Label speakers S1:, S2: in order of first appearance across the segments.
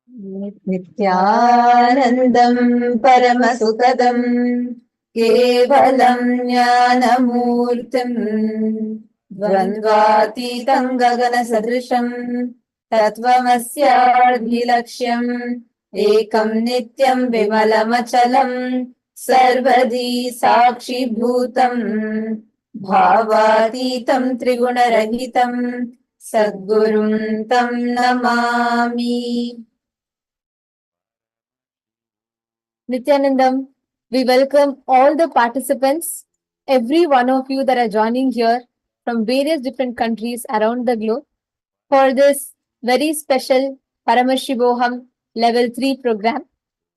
S1: Nithyanandam Paramasukadam Kevalam Jnanamurtim Dvandvatitam Gagana Sadrisham Tattvamasya Ekam Nityam Vimalamachalam Sarvadi Sakshi Bhutam Bhavatitam Trigunarahitam Sadgurum Tam Namami.
S2: Nithyanandam, we welcome all the participants, every one of you that are joining here from various different countries around the globe for this very special Paramashivoham Level 3 program.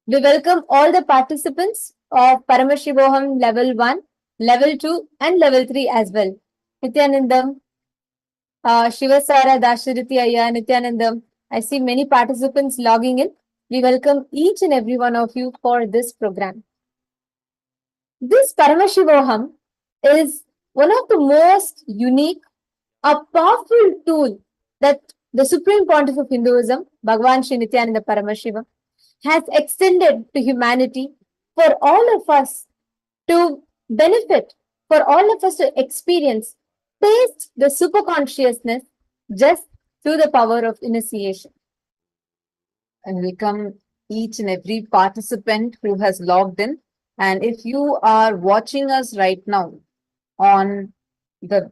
S2: We welcome all the participants of Paramashivoham Level 1, Level 2 and Level 3 as well. Nithyanandam, Shiva Sara, Dashariti Ayya, Nithyanandam, I see many participants logging in. We welcome each and every one of you for this program. This Paramashivoham is one of the most unique, a powerful tool that the Supreme Pontiff of Hinduism, Bhagavan Sri Nithyananda Paramashivam, has extended to humanity for all of us to benefit, for all of us to experience, taste the superconsciousness just through the power of initiation.
S1: And welcome each and every participant who has logged in. And if you are watching us right now on the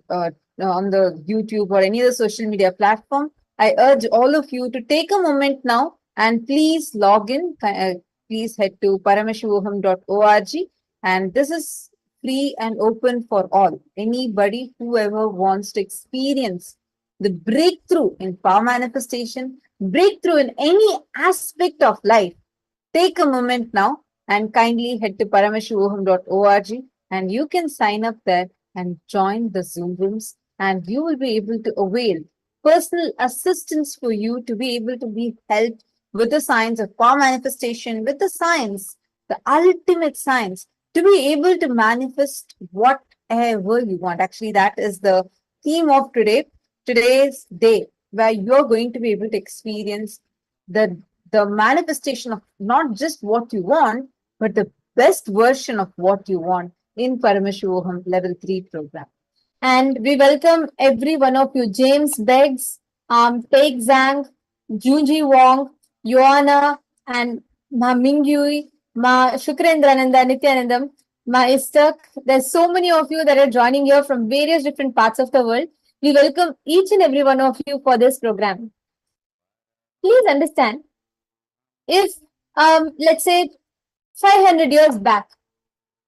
S1: YouTube or any other social media platform, I urge all of you to take a moment now and please log in. Please head to paramashivoham.org, and this is free and open for all. Anybody, whoever wants to experience the breakthrough in power manifestation, breakthrough in any aspect of life, take a moment now and kindly head to paramashivoham.org, and you can sign up there and join the Zoom rooms, and you will be able to avail personal assistance for you to be able to be helped with the science of power manifestation, with the science, the ultimate science, to be able to manifest whatever you want. Actually, that is the theme of today's day, where you're going to be able to experience the manifestation of not just what you want, but the best version of what you want in Paramashivoham Level 3 program.
S2: And we welcome every one of you, James Beggs, Taek Zhang, Junji Wong, Joanna, and Ma Mingyui, Ma Shukrendrananda, Nithyanandam, Ma Istak. There's so many of you that are joining here from various different parts of the world. We welcome each and every one of you for this program. Please understand, if, let's say, 500 years back,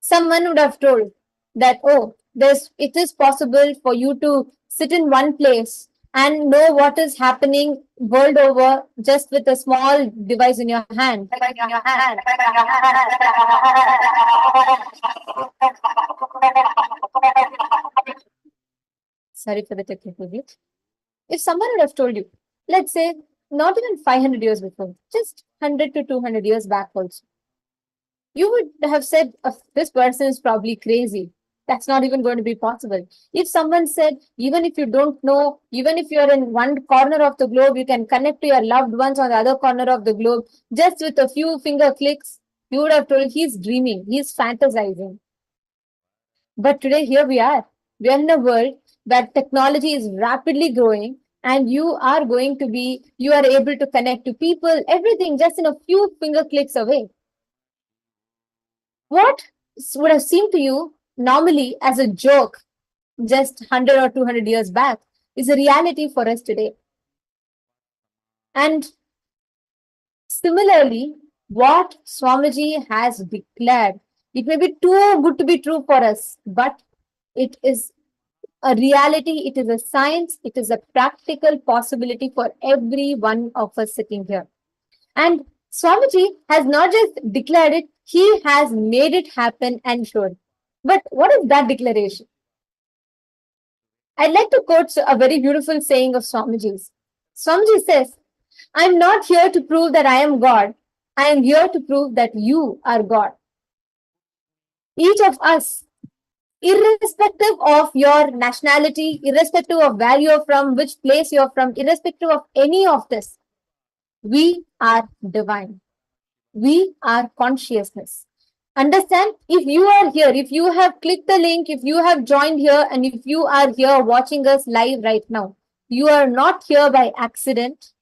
S2: someone would have told that, oh, it is possible for you to sit in one place and know what is happening world over just with a small device in your hand. Sorry for the technical glitch. If someone would have told you, let's say, not even 500 years before, just 100 to 200 years back also, you would have said, oh, this person is probably crazy. That's not even going to be possible. If someone said, even if you don't know, even if you're in one corner of the globe, you can connect to your loved ones on the other corner of the globe, just with a few finger clicks, you would have told he's dreaming, he's fantasizing. But today, here we are. We are in a world where technology is rapidly growing, and you are able to connect to people, everything just in a few finger clicks away. What would have seemed to you normally as a joke just 100 or 200 years back is a reality for us today. And similarly, what Swamiji has declared, it may be too good to be true for us, but it is a reality, it is a science, it is a practical possibility for every one of us sitting here. And Swamiji has not just declared it, he has made it happen and shown. But what is that declaration? I'd like to quote a very beautiful saying of Swamiji's. Swamiji says, I'm not here to prove that I am God. I am here to prove that you are God. Each of us, irrespective of your nationality, irrespective of where you're from, which place you're from, irrespective of any of this, We are divine. We are consciousness. Understand, if you are here, if you have clicked the link, if you have joined here, and if you are here watching us live right now, you are not here by accident.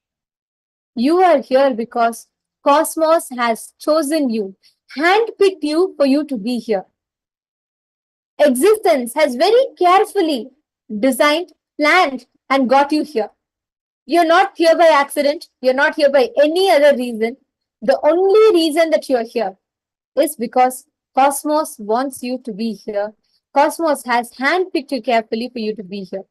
S2: You are here because Cosmos has chosen you, handpicked you for you to be here. Existence has very carefully designed, planned, and got you here. You're not here by accident. You're not here by any other reason. The only reason that you're here is because Cosmos wants you to be here. Cosmos has handpicked you carefully for you to be here.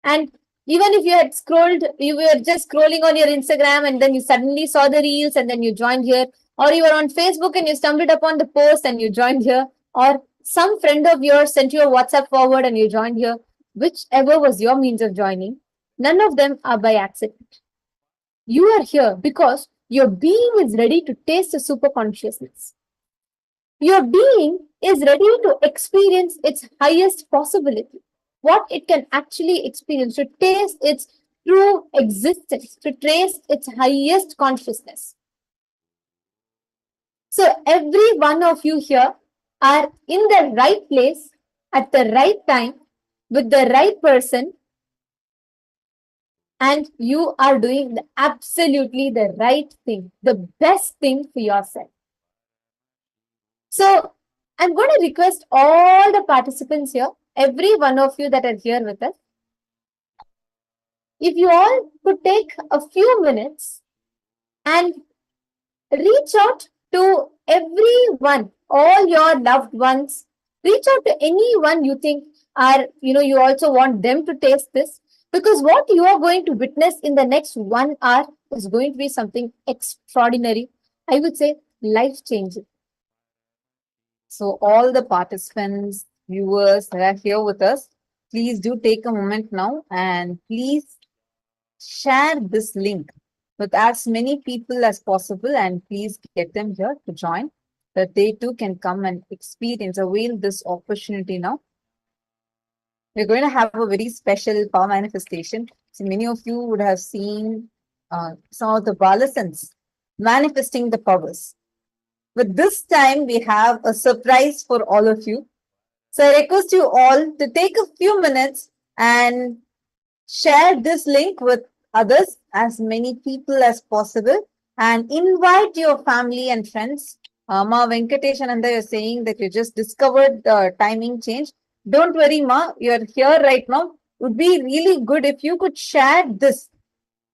S2: And even if you were just scrolling on your Instagram and then you suddenly saw the reels and then you joined here, or you were on Facebook and you stumbled upon the post and you joined here, or some friend of yours sent you a WhatsApp forward and you joined here, whichever was your means of joining, none of them are by accident. You are here because your being is ready to taste the super consciousness. Your being is ready to experience its highest possibility, what it can actually experience, to taste its true existence, to trace its highest consciousness. So every one of you here are in the right place at the right time with the right person, and you are doing absolutely the right thing, the best thing for yourself. So I'm going to request all the participants here, every one of you that are here with us, if you all could take a few minutes and reach out to everyone, all your loved ones, reach out to anyone you think are, you also want them to taste this, because what you are going to witness in the next 1 hour is going to be something extraordinary. I would say life-changing.
S1: So all the participants, viewers that are here with us, please do take a moment now and please share this link with as many people as possible, and please get them here to join, that they too can come and experience, avail this opportunity now. We're going to have a very special power manifestation. So many of you would have seen some of the Balasans manifesting the powers. But this time we have a surprise for all of you. So I request you all to take a few minutes and share this link with others, as many people as possible, and invite your family and friends. Ma Venkateshananda, you're saying that you just discovered the timing change. Don't worry, Ma, you're here right now. Would be really good if you could share this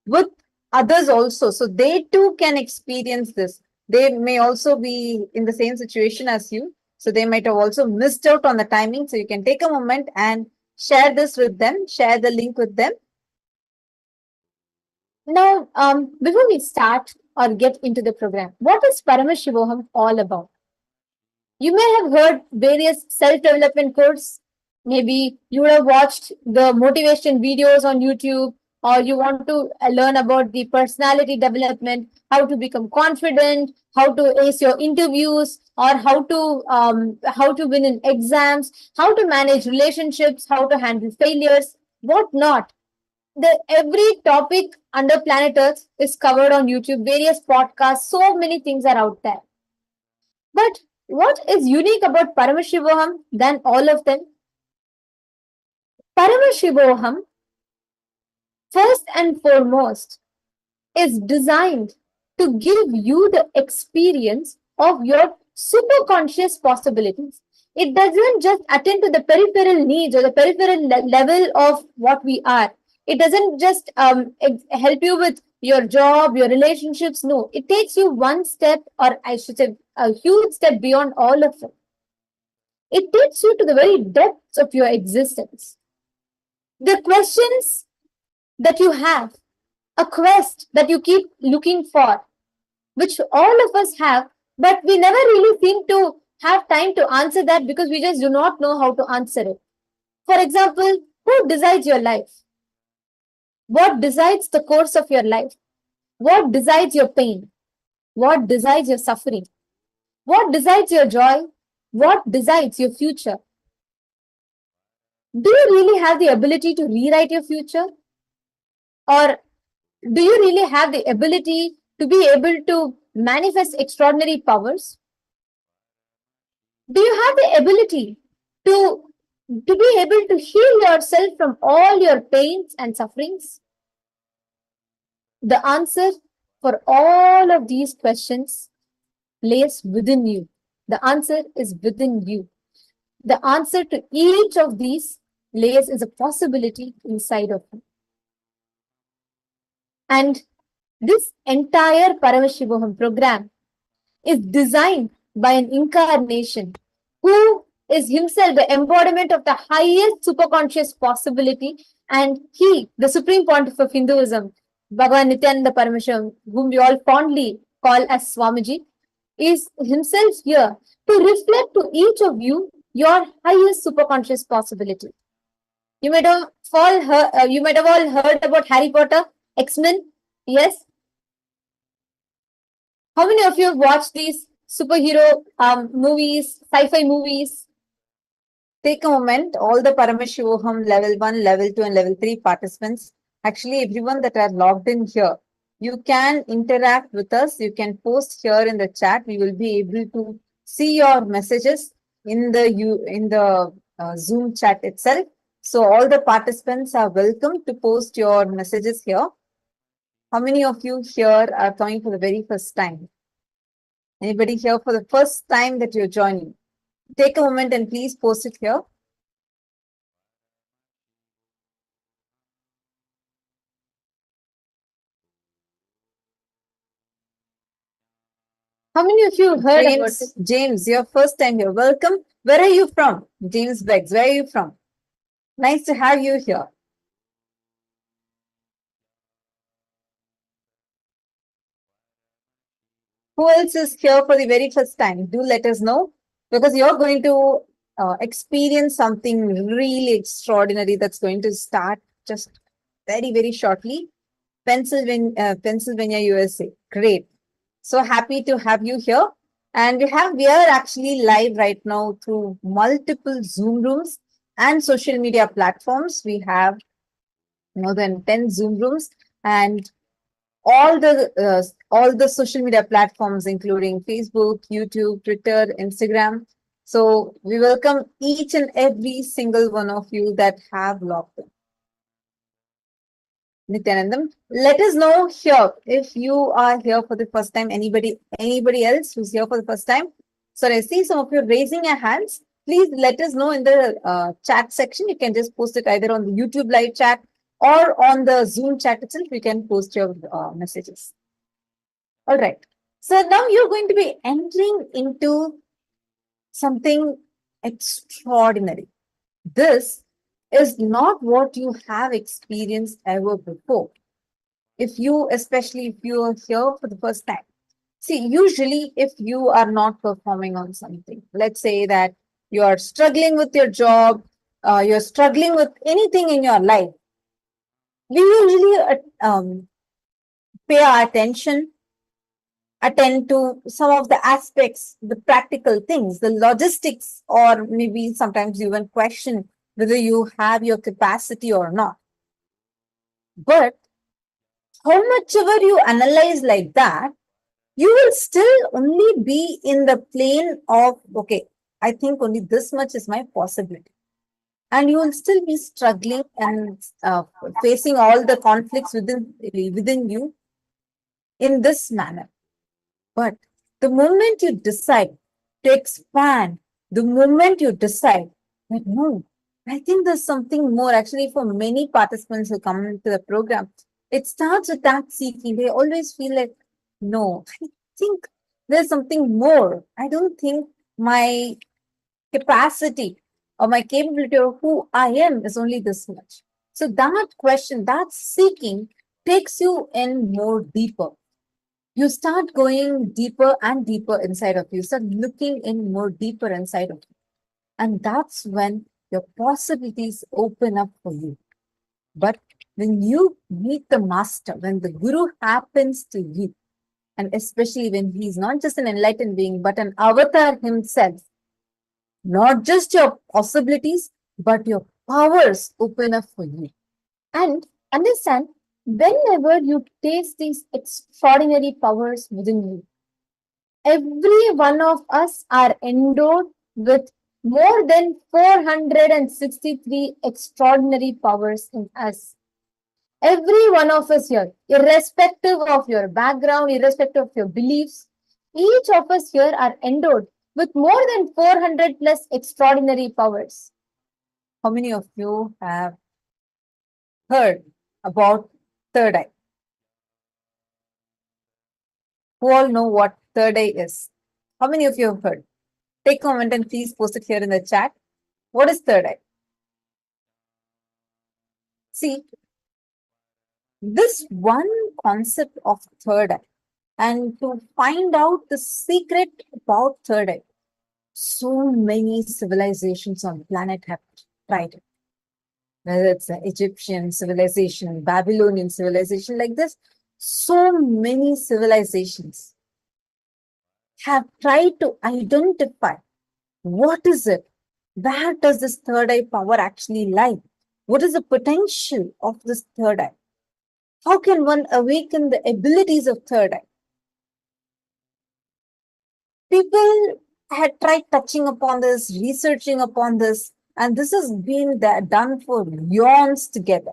S1: with others also, so they too can experience this. They may also be in the same situation as you, so they might have also missed out on the timing. So you can take a moment and share this with them, share the link with them.
S2: Now, before we start or get into the program, what is Paramashivoham all about? You may have heard various self-development courses. Maybe you would have watched the motivation videos on YouTube, or you want to learn about the personality development, how to become confident, how to ace your interviews, or how to win in exams, how to manage relationships, how to handle failures, what not. Every topic under planet Earth is covered on YouTube, various podcasts, so many things are out there. But what is unique about Paramashivoham than all of them? Paramashivoham, first and foremost, is designed to give you the experience of your superconscious possibilities. It doesn't just attend to the peripheral needs or the peripheral level of what we are. It doesn't just help you with your job, your relationships. No, it takes you one step, or I should say, a huge step beyond all of them. It takes you to the very depths of your existence. The questions that you have, a quest that you keep looking for, which all of us have, but we never really seem to have time to answer that because we just do not know how to answer it. For example, who decides your life? What decides the course of your life? What decides your pain? What decides your suffering? What decides your joy? What decides your future? Do you really have the ability to rewrite your future? Or Do you really have the ability to be able to manifest extraordinary powers? Do you have the ability to be able to heal yourself from all your pains and sufferings? The answer for all of these questions lays within you. The answer is within you. The answer to each of these lays as a possibility inside of you. And this entire Paramashivoham program is designed by an incarnation who is himself the embodiment of the highest superconscious possibility, and he, the Supreme Pontiff of Hinduism, Bhagavan Nithyananda Paramashivam, whom we all fondly call as Swamiji, is himself here to reflect to each of you your highest superconscious possibility. You might have all heard about Harry Potter, X-Men, yes? How many of you have watched these superhero movies, sci-fi movies?
S1: Take a moment, all the Paramashivoham Level 1, Level 2 and Level 3 participants, actually everyone that are logged in here, you can interact with us. You can post here in the chat. We will be able to see your messages in the Zoom chat itself. So all the participants are welcome to post your messages here. How many of you here are coming for the very first time? Anybody here for the first time that you're joining? Take a moment and please post it here.
S2: How many of you heard about it?
S1: James, your first time here. Welcome. Where are you from? James Beggs, where are you from? Nice to have you here. Who else is here for the very first time? Do let us know, because you're going to experience something really extraordinary that's going to start just very, very shortly. Pennsylvania, USA. Great. So happy to have you here. And we are actually live right now through multiple Zoom rooms and social media platforms. We have more than 10 Zoom rooms, and all the social media platforms, including Facebook, YouTube, Twitter, Instagram. So we welcome each and every single one of you that have logged in. Nithyanandam, let us know here if you are here for the first time. Anybody else who's here for the first time? So I see some of you raising your hands. Please let us know in the chat section. You can just post it either on the YouTube live chat or on the Zoom chat itself. You can post your messages. All right. So now you're going to be entering into something extraordinary. This is not what you have experienced ever before. Especially if you are here for the first time. See, usually if you are not performing on something, let's say that you are struggling with your job, you're struggling with anything in your life, we usually pay our attention, attend to some of the aspects, the practical things, the logistics, or maybe sometimes even question whether you have your capacity or not. But how much ever you analyze like that, you will still only be in the plane of, okay, I think only this much is my possibility. And you will still be struggling and facing all the conflicts within you in this manner. But the moment you decide to expand, the moment you decide that no, I think there's something more. Actually, for many participants who come into the program, it starts with that seeking. They always feel like, no, I think there's something more. I don't think my capacity or my capability or who I am is only this much. So that question, that seeking takes you in more deeper. You start going deeper and deeper inside of you, start looking in more deeper inside of you. And that's when your possibilities open up for you. But when you meet the master, when the guru happens to you, and especially when he's not just an enlightened being, but an avatar himself, not just your possibilities, but your powers open up for you. And understand,
S2: whenever you taste these extraordinary powers within you, every one of us are endowed with more than 463 extraordinary powers in us. Every one of us here, irrespective of your background, irrespective of your beliefs, each of us here are endowed with more than 400 plus extraordinary powers.
S1: How many of you have heard about third eye? Who all know what third eye is? How many of you have heard? Take a comment and please post it here in the chat. What is third eye? See, this one concept of third eye, and to find out the secret about third eye, so many civilizations on the planet have tried it. Whether it's the Egyptian civilization, Babylonian civilization, like this, so many civilizations have tried to identify what is it, where does this third eye power actually lie? What is the potential of this third eye? How can one awaken the abilities of third eye? People had tried touching upon this, researching upon this, and this has been done for eons together.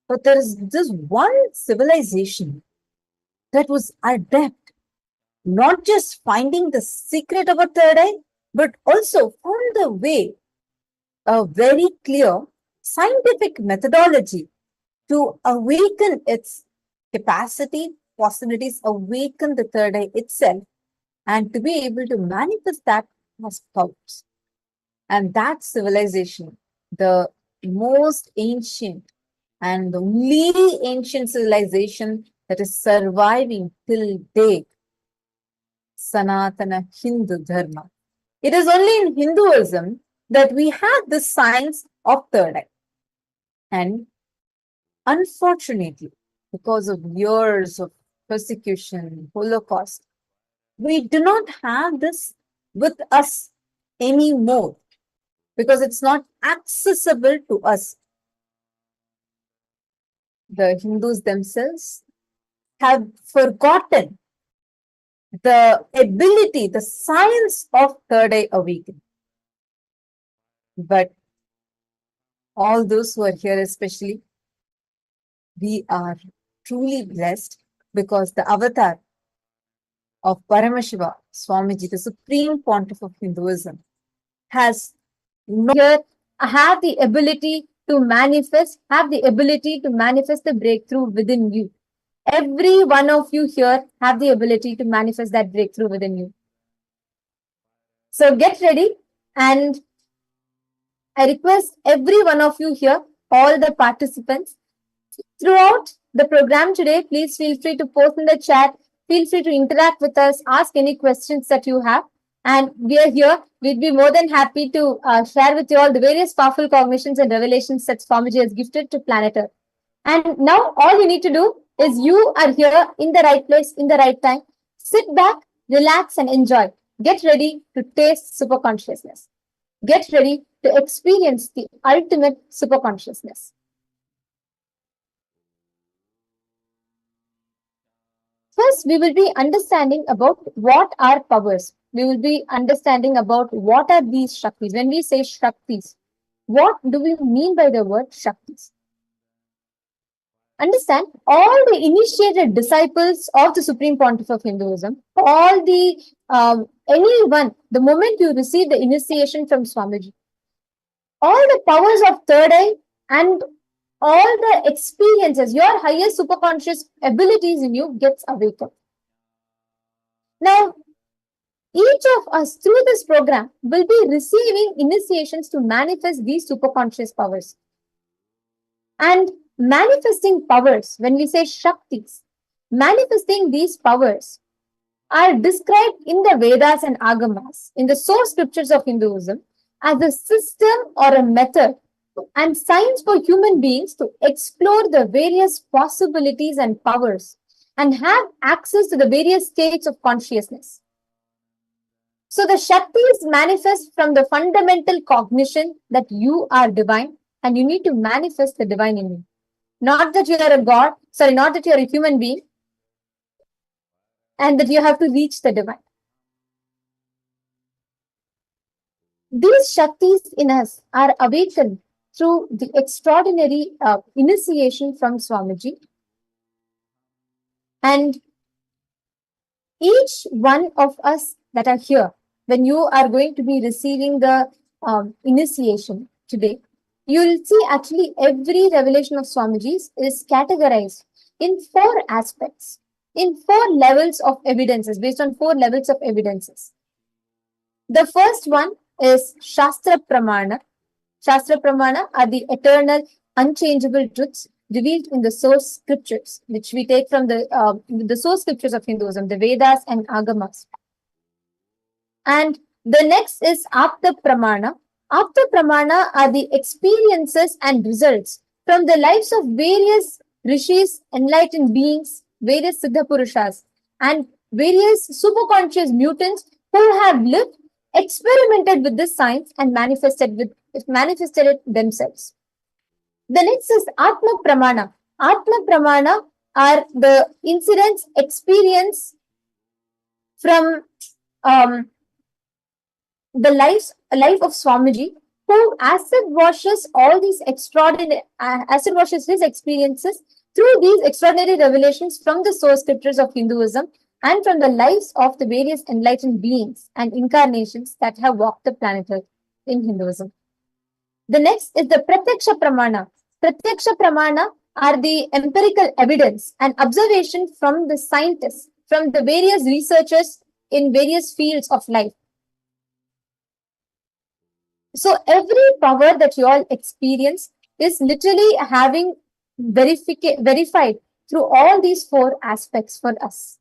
S1: But there is this one civilization that was adept, not just finding the secret of a third eye, but also found the way, a very clear scientific methodology to awaken its capacity, possibilities, awaken the third eye itself, and to be able to manifest that as powers. And that civilization, the most ancient and the only ancient civilization that is surviving till date, Sanatana Hindu Dharma. It is only in Hinduism that we have the science of third eye. And unfortunately, because of years of persecution, Holocaust, we do not have this with us anymore because it's not accessible to us. The Hindus themselves have forgotten the ability, the science of third eye awakening. But all those who are here, especially, we are truly blessed because the avatar of Paramashivoham Swamiji, the Supreme Pontiff of Hinduism, has
S2: here have the ability to manifest, the breakthrough within you. Every one of you here have the ability to manifest that breakthrough within you. So get ready, and I request every one of you here, all the participants, throughout the program today, please feel free to post in the chat, feel free to interact with us, ask any questions that you have. And we are here. We'd be more than happy to share with you all the various powerful cognitions and revelations that Swamiji has gifted to planet Earth. And now all you need to do is you are here in the right place, in the right time. Sit back, relax, and enjoy. Get ready to taste superconsciousness. Get ready to experience the ultimate superconsciousness. First, we will be understanding about what are powers. We will be understanding about what are these shaktis. When we say shaktis, what do we mean by the word shaktis? Understand, all the initiated disciples of the Supreme Pontiff of Hinduism, all the anyone, the moment you receive the initiation from Swamiji, all the powers of third eye and all the experiences, your highest superconscious abilities in you gets awakened. Now, each of us through this program will be receiving initiations to manifest these superconscious powers. And manifesting powers, when we say shaktis, manifesting these powers are described in the Vedas and Agamas, in the source scriptures of Hinduism, as a system or a method and science for human beings to explore the various possibilities and powers and have access to the various states of consciousness. So the shaktis manifest from the fundamental cognition that you are divine and you need to manifest the divine in you. Not that you are a god, not that you are a human being, and that you have to reach the divine. These shaktis in us are awakened through the extraordinary initiation from Swamiji. And each one of us that are here, when you are going to be receiving the initiation today, you will see actually every revelation of Swamiji's is categorized in 4 aspects, in 4 levels of evidences, based on 4 levels of evidences. The first one is Shastra Pramana. Shastra Pramana are the eternal, unchangeable truths revealed in the source scriptures, which we take from the source scriptures of Hinduism, the Vedas and Agamas. And the next is Apta Pramana. Apta Pramana are the experiences and results from the lives of various rishis, enlightened beings, various Siddha Purushas, and various superconscious mutants who have lived, experimented with this science, and manifested it themselves. The next is Atma Pramana. Atma Pramana are the incidents, experience from the life of Swamiji, who acid washes his experiences through these extraordinary revelations from the source scriptures of Hinduism and from the lives of the various enlightened beings and incarnations that have walked the planet Earth in Hinduism. The next is the Pratyaksha Pramana. Pratyaksha Pramana are the empirical evidence and observation from the scientists, from the various researchers in various fields of life. So every power that you all experience is literally having verified through all these 4 aspects for us.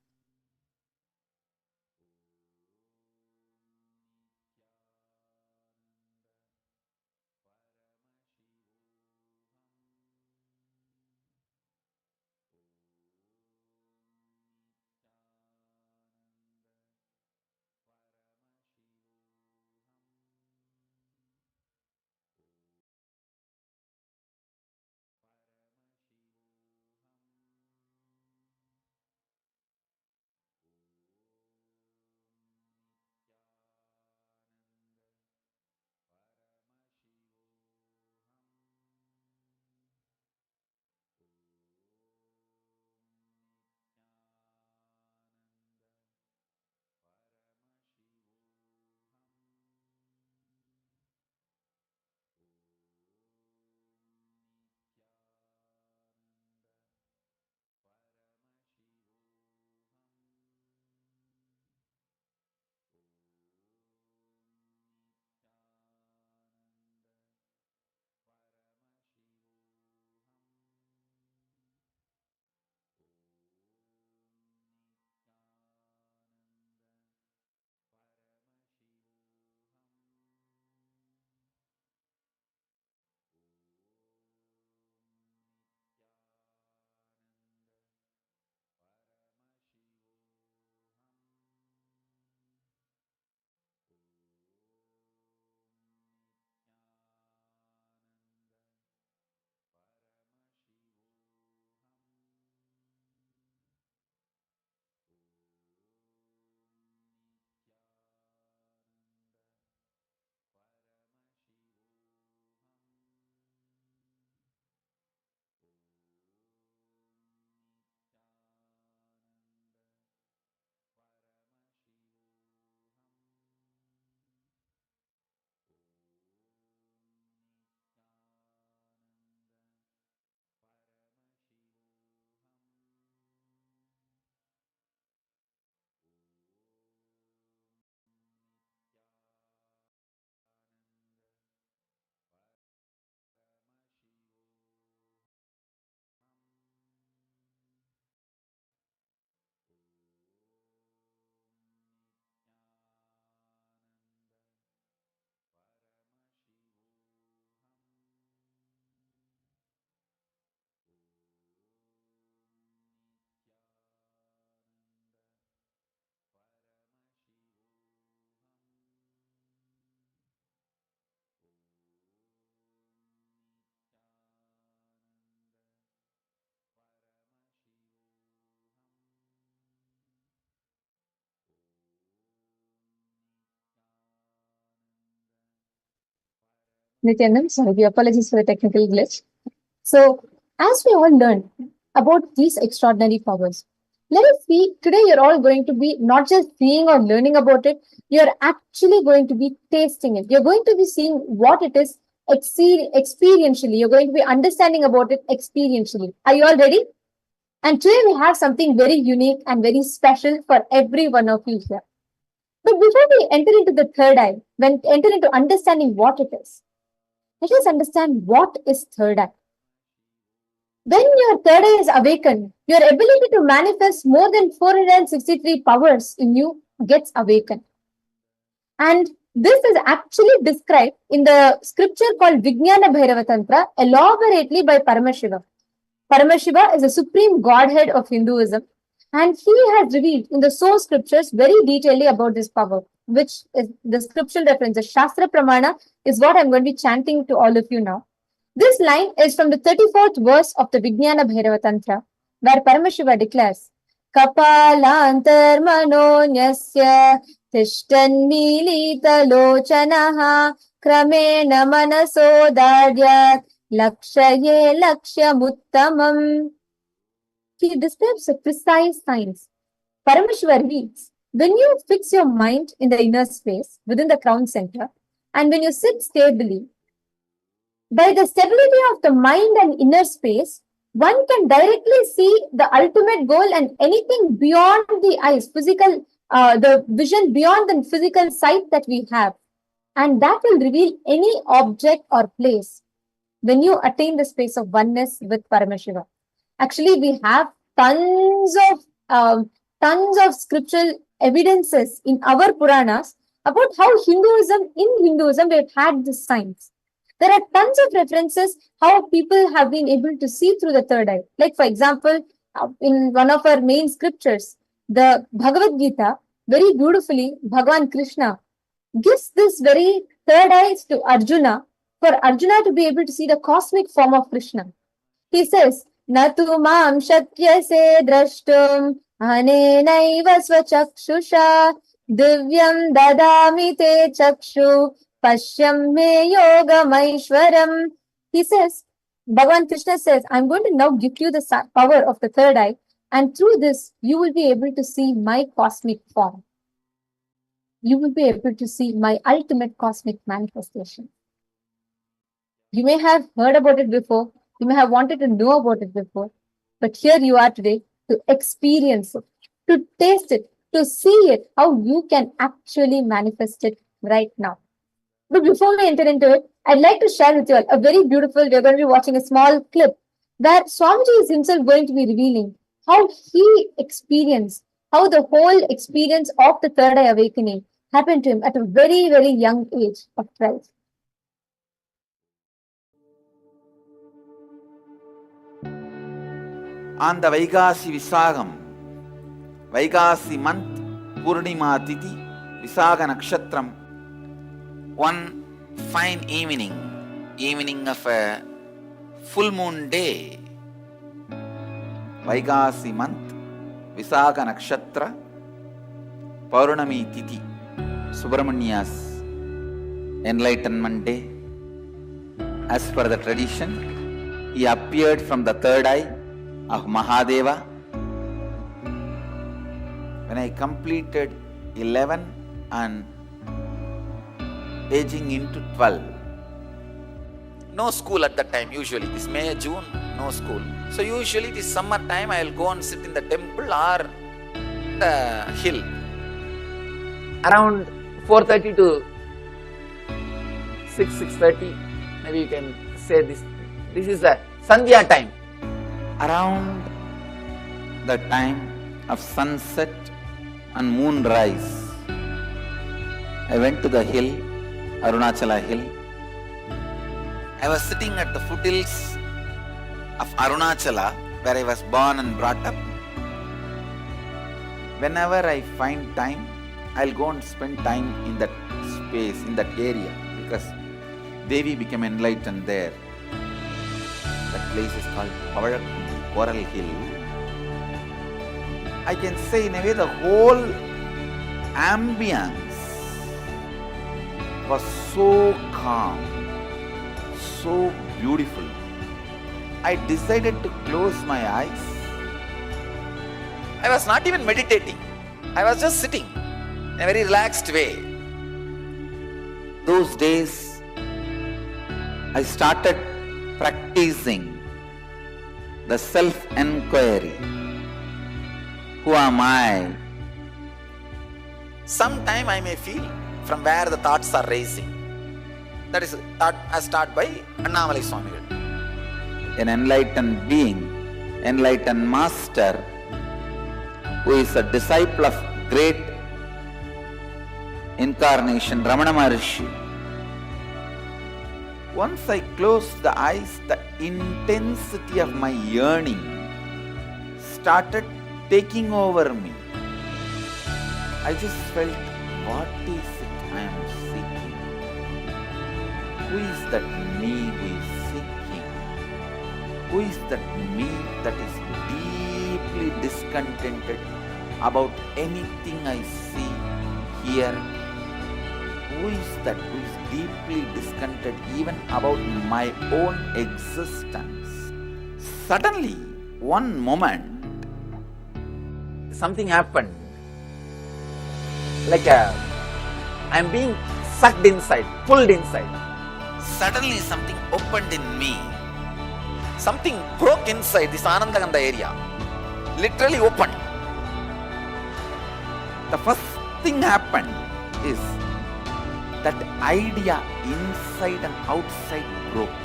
S2: Nithyananda. Sorry, apologies for the technical glitch. So, as we all learned about these extraordinary powers, let us see today you're all going to be not just seeing or learning about it, you're actually going to be tasting it. You're going to be seeing what it is experientially. You're going to be understanding about it experientially. Are you all ready? And today we have something very unique and very special for every one of you here. But before we enter into the third eye, when enter into understanding what it is, let us understand what is third eye. When your third eye is awakened, your ability to manifest more than 463 powers in you gets awakened. And this is actually described in the scripture called Vijnana Bhairava Tantra elaborately by Paramashiva. Paramashiva is the supreme godhead of Hinduism, and he has revealed in the source scriptures very detailedly about this power, which is the scriptural reference. The Shastra Pramana is what I'm going to be chanting to all of you now. This line is from the 34th verse of the Vijnana Bhairava Tantra, where Paramashiva declares, Kapalantar manonyasya tishtanmilita lochanaha kramena manaso daryat lakshaye lakshyamuttamam. He describes a precise science. Paramashiva reads, when you fix your mind in the inner space within the crown center, and when you sit stably, by the stability of the mind and inner space, one can directly see the ultimate goal and anything beyond the eyes, physical, the vision beyond the physical sight that we have. And that will reveal any object or place when you attain the space of oneness with Paramashiva. Actually, we have tons of scriptural evidences in our Puranas about how in Hinduism, we've had this science. There are tons of references how people have been able to see through the third eye. Like, for example, in one of our main scriptures, the Bhagavad Gita, very beautifully, Bhagavan Krishna gives this very third eye to Arjuna for Arjuna to be able to see the cosmic form of Krishna. He says, Natu mam shakyase drashtum anenaiva svachakshusha divyam dadami te chakshu pashyam me yogamaishwaram. He says, Bhagavan Krishna says, I'm going to now give you the power of the third eye, and through this, you will be able to see my cosmic form. You will be able to see my ultimate cosmic manifestation. You may have heard about it before, you may have wanted to know about it before, but here you are today to experience it, to taste it, to see it, how you can actually manifest it right now. But before we enter into it, I'd like to share with you all a very beautiful, we're going to be watching a small clip where Swamiji is himself going to be revealing how he experienced, how the whole experience of the third eye awakening happened to him at a very, very young age of 12.
S3: On the Vaikasi Visagam, Vaikasi month, Purnima Tithi, Visaga Nakshatram, one fine evening of a full moon day, Vaikasi month, Visaga Nakshatra, Paurnami Tithi, Subramania's enlightenment day. As per the tradition, he appeared from the third eye of Mahadeva. When I completed 11 and aging into 12, no school at that time, usually this May, June, no school. So usually this summer time I will go and sit in the temple or the hill. Around 4:30 to 6:30, maybe you can say this is the Sandhya time. Around the time of sunset and moonrise, I went to the hill, Arunachala hill. I was sitting at the foothills of Arunachala, where I was born and brought up. Whenever I find time, I'll go and spend time in that space, in that area, because Devi became enlightened there. That place is called Coral Hill. I can say in a way the whole ambience was so calm, so beautiful. I decided to close my eyes. I was not even meditating. I was just sitting in a very relaxed way. Those days, I started practicing the self-enquiry. Who am I? Sometime I may feel from where the thoughts are rising. That is thought as taught by Annamalai Swamigal. An enlightened being, enlightened master, who is a disciple of great incarnation, Ramana Maharshi. Once I closed the eyes, the intensity of my yearning started taking over me. I just felt, what is it I am seeking? Who is that me who is seeking? Who is that me that is deeply discontented about anything I see, hear? Who is that who is deeply discontented even about my own existence? Suddenly, one moment, something happened. Like I'm being sucked inside, pulled inside. Suddenly something opened in me. Something broke inside this Anandaganda area. Literally opened. The first thing happened is that idea inside and outside broke.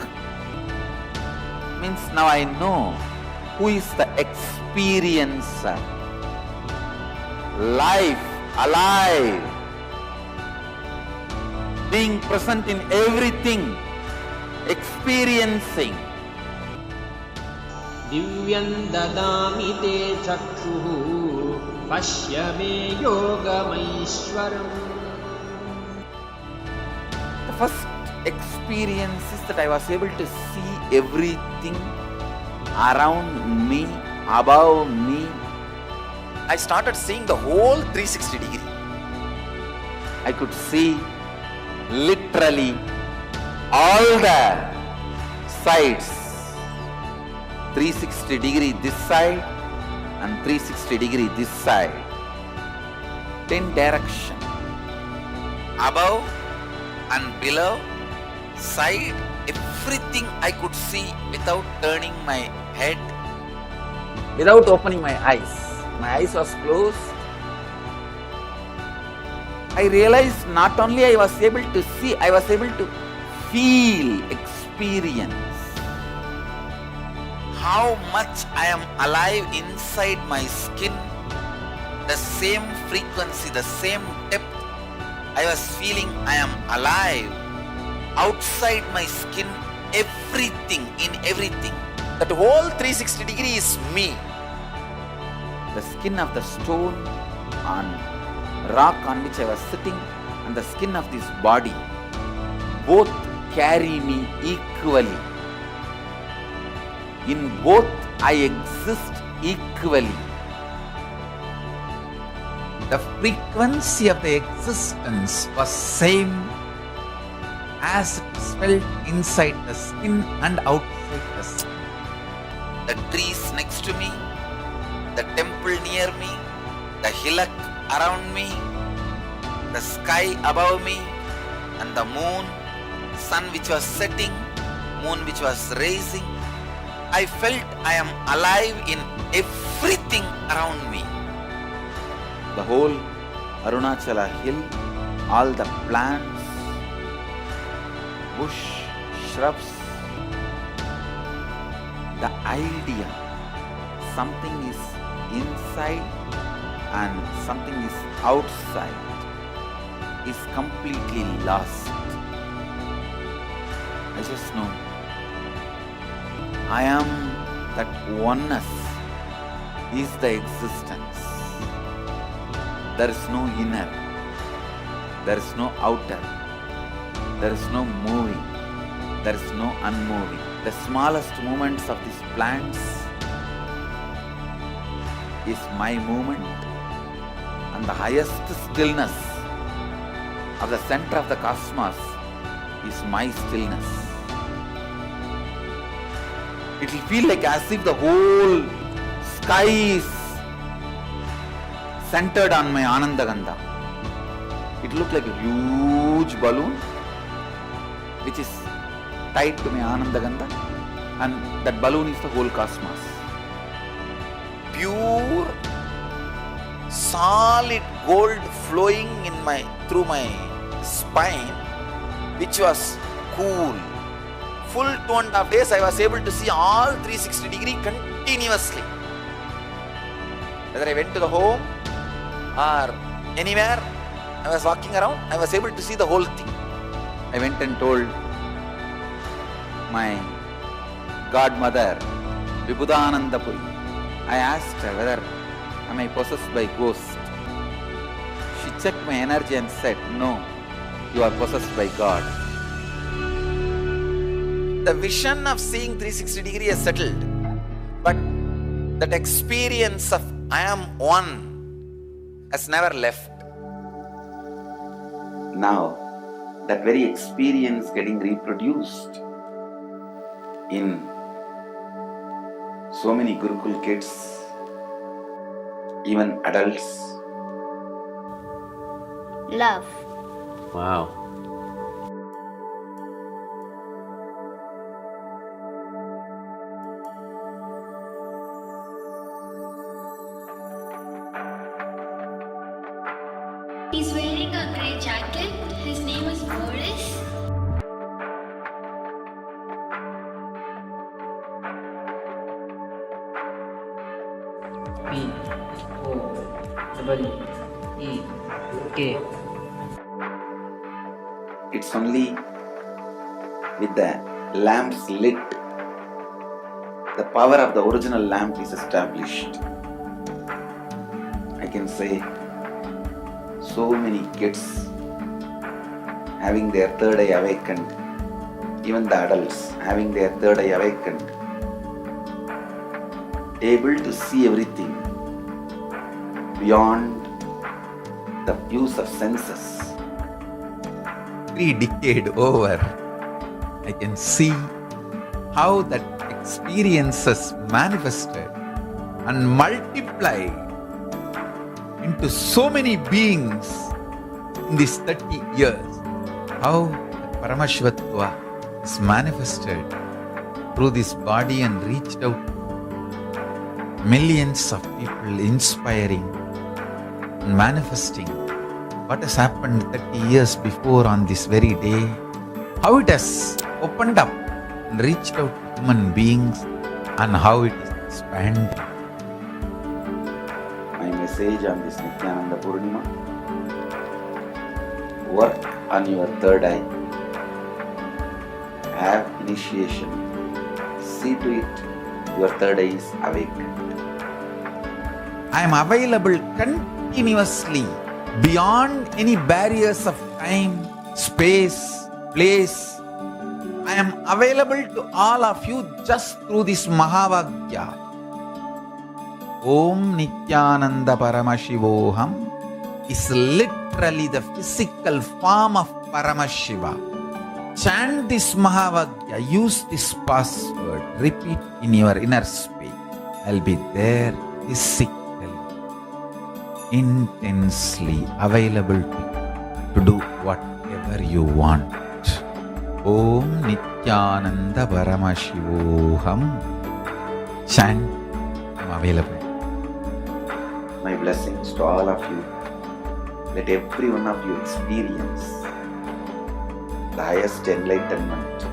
S3: Means now I know who is the experiencer. Life, alive, being present in everything, experiencing.
S4: Divyam dadami te chakruh pashya me yogamaishwaram.
S3: The first experience is that I was able to see everything around me, above me. I started seeing the whole 360 degree. I could see literally all the sides. 360 degree this side and 360 degree this side. 10 direction. Above and below, side, everything I could see without turning my head, without opening my eyes. My eyes was closed. I realized not only I was able to see, I was able to feel, experience how much I am alive inside my skin, the same frequency, the same depth. I was feeling I am alive outside my skin, everything, in everything. That whole 360 degree is me. The skin of the stone on rock on which I was sitting and the skin of this body both carry me equally. In both I exist equally. The frequency of the existence was same as it was felt inside the skin and outside the skin. The trees next to me, the temple near me, the hillock around me, the sky above me, and the moon, sun which was setting, moon which was rising. I felt I am alive in everything around me. The whole Arunachala hill, all the plants, bush, shrubs, the idea something is inside and something is outside is completely lost. I just know I am that oneness is the existence. There is no inner, there is no outer, there is no moving, there is no unmoving. The smallest movements of these plants is my movement, and the highest stillness of the center of the cosmos is my stillness. It will feel like as if the whole sky is centered on my Ananda Gandha. It looked like a huge balloon which is tied to my Ananda Gandha, and that balloon is the whole cosmos. Pure, solid gold flowing through my spine, which was cool. Full 2.5 days I was able to see all 360 degree continuously. Whether I went to the home or anywhere I was walking around, I was able to see the whole thing. I went and told my godmother, Vibhudananda Puri. I asked her whether am I possessed by ghost. She checked my energy and said, no, you are possessed by God. The vision of seeing 360 degree has settled, but that experience of I am one has never left. Now, that very experience getting reproduced in so many Gurukul kids, even adults.
S5: Love.
S4: Wow.
S5: He's wearing a grey jacket. His name is Boris.
S6: P-O-E-E-K.
S3: It's only with the lamps lit, the power of the original lamp is established. I can say so many kids having their third eye awakened, even the adults having their third eye awakened, able to see everything beyond the use of senses. 3 decades over, I can see how that experiences manifested and multiplied into so many beings in these 30 years. How the Paramashivatva is manifested through this body and reached out to millions of people, inspiring and manifesting what has happened 30 years before on this very day. How it has opened up and reached out to human beings and how it is expanding. My message on this Nithyananda Purnima: work on your third eye, have initiation, see to it your third eye is awakened. I am available continuously beyond any barriers of time, space, place. I am available to all of you just through this Mahavagya. Om Nithyananda Paramashivoham is literally the physical form of Paramashiva. Chant this Mahavagya, use this password, repeat in your inner space. I'll be there physically, intensely available to do whatever you want. Om Nithyananda Paramashivoham. Chant, I'm available. My blessings to all of you. Let every one of you experience the highest enlightenment.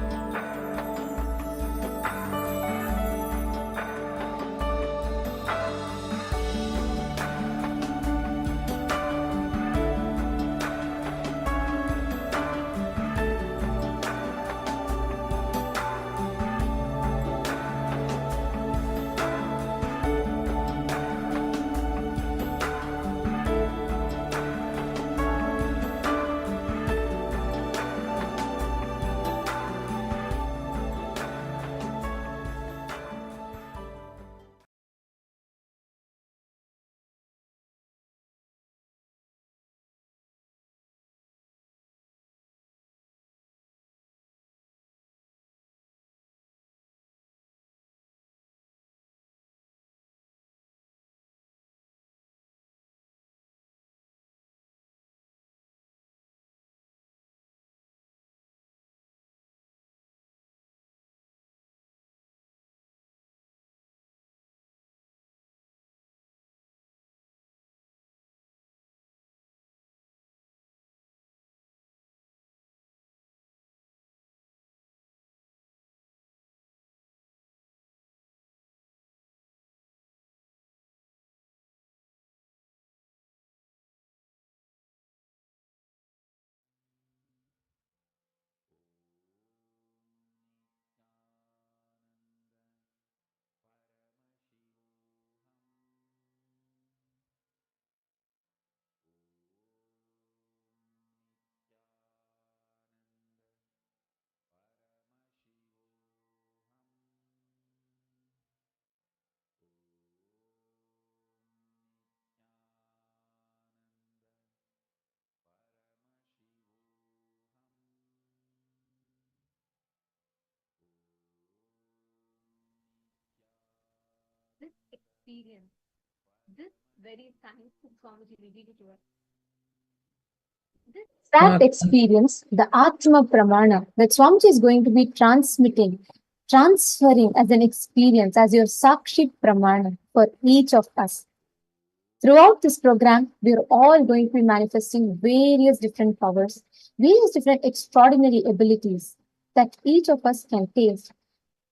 S2: this experience, this very science that Swamiji revealed to us. This that experience, the Atma Pramana, that Swamiji is going to be transmitting, transferring as an experience, as your Sakshi Pramana for each of us. Throughout this program, we are all going to be manifesting various different powers, various different extraordinary abilities that each of us can taste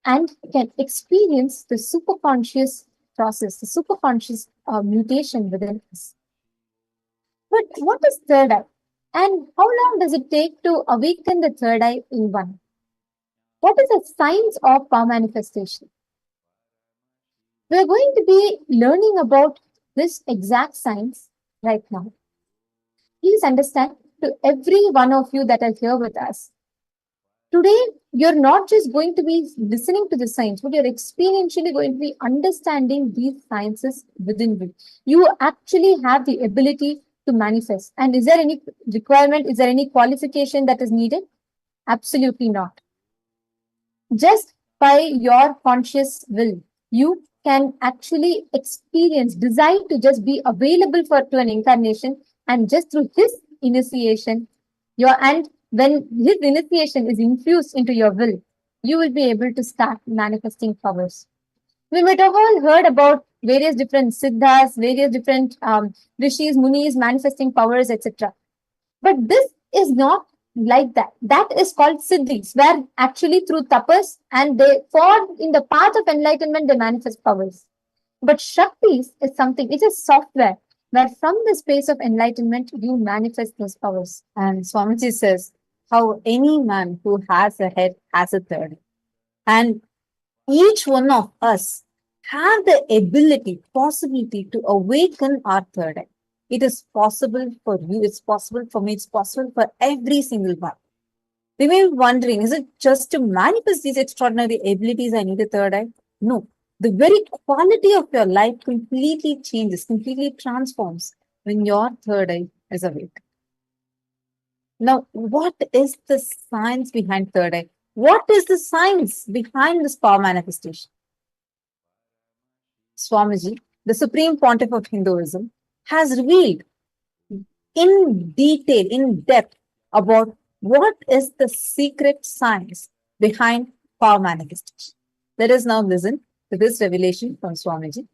S2: and can experience the superconscious process, the superconscious mutation within us. But what is third eye? And how long does it take to awaken the third eye in one? What is the science of power manifestation? We are going to be learning about this exact science right now. Please understand, to every one of you that are here with us, today you're not just going to be listening to the science, but you're experientially going to be understanding these sciences within you. You actually have the ability to manifest. And is there any requirement? Is there any qualification that is needed? Absolutely not. Just by your conscious will, you can actually experience, decide to just be available to an incarnation, and just through his initiation, when his initiation is infused into your will, you will be able to start manifesting powers. We might have all heard about various different siddhas, various different rishis, munis manifesting powers, etc. But this is not like that. That is called siddhis, where actually through tapas and they fall in the path of enlightenment, they manifest powers. But shaktis is something, it's a software where from the space of enlightenment, you manifest those powers.
S1: And Swamiji says, how any man who has a head has a third. And each one of us have the ability, possibility to awaken our third eye. It is possible for you, it's possible for me, it's possible for every single one. We may be wondering, is it just to manifest these extraordinary abilities I need a third eye? No. The very quality of your life completely changes, completely transforms when your third eye is awake. Now, what is the science behind third eye? What is the science behind this power manifestation? Swamiji, the Supreme Pontiff of Hinduism, has revealed in detail, in depth, about what is the secret science behind power manifestation. Let us now listen to this revelation from Swamiji.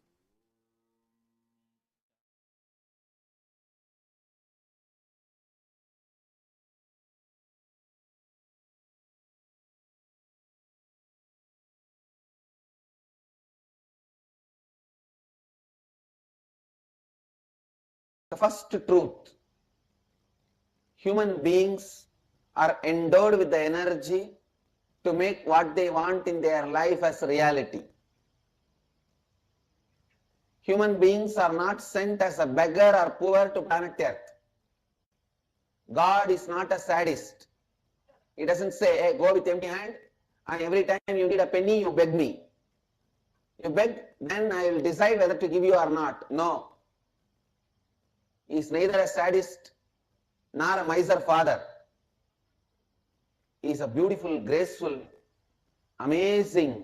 S3: The first truth, human beings are endowed with the energy to make what they want in their life as reality. Human beings are not sent as a beggar or poor to planet Earth. God is not a sadist. He doesn't say, hey, go with empty hand, and every time you need a penny, you beg me. You beg, then I will decide whether to give you or not. No. He is neither a sadist nor a miser father. He is a beautiful, graceful, amazing,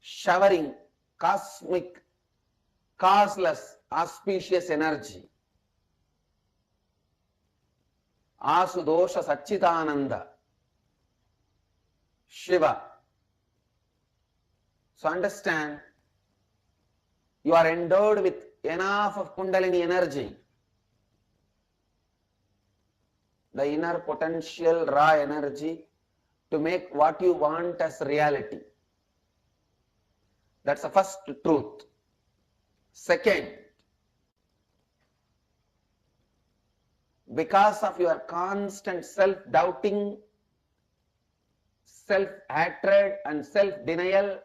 S3: showering, cosmic, causeless, auspicious energy. Asudosha Satchitananda, Shiva. So understand, you are endowed with enough of Kundalini energy, the inner potential raw energy to make what you want as reality. That's the first truth. Second, because of your constant self-doubting, self-hatred and self-denial,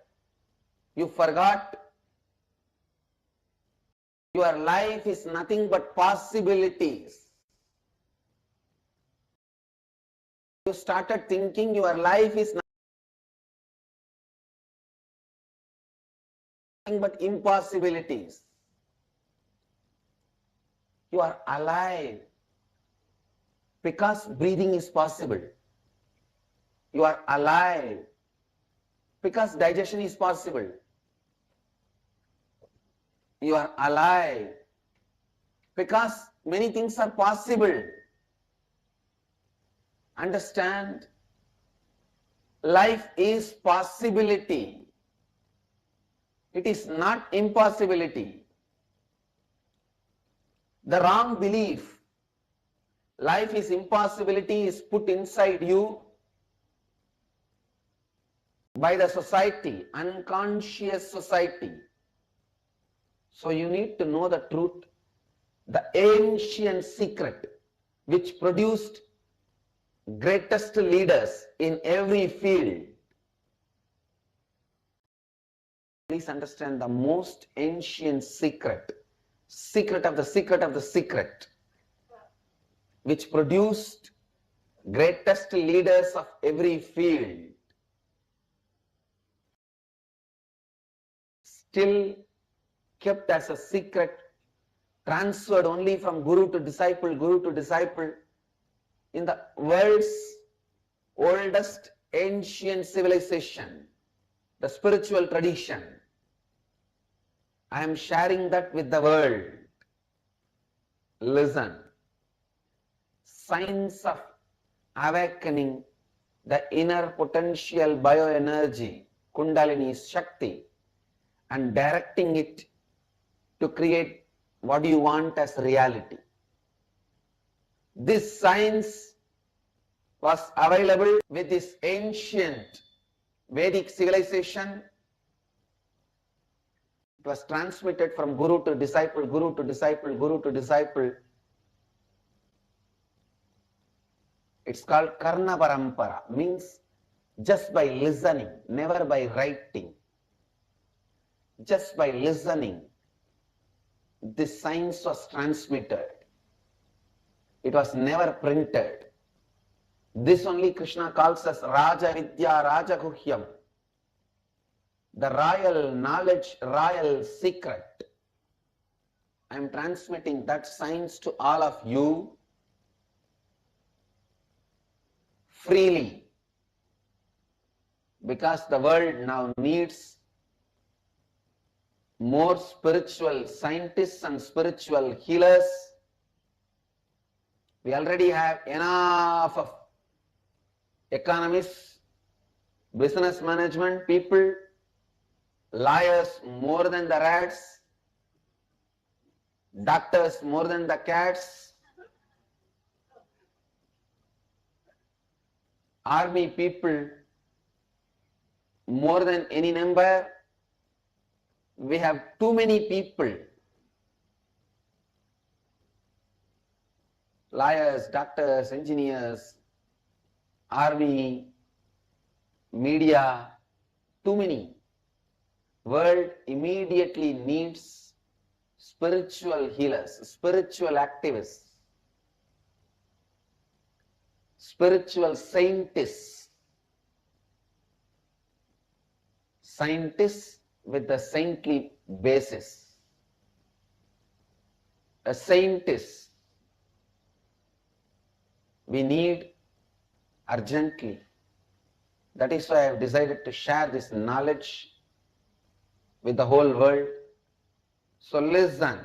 S3: you forgot your life is nothing but possibilities. You started thinking your life is nothing but impossibilities. You are alive because breathing is possible. You are alive because digestion is possible. You are alive because many things are possible. Understand? Life is possibility. It is not impossibility. The wrong belief, life is impossibility, is put inside you by the society, unconscious society. So you need to know the truth, the ancient secret which produced greatest leaders in every field. Please understand the most ancient secret, secret of the secret of the secret, which produced greatest leaders of every field. Still kept as a secret, transferred only from guru to disciple in the world's oldest ancient civilization, the spiritual tradition. I am sharing that with the world. Listen. Science of awakening the inner potential bioenergy, Kundalini Shakti, and directing it to create what you want as reality. This science was available with this ancient Vedic civilization. It was transmitted from guru to disciple, guru to disciple, guru to disciple. It's called Karna Parampara, means just by listening, never by writing. Just by listening, this science was transmitted. It was never printed. This only Krishna calls as Raja Vidya Raja Guhyam, the royal knowledge, royal secret. I am transmitting that science to all of you freely, because the world now needs more spiritual scientists and spiritual healers. We already have enough of economists, business management people, lawyers more than the rats, doctors more than the cats, army people more than any number. We have too many people, lawyers, doctors, engineers, army, media, too many. World immediately needs spiritual healers, spiritual activists, spiritual scientists, scientists with the saintly basis. A scientist we need urgently. That is why I have decided to share this knowledge with the whole world. So listen.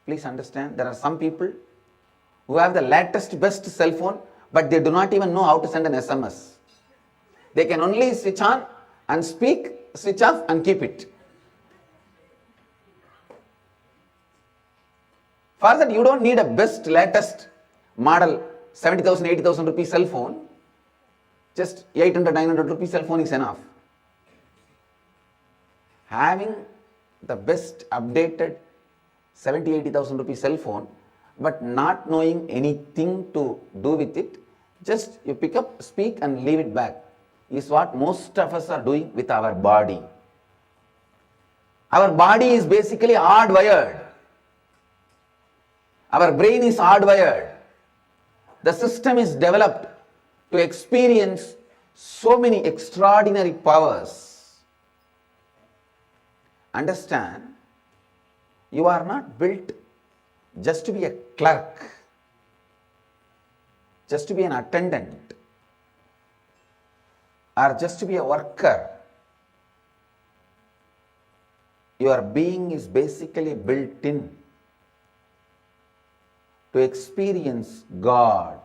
S3: Please understand, there are some people who have the latest best cell phone, but they do not even know how to send an SMS. They can only switch on and speak, switch off and keep it. For that you don't need a best latest model 70,000, 80,000 rupee cell phone. Just 800, 900 rupee cell phone is enough. Having the best updated 70, 80,000 rupee cell phone, but not knowing anything to do with it, just you pick up, speak and leave it back, is what most of us are doing with our body. Our body is basically hardwired. Our brain is hardwired. The system is developed to experience so many extraordinary powers. Understand, you are not built just to be a clerk, just to be an attendant, or just to be a worker. Your being is basically built in to experience God,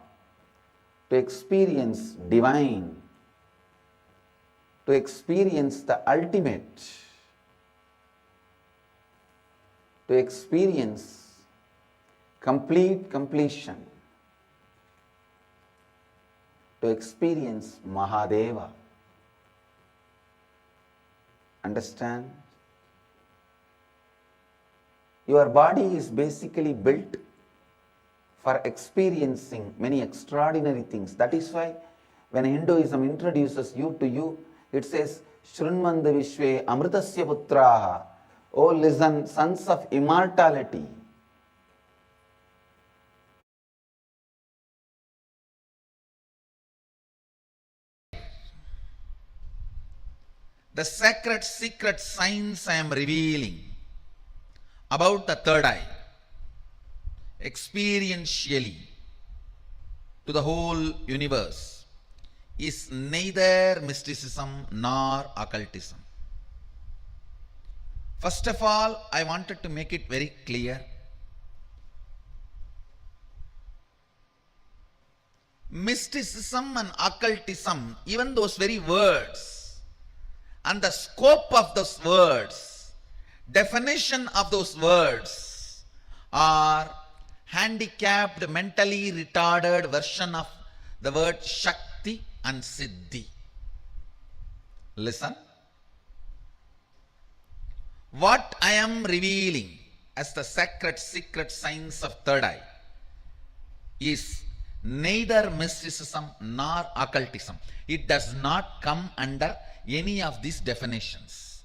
S3: to experience divine, to experience the ultimate, to experience complete completion, to experience Mahadeva. Understand? Your body is basically built for experiencing many extraordinary things. That is why when Hinduism introduces you to you, it says, Shrunmanda Vishwe Amritasya Putraha. Oh, listen, sons of immortality. The sacred secret science I am revealing about the third eye, experientially, to the whole universe, is neither mysticism nor occultism. First of all, I wanted to make it very clear. Mysticism and occultism, even those very words, and the scope of those words, definition of those words, are handicapped, mentally retarded version of the word Shakti and Siddhi. Listen. What I am revealing as the sacred secret science of third eye is neither mysticism nor occultism. It does not come under any of these definitions.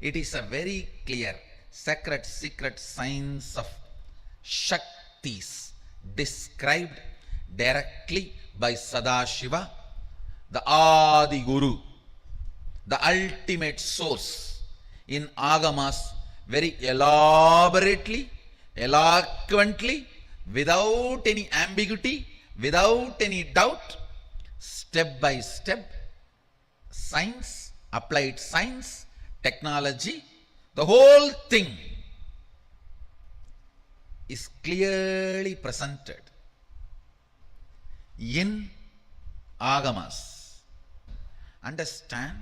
S3: It is a very clear sacred secret science of shaktis described directly by Sadashiva, the Adi Guru, the ultimate source, in Agamas, very elaborately, eloquently, without any ambiguity, without any doubt, step by step, science, applied science, technology, the whole thing is clearly presented in Agamas. Understand?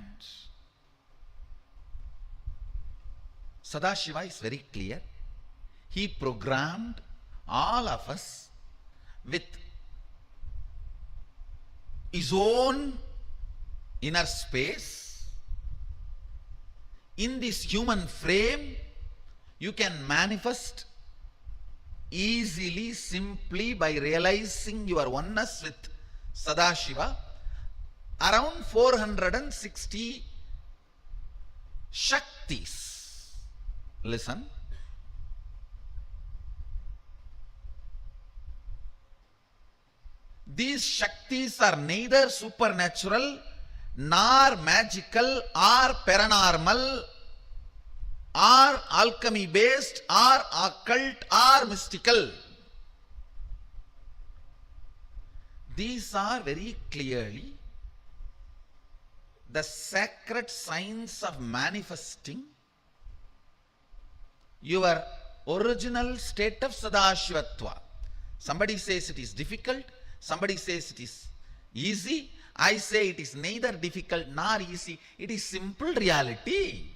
S3: Sadashiva is very clear. He programmed all of us with his own inner space. In this human frame, you can manifest easily, simply by realizing your oneness with Sadashiva, around 460 shaktis. Listen. These shaktis are neither supernatural, nor magical, or paranormal, or alchemy based, or occult, or mystical. These are very clearly the sacred science of manifesting your original state of Sadashivatva. Somebody says it is difficult, somebody says it is easy. I say it is neither difficult nor easy. It is simple reality.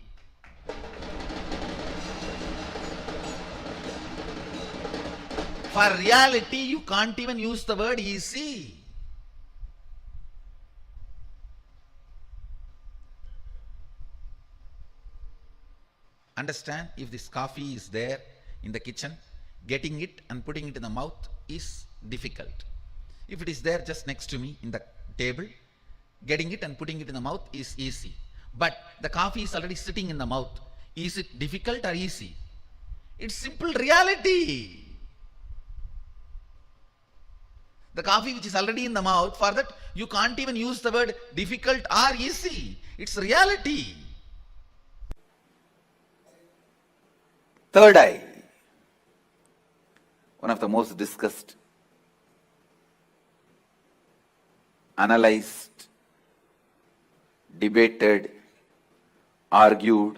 S3: For reality, you can't even use the word easy. Understand, if this coffee is there in the kitchen, getting it and putting it in the mouth is difficult. If it is there just next to me in the table, getting it and putting it in the mouth is easy. But the coffee is already sitting in the mouth. Is it difficult or easy? It's simple reality. The coffee which is already in the mouth, for that you can't even use the word difficult or easy. It's reality. Third eye, one of the most discussed, analyzed, debated, argued,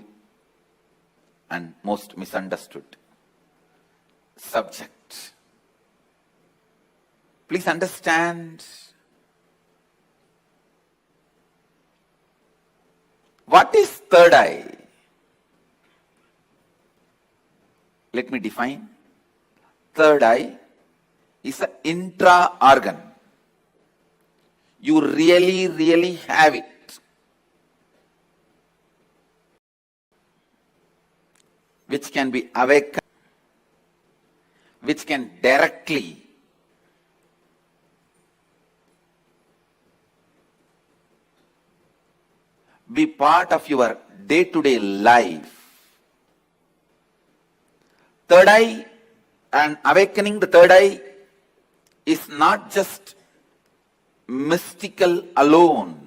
S3: and most misunderstood subject. Please understand what is third eye. Let me define. Third eye is an intra-organ. You really have it. Which can be awakened, which can directly be part of your day-to-day life. Third eye and awakening the third eye is not just mystical alone.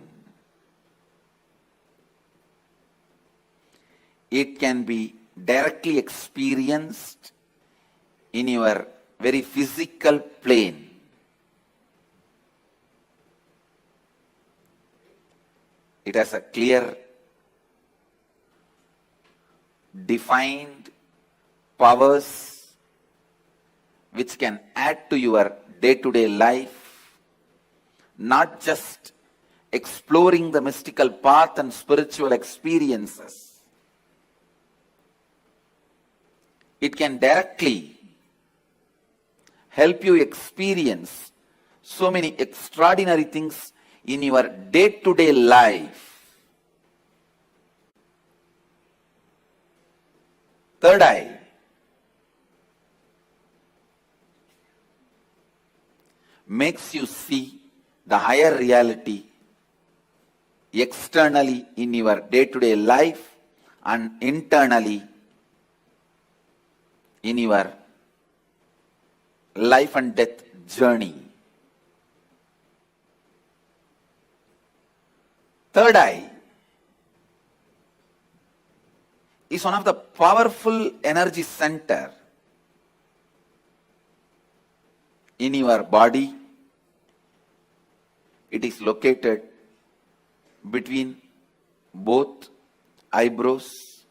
S3: It can be directly experienced in your very physical plane. It has a clear, defined powers which can add to your day-to-day life, not just exploring the mystical path and spiritual experiences. It can directly help you experience so many extraordinary things in your day-to-day life. Third eye makes you see the higher reality externally in your day-to-day life and internally in your life and death journey. Third eye is one of the powerful energy center in your body. It is located between both eyebrows,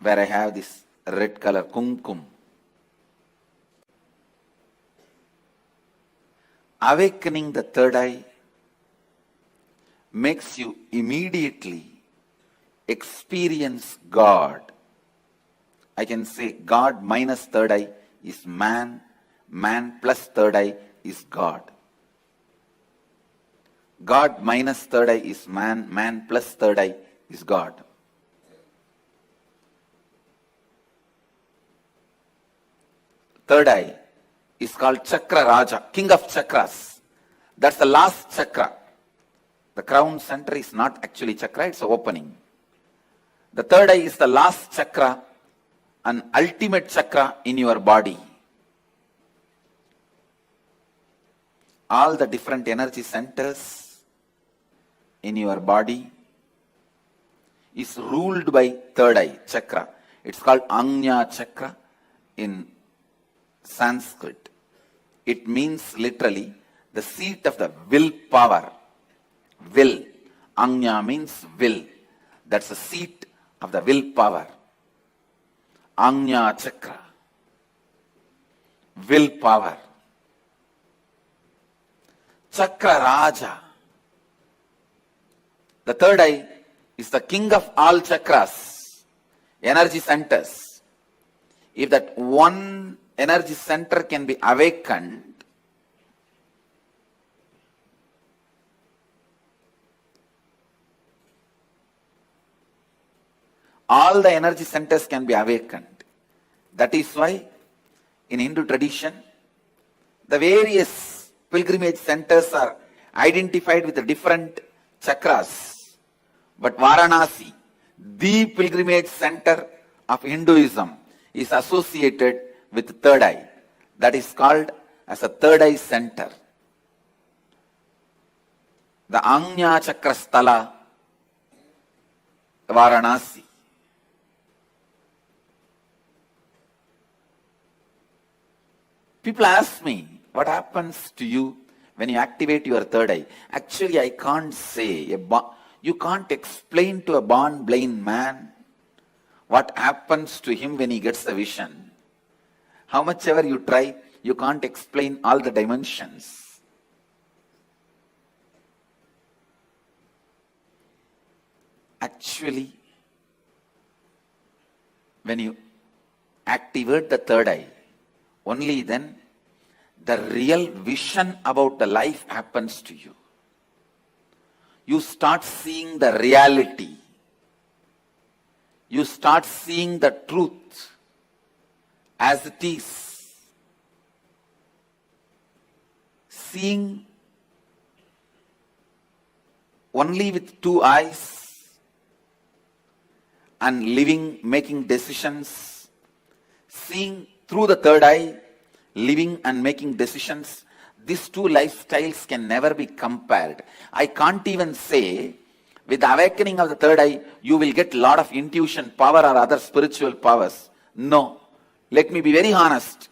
S3: where I have this red color kumkum. Awakening the third eye makes you immediately experience God. I can say God minus third eye is man, man plus third eye is God. God minus third eye is man, man plus third eye is God. Third eye is called Chakra Raja, king of chakras. That's the last chakra. The crown center is not actually chakra, it's an opening. The third eye is the last chakra, an ultimate chakra in your body. All the different energy centers in your body is ruled by third eye chakra. It's called Ajna chakra in Sanskrit. It means literally the seat of the will power. Will. Ajna means will. That's the seat of the will power. Ajna chakra. Will power. Chakra Raja. The third eye is the king of all chakras, energy centers. If that one energy center can be awakened, all the energy centers can be awakened. That is why in Hindu tradition, the various pilgrimage centers are identified with the different chakras. But Varanasi, the pilgrimage center of Hinduism, is associated with third eye. That is called as a third eye center. The Ajna Chakra Sthala, Varanasi. People ask me, what happens to you when you activate your third eye? Actually, I can't say. You can't explain to a born blind man what happens to him when he gets the vision. How much ever you try, you can't explain all the dimensions. Actually, when you activate the third eye, only then the real vision about the life happens to you. You start seeing the reality. You start seeing the truth as it is. Seeing only with two eyes and living, making decisions. Seeing through the third eye, living and making decisions. These two lifestyles can never be compared. I can't even say, with the awakening of the third eye, you will get a lot of intuition power or other spiritual powers. No. Let me be very honest.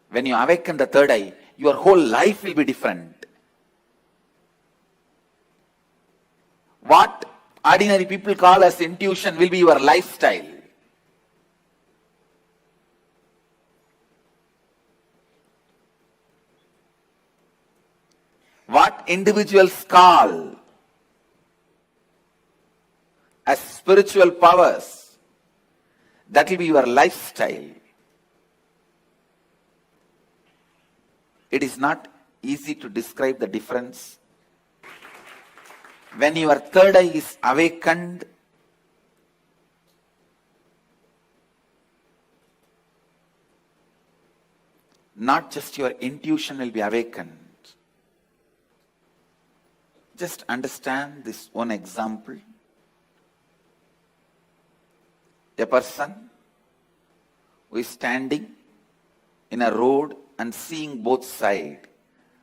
S3: When you awaken the third eye, your whole life will be different. What ordinary people call as intuition will be your lifestyle. What individuals call as spiritual powers, that will be your lifestyle. It is not easy to describe the difference. When your third eye is awakened, not just your intuition will be awakened. Just understand this one example. A person who is standing in a road and seeing both sides.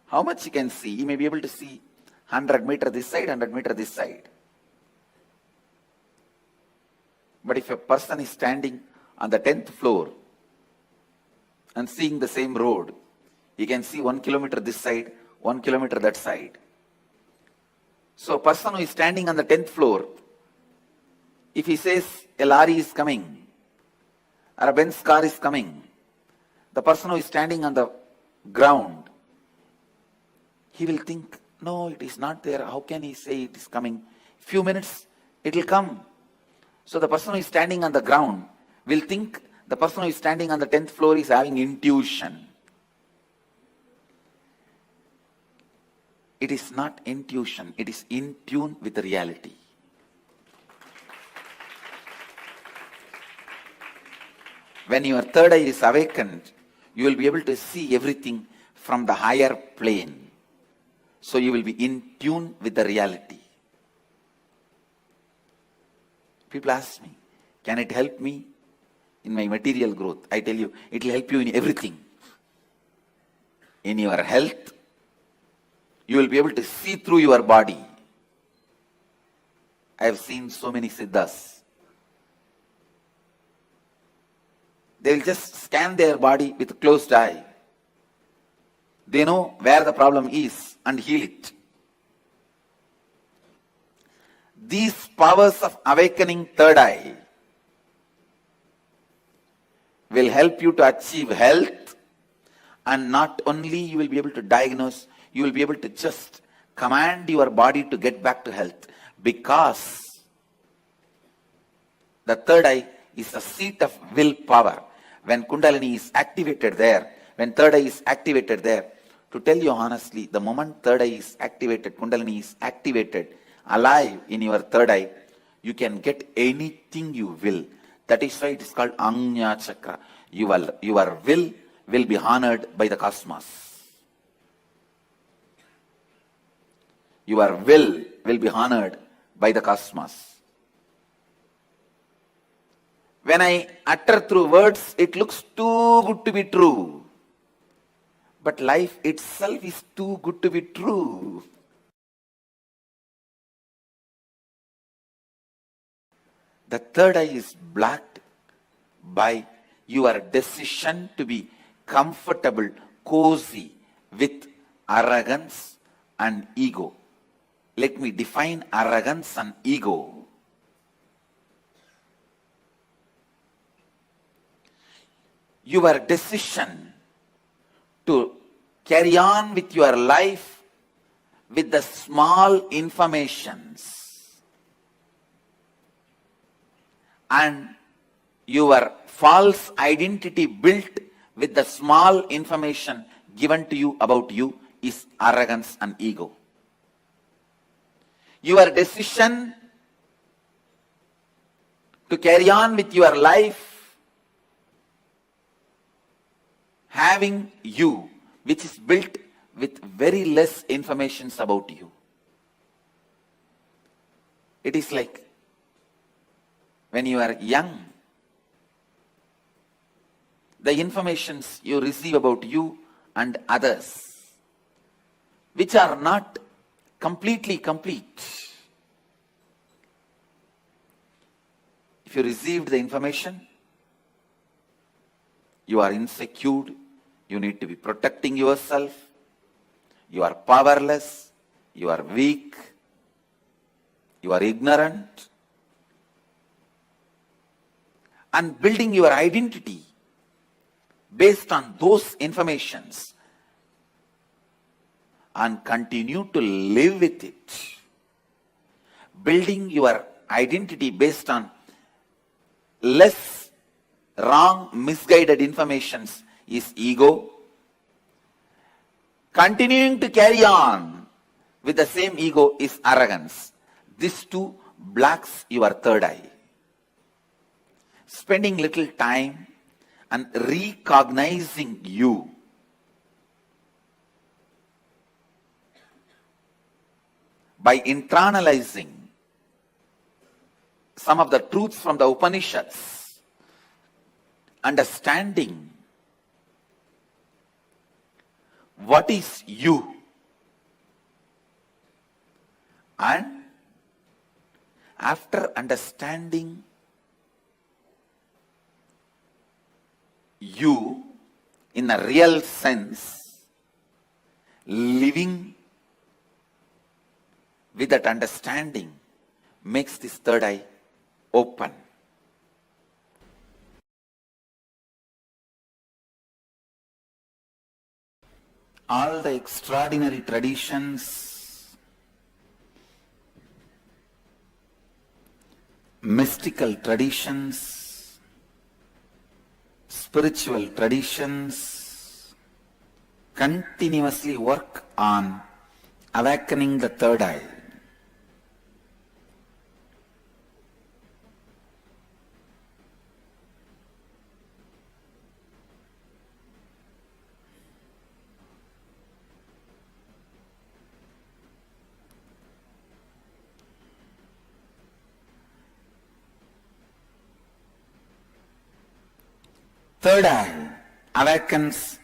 S3: How much he can see? He may be able to see 100 meters this side, 100 meters this side. But if a person is standing on the 10th floor and seeing the same road, he can see 1 kilometer this side, 1 kilometer that side. So a person who is standing on the 10th floor, if he says a lorry is coming or a Benz car is coming, the person who is standing on the ground, he will think, no, it is not there. How can he say it is coming? Few minutes, it will come. So the person who is standing on the ground will think the person who is standing on the 10th floor is having intuition. It is not intuition, it is in tune with the reality. When your third eye is awakened, you will be able to see everything from the higher plane. So you will be in tune with the reality. People ask me, can it help me in my material growth? I tell you, it will help you in everything. In your health, you will be able to see through your body. I have seen so many siddhas. They will just scan their body with a closed eye. They know where the problem is and heal it. These powers of awakening third eye will help you to achieve health, and not only you will be able to diagnose, you will be able to just command your body to get back to health, because the third eye is the seat of willpower. When Kundalini is activated there, when third eye is activated there, to tell you honestly, the moment third eye is activated, Kundalini is activated, alive in your third eye, you can get anything you will. That is why it is called Anya Chakra. Your will be honored by the cosmos. Your will be honored by the cosmos. When I utter through words, it looks too good to be true. But life itself is too good to be true. The third eye is blocked by your decision to be comfortable, cozy with arrogance and ego. Let me define arrogance and ego. your decision to carry on with your life with the small informations and your false identity built with the small information given to you about you is arrogance and ego. Your decision to carry on with your life having you, which is built with very less information about you. It is like when you are young, the informations you receive about you and others, which are not completely complete. If you received the information, you are insecure, you need to be protecting yourself, you are powerless, you are weak, you are ignorant, and building your identity based on those informations and continue to live with it. Building your identity based on less wrong, misguided informations is ego. Continuing to carry on with the same ego is arrogance. These two blocks your third eye. Spending little time and recognizing you by internalizing some of the truths from the Upanishads, understanding what is you, and after understanding you in a real sense, living with that understanding makes this third eye open. All the extraordinary traditions, mystical traditions, spiritual traditions continuously work on awakening the third eye. Third eye awakens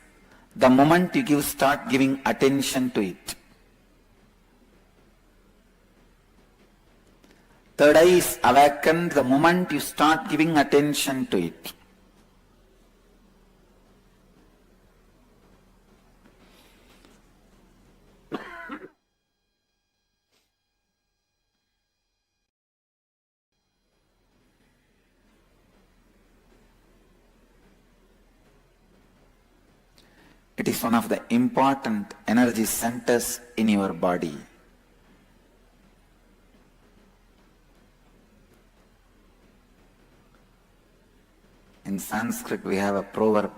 S3: the moment you start giving attention to it. Third eye is awakened the moment you start giving attention to it. It is one of the important energy centers in your body. In Sanskrit, we have a proverb.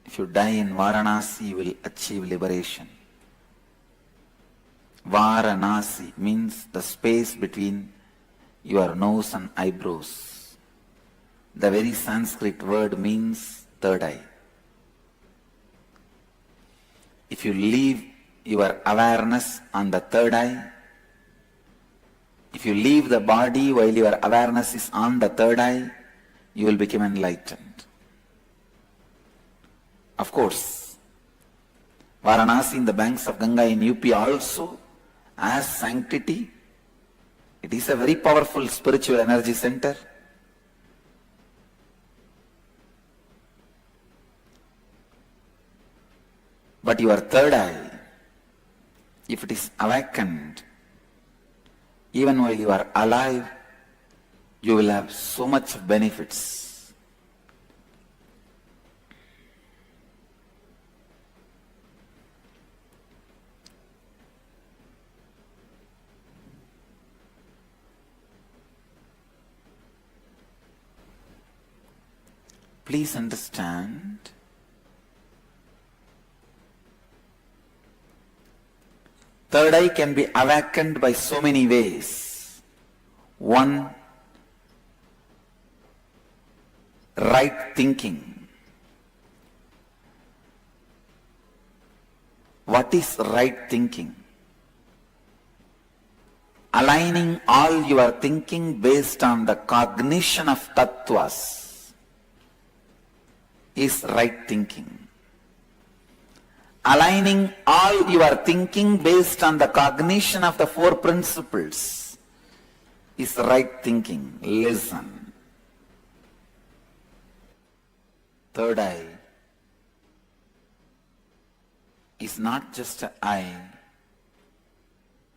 S3: If you die in Varanasi, you will achieve liberation. Varanasi means the space between your nose and eyebrows. The very Sanskrit word means third eye. If you leave your awareness on the third eye, if you leave the body while your awareness is on the third eye, you will become enlightened. Of course, Varanasi in the banks of Ganga in UP also has sanctity. It is a very powerful spiritual energy center. But your third eye, if it is awakened, even while you are alive, you will have so much benefits. Please understand, third eye can be awakened by so many ways. One, right thinking. What is right thinking? Aligning all your thinking based on the cognition of tattvas is right thinking. Aligning all your thinking based on the cognition of the four principles is right thinking. Listen. Third eye is not just an eye,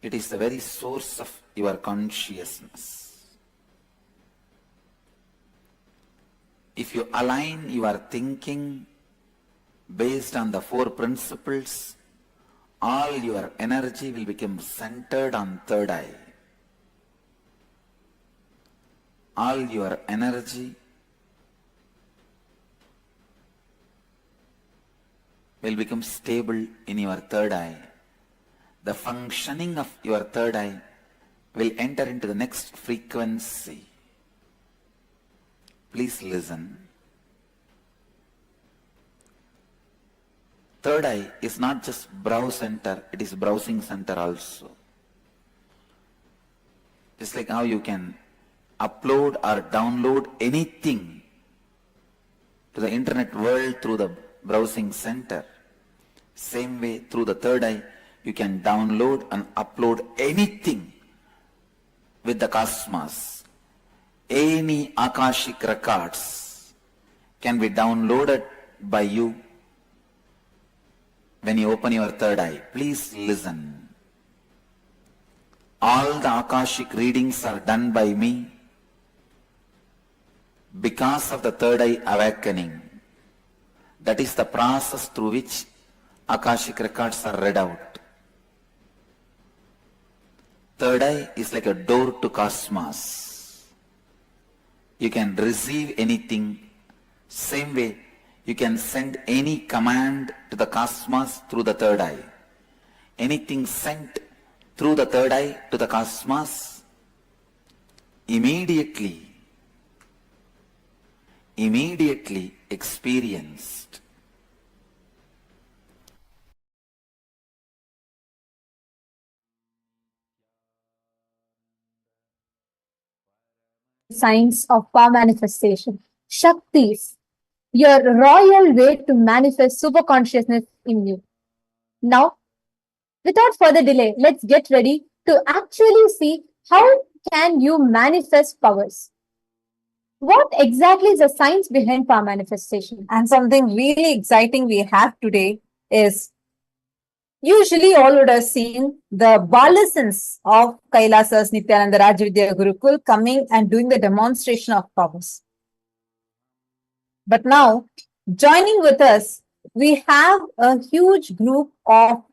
S3: it is the very source of your consciousness. If you align your thinking based on the four principles, all your energy will become centered on third eye. All your energy will become stable in your third eye. The functioning of your third eye will enter into the next frequency. Please listen. Third eye is not just brow center, it is browsing center also. Just like how you can upload or download anything to the internet world through the browsing center, same way through the third eye you can download and upload anything with the cosmos. Any Akashic records can be downloaded by you when you open your third eye. Please listen. All the Akashic readings are done by me because of the third eye awakening. That is the process through which Akashic records are read out. Third eye is like a door to cosmos. You can receive anything. Same way, you can send any command to the cosmos through the third eye. Anything sent through the third eye to the cosmos, immediately experienced.
S2: Signs of power manifestation. Shaktis, your royal way to manifest superconsciousness in you. Now, without further delay, let's get ready to actually see how can you manifest powers. What exactly is the science behind power manifestation?
S1: And something really exciting we have today is, usually all would have seen the Balasans of Kailasa's Nithyananda Rajavidya Gurukul coming and doing the demonstration of powers. But now, joining with us, we have a huge group of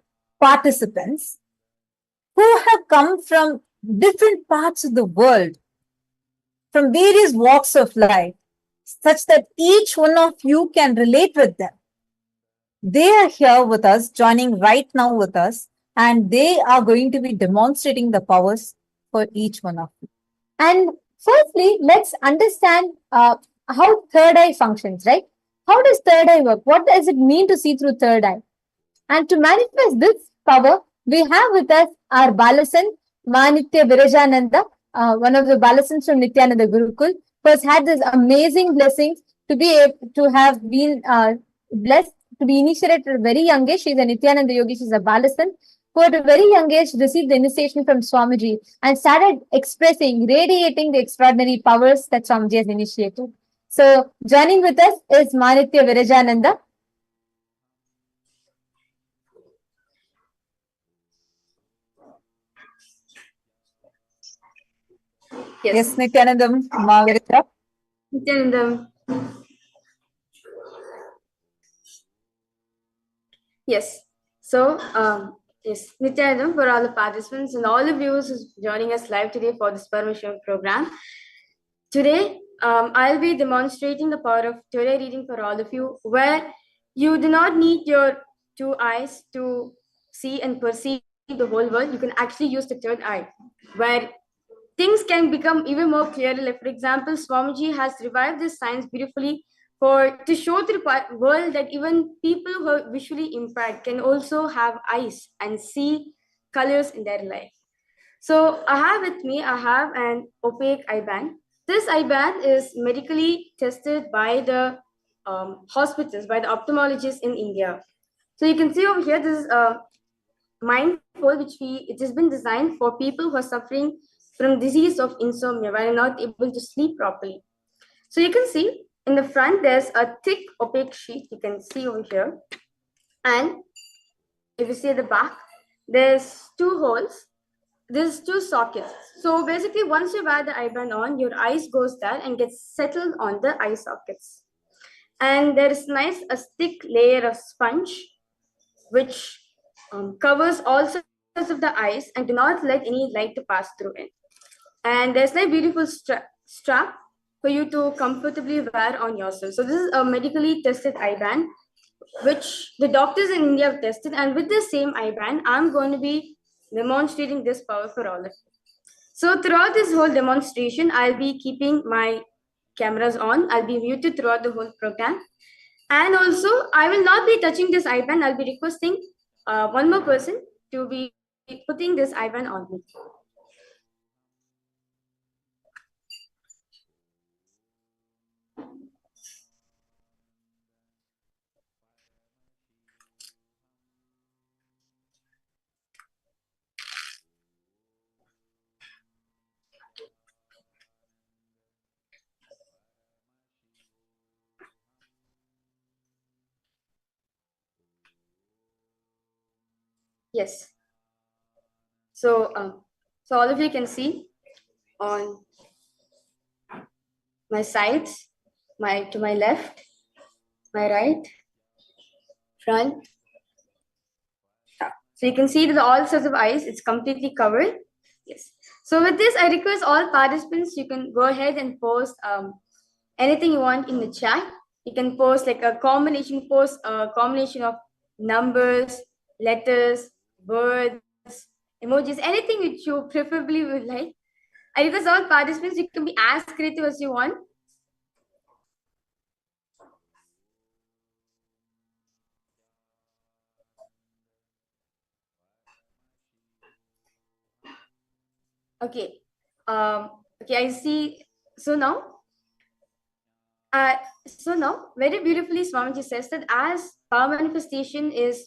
S1: participants who have come from different parts of the world, from various walks of life, such that each one of you can relate with them. They are here with us, joining right now with us, and they are going to be demonstrating the powers for each one of you.
S2: And firstly, let's understand how third eye functions, right? How does third eye work? What does it mean to see through third eye? And to manifest this power, we have with us our Balasan, Manitya Virajananda, one of the Balasans from Nithyananda Gurukul, who has had this amazing blessings to be able to have been blessed to be initiated at a very young age. She is a Nithyananda yogi, she is a Balasan, who at a very young age received the initiation from Swamiji and started expressing, radiating the extraordinary powers that Swamiji has initiated. So, joining with us is Manitya Virajananda.
S1: Yes, Nithyanandam, Margarita.
S7: Nithyanandam. Yes. So, yes, Nithyanandam for all the participants and all the viewers who's joining us live today for this Paramashivam program. Today, I'll be demonstrating the power of Torah reading for all of you, where you do not need your two eyes to see and perceive the whole world. You can actually use the third eye, where things can become even more clear. Like, for example, Swamiji has revived this science beautifully to show to the world that even people who are visually impaired can also have eyes and see colors in their life. So I have with me, I have an opaque eye band. This eye band is medically tested by the hospitals, by the ophthalmologists in India. So you can see over here, this is mindful, it has been designed for people who are suffering from disease of insomnia, where they're not able to sleep properly. So you can see in the front, there's a thick opaque sheet you can see over here. And if you see at the back, there's two holes. There's two sockets. So basically, once you wear the eye band on, your eyes goes there and gets settled on the eye sockets. And there is a thick layer of sponge, which covers all sides of the eyes and do not let any light to pass through it. And there's a beautiful strap for you to comfortably wear on yourself. So this is a medically tested eye band, which the doctors in India have tested. And with the same eye band, I'm going to be demonstrating this power for all of you. So throughout this whole demonstration, I'll be keeping my cameras on. I'll be muted throughout the whole program. And also, I will not be touching this eye band. I'll be requesting one more person to be putting this eye band on me. Yes. So, so all of you can see on my sides, to my left, my right, front. So you can see that all sorts of eyes, it's completely covered. Yes. So with this, I request all participants, you can go ahead and post anything you want in the chat. You can post like a combination of numbers, letters, words, emojis, anything which you preferably would like. I request all participants, you can be as creative as you want. Okay. Okay, I see. So now, very beautifully, Swamiji says that as power manifestation is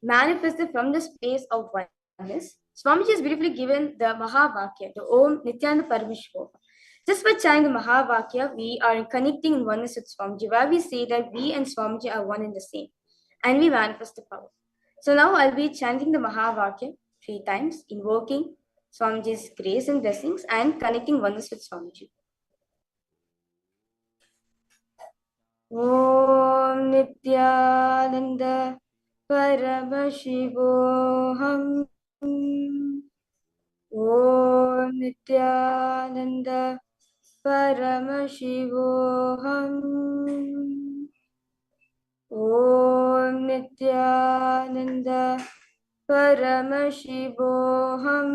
S7: manifested from the space of oneness, Swamiji has beautifully given the Mahavakya, the Om Nithyananda Paramashivoham. Just by chanting the Mahavakya, we are connecting in oneness with Swamiji, where we say that we and Swamiji are one and the same, and we manifest the power. So now I'll be chanting the Mahavakya 3 times, invoking Swamiji's grace and blessings and connecting oneness with Swamiji. Om Nithyananda Paramashivoham. Om Nithyananda Paramashivoham. Om Nithyananda Paramashivoham.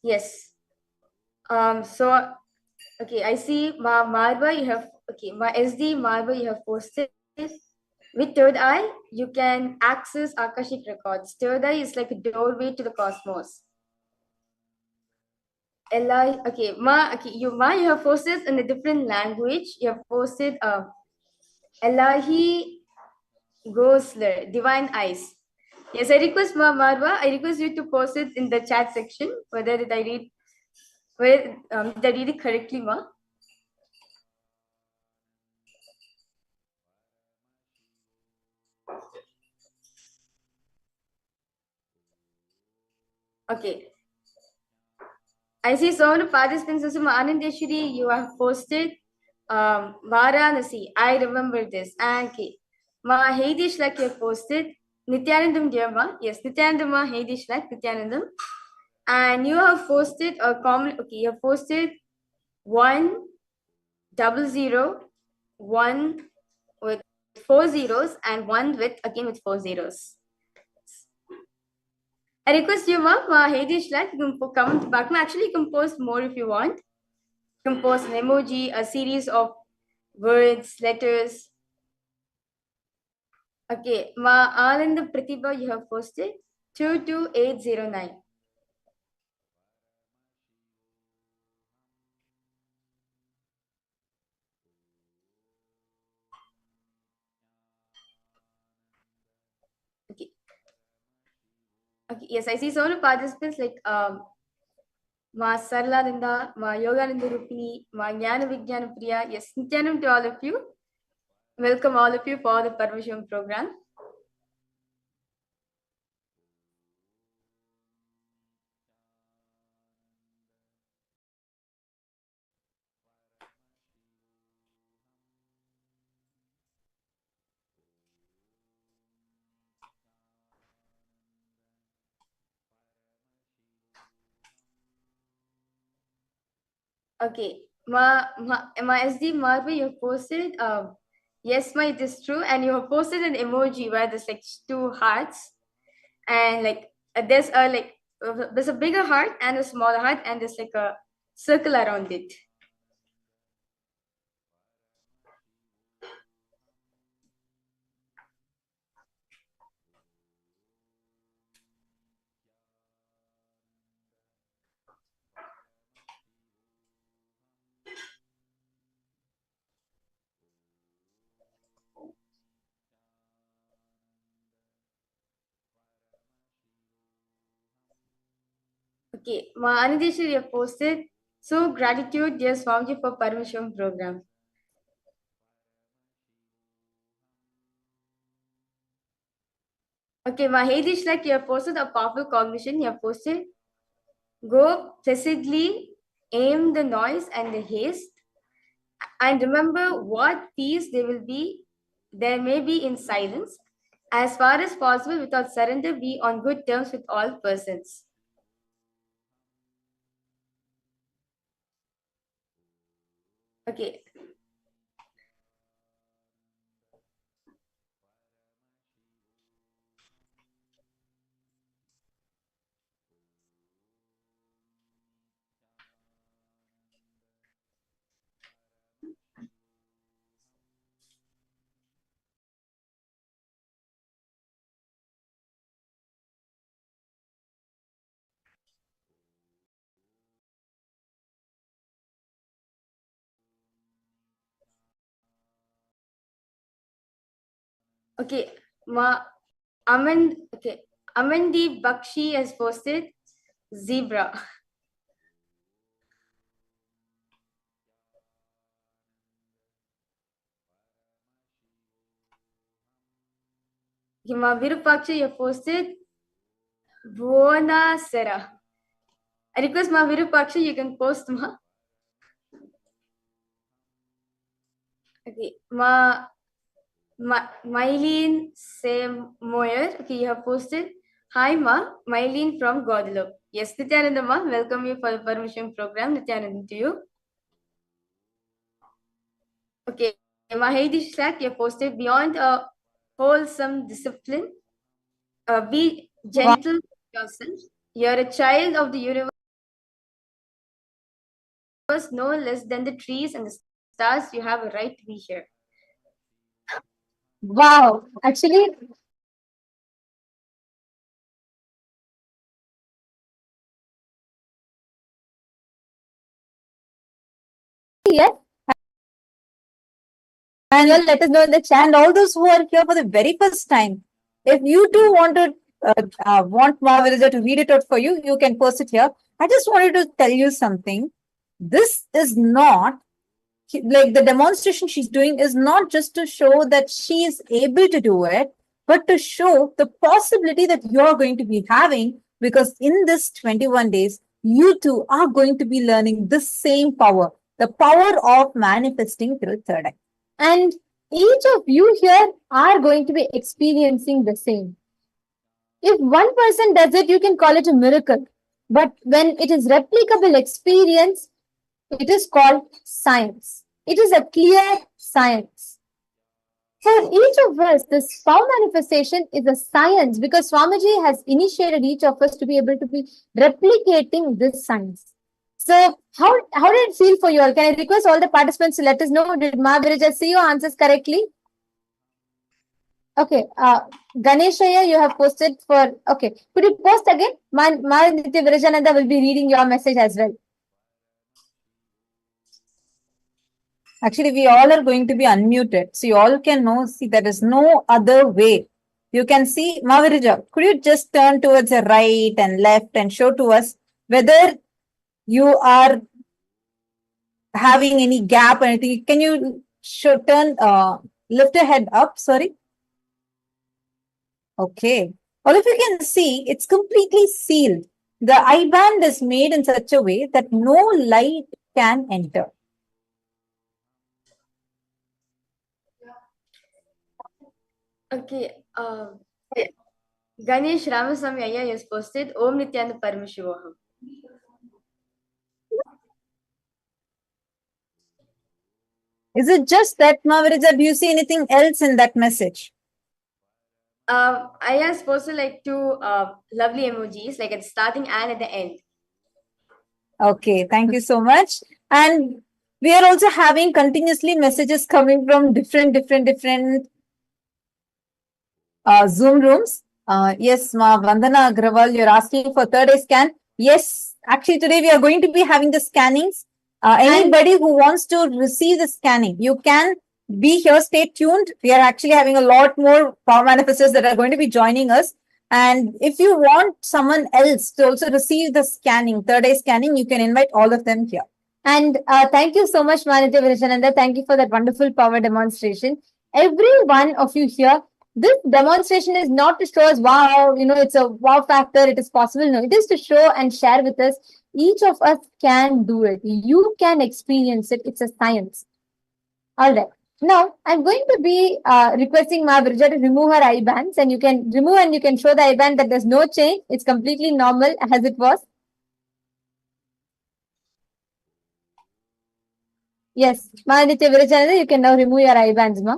S7: Yes. So, okay, I see Marva, you have, okay, my SD Marva, you have posted. With third eye, you can access Akashic records. Third eye is like a doorway to the cosmos. Okay, you have posted in a different language. You have posted Elahi Gosler, Divine Eyes. Yes, I request Marva, I request you to post it in the chat section. Whether did I read it correctly, Ma? Okay. I see so many participants. Also, Anandeshwari, you have posted Varanasi. I remember this. And okay. Ma Heidish like you have posted Nithyanandam Dhyama. Yes, Nithyanandam Ma Heidish like Nithyanandam. And you have posted a comment. Okay, you have posted 100, 1 with 4 zeros and 1 with again with 4 zeros. I request you, ma'am, Hadish, like you can come back. Actually, you can post more if you want. You can post an emoji, a series of words, letters. Okay, Ma Ananda Pratibha, you have posted 22809. Okay. Okay, yes, I see so many participants like Ma Saralananda, Ma Yogananda Rupini, Ma Jnana Vijnana Priya. Yes, Nityanam to all of you. Welcome all of you for the Paramashivam program. Okay, ma SD Marvi, you have posted, yes, ma, it is true, and you have posted an emoji where there's like 2 hearts, and like there's a bigger heart and a smaller heart, and there's like a circle around it. Okay, ma Anideshwar, you have posted, so gratitude, dear Swamiji, for Paramashivam program. Okay, ma Hadish, like you have posted a powerful cognition, you have posted, go placidly, aim the noise and the haste, and remember what peace there may be in silence. As far as possible, without surrender, be on good terms with all persons. Okay. Okay. Amandi Bakshi has posted zebra. Ma Virupakshi have posted Buona Sera. I request Ma Virupakshi, you can post ma. Okay. Mylene Moyer, okay, you have posted. Hi, Ma, Mylene from Guadeloupe. Yes, Nithyananda, Ma, welcome you for the Paramashivam program. Nithyananda to you. Okay, Ma Heidish Slack, you have posted beyond a wholesome discipline. Be gentle with yourself. You're a child of the universe, no less than the trees and the stars. You have a right to be here.
S2: Wow. Actually, yes. And well, let us know in the chat. And all those who are here for the very first time, if you too want to want Mahaviraja to read it out for you, you can post it here. I just wanted to tell you something. This is not like the demonstration she's doing is not just to show that she is able to do it, but to show the possibility that you're going to be having
S1: because in this 21 days, you too are going to be learning this same power, the power of manifesting through third eye.
S2: And each of you here are going to be experiencing the same. If one person does it, you can call it a miracle. But when it is replicable experience, it is called science. It is a clear science. For each of us, this power manifestation is a science because Swamiji has initiated each of us to be able to be replicating this science. So how did it feel for you all? Can I request all the participants to let us know, did Mahaviraja see your answers correctly? Okay, Ganeshaya, you have posted for, okay. Could you post again? Nithya Virajananda will be reading your message as well.
S1: Actually, we all are going to be unmuted. So you all can know, see, there is no other way. You can see, Mahaviraja, could you just turn towards the right and left and show to us whether you are having any gap or anything? Can you lift your head up? Sorry. Okay. All of you can see, it's completely sealed. The eye band is made in such a way that no light can enter.
S7: Okay. Ganesh Ramaswamy Ayya has posted Om Nithyananda Paramashivoham.
S1: Is it just that, Mahaviraja? Do you see anything else in that message?
S7: Ayya has posted like two lovely emojis, like at the starting and at the end.
S1: Okay, thank you so much. And we are also having continuously messages coming from different Zoom rooms. Yes, Vandana Agrawal, you're asking for third eye scan. Yes, actually today we are going to be having the scannings. Anybody who wants to receive the scanning, you can be here, stay tuned. We are actually having a lot more power manifestors that are going to be joining us. And if you want someone else to also receive the scanning, third eye scanning, you can invite all of them here.
S2: And thank you so much, Nithya Virajananda. Thank you for that wonderful power demonstration. Every one of you here, this demonstration is not to show us, wow, it's a wow factor, it is possible. No, it is to show and share with us. Each of us can do it. You can experience it. It's a science. All right. Now, I'm going to be requesting Mahaviraja to remove her eye bands, and you can remove and you can show the eye band that there's no change. It's completely normal as it was. Yes, Nithya Virajananda, you can now remove your eye bands, ma.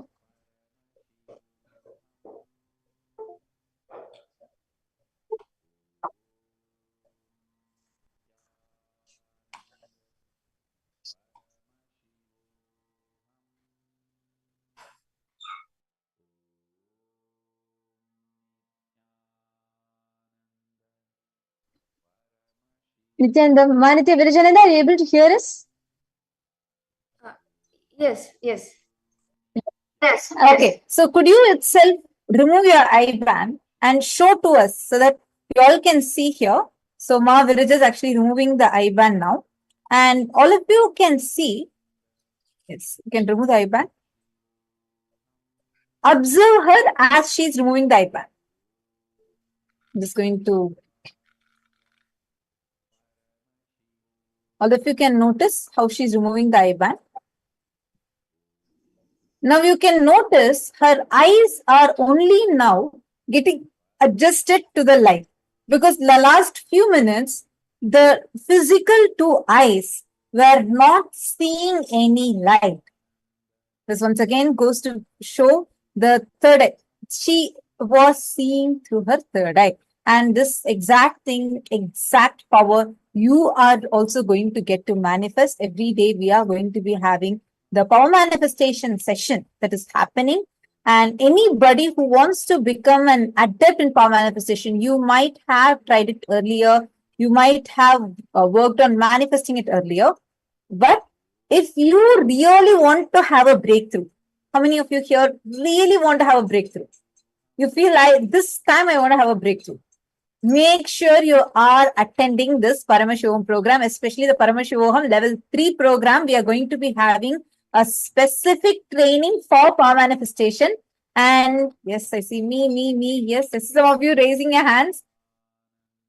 S2: Nithyananda, Nithya Virajananda, are you able to hear us?
S7: Yes.
S1: Yes. Okay. So could you itself remove your eye band and show to us so that you all can see here. So Mahaviraja is actually removing the eye band now. And all of you can see. Yes, you can remove the eye band. Observe her as she's removing the eye band. I'm just going to. All of you can notice how she's removing the eye band. Now you can notice her eyes are only now getting adjusted to the light, because the last few minutes, the physical two eyes were not seeing any light. This once again goes to show the third eye. She was seeing through her third eye. And this exact thing, exact power, you are also going to get to manifest. Every day we are going to be having the power manifestation session that is happening. And anybody who wants to become an adept in power manifestation, you might have tried it earlier. You might have worked on manifesting it earlier. But if you really want to have a breakthrough, how many of you here really want to have a breakthrough? You feel like this time I want to have a breakthrough. Make sure you are attending this Paramashivoham program, especially the Paramashivoham Level-3 program. We are going to be having a specific training for power manifestation. And yes, I see me. Yes, some of you raising your hands.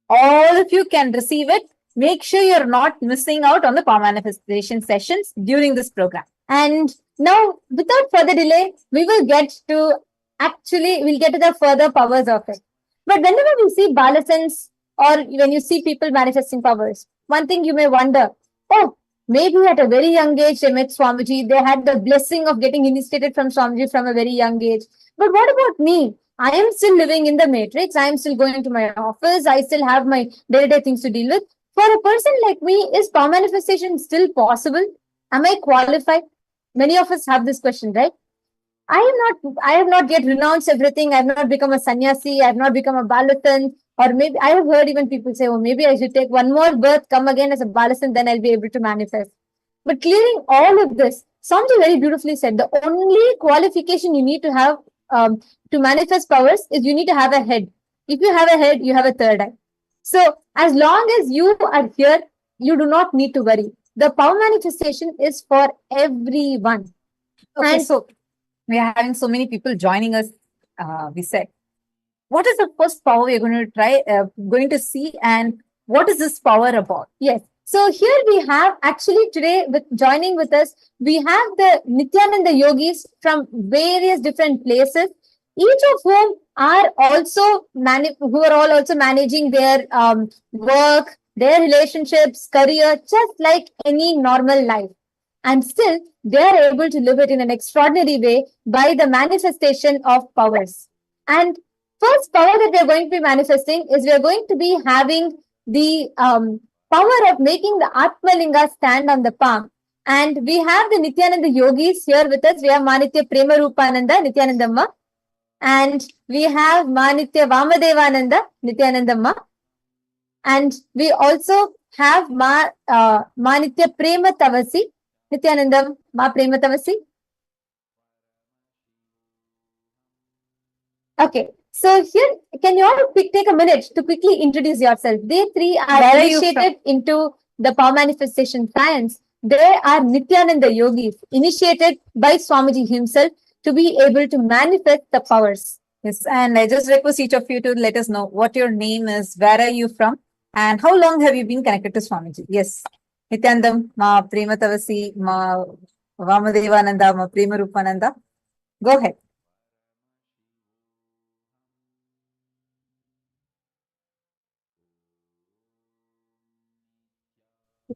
S2: all of you can receive it. Make sure you're not missing out on the power manifestation sessions during this program. And now, without further delay, we'll get to the further powers of it. But whenever we see balasans or when you see people manifesting powers, one thing you may wonder, oh, maybe at a very young age they met Swamiji, they had the blessing of getting initiated from Swamiji from a very young age. But what about me? I am still living in the matrix. I am still going to my office. I still have my day-to-day things to deal with. For a person like me, is power manifestation still possible? Am I qualified? Many of us have this question, right? I have not yet renounced everything. I have not become a sannyasi. I have not become a balasan. Or maybe I have heard even people say, oh, maybe I should take one more birth, come again as a balasan, then I'll be able to manifest. But clearing all of this, Swamiji very beautifully said, the only qualification you need to have to manifest powers is you need to have a head. If you have a head, you have a third eye. So as long as you are here, you do not need to worry. The power manifestation is for everyone.
S1: Okay, so we are having so many people joining us. We said, what is the first power we're going to see, and what is this power about?
S2: Yes. So here we have actually today joining with us, we have the Nithyananda yogis from various different places, each of whom are also managing their work, their relationships, career, just like any normal life. And still, they are able to live it in an extraordinary way by the manifestation of powers. And first power that we are going to be manifesting is we are going to be having the power of making the Atma Linga stand on the palm. And we have the Nithyananda yogis here with us. We have Manitya Prema Rupananda, Nithyanandamma. And we have Manitya Vamadevananda, Nithyanandamma. And we also have Manitya Prema Tavasi, Nithyanandam, Ma Prema Tavasi. Okay. So here, can you all take a minute to quickly introduce yourself? They three are initiated into the power manifestation science. They are Nithyananda yogis, initiated by Swamiji himself to be able to manifest the powers.
S1: Yes, and I just request each of you to let us know what your name is, where are you from, and how long have you been connected to Swamiji? Yes. Nityanandam, Ma Prema Tavasi, Ma Vamadevananda, Ma Prema Rupananda. Go ahead.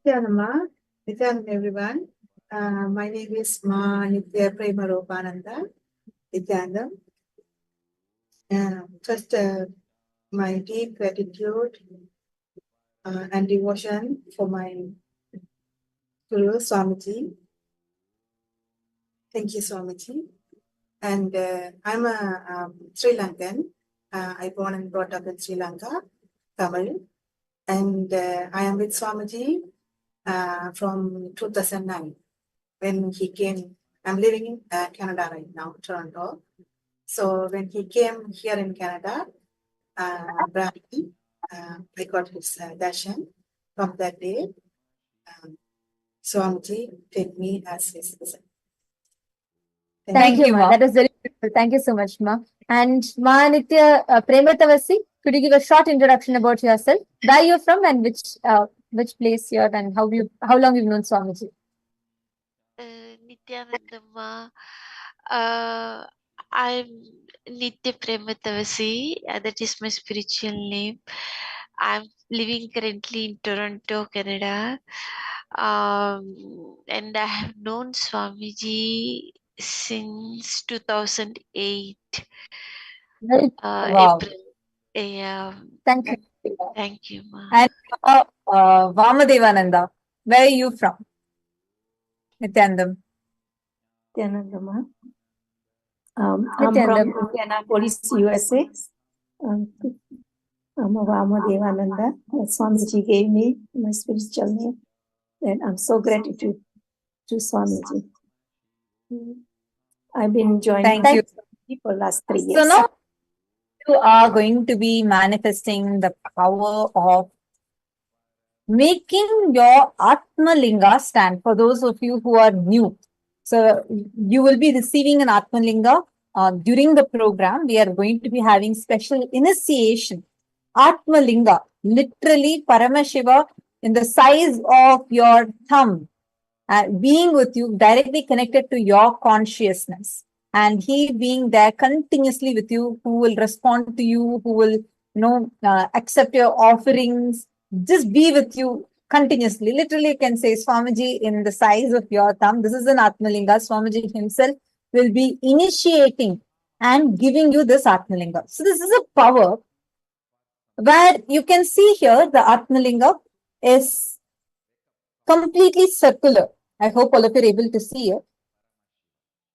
S8: Nithyanandam, everyone. My name is Ma Nitya Prema Rupananda, Nithyanandam. First, my deep gratitude and devotion for my Guru Swamiji. Thank you, Swamiji. And I'm a Sri Lankan. I born and brought up in Sri Lanka, Tamil. And I am with Swamiji from 2009 when he came. I'm living in Canada right now, Toronto. So when he came here in Canada, Bradley, I got his darshan. From that day, Swamiji take me as his son.
S2: Thank you, Ma. That is very beautiful. Thank you so much, Ma. And Ma Nitya Prema Tavasi, could you give a short introduction about yourself? Where you're from and which place you're and how long you've known Swamiji?
S9: Nithyanandamma. I'm Nitya Prema Tavasi. That is my spiritual name. I'm living currently in Toronto, Canada. And I have known Swamiji since 2008.
S1: Wow.
S9: April. Yeah.
S2: Thank you.
S9: Thank you, Ma.
S1: And Vamadevananda, where are you from? Nithyanandam.
S10: Nithyanandamma. I'm from Indianapolis, USA. I'm a Vamadevananda. Swamiji gave me my spiritual name. And I'm so grateful to Swamiji. I've been joining Swamiji for the last 3 years.
S1: So now you are going to be manifesting the power of making your Atma Linga stand for those of you who are new. So you will be receiving an Atma Linga during the program. We are going to be having special initiation. Atma Linga literally Paramashiva in the size of your thumb, being with you, directly connected to your consciousness. And he being there continuously with you, who will respond to you, who will accept your offerings, just be with you continuously. Literally, you can say Swamiji in the size of your thumb. This is an Atmalinga. Swamiji himself will be initiating and giving you this Atmalinga. So this is a power where you can see here the Atmalinga is completely circular. I hope all of you are able to see it.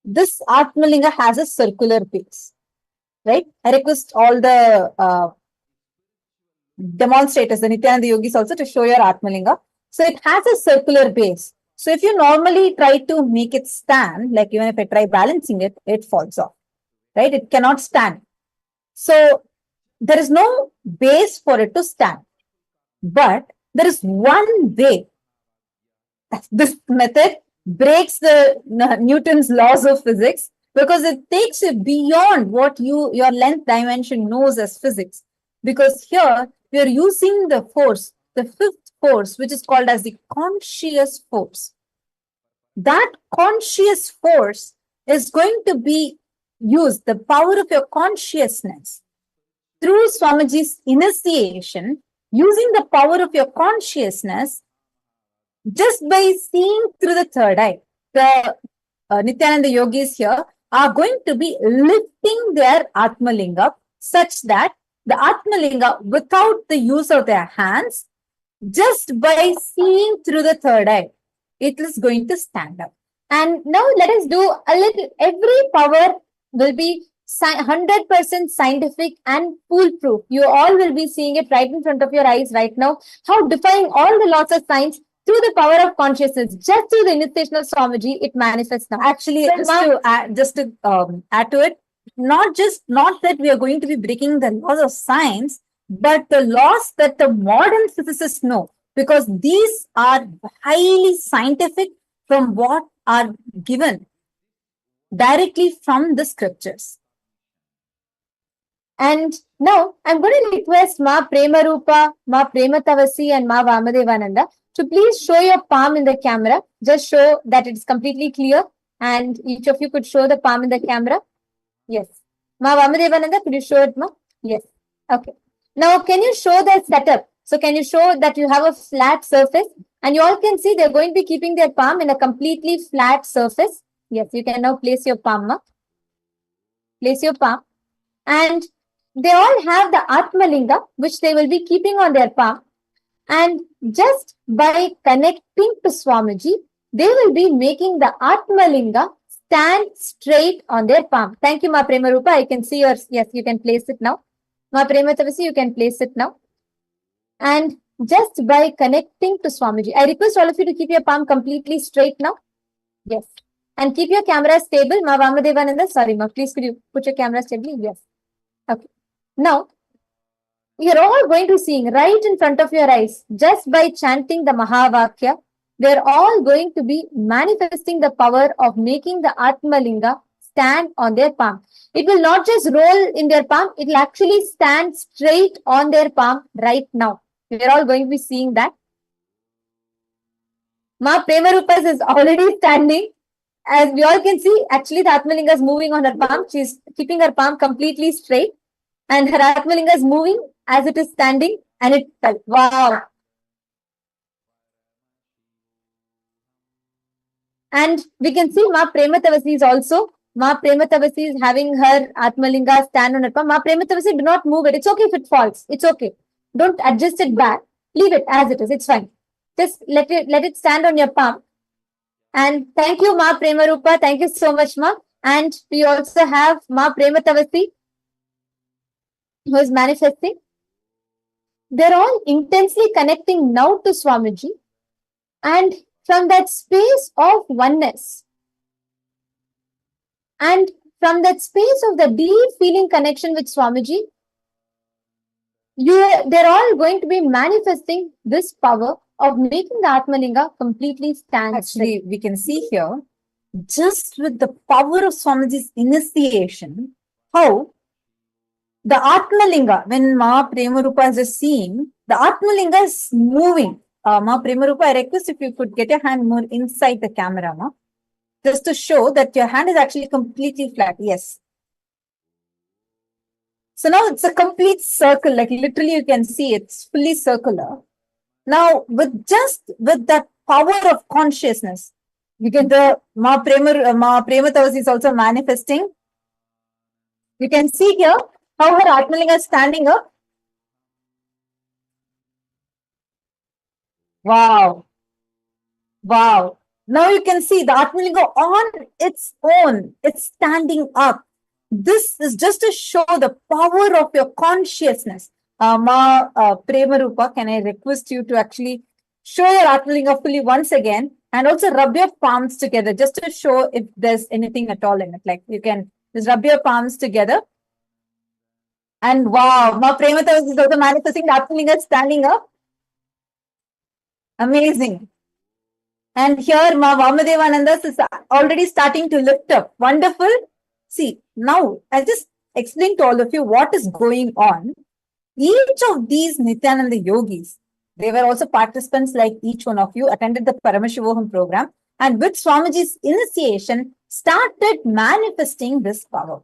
S1: This Atmalinga has a circular base, right? I request all the demonstrators, the Nithyananda yogis also, to show your Atmalinga. So it has a circular base. So if you normally try to make it stand, like even if I try balancing it, it falls off, right? It cannot stand. So there is no base for it to stand. But there is one way. This method breaks the Newton's laws of physics, because it takes you beyond what your length dimension knows as physics. Because here we are using the force, the fifth force, which is called as the conscious force. That conscious force is going to be used, the power of your consciousness, through Swamiji's initiation, using the power of your consciousness, just by seeing through the third eye. The Nithyananda yogis here are going to be lifting their Atmalinga such that the Atmalinga, without the use of their hands, just by seeing through the third eye, it is going to stand up. And now let us do a little, every power will be 100% scientific and foolproof. You all will be seeing it right in front of your eyes right now, how defying all the laws of science through the power of consciousness, just through the initiation of Swamiji, it manifests now. Actually, so just to add to it, not that we are going to be breaking the laws of science, but the laws that the modern physicists know, because these are highly scientific from what are given directly from the scriptures. And now I'm going to request Ma Prema Rupa, Ma Prema Tavasi, and Ma Vamadevananda to please show your palm in the camera. Just show that it's completely clear, and each of you could show the palm in the camera. Yes. Ma Vamadevananda, could you show it, Ma? Yes. Okay. Now, can you show the setup? So, can you show that you have a flat surface? And you all can see they're going to be keeping their palm in a completely flat surface. Yes, you can now place your palm, Ma. Place your palm. And they all have the Atmalinga, which they will be keeping on their palm. And just by connecting to Swamiji, they will be making the Atmalinga stand straight on their palm. Thank you, Ma Prema Rupa. I can see yours. Yes, you can place it now. Ma Prema Tavasi, you can place it now. And just by connecting to Swamiji, I request all of you to keep your palm completely straight now. Yes. And keep your camera stable. Ma Vamadevananda, sorry, Ma, please could you put your camera stably? Yes. Okay. Now, you're all going to see right in front of your eyes, just by chanting the Mahavakya, they're all going to be manifesting the power of making the Atmalinga stand on their palm. It will not just roll in their palm, it will actually stand straight on their palm right now. We're all going to be seeing that. Ma Prema Rupas is already standing. As we all can see, actually the Atmalinga is moving on her palm. She's keeping her palm completely straight. And her Atmalinga is moving as it is standing, and it fell. Wow. And we can see Ma Prema Tavasi is also. Ma Prema Tavasi is having her Atmalinga stand on her palm. Ma Prema Tavasi, do not move it. It's okay if it falls. It's okay. Don't adjust it back. Leave it as it is. It's fine. Just let it stand on your palm. And thank you, Ma Prema Rupa. Thank you so much, Ma. And we also have Ma Prema Tavasi, who is manifesting. They're all intensely connecting now to Swamiji. And from that space of oneness, and from that space of the deep feeling connection with Swamiji, they're all going to be manifesting this power of making the Atmalinga completely stand. Actually, we can see here, just with the power of Swamiji's initiation, how
S2: the Atmalinga, when Ma Premarupa is just seeing, the Atmalinga is moving. Ma Premarupa, I request if you could get your hand more inside the camera, Ma, just to show that your hand is actually completely flat. Yes. So now it's a complete circle, like literally you can see it's fully circular. Now, with that power of consciousness, you get the Ma Prematavasi is also manifesting. You can see here how her Atmalinga is standing up. Wow. Wow. Now you can see the Atmalinga on its own. It's standing up. This is just to show the power of your consciousness. Premarupa, can I request you to actually show your Atmalinga fully once again and also rub your palms together just to show if there's anything at all in it. Like you can just rub your palms together. And wow, Ma Prematavasi is also manifesting the Atmalinga standing up. Amazing. And here Ma Vamadevananda is already starting to lift up. Wonderful. See, now I'll just explain to all of you what is going on. Each of these Nithyananda yogis, they were also participants like each one of you, attended the Paramashivoham program, and with Swamiji's initiation, started manifesting this power.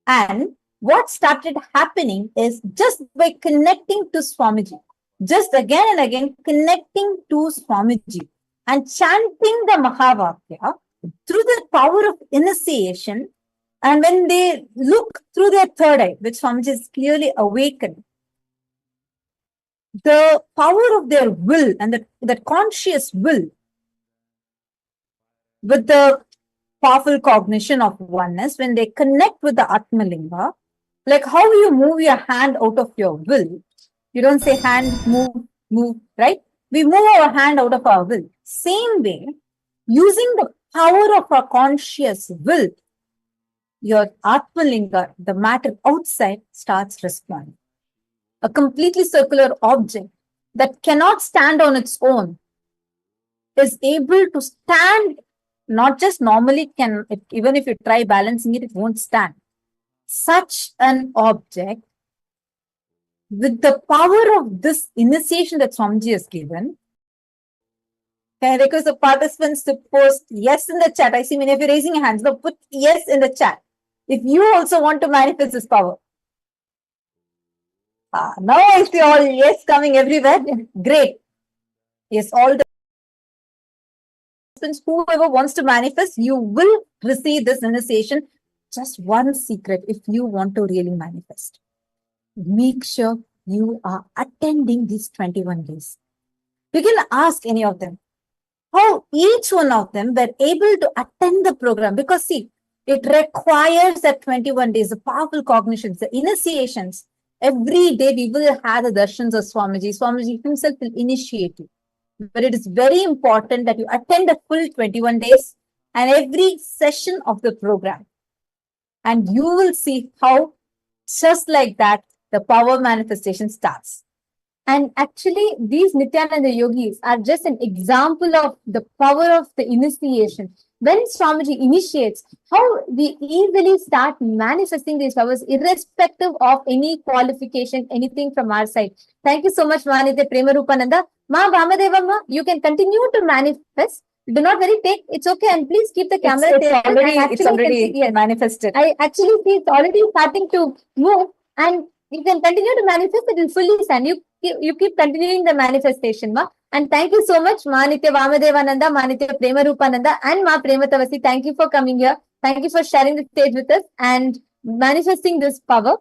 S2: And what started happening is just by connecting to Swamiji, just again and again connecting to Swamiji and chanting the Mahavakya through the power of initiation. And when they look through their third eye, which Swamiji is clearly awakened, the power of their will and that conscious will with the powerful cognition of oneness, when they connect with the Atmalinga, like how you move your hand out of your will, you don't say hand, move, right? We move our hand out of our will. Same way, using the power of our conscious will, your Atmalinga, the matter outside, starts responding. A completely circular object that cannot stand on its own is able to stand, not just normally can, even if you try balancing it, it won't stand. Such an object, with the power of this initiation that Swamiji has given, can I request the participants to post yes in the chat? I see many of you raising your hands, but put yes in the chat if you also want to manifest this power. Now I see all yes coming everywhere. Great. Yes, all the participants, whoever wants to manifest, you will receive this initiation. Just one secret if you want to really manifest. Make sure you are attending these 21 days. You can ask any of them how each one of them were able to attend the program, because see, it requires that 21 days, the powerful cognitions, the initiations. Every day we will have the darshans of Swamiji. Swamiji himself will initiate you. But it is very important that you attend the full 21 days and every session of the program. And you will see how, just like that, the power manifestation starts. And actually, these Nithyananda yogis are just an example of the power of the initiation. When Swamiji initiates, how we easily start manifesting these powers irrespective of any qualification, anything from our side. Thank you so much, Manite Premarupananda. Ma Vamadevamma, you can continue to manifest. Do not worry, it's okay, and please keep the camera.
S1: It's already
S2: yes,
S1: manifested.
S2: I actually see it's already starting to move, and you can continue to manifest. It will fully stand. You keep continuing the manifestation, ma. And thank you so much, Ma Nithya Vamadevananda, Ma Nithya Premarupananda, and Ma Prematavasi. Thank you for coming here. Thank you for sharing the stage with us and manifesting this power.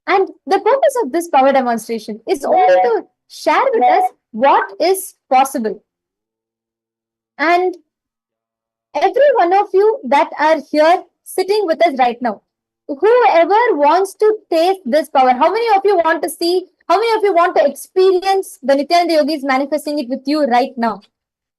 S2: And the purpose of this power demonstration is also to share with us what is possible. And every one of you that are here sitting with us right now, whoever wants to taste this power, how many of you want to see, how many of you want to experience the Nithyananda yogis manifesting it with you right now?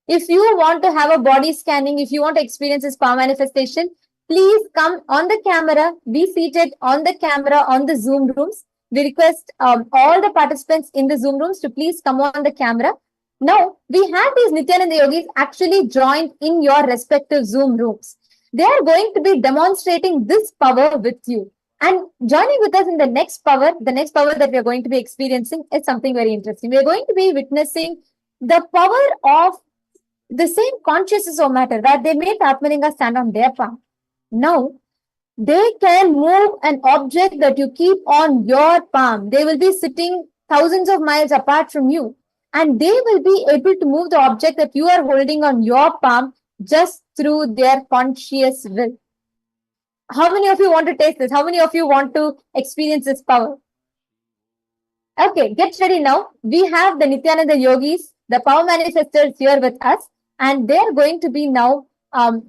S2: If you want to have a body scanning, if you want to experience this power manifestation, please come on the camera, be seated on the camera on the Zoom rooms. We request all the participants in the Zoom rooms to please come on the camera. Now, we have these Nithyananda yogis actually joined in your respective Zoom rooms. They are going to be demonstrating this power with you. And joining with us in the next power that we are going to be experiencing is something very interesting. We are going to be witnessing the power of the same consciousness of matter that they made Atmalinga stand on their palm. Now, they can move an object that you keep on your palm. They will be sitting thousands of miles apart from you, and they will be able to move the object that you are holding on your palm just through their conscious will. How many of you want to taste this? How many of you want to experience this power? Okay, get ready now. We have the Nithyananda yogis, the power manifestors here with us, and they are going to be now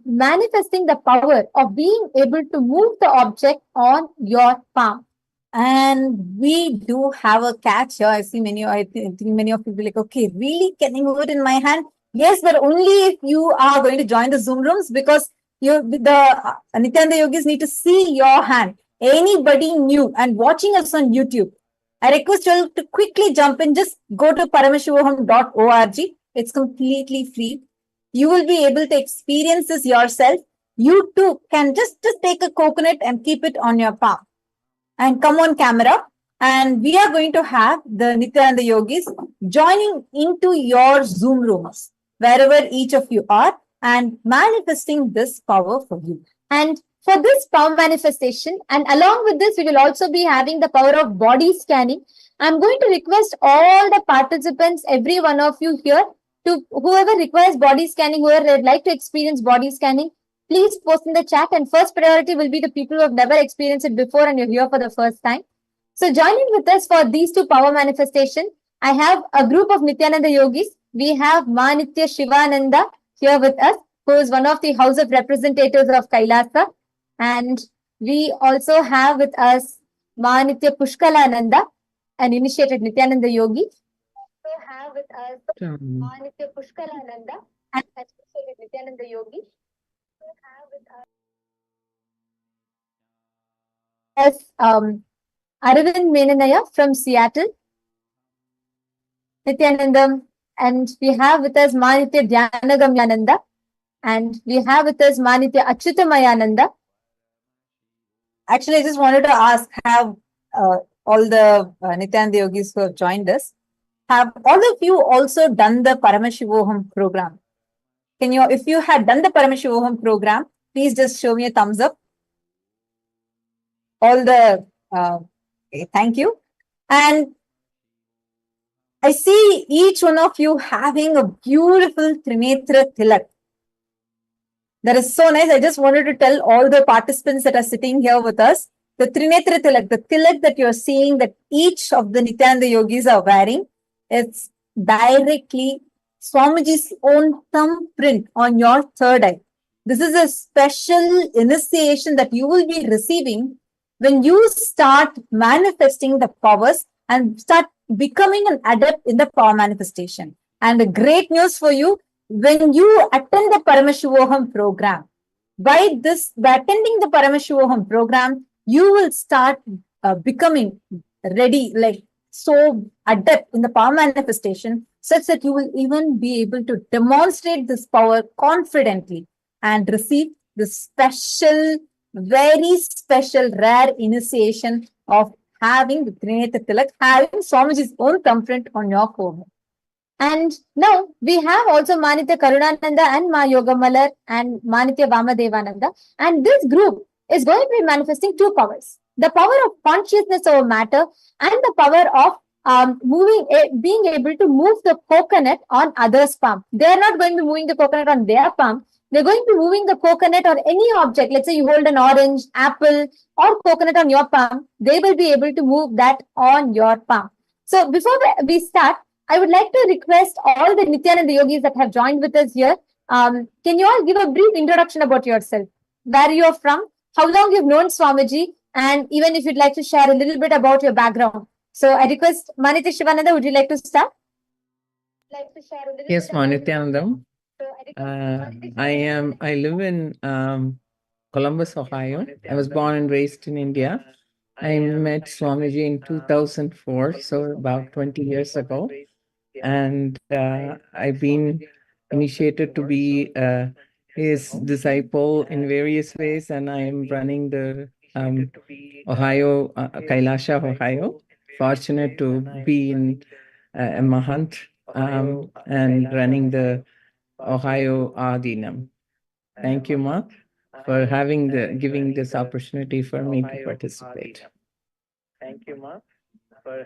S2: manifesting the power of being able to move the object on your palm.
S1: And we do have a catch here. I see I think many of you will be like, okay, really? Can I move it in my hand? Yes, but only if you are going to join the Zoom rooms, because the Nithyananda yogis need to see your hand. Anybody new and watching us on YouTube, I request you to quickly jump in. Just go to paramashivoham.org. It's completely free. You will be able to experience this yourself. You too can just take a coconut and keep it on your palm and come on camera. And we are going to have the Nithyananda yogis joining into your Zoom rooms, wherever each of you are, and manifesting this power for you.
S2: And for this power manifestation, and along with this, we will also be having the power of body scanning. I'm going to request all the participants, every one of you here, to whoever requires body scanning, whoever would like to experience body scanning, please post in the chat. And first priority will be the people who have never experienced it before and you're here for the first time. So joining with us for these two power manifestation, I have a group of Nithyananda yogis. We have Manitya Shivananda here with us, who is one of the House of Representatives of KAILASA. And we also have with us Manitya Pushkalananda, an initiated Nithyananda yogi. We also have with us Manitya Pushkalananda, an initiated Nithyananda yogi. We have with us Arvind Menanaya from Seattle, Nithyanandam. And we have with us Manitya Dhyanagamyananda. And we have with us Manitya Achyutamayananda.
S1: Actually, I just wanted to ask, have all the Nithyananda yogis who have joined us, have all of you also done the Paramashivoham program? Can you, if you had done the Paramashivoham program, please just show me a thumbs up. All the, okay, thank you. And I see each one of you having a beautiful Trinetra Tilak. That is so nice. I just wanted to tell all the participants that are sitting here with us, the Trinetra Tilak, the Tilak that you're seeing that each of the Nithyananda yogis are wearing, it's directly Swamiji's own thumbprint on your third eye. This is a special initiation that you will be receiving when you start manifesting the powers and start becoming an adept in the power manifestation. And the great news for you, when you attend the Paramashivoham program, by attending the Paramashivoham program, you will start becoming ready, like so adept in the power manifestation, such that you will even be able to demonstrate this power confidently and receive the special, very special, rare initiation of having the Trinetra Tilak, having Swamiji's own thumbprint on your forehead. And now we have also Manitya Karunananda and Ma Yogamalar and Manitya Vamadevananda. And this group is going to be manifesting two powers: the power of consciousness over matter and the power of being able to move the coconut on others' palm. They are not going to be moving the coconut on their palm. They're going to be moving the coconut or any object. Let's say you hold an orange, apple, or coconut on your palm. They will be able to move that on your palm. So before we start, I would like to request all the Nithyananda yogis that have joined with us here. Can you all give a brief introduction about yourself? Where you're from, how long you've known Swamiji, and even if you'd like to share a little bit about your background. So I request Manitya Shivananda, would you like to start?
S6: Yes, Nithyanandam. I live in Columbus, Ohio. I was born and raised in India. I met Swamiji in 2004, so about 20 years ago. And I've been initiated to be his disciple in various ways, and I am running the Ohio, KAILASA, Ohio. Fortunate to be in a Mahant and running the Ohio Adinam. Thank you, Ma, for giving this opportunity for me to participate. Thank you, Ma, for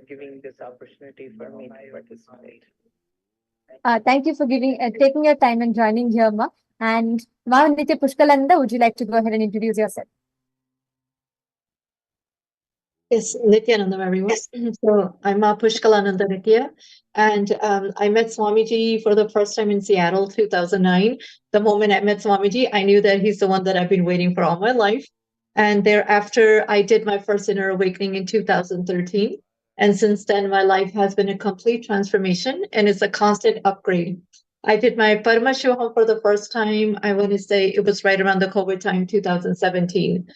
S6: giving this opportunity for me to participate.
S2: Thank you for taking your time and joining here, Ma. And Ma Nitya Pushkalananda, would you like to go ahead and introduce yourself?
S11: Yes, Nithyananda, everyone. So I'm Pushkalananda Nithya, and I met Swamiji for the first time in Seattle, 2009. The moment I met Swamiji, I knew that he's the one that I've been waiting for all my life. And thereafter, I did my first inner awakening in 2013. And since then, my life has been a complete transformation, and it's a constant upgrade. I did my Paramashivoham for the first time, I want to say it was right around the COVID time, 2017.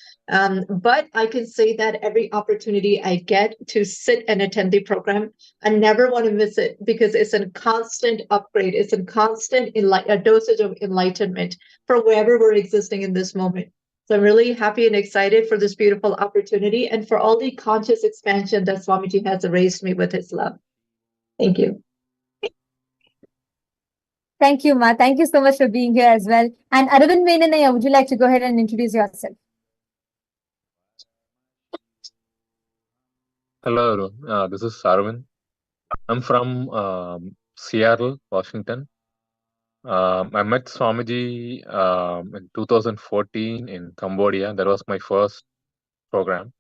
S11: But I can say that every opportunity I get to sit and attend the program, I never want to miss it because it's a constant upgrade. It's a constant a dosage of enlightenment for wherever we're existing in this moment. So I'm really happy and excited for this beautiful opportunity and for all the conscious expansion that Swamiji has raised me with his love. Thank you.
S2: Thank you, Ma. Thank you so much for being here as well. And Aravind Menanaya, would you like to go ahead and introduce yourself?
S12: Hello, everyone. This is Arvind. I'm from Seattle, Washington. I met Swamiji in 2014 in Cambodia. That was my first program.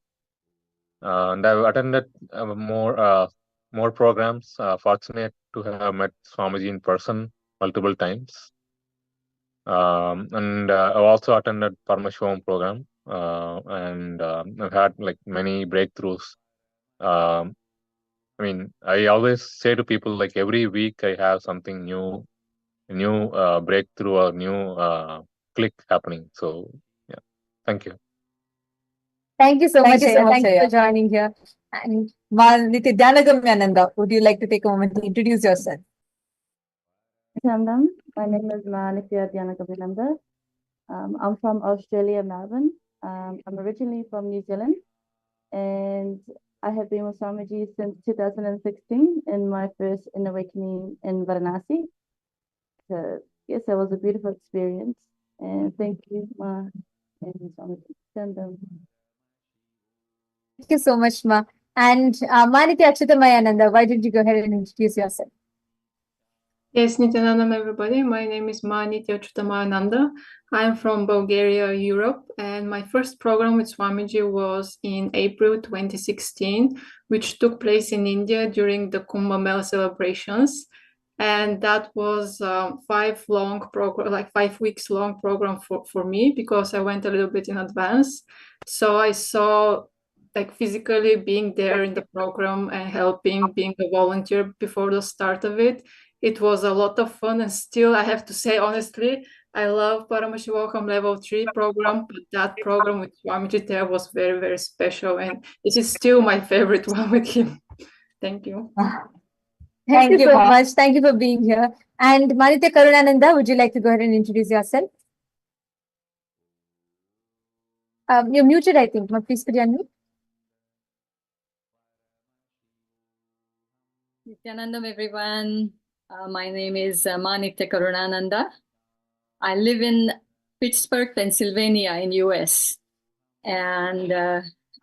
S12: And I've attended more programs. Fortunate to have met Swamiji in person multiple times. And I've also attended Paramashivoham program. And I've had like many breakthroughs. I mean, I always say to people, like every week I have something new, a new breakthrough or new click happening. So yeah, thank you.
S2: Thank you so much. Thank you for joining here. And Ma Nithyananda, would you like to take a moment to introduce yourself?
S13: Nithyananda, my name is Nithyananda. I'm from Australia, Melbourne. I'm originally from New Zealand, and I have been with Swamiji since 2016 in my first inner awakening in Varanasi. So, yes, it was a beautiful experience. And thank you, Ma and Swamiji.
S2: Thank you so much, Ma. And Ma Nithyananda, why did you go ahead and introduce yourself?
S14: Yes, Nithyananda, everybody. My name is Nithyananda. I'm from Bulgaria, Europe, and my first program with Swamiji was in April 2016, which took place in India during the Kumbh Mela celebrations. And that was 5 weeks long program for me because I went a little bit in advance. So I saw like physically being there in the program and helping, being a volunteer before the start of it. It was a lot of fun, and still I have to say honestly, I love Paramashivoham Level-1 program, but that program with Swamiji there was very, very special, and this is still my favorite one with him. Thank you.
S2: Thank you so much. Thank you for being here. And Manitya Karunananda, would you like to go ahead and introduce yourself? You're muted, I think. Please could you unmute?
S15: Nithyanandam, everyone. My name is Nithya Karunananda. I live in Pittsburgh, Pennsylvania in US. And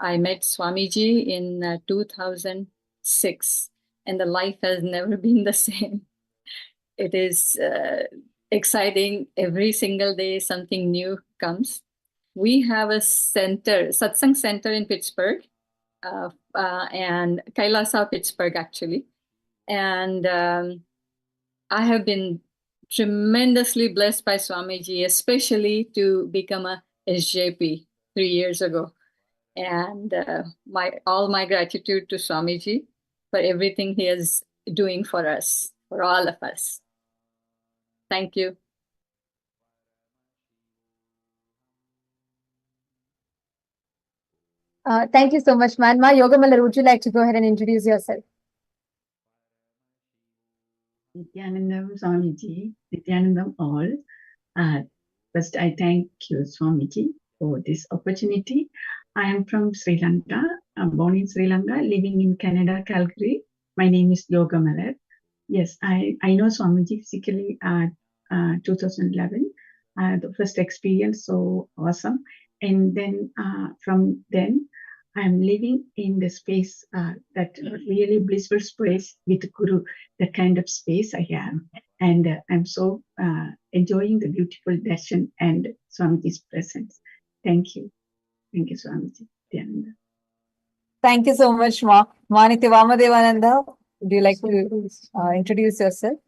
S15: I met Swamiji in 2006. And the life has never been the same. It is exciting. Every single day something new comes. We have a center, satsang center in Pittsburgh, and KAILASA, Pittsburgh, actually. And I have been tremendously blessed by Swamiji, especially to become a SJP 3 years ago. And all my gratitude to Swamiji for everything he is doing for us, for all of us. Thank you.
S2: Thank you so much, man. Ma Yogamallar, would you like to go ahead and introduce yourself?
S16: Nithyanandam Swamiji, Nithyanandam all. First, I thank you, Swamiji, for this opportunity. I am from Sri Lanka. I'm born in Sri Lanka, living in Canada, Calgary. My name is Yoga Malar. Yes, I know Swamiji physically at 2011. The first experience, so awesome. And then from then, I'm living in the space that really blissful space with Guru, that kind of space I am. And I'm so enjoying the beautiful darshan and Swamiji's presence. Thank you. Thank you, Swamiji. Nithyananda.
S1: Thank you so much, Ma. Nithyananda, would you like to introduce yourself?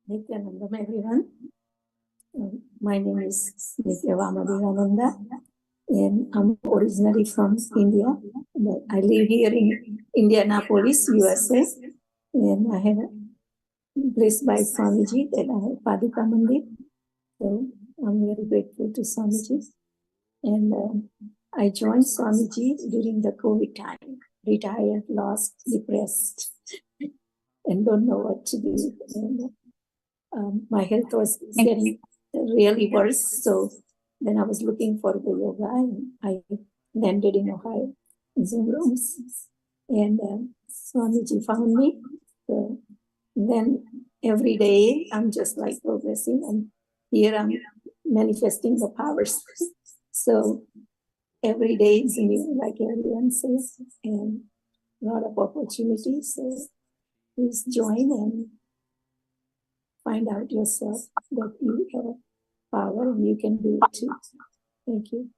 S10: Nithyananda, everyone. My name is Nithyananda, and I'm originally from India. But I live here in Indianapolis, USA, and I have blessed by Swamiji that I have Padika Mandir. So I'm very grateful to Swamiji. And I joined Swamiji during the COVID time, retired, lost, depressed, and don't know what to do. And my health was getting really worse. So then I was looking for the yoga, and I landed in Ohio in Zoom rooms. And Swamiji found me. So then every day I'm just like progressing, and here I'm manifesting the powers. So every day is new, like everyone says, and a lot of opportunities. So please join and find out yourself that you have power and you can do it too. Thank you.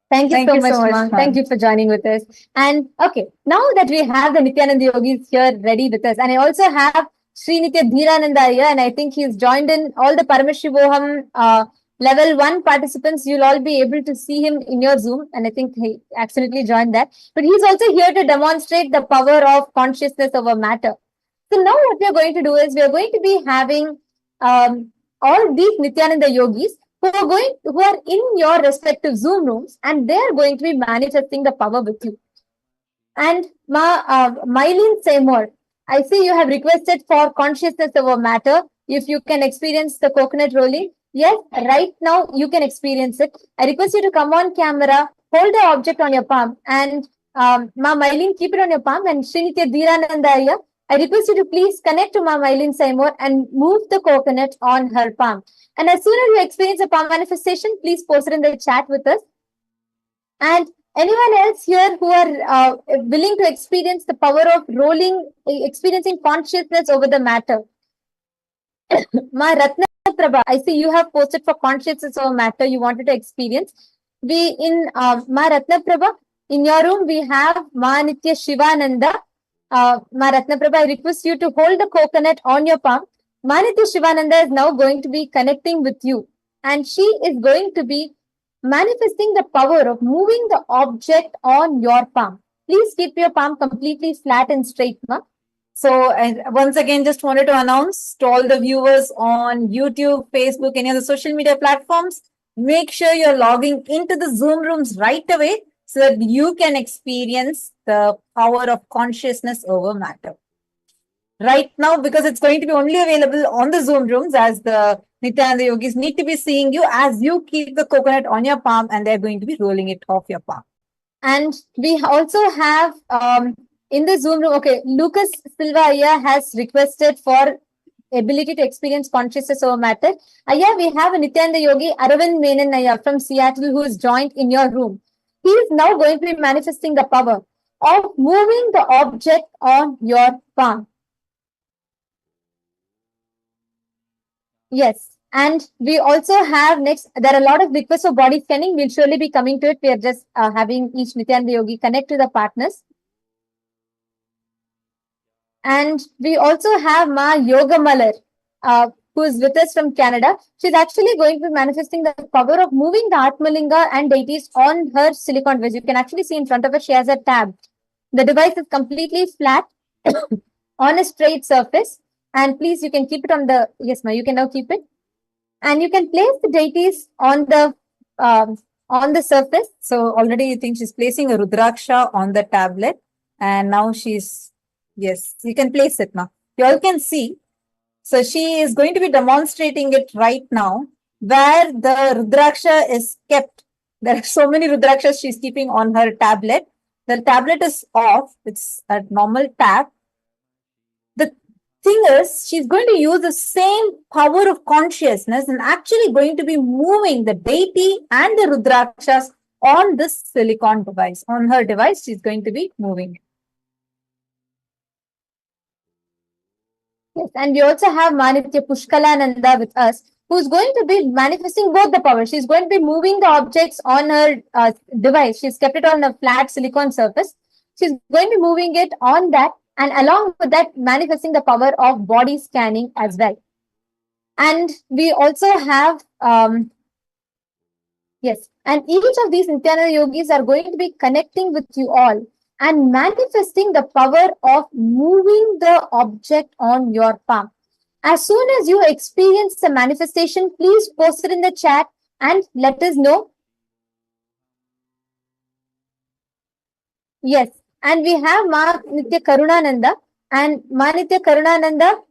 S2: Thank you so much, ma'am. Thank you for joining with us. And okay, now that we have the Nithyananda yogis here ready with us, and I also have Sri Nithyananda here, and I think he's joined in all the Paramashivoham Level 1 participants. You'll all be able to see him in your Zoom, and I think he accidentally joined that. But he's also here to demonstrate the power of consciousness over matter. So now what we're going to do is we're going to be having all these Nithyananda yogis who are in your respective Zoom rooms, and they're going to be manifesting the power with you. And Mylene Seymour, I see you have requested for consciousness over matter. If you can experience the coconut rolling, yes, right now you can experience it. I request you to come on camera, hold the object on your palm, and Mylene, keep it on your palm. And Srinitya Dhirananda, I request you to please connect to Mylene Seymour and move the coconut on her palm. And as soon as you experience a palm manifestation, please post it in the chat with us. And anyone else here who are willing to experience the power of experiencing consciousness over the matter? Ma Ratna Prabha, I see you have posted for consciousness over matter you wanted to experience. Ma Ratna Prabha, in your room we have Ma Nitya Shivananda. Ma Ratna Prabha, I request you to hold the coconut on your palm. Ma Nitya Shivananda is now going to be connecting with you, and she is going to be manifesting the power of moving the object on your palm. Please keep your palm completely flat and straight, ma. So once again, just wanted to announce to all the viewers on YouTube, Facebook, any other social media platforms, make sure you're logging into the Zoom rooms right away so that you can experience the power of consciousness over matter. Right now, because it's going to be only available on the Zoom rooms, as the Nithyananda yogis need to be seeing you as you keep the coconut on your palm, and they're going to be rolling it off your palm. And we also have in the Zoom room, okay, Lucas Silva Aya has requested for ability to experience consciousness over matter. Aya, we have a Nithyananda yogi, Aravind Menon Aya from Seattle, who is joined in your room. He is now going to be manifesting the power of moving the object on your palm. Yes, and we also have next, there are a lot of requests for body scanning. We'll surely be coming to it. We are just having each Nithyananda yogi connect to the partners. And we also have Ma Yoga Malar, who is with us from Canada. She's actually going to be manifesting the power of moving the Atmalinga and deities on her silicone vase. You can actually see in front of her, she has a tab. The device is completely flat on a straight surface. And please, you can keep it on the, yes, ma, you can now keep it. And you can place the deities on the surface. So already you think she's placing a Rudraksha on the tablet. And now she's, yes, you can place it now. You all can see. So she is going to be demonstrating it right now. where the Rudraksha is kept. There are so many Rudrakshas she's keeping on her tablet. The tablet is off. It's a normal tab. The thing is, she's going to use the same power of consciousness and actually going to be moving the deity and the Rudrakshas on this silicon device. On her device, she's going to be moving. Yes, and we also have Manitya Pushkalananda with us, who's going to be manifesting both the powers. She's going to be moving the objects on her device. She's kept it on a flat silicon surface. She's going to be moving it on that, and along with that, manifesting the power of body scanning as well. And we also have, yes, and each of these Nithyananda yogis are going to be connecting with you all and manifesting the power of moving the object on your palm. As soon as you experience the manifestation, please post it in the chat and let us know. Yes, and we have Ma Nitya Karunananda, and Ma Nitya Karunananda,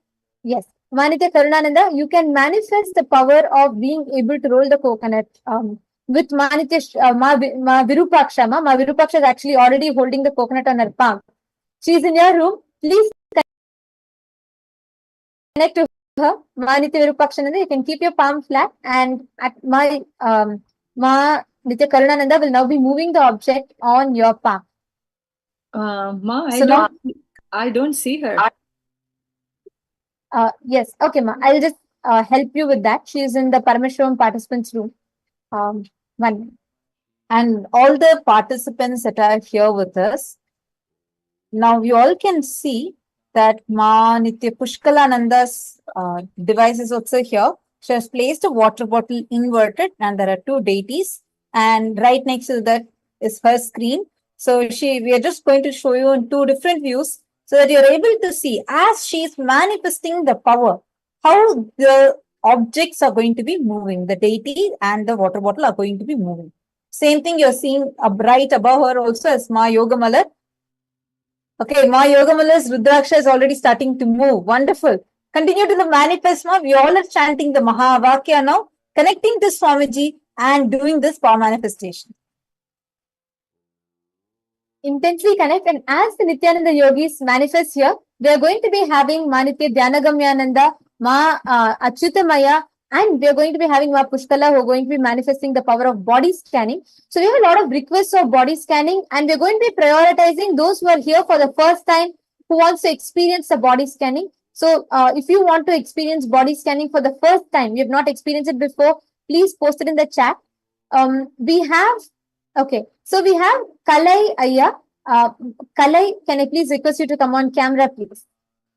S2: yes, Ma Nitya Karunananda, you can manifest the power of being able to roll the coconut with Ma Virupaksha. Ma Virupaksha is actually already holding the coconut on her palm. She is in your room. Please connect to her. Ma Nitya Virupakshananda, you can keep your palm flat, and at Ma Nitya Karunananda will now be moving the object on your palm.
S15: Ma,
S2: So
S15: I don't see her.
S2: Yes, okay, Ma. I'll just help you with that. She is in the Paramashivoham participants room. One. And all the participants that are here with us, now you all can see that Ma Nitya Pushkalananda's device is also here. She has placed a water bottle inverted, and there are two deities. And right next to that is her screen. So we are just going to show you in two different views so that you're able to see as she's manifesting the power, how the objects are going to be moving. The deity and the water bottle are going to be moving. Same thing you're seeing right above her also as Ma Yogamalar. Okay, Ma Yogamala's Rudraksha is already starting to move. Wonderful. Continue to the manifest, Ma. We all are chanting the Mahavakya now, connecting to Swamiji and doing this power manifestation. Intensely connect, and as the Nithyananda yogis manifest here, we are going to be having Ma Nitya Dhyanagambyananda, Ma Achyutamaya, and we are going to be having Ma Pushkala, who are going to be manifesting the power of body scanning. So we have a lot of requests of body scanning, and we're going to be prioritizing those who are here for the first time, who wants to experience the body scanning. So if you want to experience body scanning for the first time, you have not experienced it before, please post it in the chat. We have, okay, so we have Kalai Ayya. Kalai, can I please request you to come on camera, please?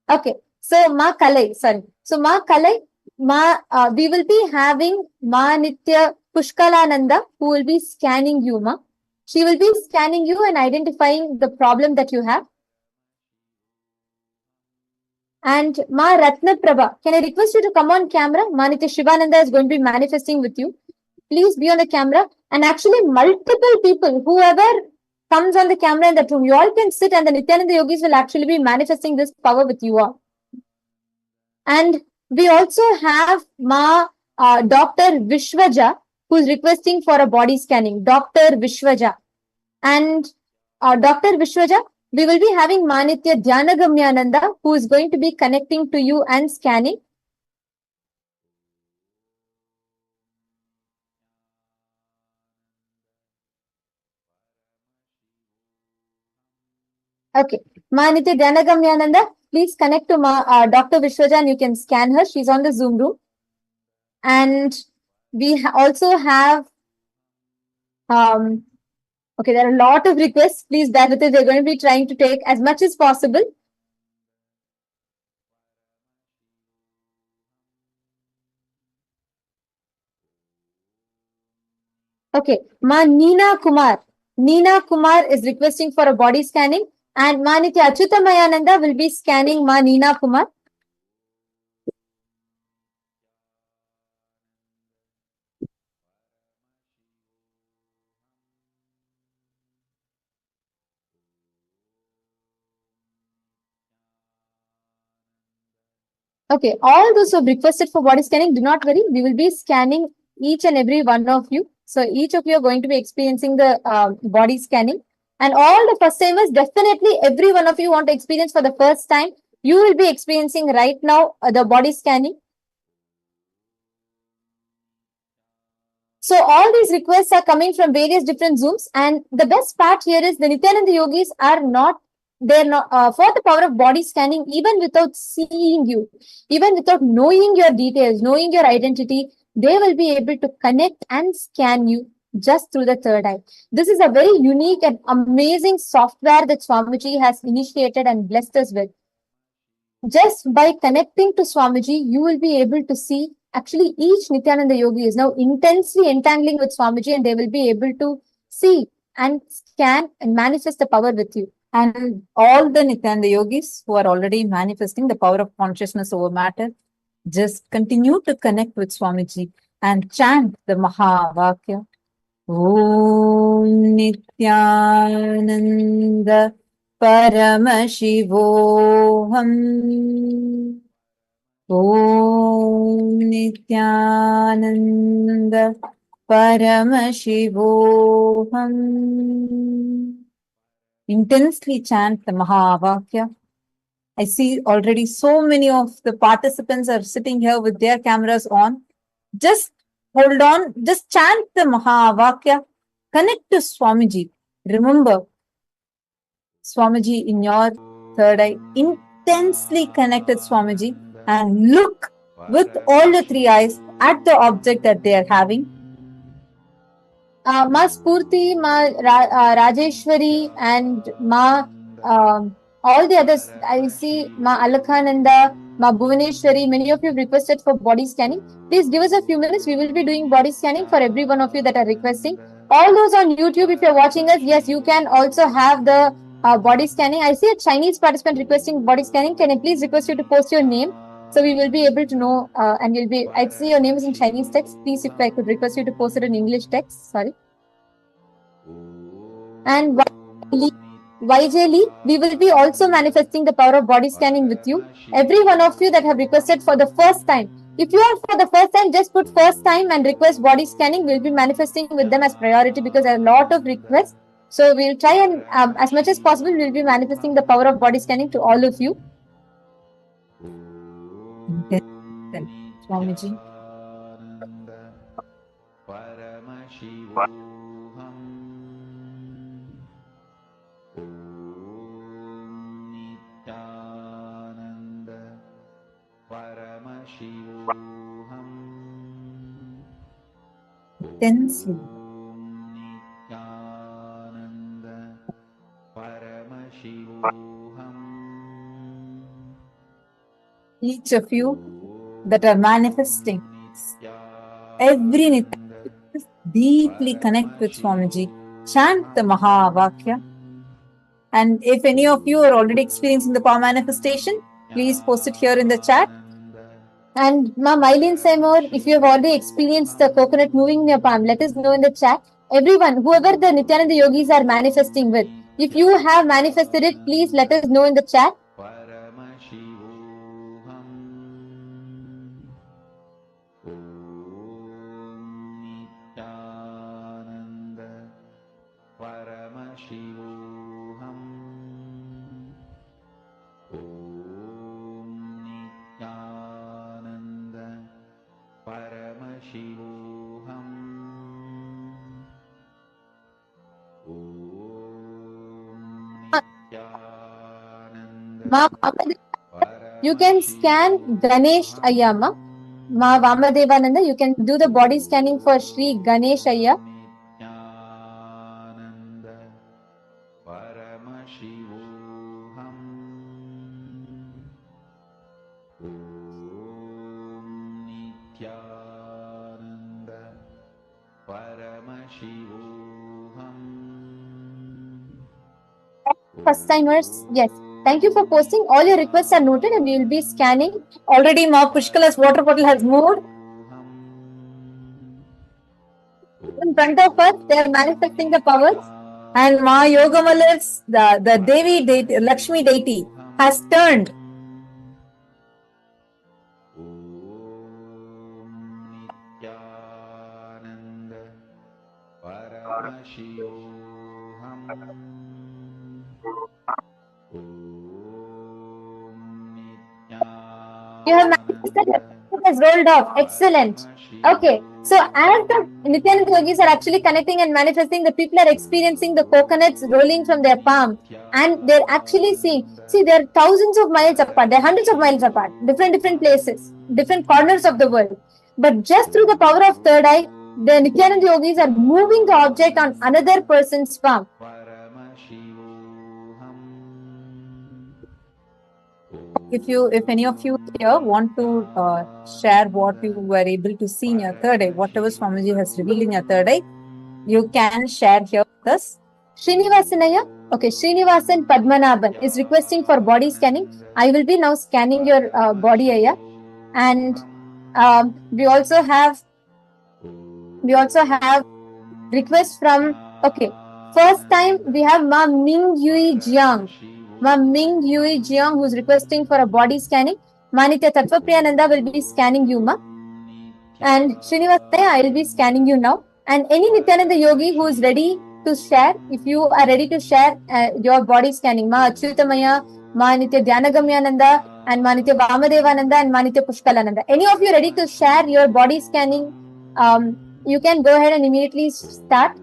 S2: Okay, so Ma Kalai, sorry. So Ma Kalai, we will be having Ma Nitya Pushkalananda, who will be scanning you, Ma. She will be scanning you and identifying the problem that you have. And Ma Ratna Prabha, can I request you to come on camera? Ma Nitya Shivananda is going to be manifesting with you. Please be on the camera. And actually, multiple people, whoever comes on the camera in that room, you all can sit, and the Nithyananda yogis will actually be manifesting this power with you all. And we also have Ma Dr. Vishwaja, who is requesting for a body scanning. Dr. Vishwaja. And Dr. Vishwaja, we will be having Ma Nitya Dhyanagambyananda, who is going to be connecting to you and scanning. Okay, Ma Nitya Dhyanagambyananda, please connect to Dr. Vishwaja and you can scan her. She's on the Zoom room. And we also have, okay, there are a lot of requests. Please bear with us. We're going to be trying to take as much as possible. Okay, Ma Neena Kumar. Neena Kumar is requesting for a body scanning, and Ma Nitya Achyutamayananda will be scanning Ma Neena Kumar. Okay, all those who have requested for body scanning, do not worry. We will be scanning each and every one of you. So each of you are going to be experiencing the body scanning. And all the first timers, definitely every one of you want to experience for the first time. You will be experiencing right now the body scanning. So all these requests are coming from various different Zooms. And the best part here is the Nithyananda yogis are not, they're not, for the power of body scanning, even without seeing you, even without knowing your details, knowing your identity, they will be able to connect and scan you just through the third eye. This is a very unique and amazing software that Swamiji has initiated and blessed us with. Just by connecting to Swamiji, you will be able to see, actually each Nithyananda yogi is now intensely entangling with Swamiji, and they will be able to see and scan and manifest the power with you.
S1: And all the Nithyananda yogis who are already manifesting the power of consciousness over matter, just continue to connect with Swamiji and chant the Mahavakya. Om Nithyananda Paramashivoham. Om Nithyananda Paramashivoham. Intensely chant the Mahavakya. I see already so many of the participants are sitting here with their cameras on. Just hold on, just chant the Mahavakya. Connect to Swamiji. Remember, Swamiji in your third eye. Intensely connect with Swamiji and look with all the three eyes at the object that they are having.
S2: Ma Spurti, Ma Rajeshwari, and Ma all the others. I see Ma Alakhananda, Ma Bhuvaneshwari. Many of you have requested for body scanning. Please give us a few minutes. We will be doing body scanning for every one of you that are requesting. All those on YouTube, if you're watching us, yes, you can also have the body scanning. I see a Chinese participant requesting body scanning. Can I please request you to post your name? So we will be able to know, and you'll be, I see your name is in Chinese text. Please, if I could request you to post it in English text, sorry. And YJ, we will be also manifesting the power of body scanning with you. Every one of you that have requested for the first time. If you are for the first time, just put first time and request body scanning. We'll be manifesting with them as priority because there are a lot of requests. So we'll try and as much as possible, we'll be manifesting the power of body scanning to all of you.
S1: Swamiji. Intensely. Each of you that are manifesting, every Nithyananda, deeply connect with Swamiji. Chant the Mahavakya. And if any of you are already experiencing the power manifestation, please post it here in the chat.
S2: And Ma Mylene Seymour, if you have already experienced the coconut moving in your palm, let us know in the chat. Everyone, whoever the Nithyananda yogis are manifesting with, if you have manifested it, please let us know in the chat. Ma, you can scan Ganesh Ayyama. Ma Vamadevananda, you can do the body scanning for Sri Ganesh Ayya. First timers, yes. Thank you for posting. All your requests are noted and we will be scanning.
S1: Already Ma Pushkala's water bottle has moved.
S2: In front of us, they are manifesting the powers.
S1: And Ma Yogamal's, the Devi deity, Lakshmi deity, has turned.
S2: You have manifested, it has rolled off. Excellent. Okay. So as the Nithyananda yogis are actually connecting and manifesting, the people are experiencing the coconuts rolling from their palm. And they're actually seeing, see, they're thousands of miles apart, they're hundreds of miles apart, different places, different corners of the world. But just through the power of third eye, the Nithyananda yogis are moving the object on another person's palm.
S1: If any of you here want to share what you were able to see in your third eye, whatever Swamiji has revealed in your third eye, you can share here with us.
S2: Srinivasanaya, okay, Srinivasan Padmanabhan is requesting for body scanning. I will be now scanning your body area, and we also have requests from, okay, first time we have Ma Ming Yui Jiang. Ma Ming Yui Jiang, who is requesting for a body scanning. Manitya Tattva Priyananda will be scanning you, Ma. And Srinivasaya, I will be scanning you now. And any Nithyananda yogi who is ready to share, if you are ready to share your body scanning, Ma Achyutamaya, Ma Nitya Dhyanagamyananda, and Ma Nitya Vamadevananda, and Ma Nitya Pushkalananda. Any of you ready to share your body scanning, you can go ahead and immediately start.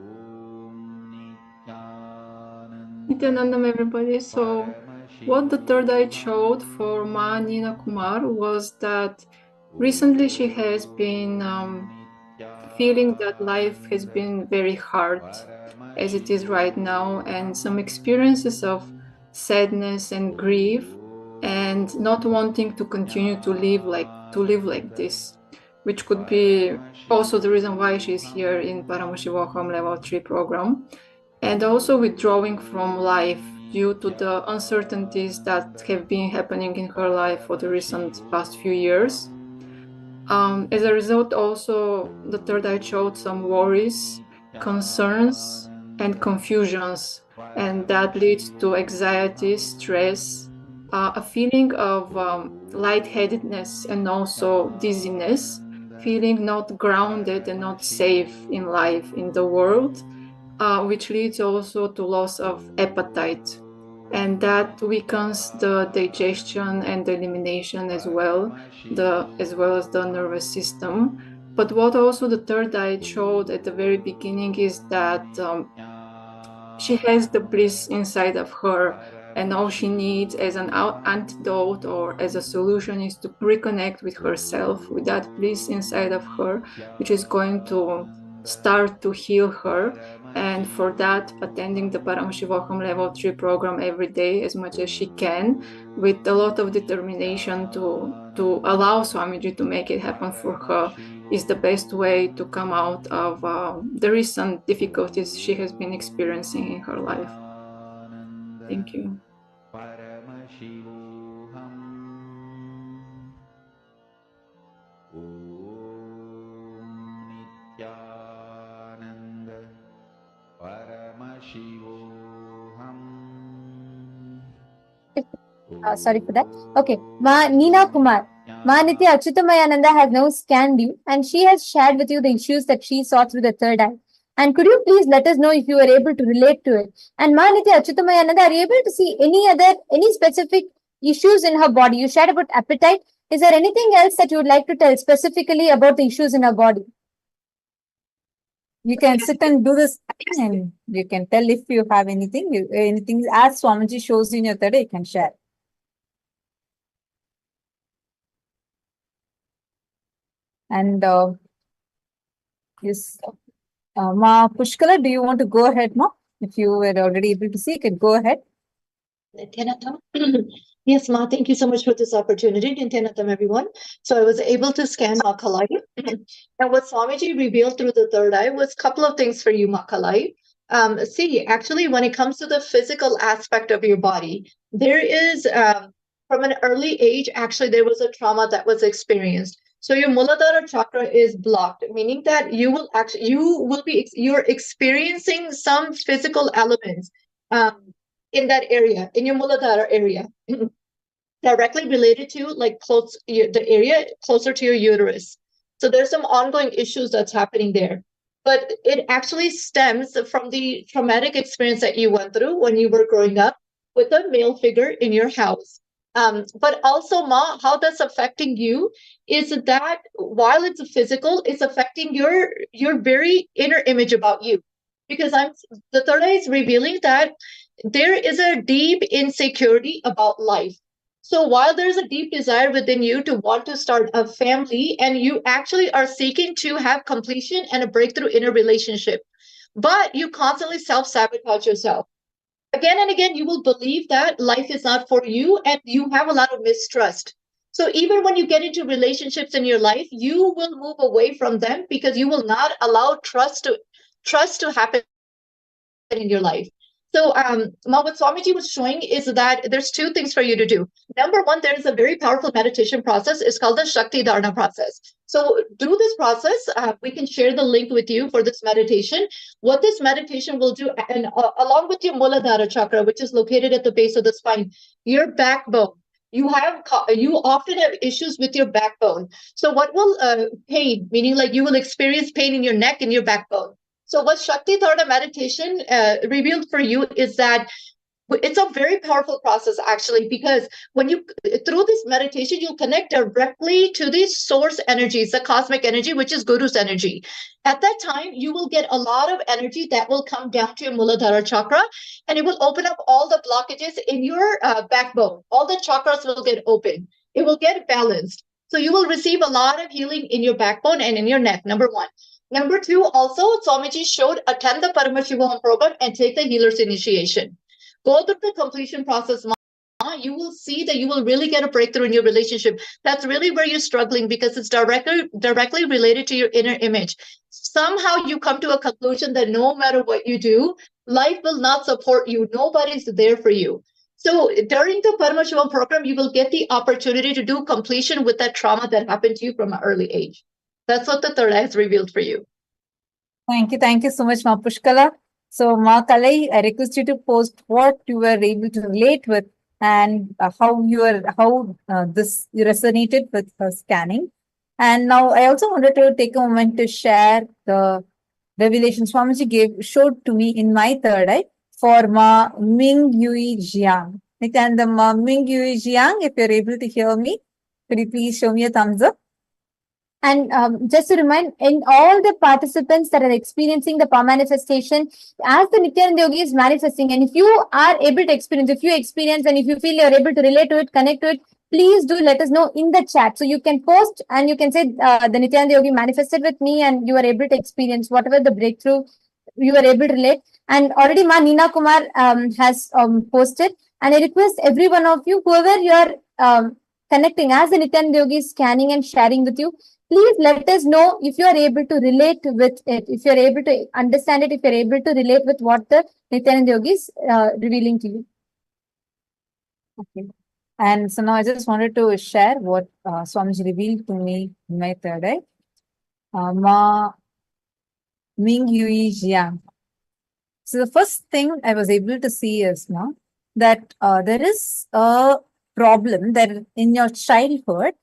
S14: Nithyanandam, everybody. So what the third eye showed for Ma Nina Kumar was that recently she has been feeling that life has been very hard as it is right now, and some experiences of sadness and grief, and not wanting to continue to live like this, which could be also the reason why she's here in Paramashivoham Level-3 program. And also withdrawing from life due to the uncertainties that have been happening in her life for the recent past few years. As a result, also the third eye showed some worries, concerns, and confusions, and that leads to anxiety, stress, a feeling of lightheadedness, and also dizziness, feeling not grounded and not safe in life, in the world. Which leads also to loss of appetite, and that weakens the digestion and the elimination as well as the nervous system. But what also the third eye showed at the very beginning is that she has the bliss inside of her, and all she needs as an antidote or as a solution is to reconnect with herself, with that bliss inside of her, which is going to start to heal her. And for that, attending the Paramashivoham Level-3 program every day as much as she can, with a lot of determination to allow Swamiji to make it happen for her, is the best way to come out of the recent difficulties she has been experiencing in her life. Thank you.
S2: Sorry for that. Okay, Ma Nina Kumar. Ma Nitya Achyutamayananda has now scanned you, and she has shared with you the issues that she saw through the third eye. And could you please let us know if you were able to relate to it? And Ma Nitya Achyutamayananda, are you able to see any specific issues in her body? You shared about appetite. Is there anything else that you would like to tell specifically about the issues in her body?
S1: You can sit and do this, and you can tell if you have anything. Anything as Swamiji shows you in your third eye, you can share. And yes, Ma Pushkala, do you want to go ahead, Ma? If you were already able to see, you can go ahead.
S11: Yes, Ma, thank you so much for this opportunity. Nithyananda, everyone. So I was able to scan Makalai. And what Swamiji revealed through the third eye was a couple of things for you, Makalai. See, actually, when it comes to the physical aspect of your body, there is, from an early age, actually, there was a trauma that was experienced. So your Muladhara chakra is blocked, meaning that you're experiencing some physical elements in that area, in your Muladhara area, directly related to the area closer to your uterus. So there's some ongoing issues that's happening there. but it actually stems from the traumatic experience that you went through when you were growing up with a male figure in your house. But also, Ma, how that's affecting you is that while it's physical, it's affecting your very inner image about you. Because the third eye is revealing that there is a deep insecurity about life. So while there's a deep desire within you to want to start a family, and you actually are seeking to have completion and a breakthrough in a relationship, but you constantly self-sabotage yourself. Again and again, you will believe that life is not for you, and you have a lot of mistrust. So even when you get into relationships in your life, you will move away from them because you will not allow trust to happen in your life. So Ma, what Swamiji was showing is that there's two things for you to do. Number one, there is a very powerful meditation process. It's called the Shakti Dharana process. So do this process. We can share the link with you for this meditation. What this meditation will do, and along with your Muladhara chakra, which is located at the base of the spine, your backbone. You often have issues with your backbone. So what will pain, meaning like you will experience pain in your neck and your backbone. So what Shakti Dharana meditation revealed for you is that it's a very powerful process, actually, because when you, through this meditation, you'll connect directly to the source energies, the cosmic energy, which is Guru's energy. At that time, you will get a lot of energy that will come down to your Muladhara chakra, and it will open up all the blockages in your backbone. All the chakras will get open. It will get balanced. So you will receive a lot of healing in your backbone and in your neck, number one. Number two, also, Swamiji showed attend the Paramashivoham program and take the healer's initiation. Go through the completion process. You will see that you will really get a breakthrough in your relationship. That's really where you're struggling, because it's directly related to your inner image. Somehow you come to a conclusion that no matter what you do, life will not support you. Nobody's there for you. So during the Paramashivoham program, you will get the opportunity to do completion with that trauma that happened to you from an early age. That's what the third eye has revealed for you.
S1: Thank you so much, Ma Pushkala. So, Ma Kalai, I request you to post what you were able to relate with and how this resonated with her scanning. And now I also wanted to take a moment to share the revelation Swamiji showed to me in my third eye for Ma Ming Yui Jiang. And the Ma Ming Yui Jiang, if you're able to hear me, could you please show me a thumbs up? And just to remind, in all the participants that are experiencing the power manifestation, as the Nithyananda Yogi is manifesting, and if you are able to experience, if you experience and if you feel you're able to relate to it, connect to it, please do let us know in the chat. So you can post and you can say the Nithyananda Yogi manifested with me and you are able to experience whatever the breakthrough you are able to relate. And already Ma Neena Kumar has posted. And I request every one of you, whoever you are connecting as the Nithyananda Yogi is scanning and sharing with you, please let us know if you are able to relate with it, if you are able to understand it, if you are able to relate with what the Nithyananda Yogi is revealing to you. Okay. And so now I just wanted to share what Swamiji revealed to me in my third eye. Ma Ming Yui Jiang. So the first thing I was able to see is now that there is a problem that in your childhood,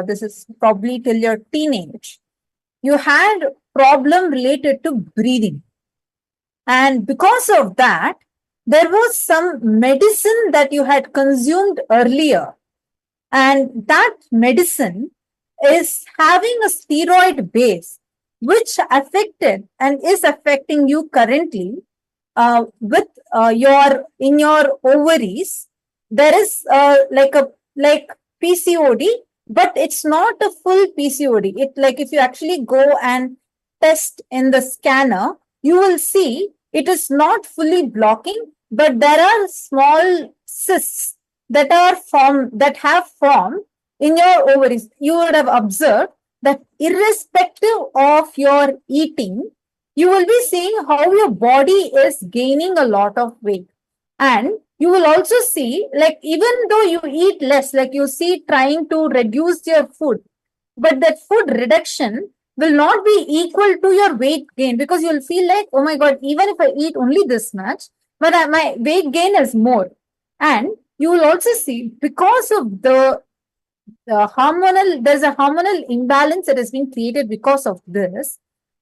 S1: this is probably till your teenage, you had problem related to breathing. And because of that, there was some medicine that you had consumed earlier. And that medicine is having a steroid base, which affected and is affecting you currently with in your ovaries. There is like PCOD, but it's not a full PCOD. It like if you actually go and test in the scanner, you will see it is not fully blocking, but there are small cysts that have formed in your ovaries. You would have observed that irrespective of your eating, you will be seeing how your body is gaining a lot of weight. And you will also see, like, even though you eat less, like you see trying to reduce your food, but that food reduction will not be equal to your weight gain, because you'll feel like, oh my God, even if I eat only this much, but my weight gain is more. And you will also see, because of there's a hormonal imbalance that has been created because of this,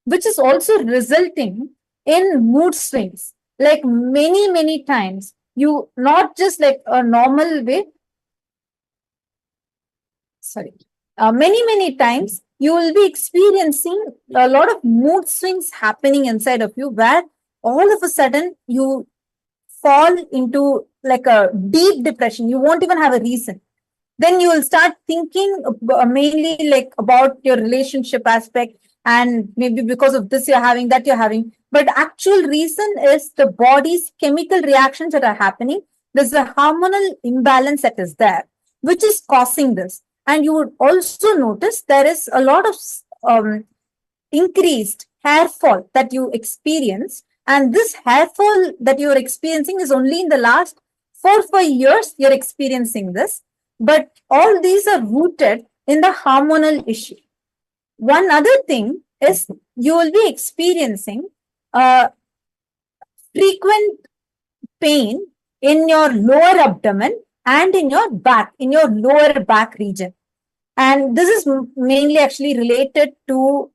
S2: which is also resulting in mood swings. Like many times, you not just like a normal way, many times you will be experiencing a lot of mood swings happening inside of you, where all of a sudden you fall into like a deep depression. You won't even have a reason. Then you will start thinking mainly like about your relationship aspect, and maybe because of this you're having, that you're having. But actual reason is the body's chemical reactions that are happening. There's a hormonal imbalance that is there, which is causing this. And you would also notice there is a lot of increased hair fall that you experience. And this hair fall that you're experiencing is only in the last 4 or 5 years you're experiencing this. But all these are rooted in the hormonal issue. One other thing is you will be experiencing frequent pain in your lower abdomen and in your back, in your lower back region. And this is mainly actually related to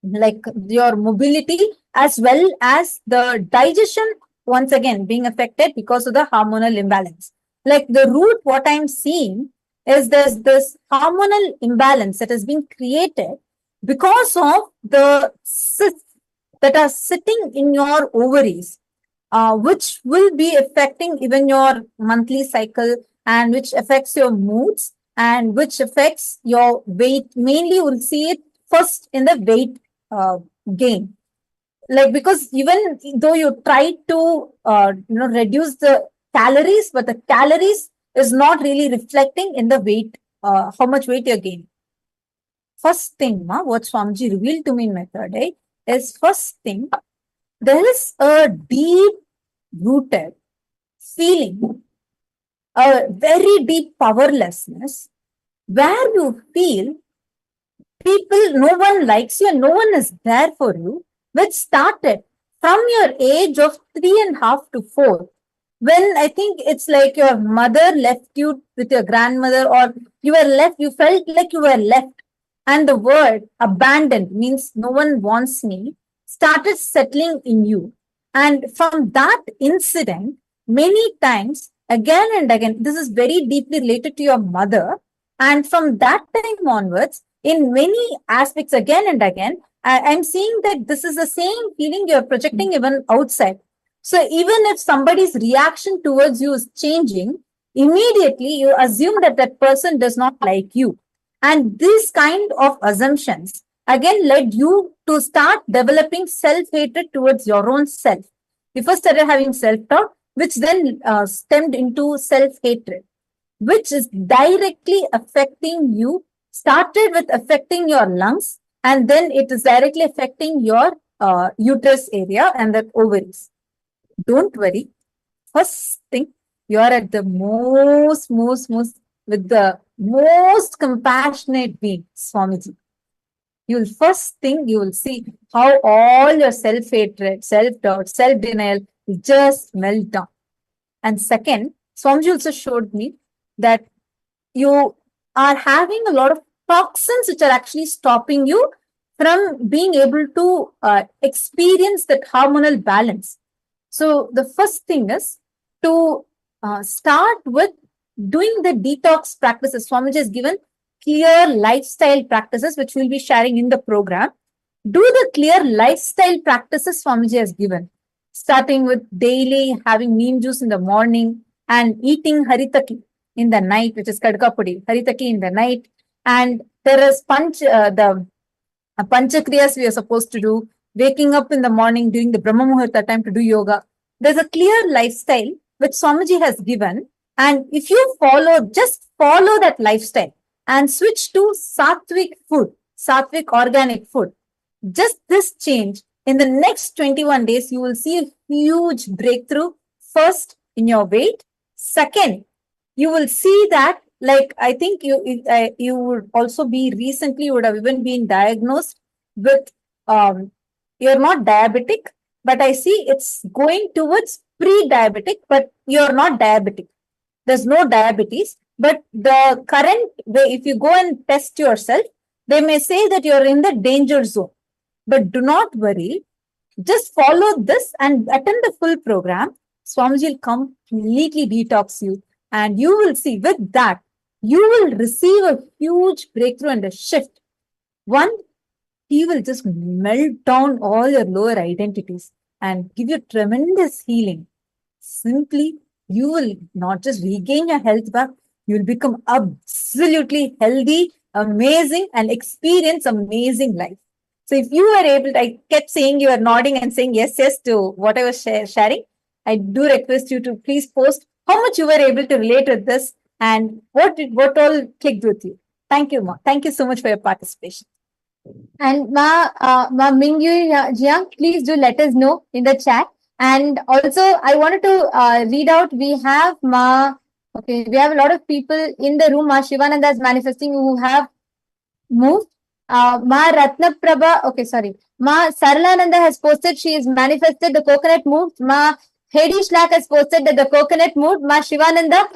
S2: like your mobility as well as the digestion, once again being affected because of the hormonal imbalance. Like the root, what I'm seeing is there's this hormonal imbalance that has been created because of the cysts that are sitting in your ovaries, which will be affecting even your monthly cycle, and which affects your moods, and which affects your weight. Mainly you will see it first in the weight gain. Like, because even though you try to reduce the calories, but the calories is not really reflecting in the weight, how much weight you're gaining. First thing, what Swamiji revealed to me in my third eye is, first thing, there is a deep rooted feeling, a very deep powerlessness, where you feel people, no one likes you and no one is there for you, which started from your age of 3.5 to 4. When I think it's like your mother left you with your grandmother, or you were left, you felt like you were left. And the word abandoned means no one wants me, started settling in you. And from that incident, many times, again and again, this is very deeply related to your mother. And from that time onwards, in many aspects, again and again, I'm seeing that this is the same feeling you're projecting even outside. So even if somebody's reaction towards you is changing, immediately you assume that that person does not like you. And this kind of assumptions again led you to start developing self-hatred towards your own self. You first started having self-talk, which then stemmed into self-hatred, which is directly affecting you. Started with affecting your lungs, and then it is directly affecting your uterus area and the ovaries. Don't worry. First thing, you are at the most with the most compassionate being, Swamiji. You'll first thing, you will see how all your self-hatred, self-doubt, self-denial will just melt down. And second, Swamiji also showed me that you are having a lot of toxins which are actually stopping you from being able to experience that hormonal balance. So the first thing is to start with doing the detox practices. Swamiji has given clear lifestyle practices, which we'll be sharing in the program. Do the clear lifestyle practices Swamiji has given, starting with daily having neem juice in the morning and eating haritaki in the night, which is kadkapudi, haritaki in the night. And there is the panchakriyas we are supposed to do, waking up in the morning during the Brahma Muhurta time to do yoga. There's a clear lifestyle which Swamiji has given. And if you just follow that lifestyle and switch to sattvic food, sattvic organic food, just this change, in the next 21 days, you will see a huge breakthrough. First, in your weight. Second, you will see that, like, I think you would also be recently, you would have even been diagnosed with, you're not diabetic, but I see it's going towards pre-diabetic, but you're not diabetic. There's no diabetes, but the current way, if you go and test yourself, they may say that you're in the danger zone. But do not worry. Just follow this and attend the full program. Swamiji will completely detox you. And you will see with that, you will receive a huge breakthrough and a shift. One, he will just melt down all your lower identities and give you tremendous healing. Simply, you will not just regain your health back, you will become absolutely healthy, amazing, and experience amazing life. So if you were able to, I kept saying you are nodding and saying yes, yes to what I was sharing. I do request you to please post how much you were able to relate with this and what all clicked with you. Thank you, Ma. Thank you so much for your participation. And Ma Mingyu Jiang, please do let us know in the chat. And also, I wanted to read out. We have we have a lot of people in the room. Ma Shivananda is manifesting who have moved. Ma Ratnaprabha, Ma Saralananda has posted she is manifested, the coconut moved. Ma Hedi Shlak has posted that the coconut moved. Ma Shivananda,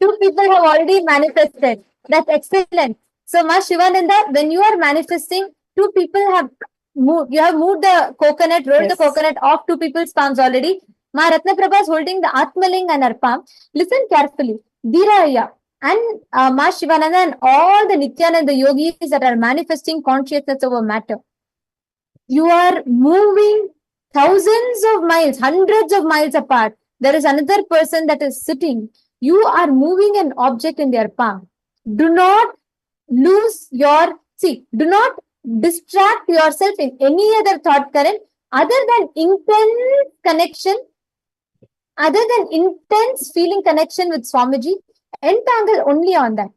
S2: 2 people have already manifested. That's excellent. So Ma Shivananda, when you are manifesting, 2 people have moved. You have moved the coconut, rolled the coconut off 2 people's palms already. Ma Ratnaprabha is holding the Atmaling and her palm. Listen carefully. Dhiraya and Ma Shivananda and all the Nithyananda yogis that are manifesting consciousness over matter. You are moving thousands of miles, hundreds of miles apart. There is another person that is sitting. You are moving an object in their palm. Do not do not distract yourself in any other thought current other than intense connection, other than intense feeling connection with Swamiji. Entangle only on that.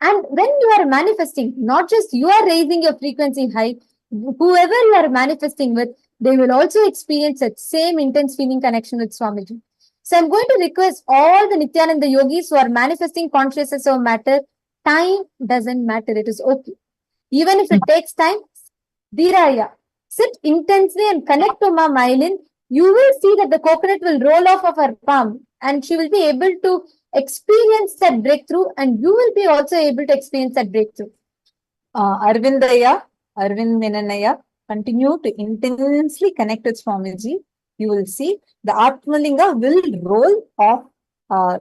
S2: And when you are manifesting, not just you are raising your frequency high, whoever you are manifesting with, they will also experience that same intense feeling connection with Swamiji. So I'm going to request all the Nithyananda yogis who are manifesting consciousness of matter, time doesn't matter, it is okay. Even if it takes time, Dhiraya, sit intensely and connect to Ma Mailin. You will see that the coconut will roll off of her palm and she will be able to experience that breakthrough, and you will be also able to experience that breakthrough. Arvind Menanaya, continue to intensely connect with Swamiji. You will see the Atmalinga will roll off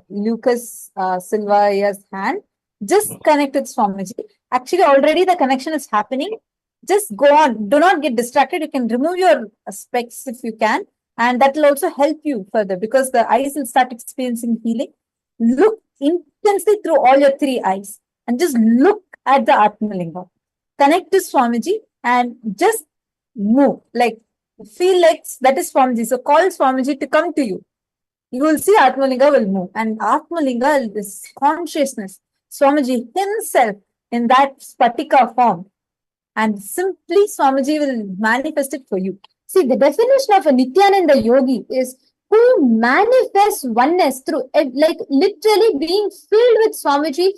S2: Lucas Silva's hand. Just connect with Swamiji. Actually, already the connection is happening. Just go on. Do not get distracted. You can remove your specs if you can. And that will also help you further because the eyes will start experiencing healing. Look intensely through all your 3 eyes and just look at the Atmalinga. Connect to Swamiji and just move. Like, feel like that is Swamiji. So call Swamiji to come to you. You will see Atmalinga will move. And Atmalinga is consciousness. Swamiji himself in that Spatika form. And simply Swamiji will manifest it for you. See, the definition of a Nithyananda yogi is who manifests oneness through, like literally being filled with Swamiji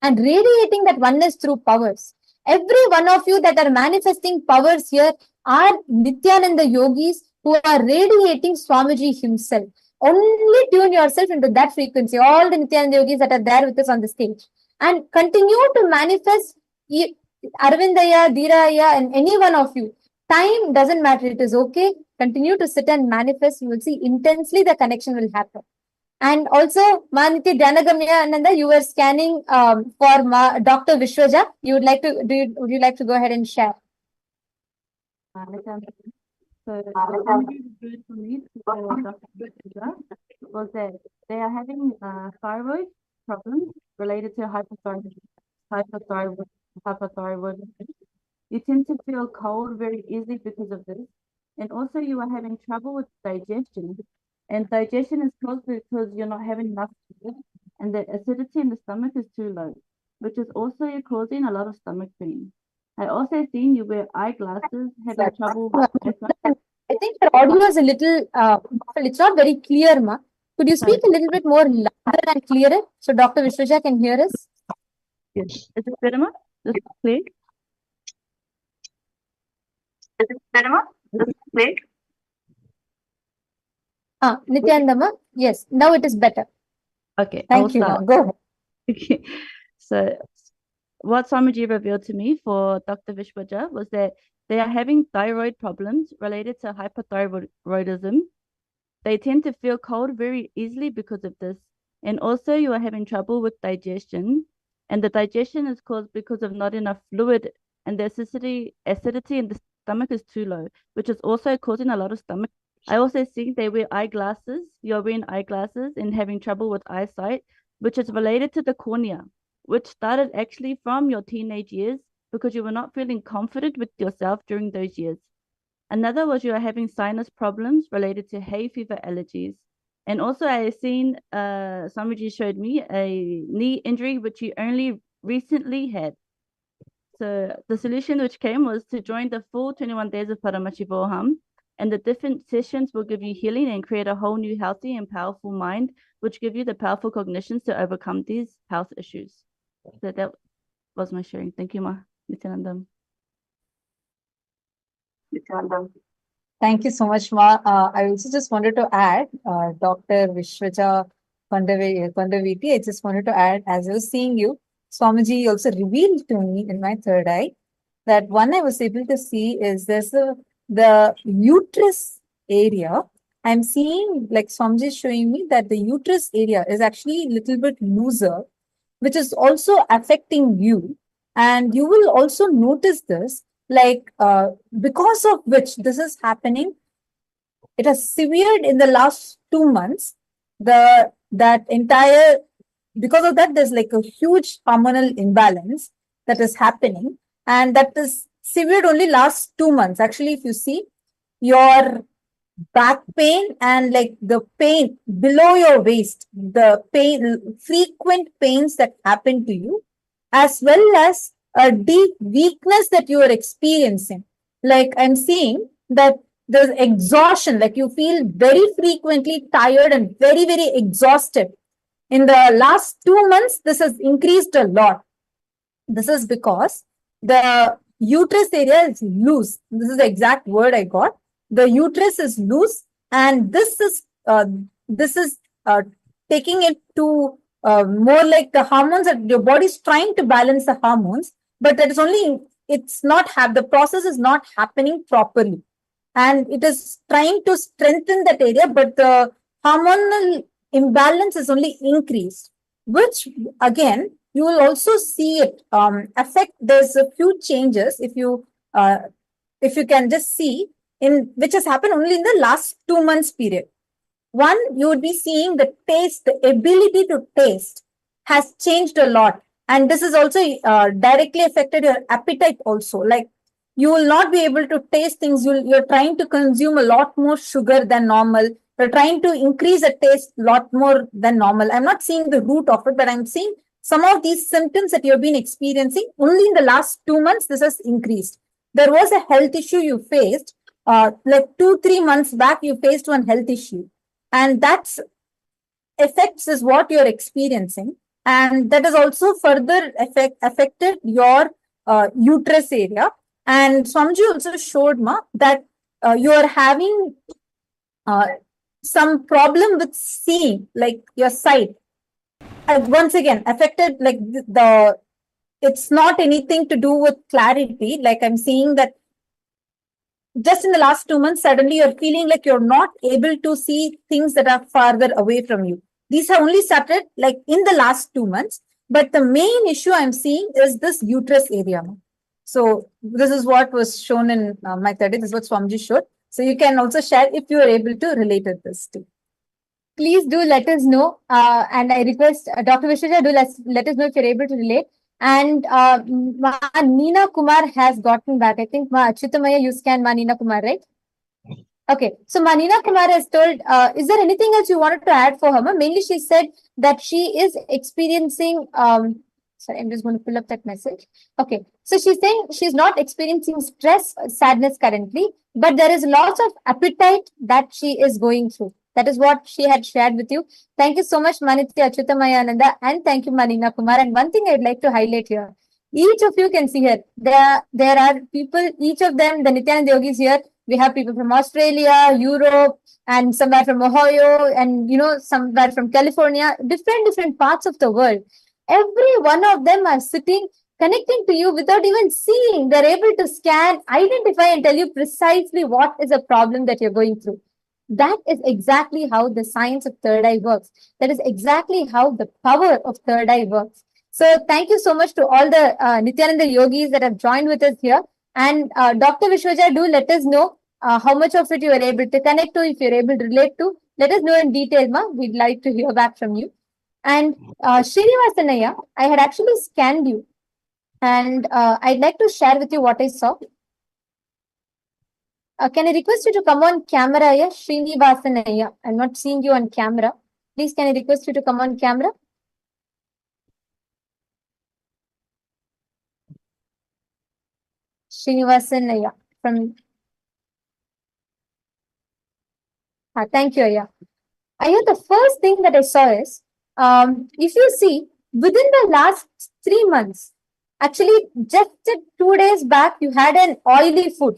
S2: and radiating that oneness through powers. Every one of you that are manifesting powers here are Nithyananda yogis who are radiating Swamiji himself. Only tune yourself into that frequency. All the Nithyananda yogis that are there with us on the stage. And continue to manifest Arvindaya, Dhiraya, and any one of you. Time doesn't matter. It is okay. Continue to sit and manifest. You will see intensely the connection will happen. And also, Maniti Dhyanagamya, you were scanning for Dr. Vishwaja. You would like to would you like to go ahead and share?
S13: So the energy good for me for Dr. Vishwaja was that they are having thyroid problems related to hypothyroidism. You tend to feel cold very easily because of this. And also you are having trouble with digestion. And digestion is caused because you're not having enough food and the acidity in the stomach is too low, which is also causing a lot of stomach pain. I also seen you wear eyeglasses, having trouble with
S2: I think your audio is a little, it's not very clear, Ma. Could you speak a little bit more louder and clearer so Dr. Vishwaja can hear us?
S13: Yes. Is it better, Ma? Is it clear? Is it better, Ma? Is it clear?
S2: Nithyananda, yes, now it is better.
S13: Okay.
S2: Thank you, Ma. Go ahead.
S13: Okay. So what Swamiji revealed to me for Dr. Vishwaja was that They are having thyroid problems related to hypothyroidism. They tend to feel cold very easily because of this. And also you are having trouble with digestion. And the digestion is caused because of not enough fluid, and the acidity in the stomach is too low, which is also causing a lot of stomach. I also see they wear eyeglasses. You're wearing eyeglasses and having trouble with eyesight, which is related to the cornea, which started actually from your teenage years because you were not feeling confident with yourself during those years. Another was you are having sinus problems related to hay fever allergies. And also I seen, Swamiji showed me a knee injury, which you only recently had. So the solution which came was to join the full 21 days of Paramashivoham, and the different sessions will give you healing and create a whole new healthy and powerful mind, which give you the powerful cognitions to overcome these health issues. So that was my sharing. Thank you, Ma. Nithyananda.
S1: Thank you so much, Ma. I also just wanted to add, Dr. Vishwaja Pandaviti, I just wanted to add, as I was seeing you, Swamiji also revealed to me in my third eye that one I was able to see is the uterus area. I'm seeing, like Swamiji is showing me, that the uterus area is actually a little bit looser, which is also affecting you. And you will also notice this, like because of which this is happening. It has severed in the last 2 months. Because of that, there's like a huge hormonal imbalance that is happening, and that is severed only last 2 months. Actually, if you see your back pain and like the pain below your waist, the pain, frequent pains that happen to you, as well as a deep weakness that you are experiencing. Like I'm seeing that there's exhaustion, like you feel very frequently tired and very, very exhausted. In the last 2 months, this has increased a lot. This is because the uterus area is loose. This is the exact word I got. The uterus is loose, and this is taking it to more like the hormones that your body is trying to balance the hormones, but that is only, the process is not happening properly. And it is trying to strengthen that area, but the hormonal imbalance is only increased, which again, you will also see it affect. There's a few changes if you can just see which has happened only in the last 2 months period. One, you would be seeing the taste, the ability to taste has changed a lot. And this is also directly affected your appetite also. Like you will not be able to taste things. You're trying to consume a lot more sugar than normal. You're trying to increase the taste a lot more than normal. I'm not seeing the root of it, but I'm seeing some of these symptoms that you've been experiencing only in the last 2 months. This has increased. There was a health issue you faced like 2-3 months back. You faced one health issue, and that's effects is what you're experiencing, and that has also further affected your uterus area. And Swamiji also showed that you are having some problem with seeing, like your sight. Once again, affected, like it's not anything to do with clarity. Like I'm seeing that just in the last 2 months, suddenly you're feeling like you're not able to see things that are farther away from you. These have only started like in the last 2 months, but the main issue I'm seeing is this uterus area. So this is what was shown in my 30. This is what Swamiji showed. So you can also share if you are able to relate to this too.
S2: Please do let us know. And I request Dr. Vishwaja, do let us know if you're able to relate. And Ma Neena Kumar has gotten back. I think Ma Achyutamaya, you scan Ma Neena Kumar, right? Okay. So Ma Neena Kumar has told, is there anything else you wanted to add for her? Mainly she said that she is experiencing, sorry, I'm just going to pull up that message. Okay. So she's saying she's not experiencing stress, sadness currently, but there is lots of appetite that she is going through. That is what she had shared with you. Thank you so much, Manitya Achyutamayananda, and thank you, Ma Neena Kumar. And one thing I'd like to highlight here, each of you can see here, there are people, each of them, the Nithyananda yogis here, we have people from Australia, Europe, and somewhere from Ohio, and somewhere from California, different parts of the world. Every one of them are sitting connecting to you without even seeing. They're able to scan, identify, and tell you precisely what is a problem that you're going through. That is exactly how the science of third eye works. That is exactly how the power of third eye works. So thank you so much to all the Nithyananda yogis that have joined with us here. And Dr. Vishwaja, do let us know how much of it you are able to connect to, if you're able to relate to. Let us know in detail, ma. We'd like to hear back from you. And Srinivasanaya, I had actually scanned you. And I'd like to share with you what I saw. Can I request you to come on camera, yeah? Srinivasanaya. I'm not seeing you on camera. Please, can I request you to come on camera? Srinivasanaya from... thank you, Aya. Aya, the first thing that I saw is, if you see, within the last 3 months, actually just 2 days back, you had an oily food,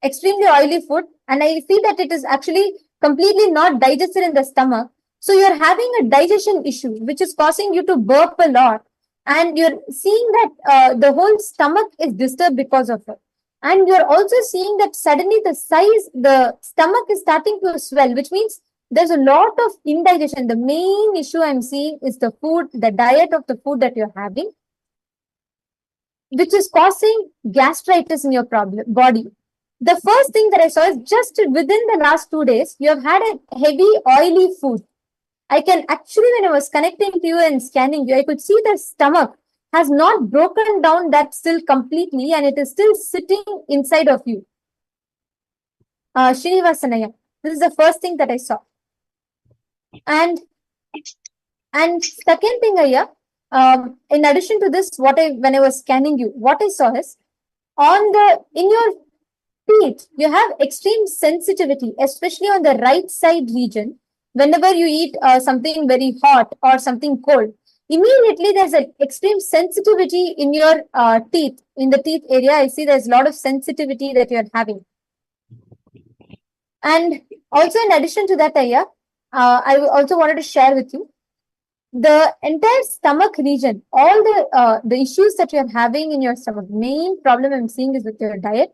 S2: extremely oily food, and I see that it is actually completely not digested in the stomach. So you're having a digestion issue, which is causing you to burp a lot. And you're seeing that the whole stomach is disturbed because of it. And you're also seeing that suddenly the stomach is starting to swell, which means there's a lot of indigestion. The main issue I'm seeing is the food, the diet of the food that you're having, which is causing gastritis in your body. The first thing that I saw is just within the last 2 days, you have had a heavy, oily food. I can actually, when I was connecting to you and scanning you, I could see the stomach has not broken down that still completely, and it is still sitting inside of you. Srinivasanaya, this is the first thing that I saw. And second thing, Aya, in addition to this, when I was scanning you, what I saw is in your teeth, you have extreme sensitivity, especially on the right side region. Whenever you eat something very hot or something cold, immediately there's an extreme sensitivity in your teeth. In the teeth area, I see there's a lot of sensitivity that you're having. And also, in addition to that, Aya, I also wanted to share with you the entire stomach region, all the issues that you're having in your stomach. Main problem I'm seeing is with your diet,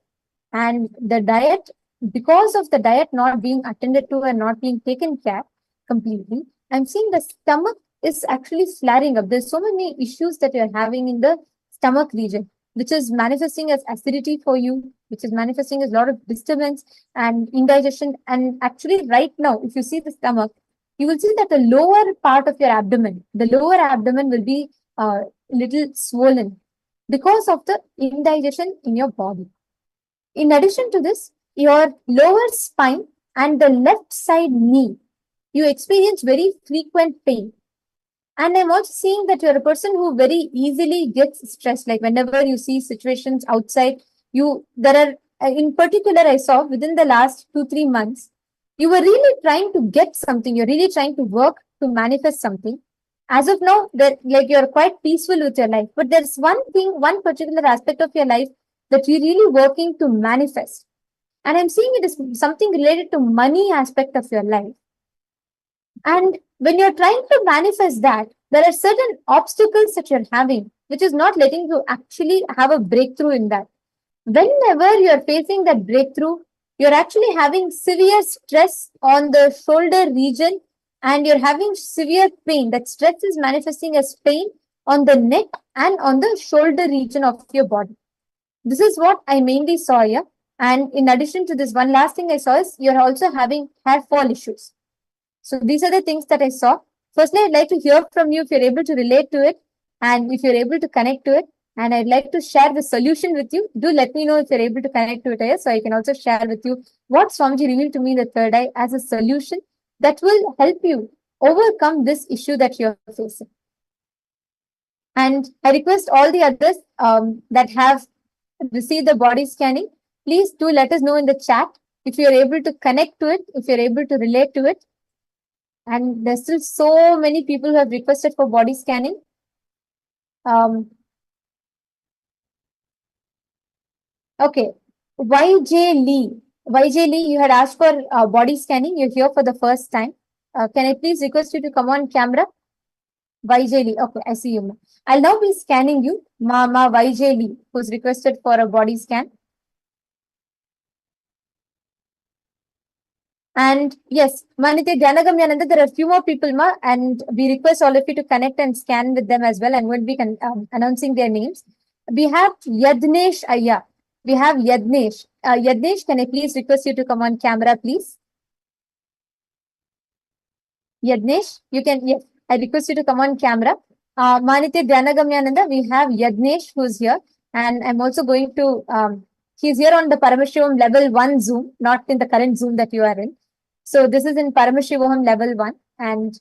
S2: and the diet, because of the diet not being attended to and not being taken care completely, I'm seeing the stomach is actually flaring up. There's so many issues that you're having in the stomach region, which is manifesting as acidity for you, which is manifesting as a lot of disturbance and indigestion. And actually right now, if you see the stomach, you will see that the lower part of your abdomen, will be little swollen because of the indigestion in your body. In addition to this, your lower spine and the left side knee, you experience very frequent pain. And I'm also seeing that you're a person who very easily gets stressed. Like whenever you see situations outside, in particular, I saw within the last 2-3 months, you were really trying to get something. You're really trying to work to manifest something. As of now, you're quite peaceful with your life. But there's one particular aspect of your life that you're really working to manifest. And I'm seeing it as something related to money aspect of your life. And when you're trying to manifest that, there are certain obstacles that you're having, which is not letting you actually have a breakthrough in that. Whenever you're facing that breakthrough, you're actually having severe stress on the shoulder region, and you're having severe pain. That stress is manifesting as pain on the neck and on the shoulder region of your body. This is what I mainly saw here. And in addition to this, one last thing I saw is you're also having hair fall issues. So these are the things that I saw. Firstly, I'd like to hear from you if you're able to relate to it and if you're able to connect to it. And I'd like to share the solution with you. Do let me know if you're able to connect to it, so I can also share with you what Swamiji revealed to me in the third eye as a solution that will help you overcome this issue that you're facing. And I request all the others that have received the body scanning, please do let us know in the chat if you're able to connect to it, if you're able to relate to it. And there's still so many people who have requested for body scanning. Okay, YJ Lee, you had asked for body scanning. You're here for the first time. Can I please request you to come on camera? Vaijali. Okay, I see you, ma. I'll now be scanning you, Mama Vaijali, who's requested for a body scan. And yes, Manitya Janagamyananda, there are a few more people, ma, and we request all of you to connect and scan with them as well, and we'll be announcing their names. We have Yadnesh Ayya. We have Yadnesh. Yadnesh, can I please request you to come on camera, please? Yadnesh, you can, yes, I request you to come on camera. Manitya Janagamyananda, we have Yadnesh who's here, and I'm also going to, he's here on the Paramashivoham Level 1 Zoom, not in the current Zoom that you are in. So this is in Paramashivoham Level 1, and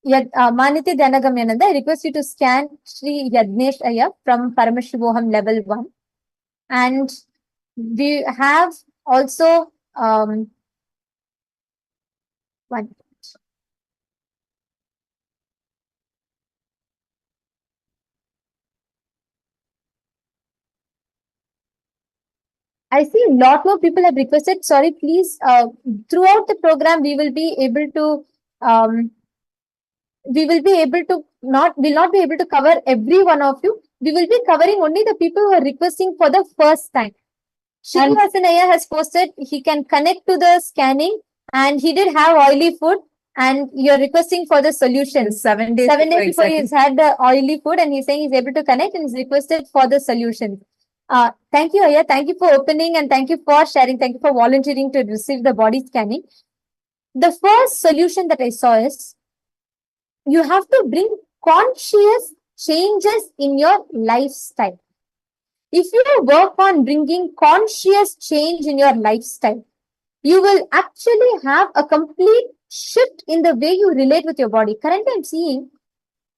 S2: Manitya Janagamyananda, I request you to scan Shri Yadnesh Ayya from Paramashivoham Level 1. And we have also one. I see a lot more people have requested. Sorry, please. Throughout the program, we will be able to will not be able to cover every one of you. We will be covering only the people who are requesting for the first time. Srinivasan Ayya has posted he can connect to the scanning, and he did have oily food, and you're requesting for the solution.
S1: 7 days.
S2: 7 days before he's had the oily food, and he's saying he's able to connect and he's requested for the solution. Thank you, Ayya. Thank you for opening, and thank you for sharing. Thank you for volunteering to receive the body scanning. The first solution that I saw is you have to bring conscious changes in your lifestyle. If you work on bringing conscious change in your lifestyle, you will actually have a complete shift in the way you relate with your body. Currently, I'm seeing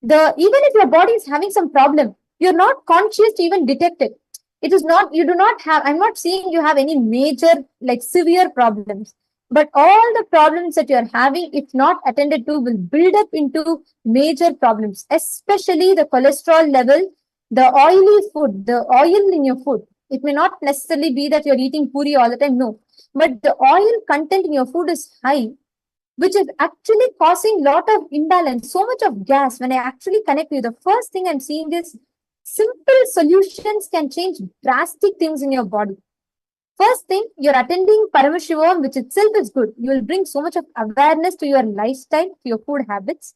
S2: even if your body is having some problem, you're not conscious to even detect it. It is not, you do not have, I'm not seeing you have any major, like severe problems. But all the problems that you're having, if not attended to, will build up into major problems, especially the cholesterol level, the oily food, the oil in your food. It may not necessarily be that you're eating puri all the time, no. But the oil content in your food is high, which is actually causing a lot of imbalance, so much of gas. When I actually connect with you, the first thing I'm seeing is simple solutions can change drastic things in your body. First thing, you're attending Paramashivoham, which itself is good. You will bring so much of awareness to your lifestyle, to your food habits.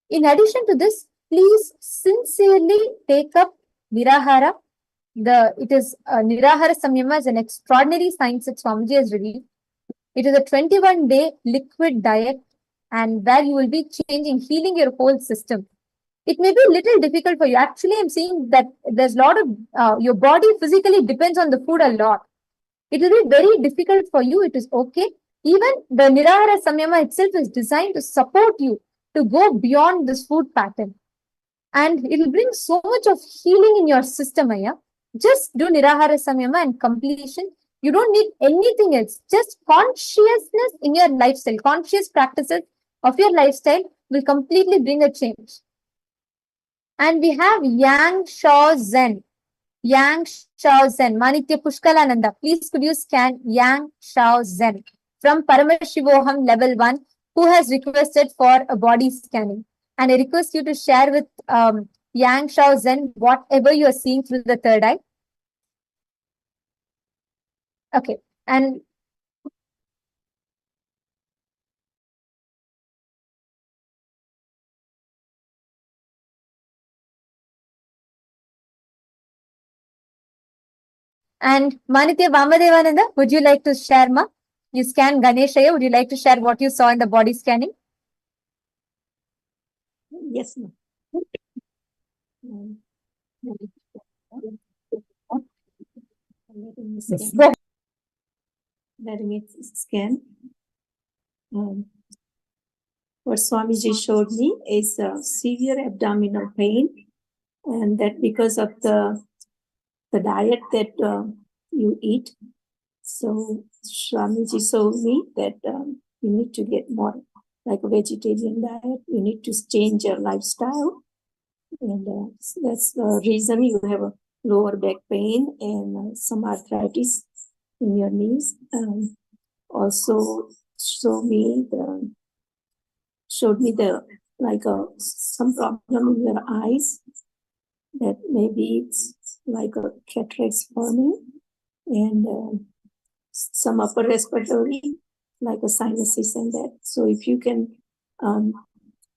S2: In addition to this, please sincerely take up Nirahara. Nirahara Samyama is an extraordinary science that Swamiji has revealed. It is a 21-day liquid diet, and where you will be healing your whole system. It may be a little difficult for you. Actually, I'm seeing that there's a lot of, your body physically depends on the food a lot. It will be very difficult for you. It is okay. Even the Nirahara Samyama itself is designed to support you to go beyond this food pattern. And it will bring so much of healing in your system, Ayya. Just do Nirahara Samyama and completion. You don't need anything else. Just consciousness in your lifestyle. Conscious practices of your lifestyle will completely bring a change. And we have Yang Shao Zen. Yang Shao Zen. Manitya Pushkalananda. Please could you scan Yang Shao Zen from Paramashivoham Level 1, who has requested for a body scanning. And I request you to share with Yang Shao Zen whatever you are seeing through the third eye. Okay. And Manitya Vamadevananda, would you like to share, ma? You scan Ganeshaya. Would you like to share what you saw in the body scanning?
S10: Yes, ma'am. Let me scan. What Swamiji showed me is severe abdominal pain, and that because of the diet that you eat. So Swamiji showed me that you need to get more like a vegetarian diet. You need to change your lifestyle, and that's the reason you have a lower back pain and some arthritis in your knees. Also showed me the like some problem in your eyes, that maybe it's like a cataracts forming, and some upper respiratory, like a sinuses and that. So if you can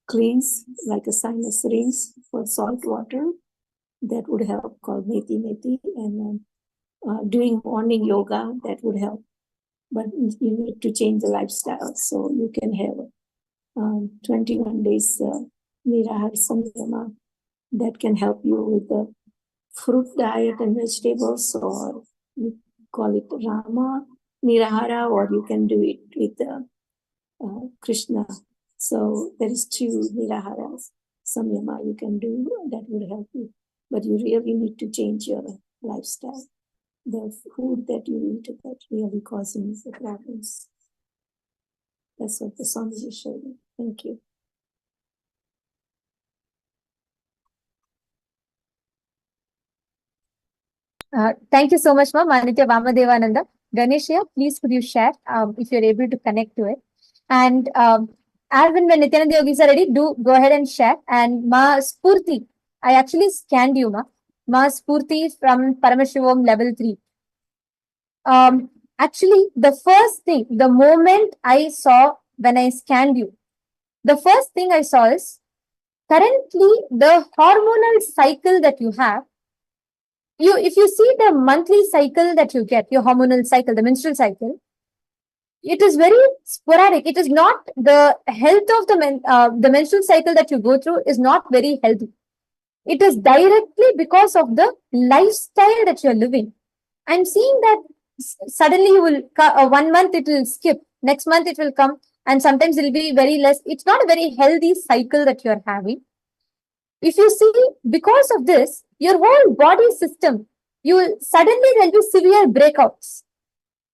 S10: cleanse like a sinus rinse for salt water, that would help, called Neti Neti, and doing morning yoga, that would help. But you need to change the lifestyle, so you can have 21 days Nirahar Samyama that can help you with the fruit diet and vegetables, or you call it Rama Nirahara, or you can do it with Krishna. So there is 2 Niraharas Samyama you can do that would help you. But you really need to change your lifestyle. The food that you eat that really causing the problems. That's what the Swamiji showed me. Thank you.
S2: Thank you so much, Ma'am. Anitya Vamadevananda. Ganesha, please could you share if you're able to connect to it. And as and when Nithyananda yogis are ready, do go ahead and share. And Ma Spurti, I actually scanned you, Ma Spurti from Paramashivoham Level-1 Actually, the first thing, the moment I saw when I scanned you, the first thing I saw is currently the hormonal cycle that you have. If you see the monthly cycle that you get, your hormonal cycle, the menstrual cycle, it is very sporadic. It is not the health of the menstrual cycle that you go through is not very healthy. It is directly because of the lifestyle that you're living. I'm seeing that suddenly you will, 1 month it will skip, next month it will come, and sometimes it will be very less. It's not a very healthy cycle that you're having. If you see, because of this, your whole body system, suddenly there'll be severe breakouts.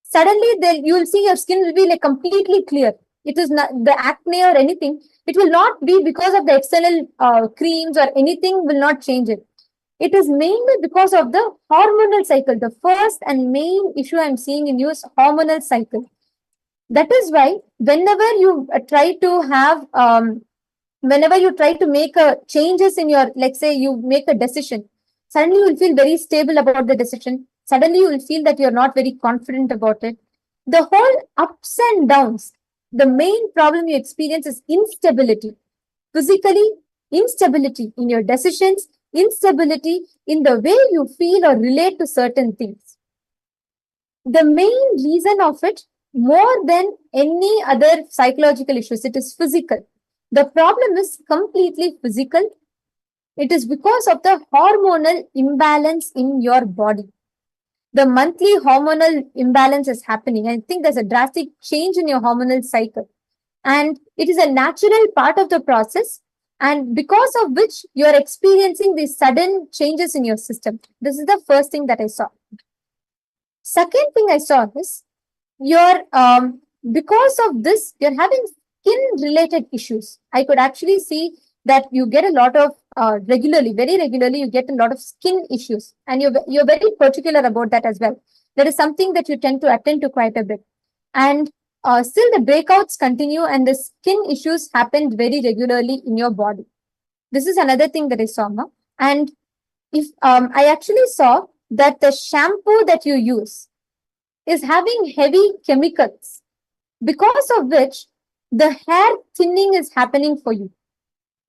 S2: Suddenly you will see your skin will be like completely clear. It is not the acne or anything. It will not be because of the external creams or anything will not change it. It is mainly because of the hormonal cycle. The first and main issue I'm seeing in you is hormonal cycle. That is why whenever you try to have whenever you try to make changes in your, let's say you make a decision, suddenly you will feel very stable about the decision. Suddenly you will feel that you're not very confident about it. The whole ups and downs, the main problem you experience is instability. Physically, instability in your decisions, instability in the way you feel or relate to certain things. The main reason of it, more than any other psychological issues, it is physical. The problem is completely physical. It is because of the hormonal imbalance in your body. The monthly hormonal imbalance is happening. I think there's a drastic change in your hormonal cycle. And it is a natural part of the process. And because of which you're experiencing these sudden changes in your system. This is the first thing that I saw. Second thing I saw is because of this, you're having skin-related issues. I could actually see that you get a lot of very regularly, you get a lot of skin issues, and you're very particular about that as well. That is something that you tend to attend to quite a bit, and still the breakouts continue, and the skin issues happen very regularly in your body. This is another thing that I saw, and if I actually saw that the shampoo that you use is having heavy chemicals, because of which the hair thinning is happening for you.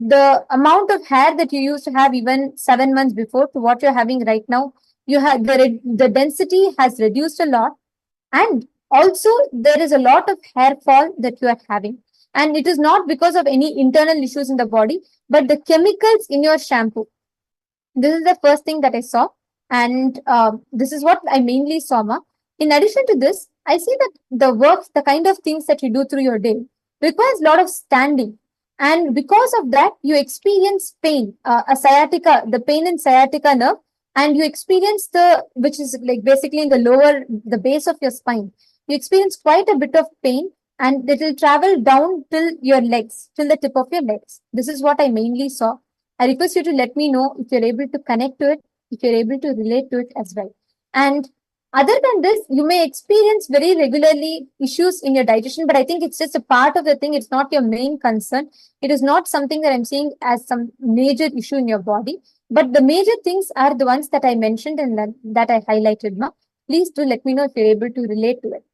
S2: The amount of hair that you used to have even 7 months before to what you're having right now, you have the density has reduced a lot, and also there is a lot of hair fall that you are having. And it is not because of any internal issues in the body, but the chemicals in your shampoo. This is the first thing that I saw, and this is what I mainly saw, Ma. In addition to this, I see that the work, the kind of things that you do through your day requires a lot of standing. And because of that, you experience pain, the pain in sciatica nerve, and you experience which is like basically in the base of your spine. You experience quite a bit of pain, and it will travel down till your legs, till the tip of your legs. This is what I mainly saw. I request you to let me know if you're able to connect to it, if you're able to relate to it as well. And Other than this, you may experience very regularly issues in your digestion, but I think it's just a part of the thing. It's not your main concern. It is not something that I'm seeing as some major issue in your body. But the major things are the ones that I mentioned and that I highlighted, Ma. Please do let me know if you're able to relate to it.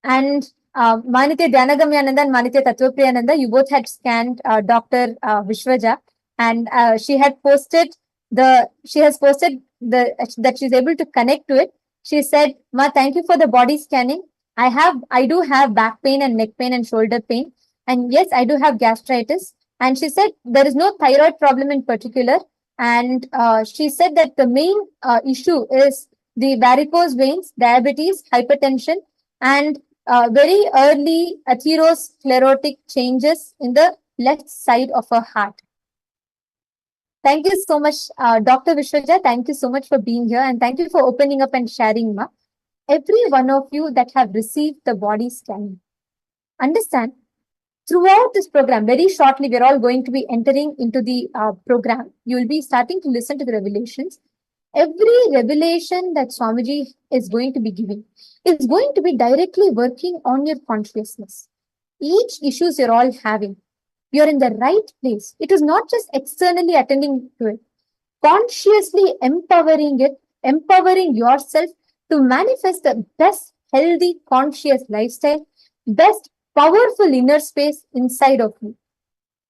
S2: And Manitya Dhyanagambhyananda and Manitya Tattvapriyananda, you both had scanned Dr. Vishwaja, and she has posted that she's able to connect to it. She said, "Ma, thank you for the body scanning. I do have back pain and neck pain and shoulder pain, and yes, I do have gastritis." And she said there is no thyroid problem in particular, and she said that the main issue is the varicose veins, diabetes, hypertension, and very early atherosclerotic changes in the left side of her heart. Thank you so much, Dr. Vishwaja. Thank you so much for being here, and thank you for opening up and sharing, Ma. Every one of you that have received the body scanning, understand, throughout this program, very shortly, we're all going to be entering into the program. You will be starting to listen to the revelations. Every revelation that Swamiji is going to be giving is going to be directly working on your consciousness. Each issues you're all having, you're in the right place. It is not just externally attending to it, consciously empowering it, empowering yourself to manifest the best healthy, conscious lifestyle, best powerful inner space inside of you.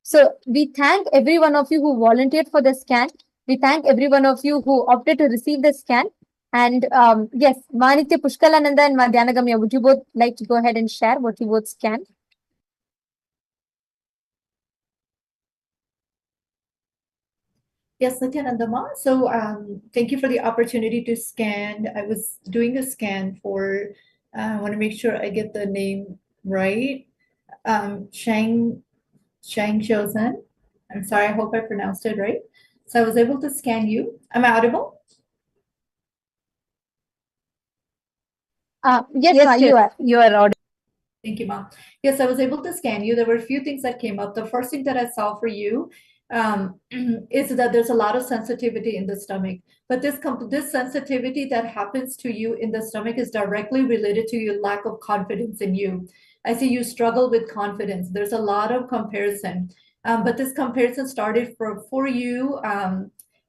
S2: So we thank every one of you who volunteered for the scan. We thank every one of you who opted to receive the scan. And yes, Manitya Pushkalananda and Madhyanagamya, would you both like to go ahead and share what you both scanned?
S11: Yes, Nithyananda Ma. So thank you for the opportunity to scan. I was doing a scan for, I want to make sure I get the name right. Shang Shozan. I'm sorry, I hope I pronounced it right. So I was able to scan you. Am I audible?
S2: Yes, you are audible.
S11: Thank you, Mom. Yes, I was able to scan you. There were a few things that came up. The first thing that I saw for you is that there's a lot of sensitivity in the stomach. But this sensitivity that happens to you in the stomach is directly related to your lack of confidence in you. I see you struggle with confidence. There's a lot of comparison. But this comparison started for you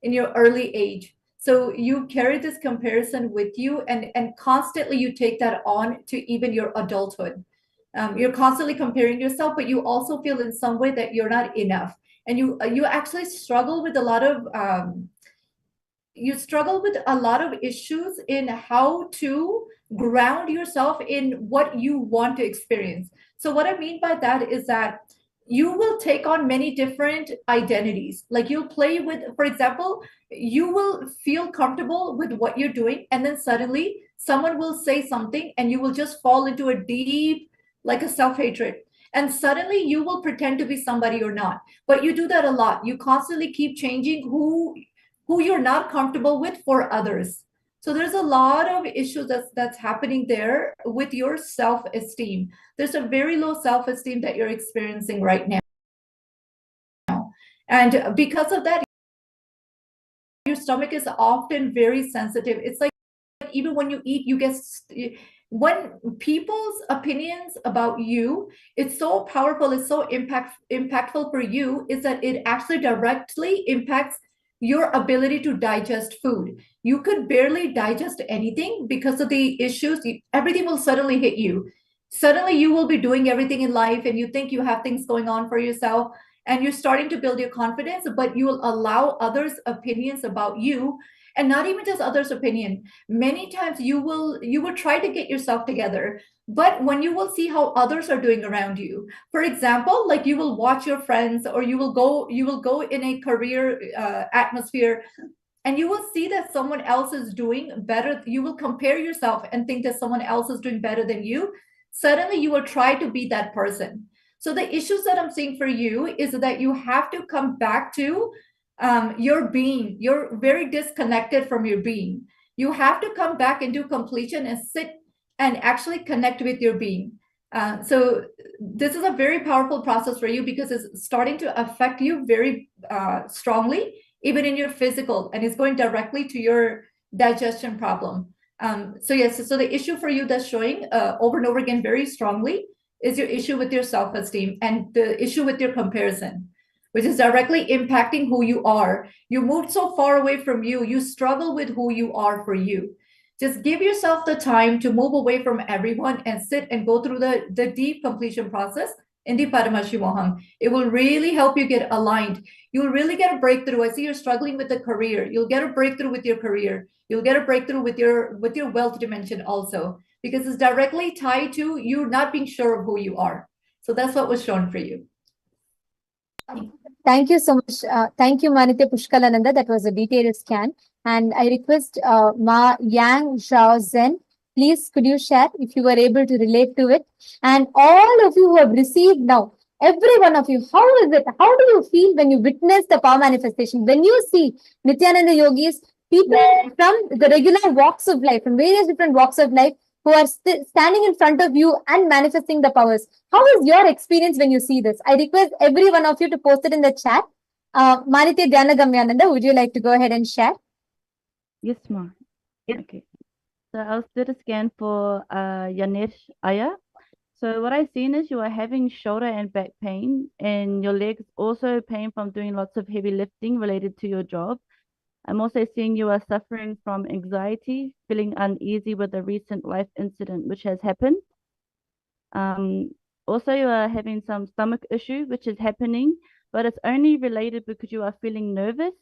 S11: in your early age. So you carry this comparison with you, and constantly you take that on to even your adulthood. You're constantly comparing yourself, but you also feel in some way that you're not enough. And you actually struggle with a lot of issues in how to ground yourself in what you want to experience. So what I mean by that is that you will take on many different identities. Like you'll play with, for example, you will feel comfortable with what you're doing, and then suddenly someone will say something and you will just fall into a deep, like a self-hatred. And suddenly you will pretend to be somebody you're not. But you do that a lot. You constantly keep changing who you're not comfortable with for others. So there's a lot of issues that's happening there with your self-esteem. There's a very low self-esteem that you're experiencing right now. And because of that, your stomach is often very sensitive. It's like even when you eat, you get, when people's opinions about you, it's so powerful, it's so impactful for you, is that it actually directly impacts your ability to digest food. You could barely digest anything because of the issues. Everything will suddenly hit you. Suddenly you will be doing everything in life and you think you have things going on for yourself and you're starting to build your confidence, but you will allow others' opinions about you. And not even just others' opinion. Many times you will try to get yourself together, but when you will see how others are doing around you, for example, like you will watch your friends, or you will go in a career atmosphere, and you will see that someone else is doing better. You will compare yourself and think that someone else is doing better than you. Suddenly you will try to be that person. So the issues that I'm seeing for you is that you have to come back to your being. You're very disconnected from your being. You have to come back into completion and sit and actually connect with your being. So this is a very powerful process for you because it's starting to affect you very strongly, even in your physical, and it's going directly to your
S17: digestion problem. So yes, so the issue for you that's showing over and over again very strongly is your issue with your self-esteem and the issue with your comparison, which is directly impacting who you are. You moved so far away from you, you struggle with who you are for you. Just give yourself the time to move away from everyone and sit and go through the deep completion process in the Paramashivoham. It will really help you get aligned. You'll really get a breakthrough. I see you're struggling with a career. You'll get a breakthrough with your career. You'll get a breakthrough with your wealth dimension also, because it's directly tied to you not being sure of who you are. So that's what was shown for you.
S2: Thank you so much. Thank you, Manitya Pushkalananda. That was a detailed scan. And I request Ma Yang Zhao Zen, please could you share if you were able to relate to it? And all of you who have received now, every one of you, how is it? How do you feel when you witness the power manifestation? When you see Nithyananda yogis, people from the regular walks of life, from various different walks of life, who are standing in front of you and manifesting the powers. How is your experience when you see this? I request every one of you to post it in the chat. Manitya Dhyanagamyananda, would you like to go ahead and share?
S13: Yes, ma'am. Okay. So I'll do the scan for Yanesh Aya. So what I've seen is you are having shoulder and back pain, and your legs also pain from doing lots of heavy lifting related to your job. I'm also seeing you are suffering from anxiety, feeling uneasy with a recent life incident which has happened. Also, you are having some stomach issue which is happening, but it's only related because you are feeling nervous.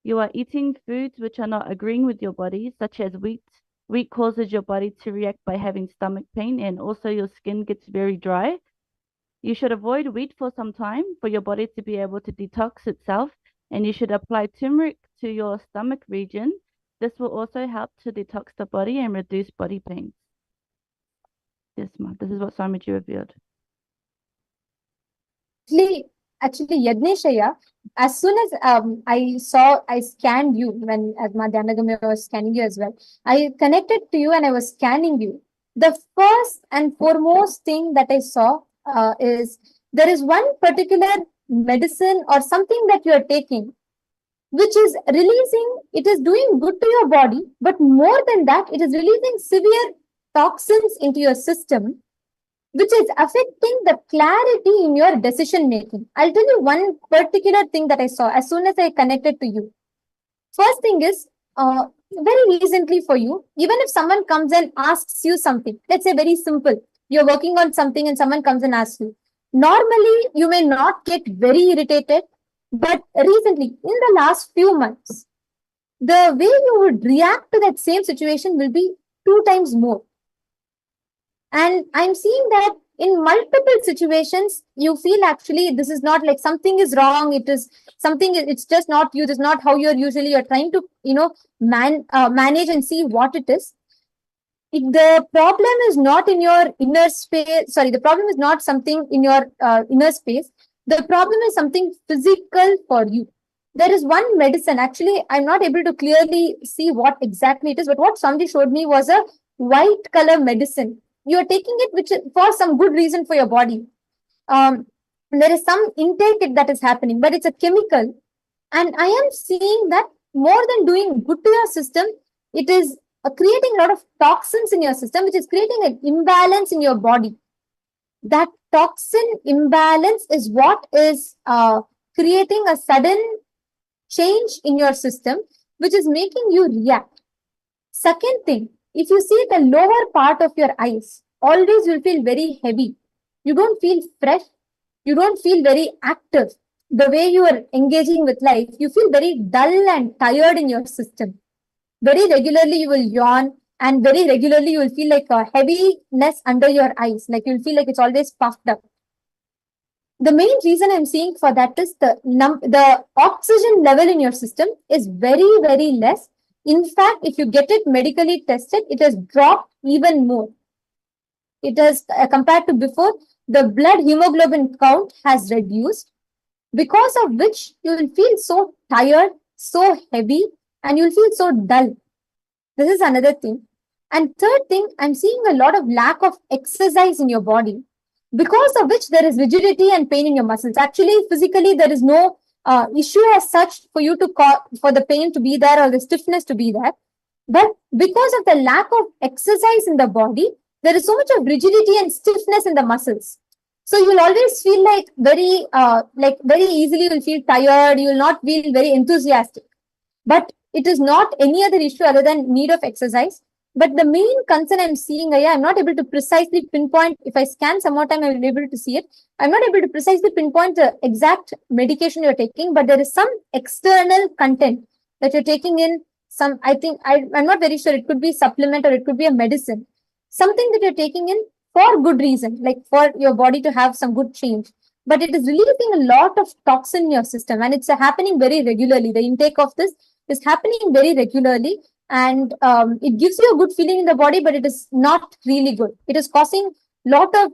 S13: You are eating foods which are not agreeing with your body, such as wheat. Wheat causes your body to react by having stomach pain, and also your skin gets very dry. You should avoid wheat for some time for your body to be able to detox itself, and you should apply turmeric to your stomach region. This will also help to detox the body and reduce body pain. Yes, ma'am. This is what Swamiji revealed.
S2: Actually, Yadneshaya, as soon as I scanned you when as Madhyanagami was scanning you as well, I connected to you and I was scanning you. The first and foremost thing that I saw is there is one particular medicine or something that you are taking, which is releasing, it is doing good to your body, but more than that, it is releasing severe toxins into your system, which is affecting the clarity in your decision making. I'll tell you one particular thing that I saw as soon as I connected to you. First thing is, very recently for you, even if someone comes and asks you something, let's say very simple, you're working on something and someone comes and asks you. Normally, you may not get very irritated, but recently, in the last few months, the way you would react to that same situation will be 2 times more. And I'm seeing that in multiple situations, you feel actually this is not like something is wrong. It is something, it's just not you. This is not how you're trying to, manage and see what it is. The problem is not in your inner space. Sorry, the problem is not something in your inner space. The problem is something physical for you. There is one medicine. Actually, I'm not able to clearly see what exactly it is, but what somebody showed me was a white color medicine. You are taking it which for some good reason for your body. There is some intake that is happening, but it's a chemical. And I am seeing that more than doing good to your system, it is creating a lot of toxins in your system, which is creating an imbalance in your body. That toxin imbalance is what is creating a sudden change in your system, which is making you react. Second thing, if you see the lower part of your eyes, always will feel very heavy. You don't feel fresh. You don't feel very active. The way you are engaging with life, you feel very dull and tired in your system. Very regularly you will yawn, and very regularly you will feel like a heaviness under your eyes. Like you'll feel like it's always puffed up. The main reason I'm seeing for that is the oxygen level in your system is very, very less. In fact, if you get it medically tested, it has dropped even more. It has, compared to before, the blood hemoglobin count has reduced, because of which you will feel so tired, so heavy, and you'll feel so dull. This is another thing. And third thing, I'm seeing a lot of lack of exercise in your body, because of which there is rigidity and pain in your muscles. Actually, physically, there is no issue as such for you to for the pain to be there or the stiffness to be there. But because of the lack of exercise in the body, there is so much of rigidity and stiffness in the muscles. So you will always feel very easily you will feel tired, you will not feel very enthusiastic. But it is not any other issue other than need of exercise. But the main concern I'm seeing, I'm not able to precisely pinpoint. If I scan some more time, I will be able to see it. I'm not able to precisely pinpoint the exact medication you're taking, but there is some external content that you're taking in. I'm not very sure. It could be supplement or it could be a medicine. Something that you're taking in for good reason, like for your body to have some good change. But it is releasing a lot of toxin in your system, and it's happening very regularly. The intake of this is happening very regularly, and it gives you a good feeling in the body, but it is not really good. It is causing a lot of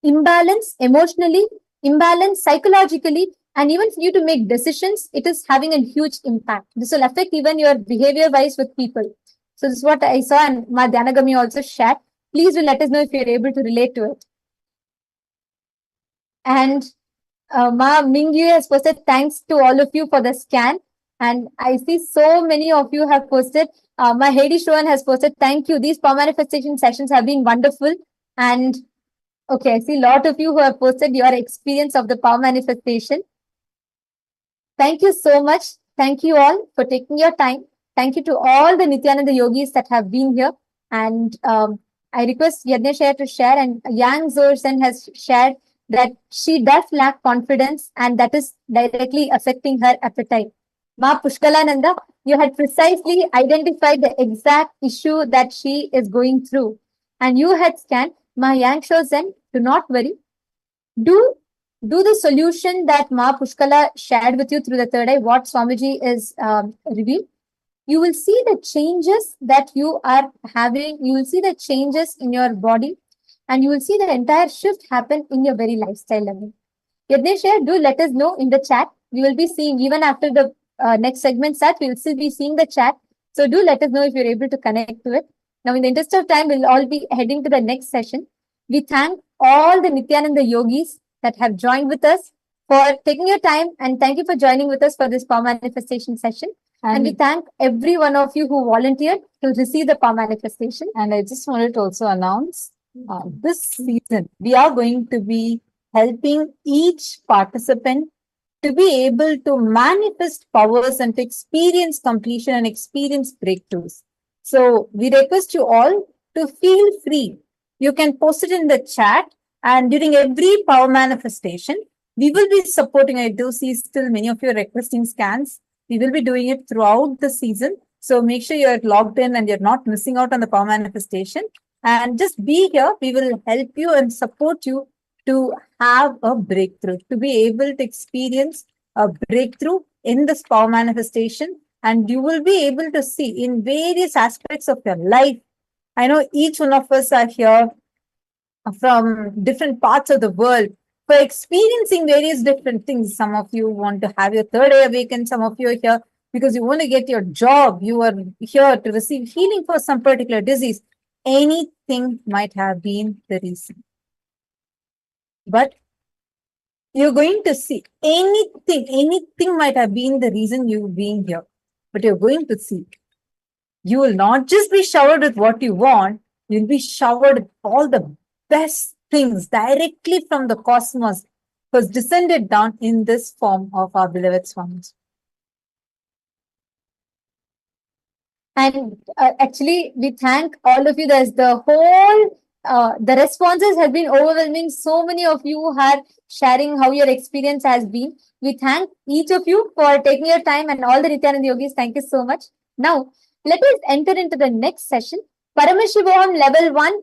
S2: imbalance emotionally, imbalance psychologically, and even for you to make decisions, it is having a huge impact. This will affect even your behavior wise with people. So this is what I saw, and Ma Dhyanagami also shared. Please do let us know if you're able to relate to it. And Ma Mingyu has posted thanks to all of you for the scan. And I see so many of you have posted. My Heidi Shohan has posted, thank you. These power manifestation sessions have been wonderful. And okay, I see a lot of you who have posted your experience of the power manifestation. Thank you so much. Thank you all for taking your time. Thank you to all the Nithyananda yogis that have been here. And I request Yadnesha to share. And Yang Zorsen has shared that she does lack confidence and that is directly affecting her appetite. Ma Pushkalananda, you had precisely identified the exact issue that she is going through. And you had scanned. Ma Yang Shozen, do not worry. Do the solution that Ma Pushkala shared with you through the third eye, what Swamiji is revealed. You will see the changes that you are having. You will see the changes in your body, and you will see the entire shift happen in your very lifestyle level. Yadnesha, do let us know in the chat. We will be seeing, even after the next segment starts, we will still be seeing the chat. So do let us know if you're able to connect to it. Now, in the interest of time, we'll all be heading to the next session. We thank all the Nithyananda yogis that have joined with us for taking your time, and thank you for joining with us for this power manifestation session. And we thank every one of you who volunteered to receive the power manifestation.
S1: And I just wanted to also announce this season, we are going to be helping each participant to be able to manifest powers and to experience completion and experience breakthroughs. So we request you all to feel free. You can post it in the chat, and during every power manifestation, we will be supporting. I do see still many of you are requesting scans. We will be doing it throughout the season. So make sure you're logged in and you're not missing out on the power manifestation. And just be here. We will help you and support you to have a breakthrough, to be able to experience a breakthrough in this power manifestation. And you will be able to see in various aspects of your life. I know each one of us are here from different parts of the world for experiencing various different things. Some of you want to have your third eye awakened. Some of you are here because you want to get your job. You are here to receive healing for some particular disease. Anything might have been the reason. But you're going to see anything might have been the reason you being here. But you're going to see. You will not just be showered with what you want. You'll be showered with all the best things directly from the cosmos, was descended down in this form of our beloved Swamis. And actually, we thank all of you. There's the whole, the responses have been overwhelming. So many of you are sharing how your experience has been. We thank each of you for taking your time, and all the Nithyananda yogis, thank you so much. Now, let us enter into the next session, Paramashivoham Level 1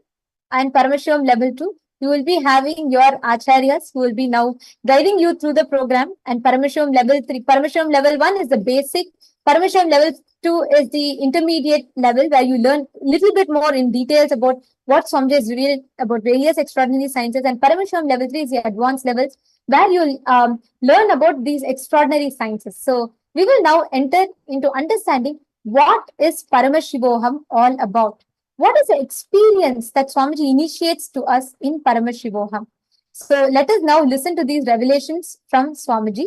S1: and Paramashivoham Level 2. You will be having your acharyas who will be now guiding you through the program. And Paramashivoham Level 3, Paramashivoham Level 1 is the basic. Paramashivoham Level 2 is the intermediate level where you learn a little bit more in details about what Swamiji has revealed about various extraordinary sciences. And Paramashivoham Level 3 is the advanced levels where you'll learn about these extraordinary sciences. So we will now enter into understanding what is Paramashivoham all about. What is the experience that Swamiji initiates to us in Paramashivoham? So let us now listen to these revelations from Swamiji.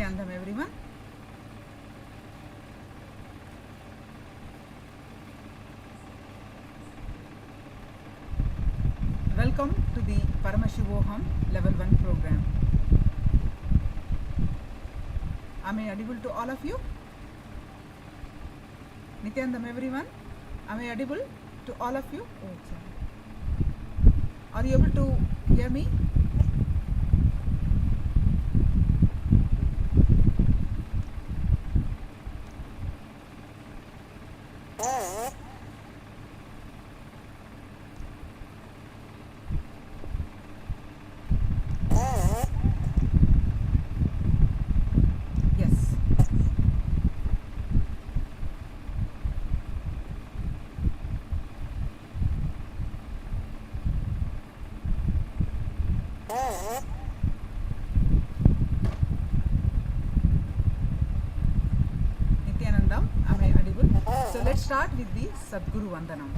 S18: Nithyananda everyone. Welcome to the Paramashivoham Level-1 program. Am I audible to all of you? Nithyananda everyone. Am I audible to all of you? Oh, sorry. Are you able to hear me? Yes. Nithyanandam, am I audible? So let's start with the Sadguru Vandanam.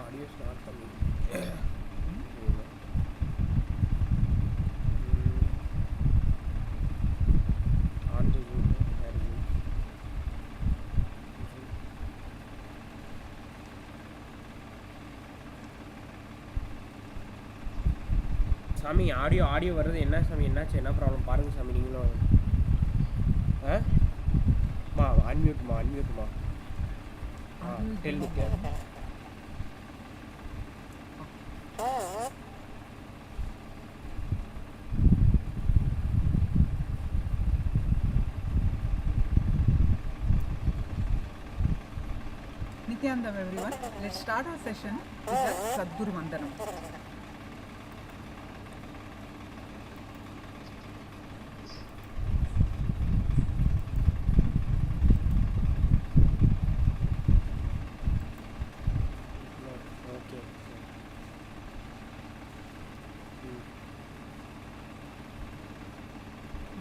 S19: Audio is not coming. On the Zoom, that is சாமி audio வருது என்ன சாமி என்னாச்சு என்ன problem பாருங்க சாமி நீங்களும் மா அன்மியூட்மா tell me
S18: Nithyananda everyone. Let's start our session with the Sadguru Vandanam.
S19: okay.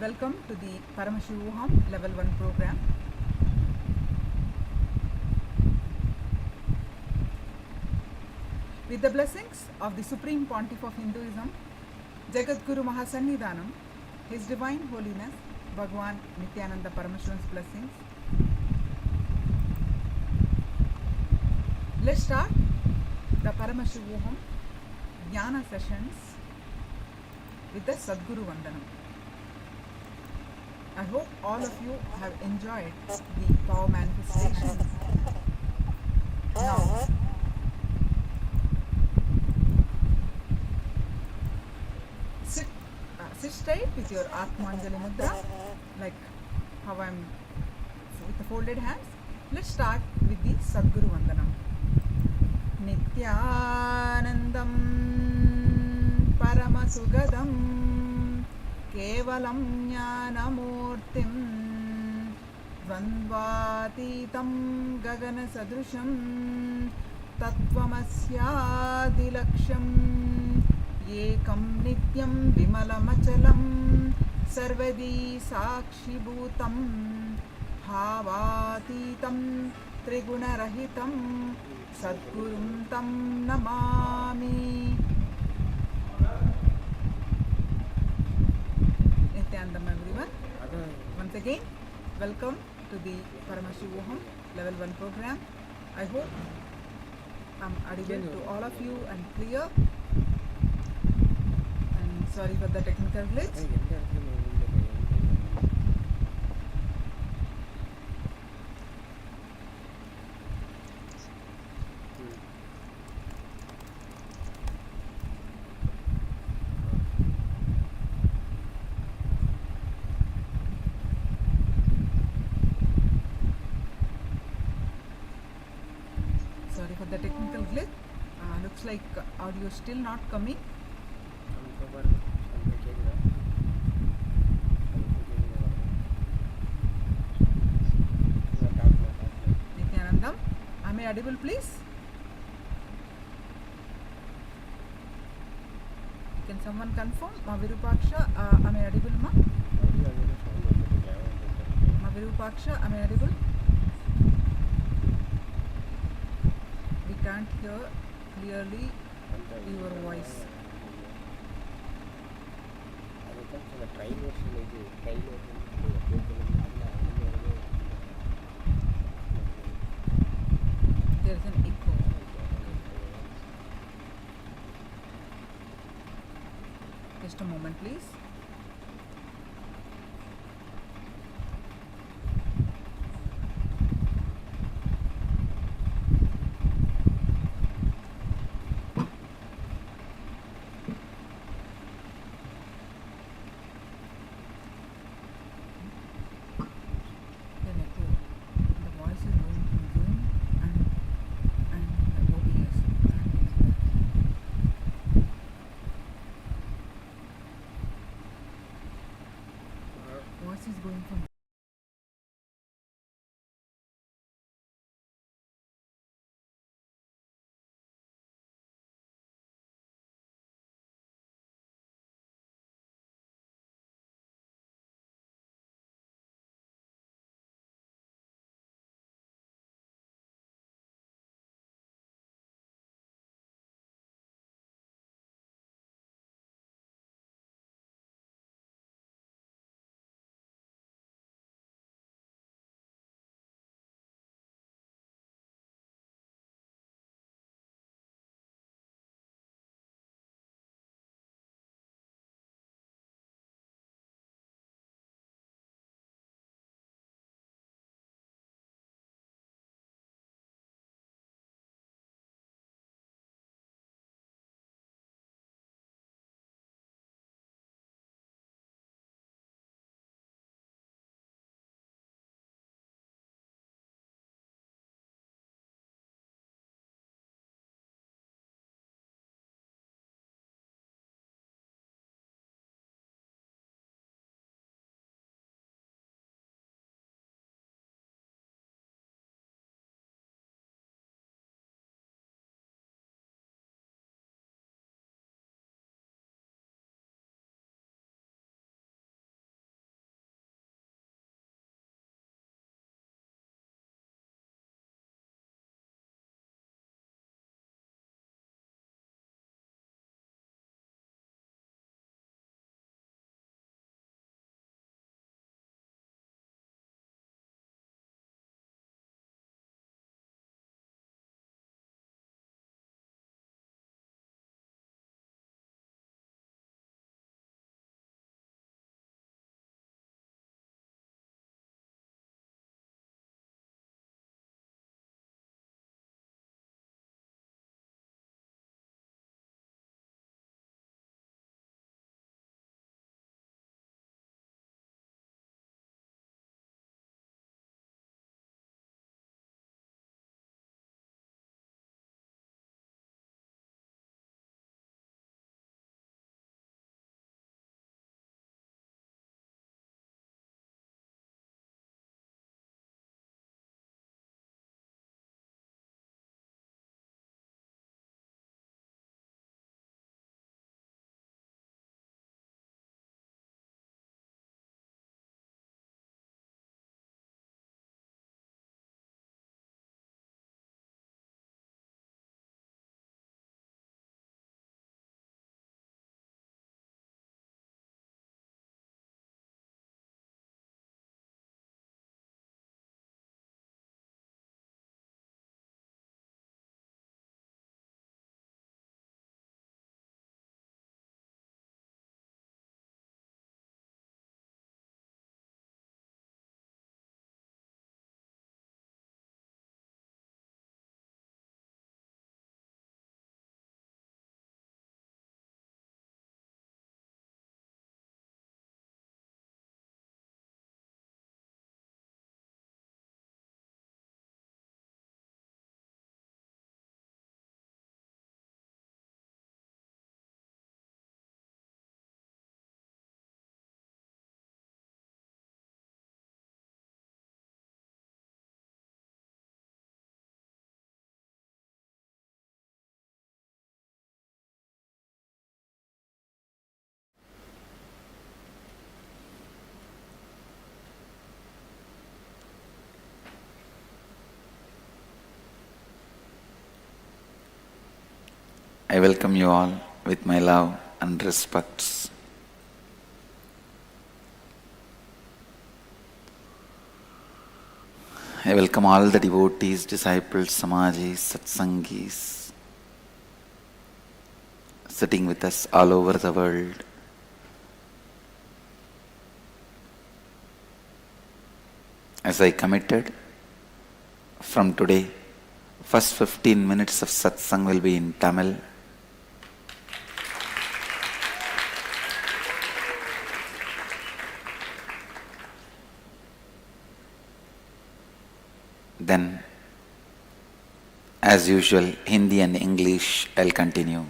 S18: Welcome to the Paramashivoham Level-1 program. With the blessings of the Supreme Pontiff of Hinduism, Jagadguru Mahasannidhanam, His Divine Holiness, Bhagwan Nithyananda Paramashivan's blessings. Let's start the Paramashivoham Jnana sessions with the Sadguru Vandanam. I hope all of you have enjoyed the power manifestation. Now, sit straight with your Atmanjali Mudra, like how I'm with the folded hands. Let's start with the Sadguru Vandanam. Nithyanandam Paramasugadam Kevalam Jnanamurtim Dvandvatitam Gagana Sadrusham Tattvamasyadilaksham Ekam Nityam Vimalamachalam Sarvadi Sakshibhutam Bhavatitam Trigunarahitam Sadgurum Tam Namami. Nithyanandam everyone. Once again, welcome to the Paramashivoham Level-1 program. I hope I'm audible to all of you and clear. And sorry for the technical glitch. audio still not coming? Nithyanandam, am I audible, please? Can someone confirm? Ma Virupaksha, am I audible, ma? Ma Virupaksha, am I audible? We can't hear clearly your voice. There is an echo. Just a moment, please.
S3: I welcome you all with my love and respect. I welcome all the devotees, disciples, samajis, satsangis, sitting with us all over the world. As I committed, from today, first 15 minutes of satsang will be in Tamil. Then, as usual, Hindi and English I'll continue.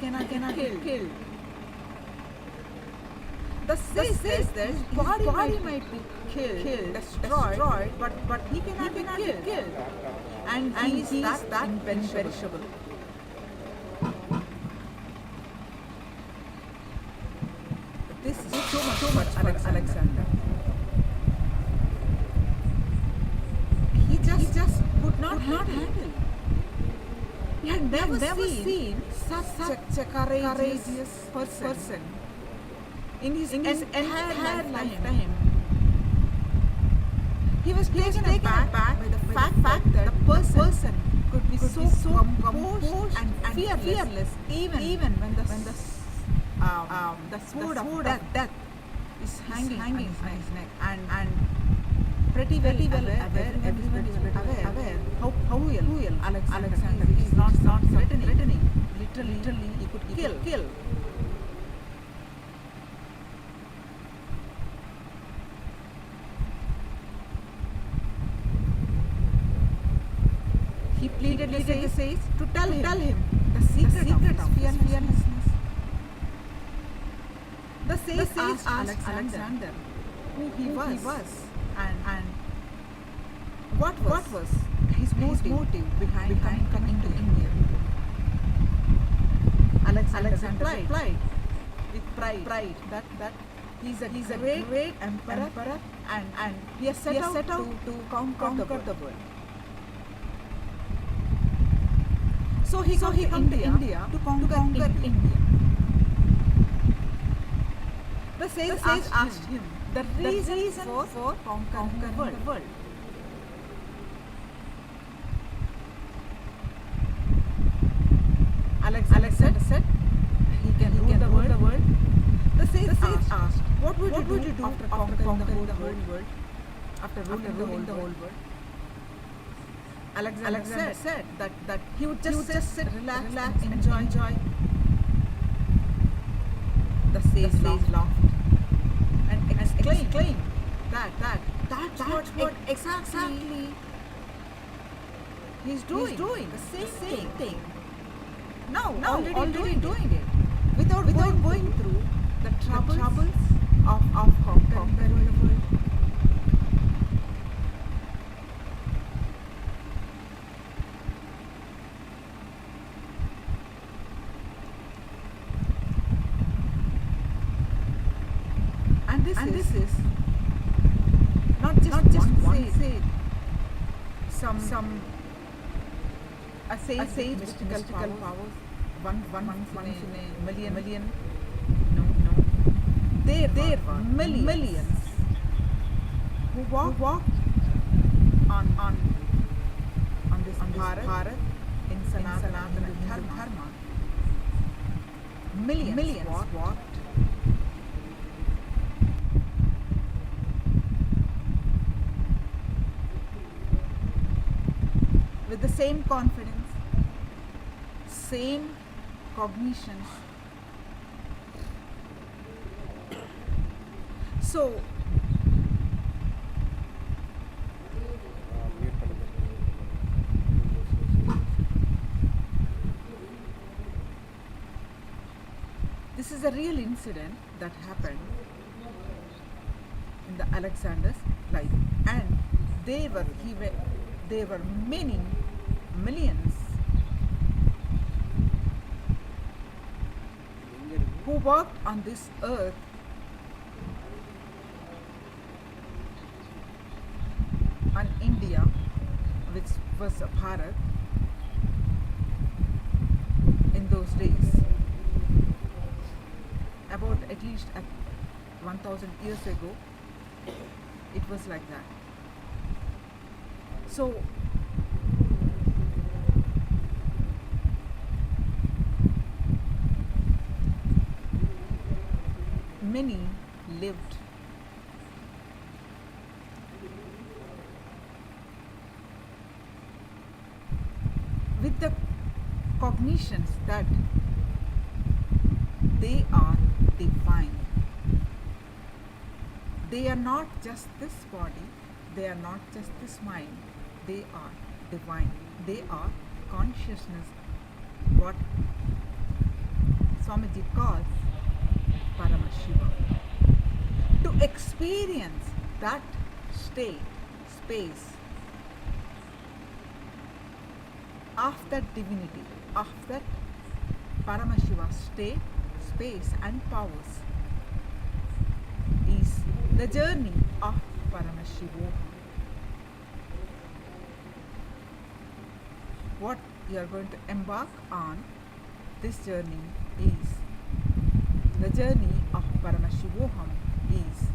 S18: cannot be killed. The says that his body might be killed, destroyed, but he cannot be killed. And he is that imperishable. This is so much Alexander. He just could not handle. He had never seen such a courageous person in his entire lifetime. He was taken aback by the fact that the person could be so composed and fearless even when the sword of death is hanging on his neck, and pretty well aware, everyone is aware how real Alexander is not threatening. Literally he could kill. He pleaded the sage to tell him the secret of fearlessness. The sage asked Alexander who he was and what was his motive behind coming to India. Alexander replied with pride that he's a great emperor and he has set out to conquer the world. So he come to India to conquer India. The sage asked him the reason for conquering the world. Alexander said he can rule the world. The sage asked, what would you do after conquering the whole world? After ruling the whole world? Alexander said that he would just sit, relax, enjoy. The sage laughed and exclaimed that's what exactly he's doing the same thing. Now already doing it without going through the troubles of conquering the world. And this is not just one sage. Some a sage mystical powers. One in a million. No. There were millions who walked on this Bharat in Sanatana Dharma. Millions walked. With the same confidence, same cognitions. So, this is a real incident that happened in the Alexander's life, and there were many millions who walked on this earth on India, which was a Bharat in those days, about at least 1000 years ago. It was like that. So many lived with the cognitions that they are divine. They are not just this body, they are not just this mind, they are divine. They are consciousness. What Swamiji calls Paramashivam. To experience that state, space of that divinity, of that Paramashiva state, space and powers is the journey of Paramashivoham. What you are going to embark on, this journey is the journey of Paramashivoham is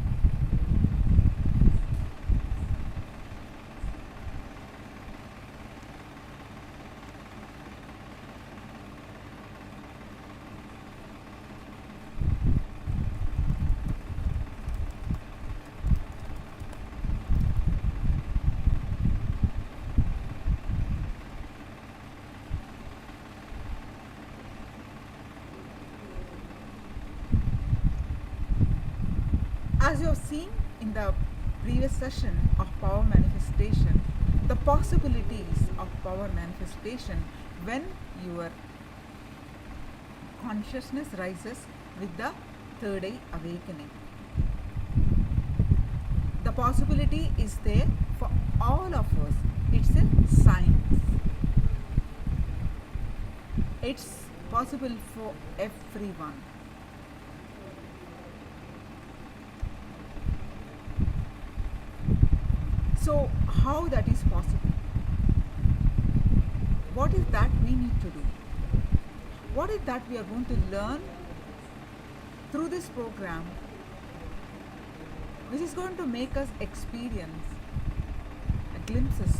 S18: as you have seen in the previous session of power manifestation, the possibilities of power manifestation when your consciousness rises with the third eye awakening. The possibility is there for all of us. It's a science. It's possible for everyone. So how that is possible? What is that we need to do? What is that we are going to learn through this program, which is going to make us experience glimpses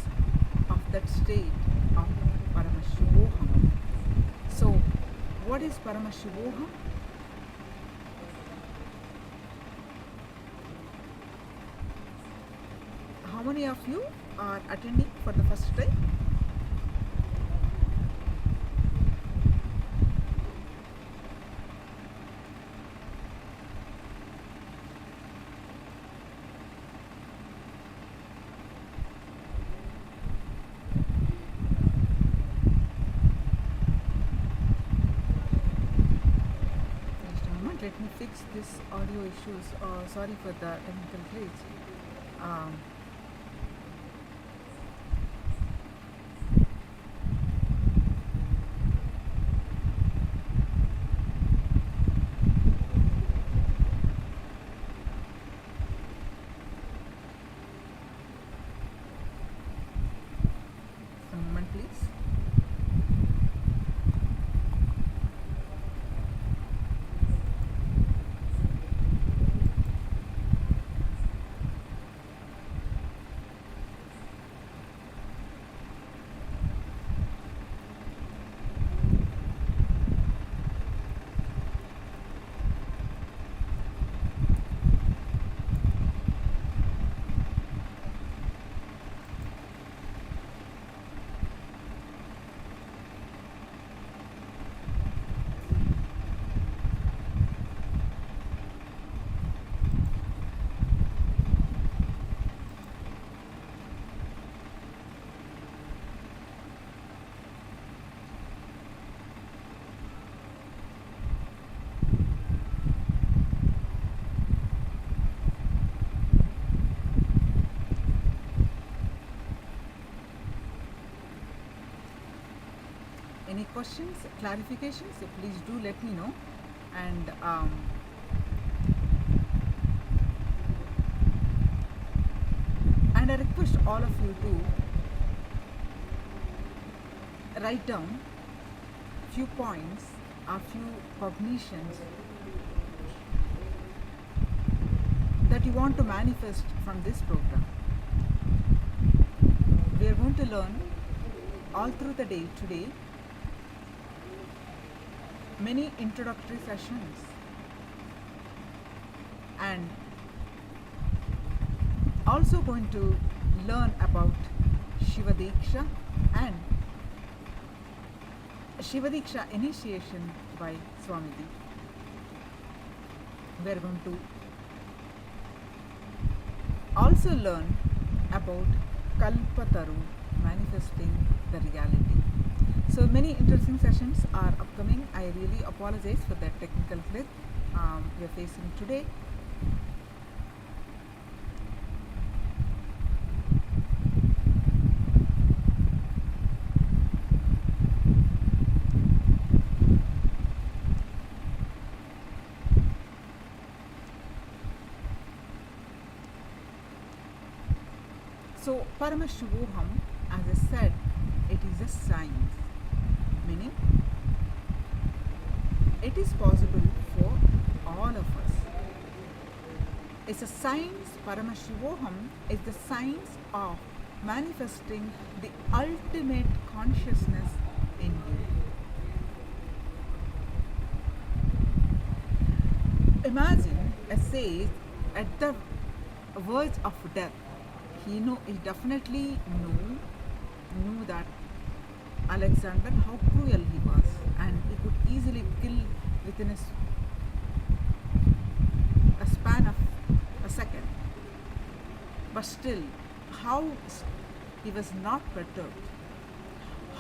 S18: of that state of Paramashivoham. So what is Paramashivoham? How many of you are attending for the first time? Just a moment, let me fix this audio issues. Sorry for the technical glitch. Any questions, clarifications? So please do let me know. And I request all of you to write down few points or few cognitions that you want to manifest from this program. We are going to learn all through the day today many introductory sessions, and also going to learn about Shiva Dīkṣā and Shiva Dīkṣā initiation by Swamiji. We are going to also learn about Kalpataru, manifesting the reality. So many interesting sessions are upcoming. I really apologize for that technical glitch we are facing today. So Paramashivoham, as I said, it is a science, meaning it is possible for all of us. It's a science. Paramashivoham is the science of manifesting the ultimate consciousness in you. Imagine a sage at the verge of death. He definitely knew that Alexander, how cruel he was, and he could easily kill within a span of a second. But still, how he was not perturbed,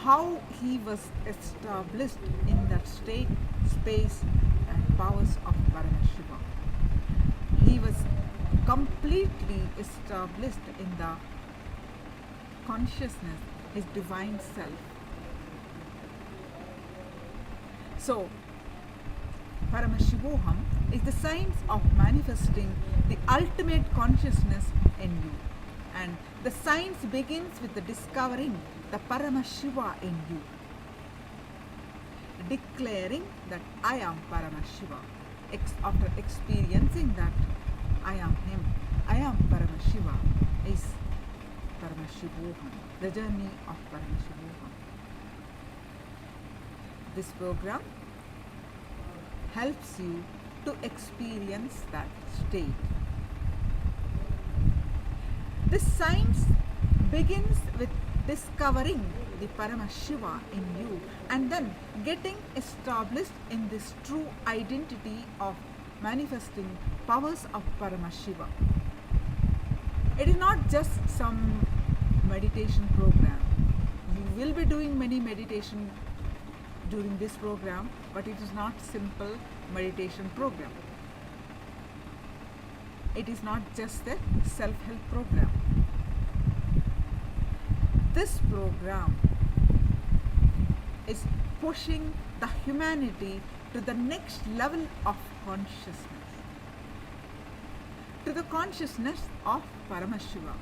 S18: how he was established in that state, space, and powers of Paramashiva. He was completely established in the consciousness, his divine self. So, Paramashivoham is the science of manifesting the ultimate consciousness in you. And the science begins with the discovering the Paramashiva in you. Declaring that I am Paramashiva. After experiencing that I am him, I am Paramashiva, is Paramashivoham, the journey of Paramashivoham. This program helps you to experience that state. This science begins with discovering the Paramashiva in you and then getting established in this true identity of manifesting powers of Paramashiva. It is not just some meditation program. You will be doing many meditation during this program, but it is not simple meditation program. It is not just a self-help program. This program is pushing the humanity to the next level of consciousness, to the consciousness of Paramashiva,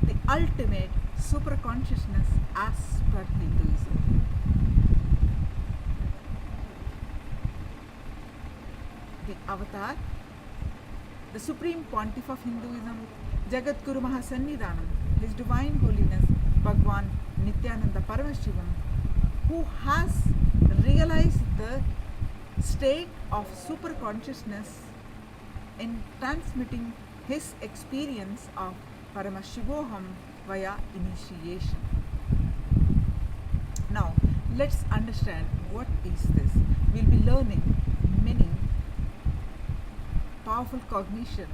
S18: the ultimate superconsciousness as per Hinduism. The avatar, the Supreme Pontiff of Hinduism, Jagadguru Mahasannidhanam, His Divine Holiness Bhagwan Nithyananda Paramashivam, who has realized the state of superconsciousness in transmitting his experience of Paramashivoham via initiation. Now, let's understand what is this. We'll be learning many powerful cognitions,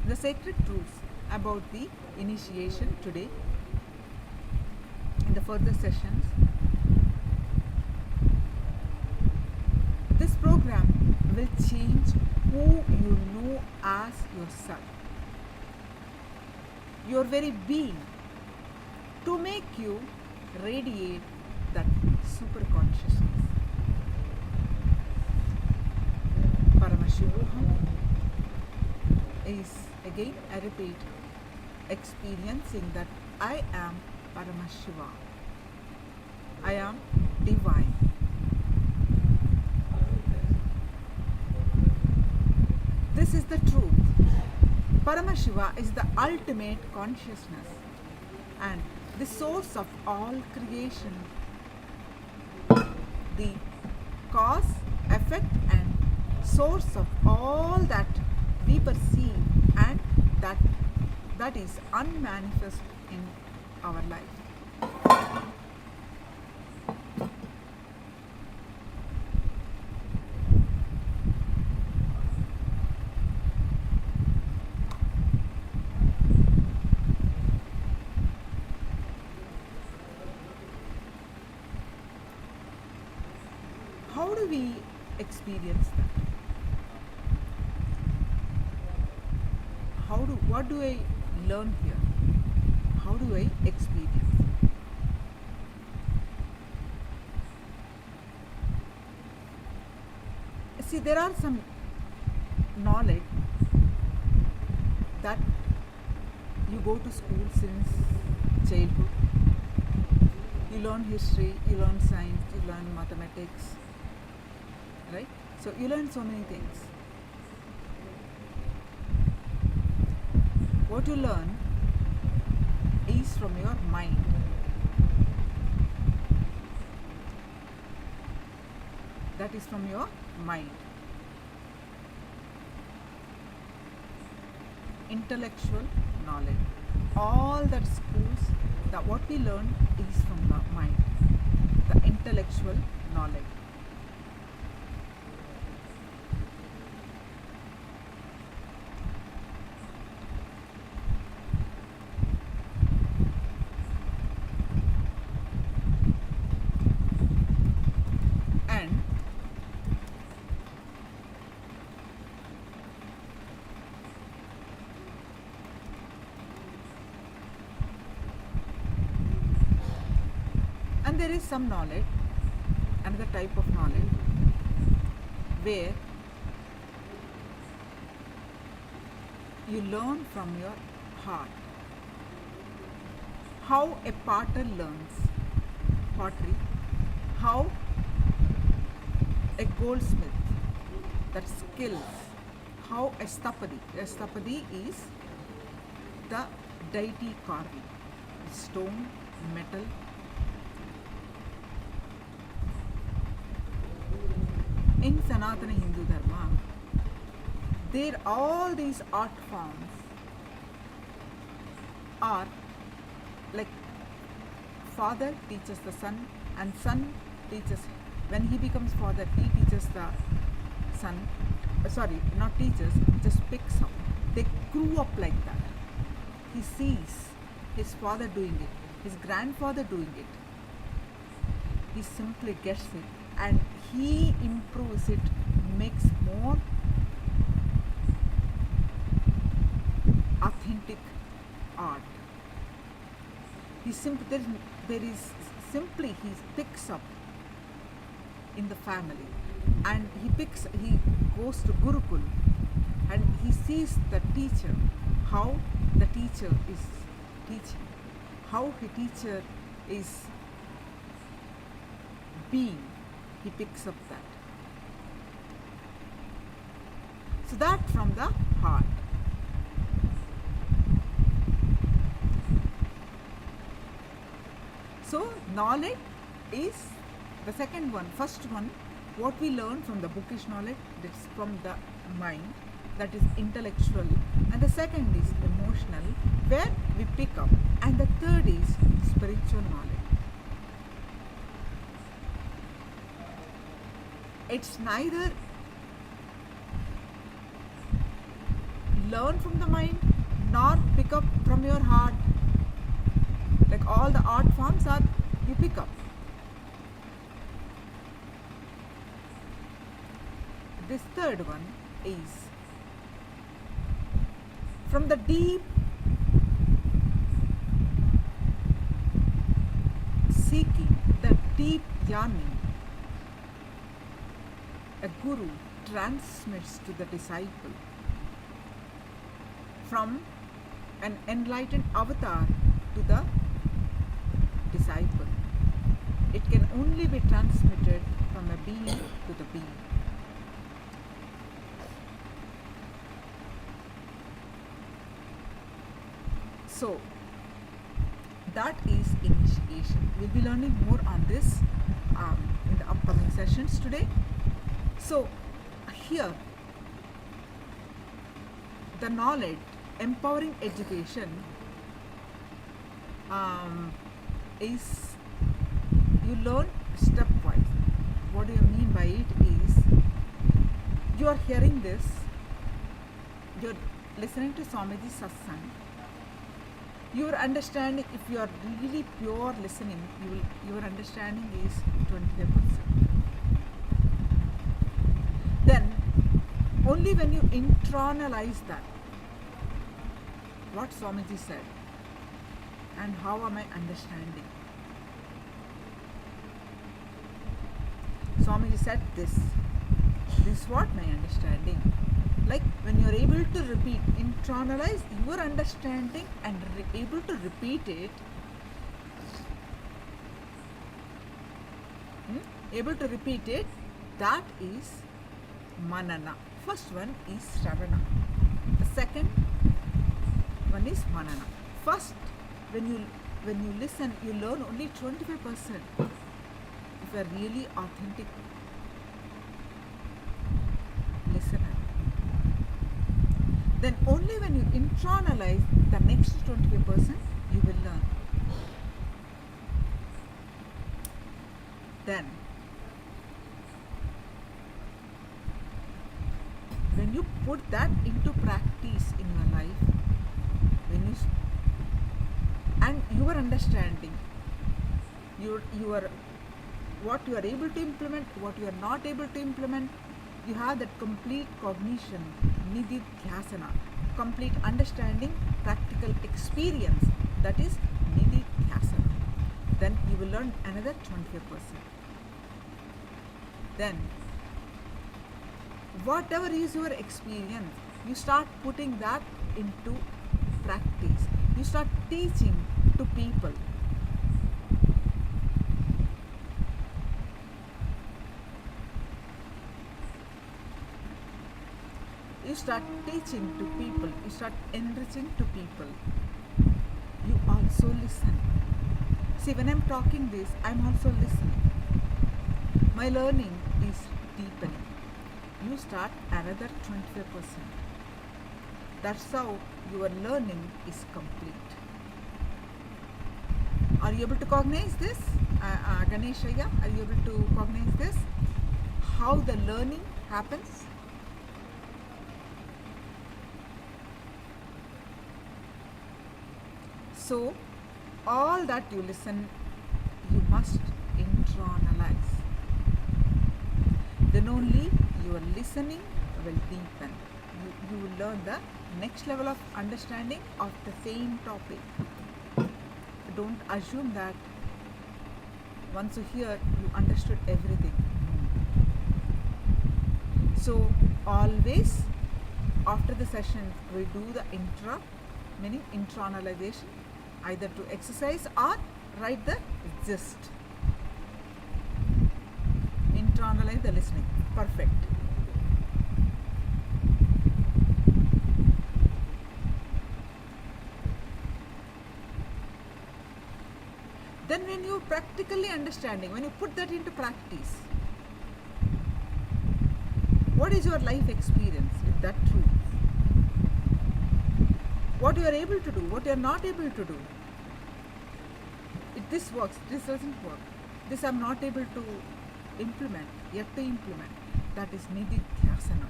S18: the sacred truths about the initiation today in the further sessions. This program will change who you know as yourself, your very being, to make you radiate that superconsciousness. Paramashivoham is, again I repeat, experiencing that I am Paramashiva. I am divine. This is the truth. Paramashiva is the ultimate consciousness and the source of all creation, the cause, effect and source of all that we perceive and that is unmanifest in our life. how do we experience that? What do I learn here? How do I experience? See, there are some knowledge that you go to school since childhood. You learn history, you learn science, you learn mathematics, right? So you learn so many things. What you learn is from your mind. That is from your mind. Intellectual knowledge. All that schools, that what we learn is from the mind. The intellectual knowledge. And there is some knowledge, another type of knowledge, where you learn from your heart. How a potter learns pottery, how a goldsmith, that skills, how a stapadi is the deity carving, stone, metal. In Sanatana Hindu Dharma, all these art forms are like father teaches the son, and son teaches, when he becomes father, he teaches the son, not teaches, just picks up. They grew up like that. He sees his father doing it, his grandfather doing it. He simply gets it and he improves it, makes more authentic art. He picks up in the family, and he goes to Gurukul, and he sees the teacher, how the teacher is teaching, how the teacher is being. He picks up that. So that from the heart. So knowledge is the second one. First one, what we learn from the bookish knowledge, that's from the mind, that is intellectual. And the second is emotional, where we pick up. And the third is spiritual knowledge. It's neither learn from the mind nor pick up from your heart. Like all the art forms are, you pick up. This third one is from the deep seeking, the deep yearning. A guru transmits to the disciple from an enlightened avatar to the disciple. It can only be transmitted from a being to the being. So that is initiation. We'll be learning more on this in the upcoming sessions today. So here, the knowledge, empowering education is you learn stepwise. What do you mean by it is, you are hearing this, you're listening to Swamiji's satsang, your understanding, if you are really pure listening, your understanding is 25%. only when you internalize that, what Swamiji said, and how am I understanding? Swamiji said this is what my understanding. Like when you're able to repeat, internalize your understanding and able to repeat it, able to repeat it, that is manana. First one is Shravana. The second one is manana. First, when you listen, you learn only 25%. If you are really authentic listener. Then only when you internalize the next 25%, you will learn. Then, when you put that into practice in your life, and your understanding, what you are able to implement, what you are not able to implement, you have that complete cognition, Nithyananda, complete understanding, practical experience, that is Nithyananda. Then you will learn another 25%. Then, whatever is your experience, you start putting that into practice. You start teaching to people. You start teaching to people. You start enriching to people. You also listen. See, when I'm talking this, I'm also listening. My learning is deepening. You start another 25%. That's how your learning is complete. Are you able to cognize this? Ganeshaya, are you able to cognize this? How the learning happens? So, all that you listen, you must internalize. Then only your listening will deepen. You will learn the next level of understanding of the same topic. Don't assume that once you hear, you understood everything. So, always after the session, we do the intra, meaning internalization, either to exercise or write the gist. Internalize the listening. Perfect. Then when you practically understanding, when you put that into practice, what is your life experience with that truth? What you are able to do, what you are not able to do. If this works, this doesn't work. This I am not able to implement, yet to implement. That is Nithyananda.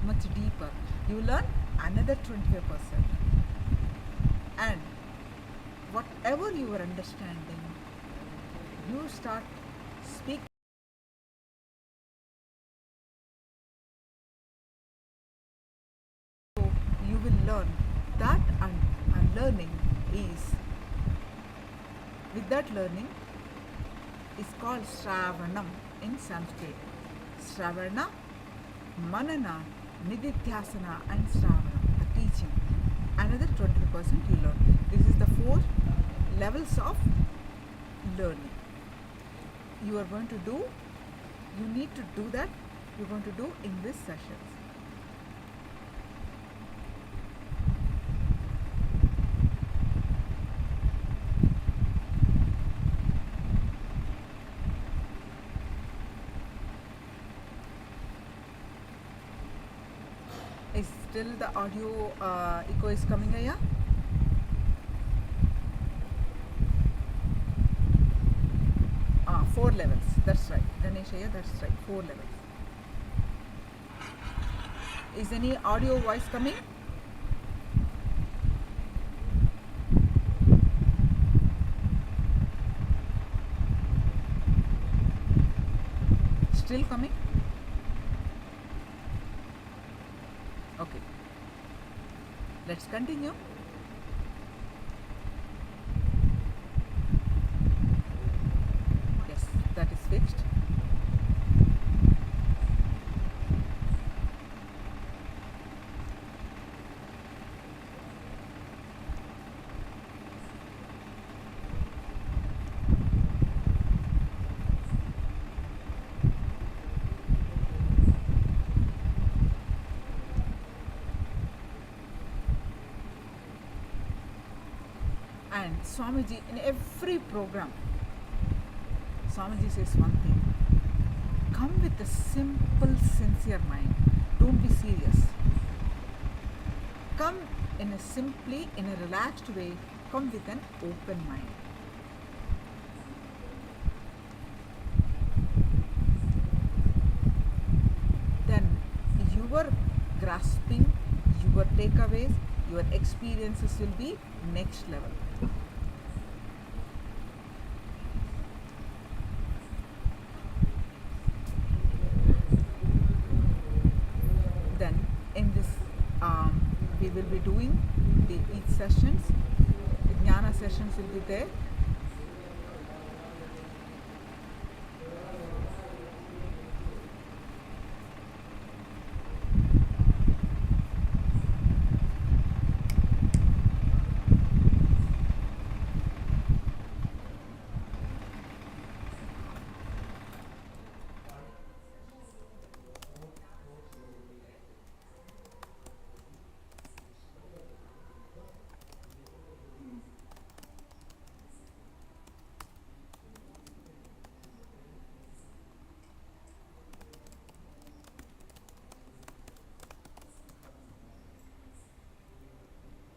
S18: Much deeper. You learn another 25%. And whatever you are understanding, you start speaking. So you will learn that learning is, with that learning, is called Shravanam in Sanskrit. Shravana, Manana, Nithyananda and Shravana, the teaching. Another 20% you learn. This is the 4 levels of learning. You are going to do, you need to do that, you're going to do in this session. Is still the audio echo is coming here? Ah, 4 levels. That's right. Ganeshaya, that's right. 4 levels. Is any audio voice coming? Still coming? Let's continue. Yes, that is fixed. And Swamiji, in every program, Swamiji says one thing: come with a simple, sincere mind. Don't be serious. Come in a relaxed way. Come with an open mind. Then your grasping, your takeaways, your experiences will be next level. Then in this we will be doing each sessions. The Jnana sessions will be there.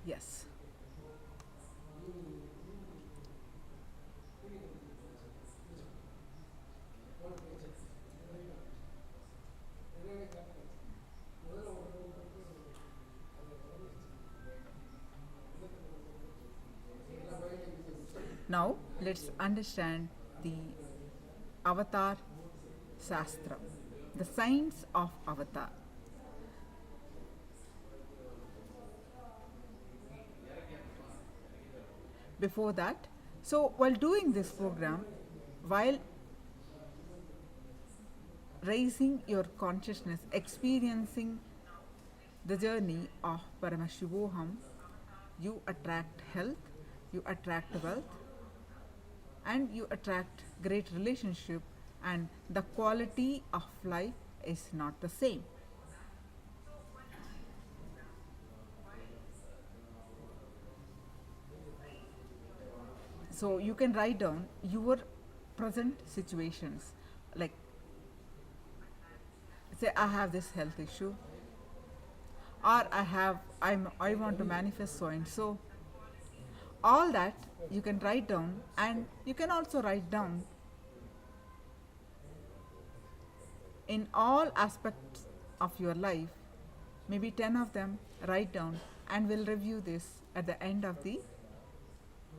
S18: Yes. Now let's understand the Avatar Sastra, the science of Avatar. Before that, so while doing this program, while raising your consciousness, experiencing the journey of Paramashivoham, you attract health, you attract wealth, and you attract great relationship, and the quality of life is not the same. So you can write down your present situations, like say I have this health issue, or I want to manifest so and so. All that you can write down, and you can also write down in all aspects of your life, maybe 10 of them, write down, and we'll review this at the end of the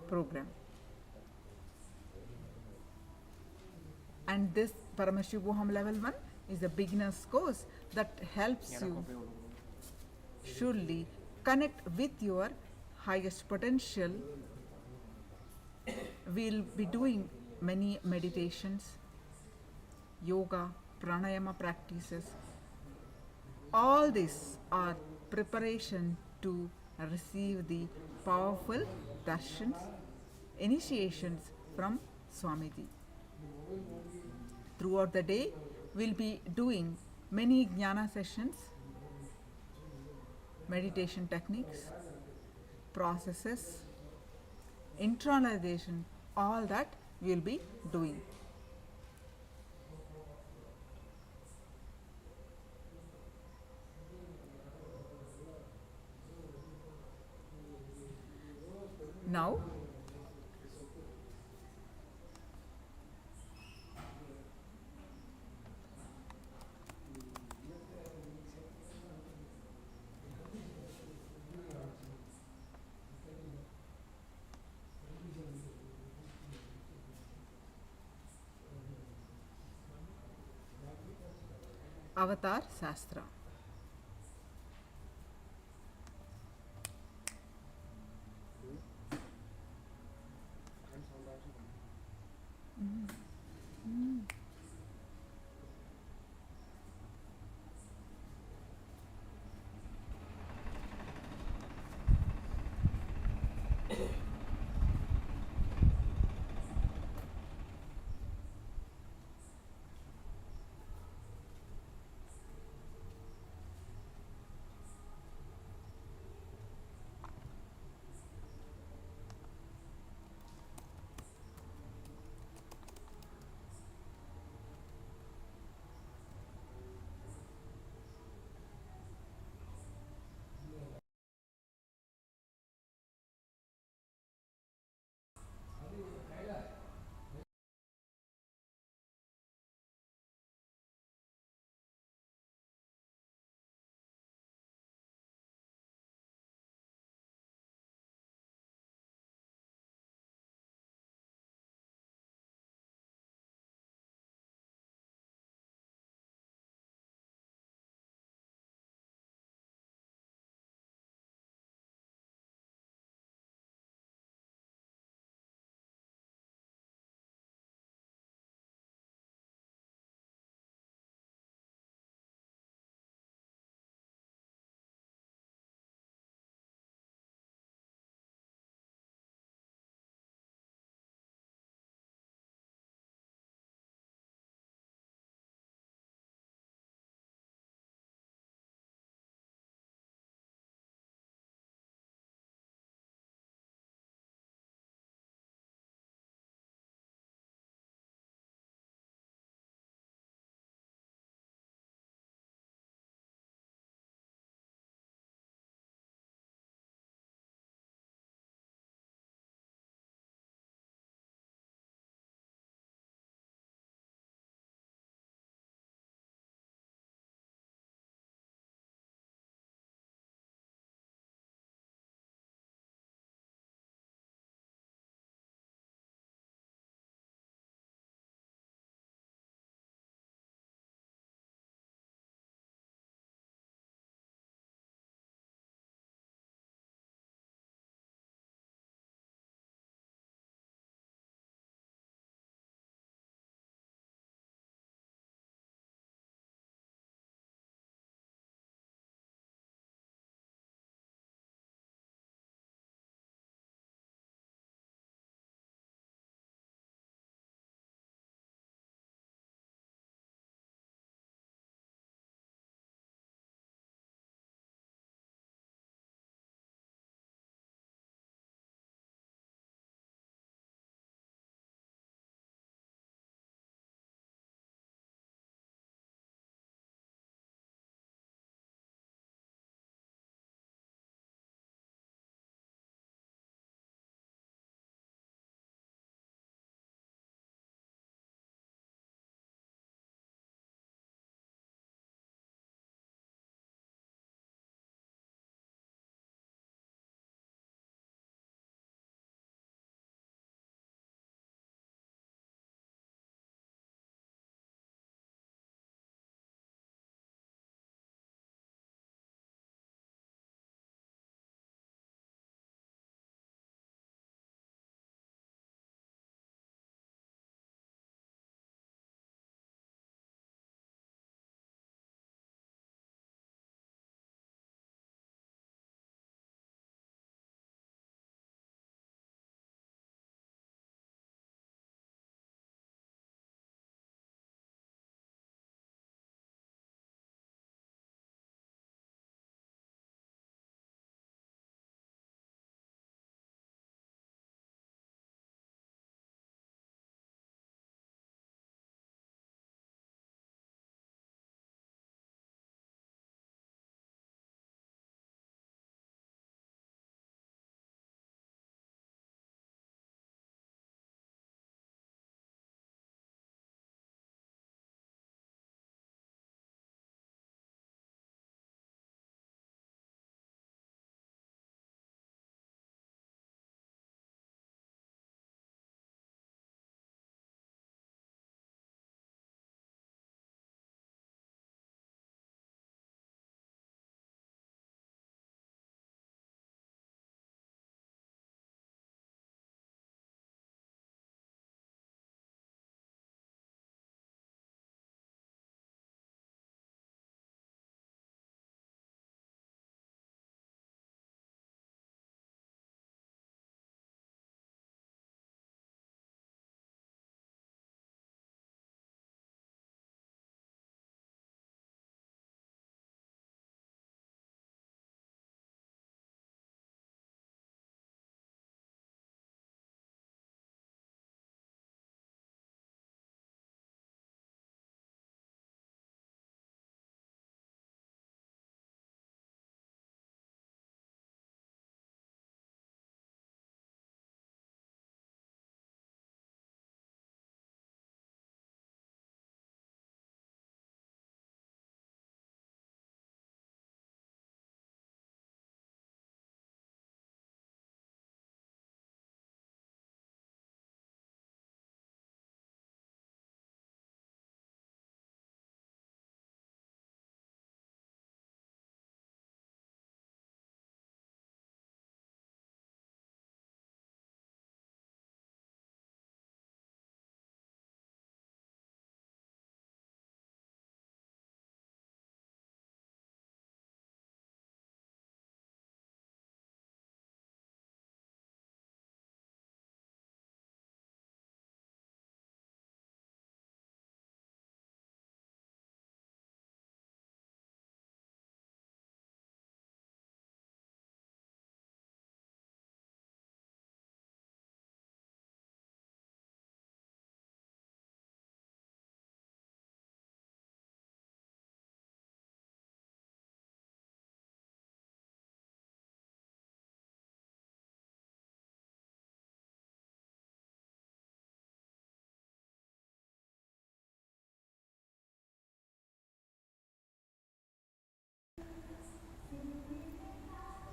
S18: program. And this Paramashivoham Level 1 is a beginner's course that helps you surely connect with your highest potential. We'll be doing many meditations, yoga, pranayama practices. All these are preparation to receive the powerful darshans, initiations from Swamiji. Throughout the day, we'll be doing many jnana sessions, meditation techniques, processes, internalization, all that we'll be doing. Now, Avatar Sastra.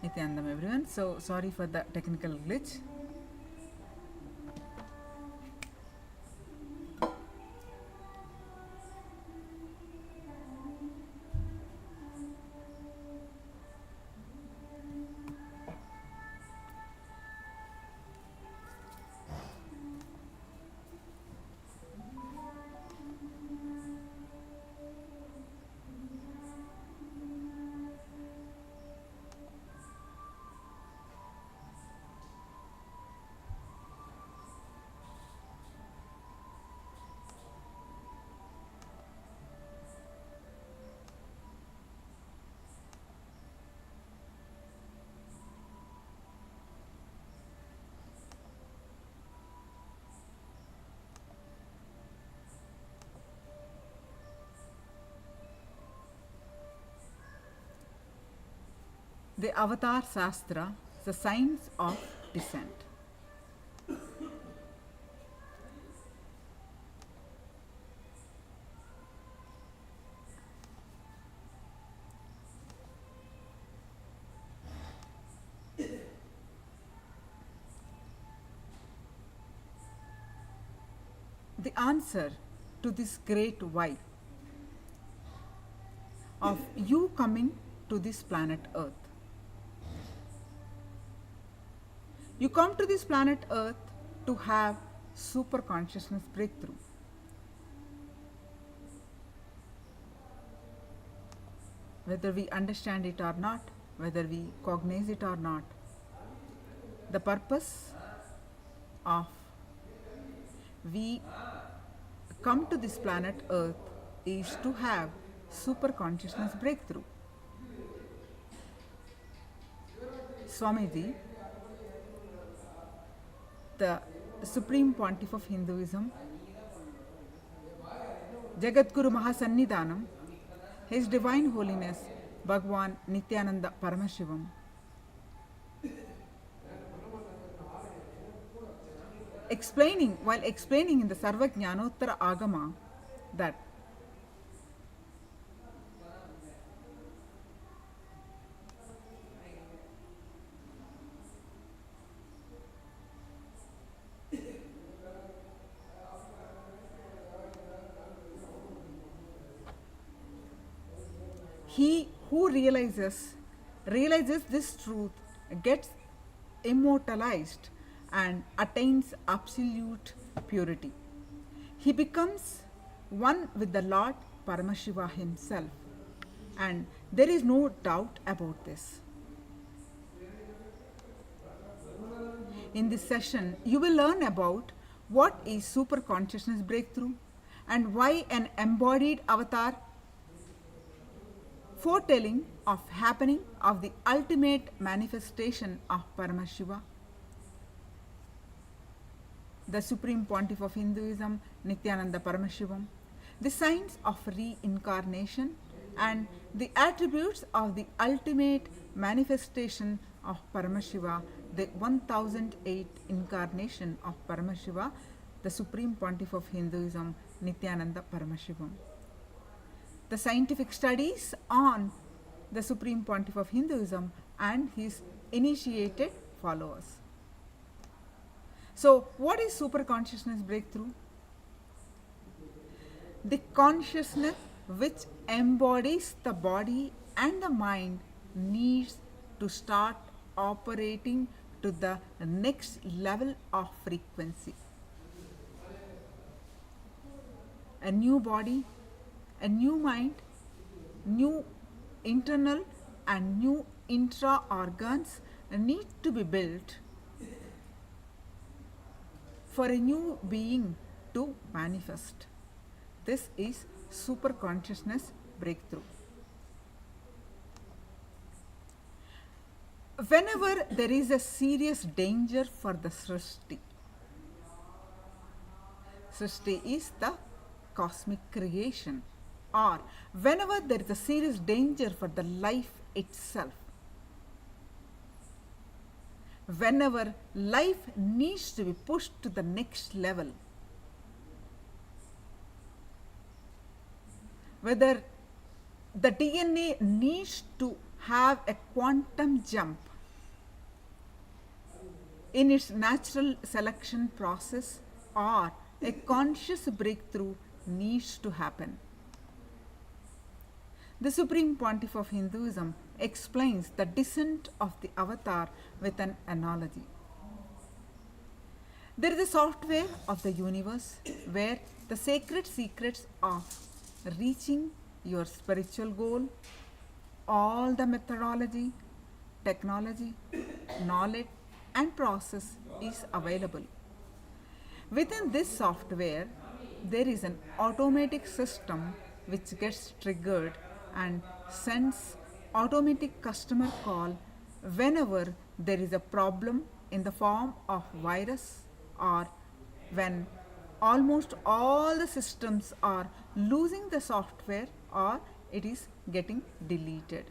S18: Nithyananda everyone. So sorry for the technical glitch. The Avatar Sastra, the science of descent. The answer to this great why of you coming to this planet Earth. You come to this planet Earth to have super consciousness breakthrough. Whether we understand it or not, whether we cognize it or not, the purpose of we come to this planet Earth is to have super consciousness breakthrough. Swamiji, the Supreme Pontiff of Hinduism, Jagadguru Mahasannidhanam, His Divine Holiness Bhagwan Nithyananda Paramashivam, while explaining in the Sarvajnanottara Agama that he who realizes this truth gets immortalized and attains absolute purity. He becomes one with the Lord Paramashiva himself, and there is no doubt about this. In this session, you will learn about what is super consciousness breakthrough and why an embodied avatar foretelling of happening of the ultimate manifestation of Paramashiva, the Supreme Pontiff of Hinduism, Nithyananda Paramashivam, the science of reincarnation and the attributes of the ultimate manifestation of Paramashiva, the 1008 incarnation of Paramashiva, the Supreme Pontiff of Hinduism, Nithyananda Paramashivam. The scientific studies on the Supreme Pontiff of Hinduism and his initiated followers. So, what is super consciousness breakthrough? The consciousness which embodies the body and the mind needs to start operating to the next level of frequency. A new body, a new mind, new internal and new intra organs need to be built for a new being to manifest. This is super consciousness breakthrough. Whenever there is a serious danger for the Srishti is the cosmic creation, or whenever there is a serious danger for the life itself, whenever life needs to be pushed to the next level, whether the DNA needs to have a quantum jump in its natural selection process, or a conscious breakthrough needs to happen. The Supreme Pontiff of Hinduism explains the descent of the avatar with an analogy. There is a software of the universe where the sacred secrets of reaching your spiritual goal, all the methodology, technology, knowledge, and process is available. Within this software, there is an automatic system which gets triggered and sends automatic customer call whenever there is a problem in the form of virus, or when almost all the systems are losing the software or it is getting deleted.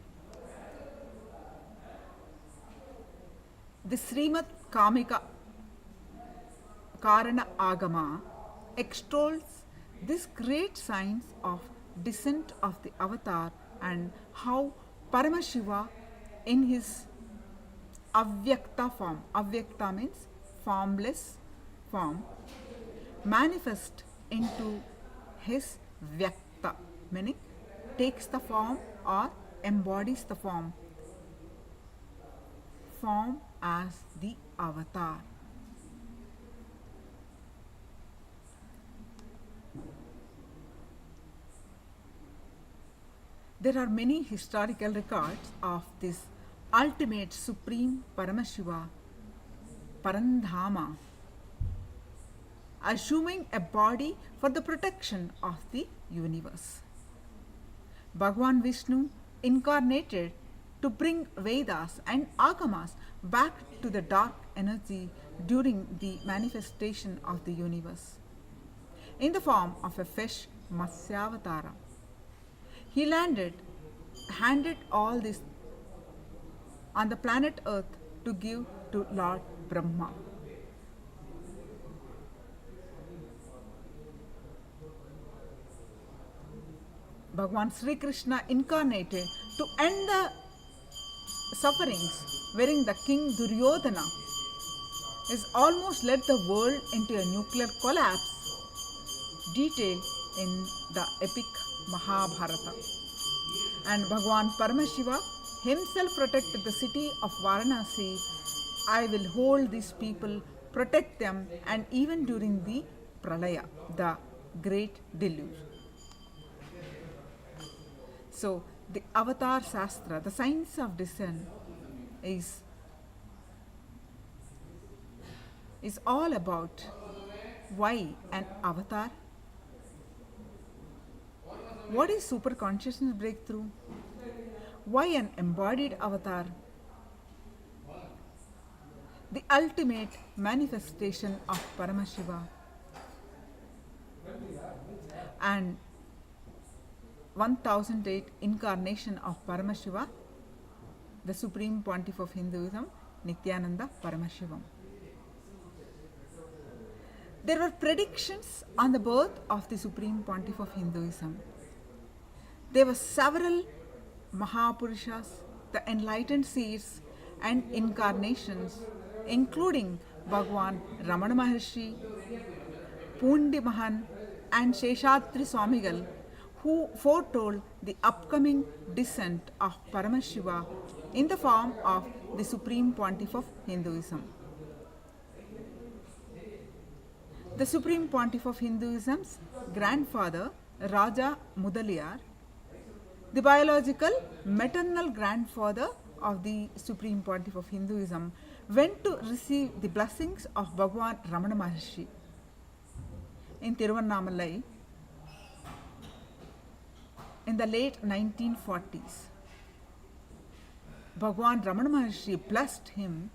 S18: The Srimad Kamika Karana Agama extols this great science of descent of the avatar and how Paramashiva in his avyakta form, avyakta means formless form, manifest into his vyakta, meaning takes the form or embodies the form as the avatar. There are many historical records of this ultimate supreme Paramashiva, Parandhama, assuming a body for the protection of the universe. Bhagavan Vishnu incarnated to bring Vedas and Agamas back to the dark energy during the manifestation of the universe in the form of a fish, Matsyavatara. He handed all this on the planet Earth to give to Lord Brahma. Bhagavan Sri Krishna incarnated to end the sufferings wherein the king Duryodhana is almost led the world into a nuclear collapse, detailed in the epic Mahabharata. And Bhagavan Paramashiva himself protected the city of Varanasi. I will hold these people, protect them, and even during the Pralaya, the great deluge. So, the Avatar Sastra, the science of descent, is all about why an avatar, what is superconsciousness breakthrough, why an embodied avatar, the ultimate manifestation of Paramashiva, and 1008 incarnation of Paramashiva, the Supreme Pontiff of Hinduism, Nithyananda Paramashivam. There were predictions on the birth of the Supreme Pontiff of Hinduism. There were several Mahapurushas, the enlightened seers and incarnations, including Bhagavan Ramana Maharshi, Pundi Mahan, and Sheshatri Swamigal, who foretold the upcoming descent of Paramashiva in the form of the Supreme Pontiff of Hinduism. The Supreme Pontiff of Hinduism's grandfather, Raja Mudaliar, the biological maternal grandfather of the Supreme Pontiff of Hinduism, went to receive the blessings of Bhagavan Ramana Maharshi in Tiruvannamalai in the late 1940s. Bhagavan Ramana Maharshi blessed him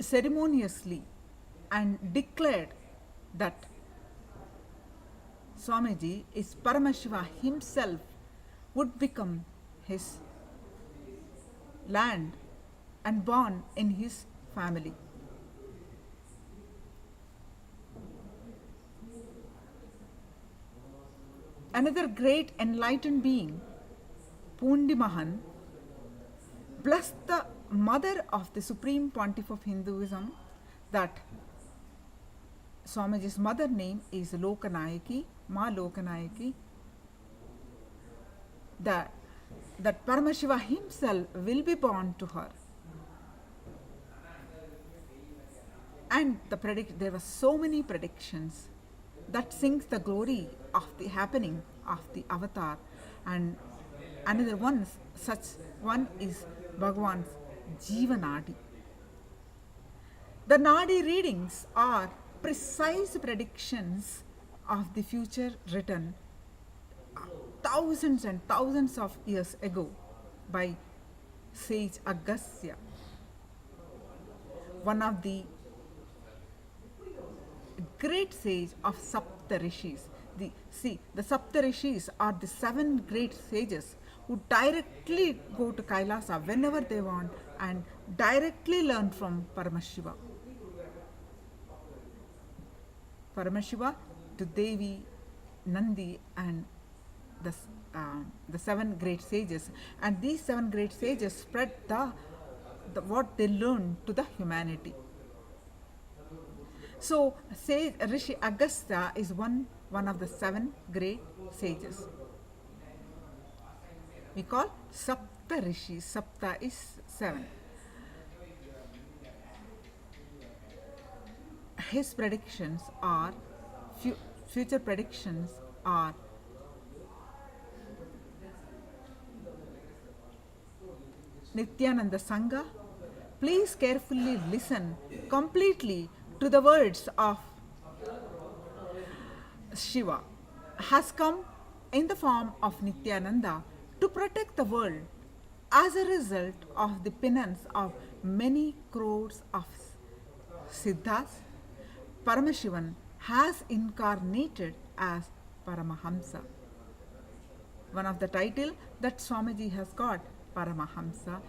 S18: ceremoniously and declared that Swamiji is Paramashiva himself, would become his land and born in his family. Another great enlightened being, Pundi Mahan, blessed the mother of the Supreme Pontiff of Hinduism, that Swamiji's mother name is Lokanayaki, Ma Lokanayaki, that Paramashiva himself will be born to her. And there were so many predictions that sings the glory of the happening of the avatar. And another one, such one is Bhagavan's Jiva Nadi. The Nadi readings are precise predictions of the future written thousands and thousands of years ago by sage Agastya, one of the great sage of Sapta Rishis. The Sapta Rishis are the 7 great sages who directly go to Kailasa whenever they want and directly learn from Paramashiva. Paramashiva to Devi, Nandi, and the 7 great sages. And these 7 great sages spread what they learned to the humanity. So, sage Rishi Agastya is one of the 7 great sages. We call Sapta Rishi. Sapta is 7. His predictions are, future predictions are Nithyananda Sangha. Please carefully listen completely to the words of Shiva. Has come in the form of Nithyananda to protect the world as a result of the penance of many crores of Siddhas. Paramashivan has incarnated as Paramahamsa. One of the title that Swamiji has got, Paramahamsa.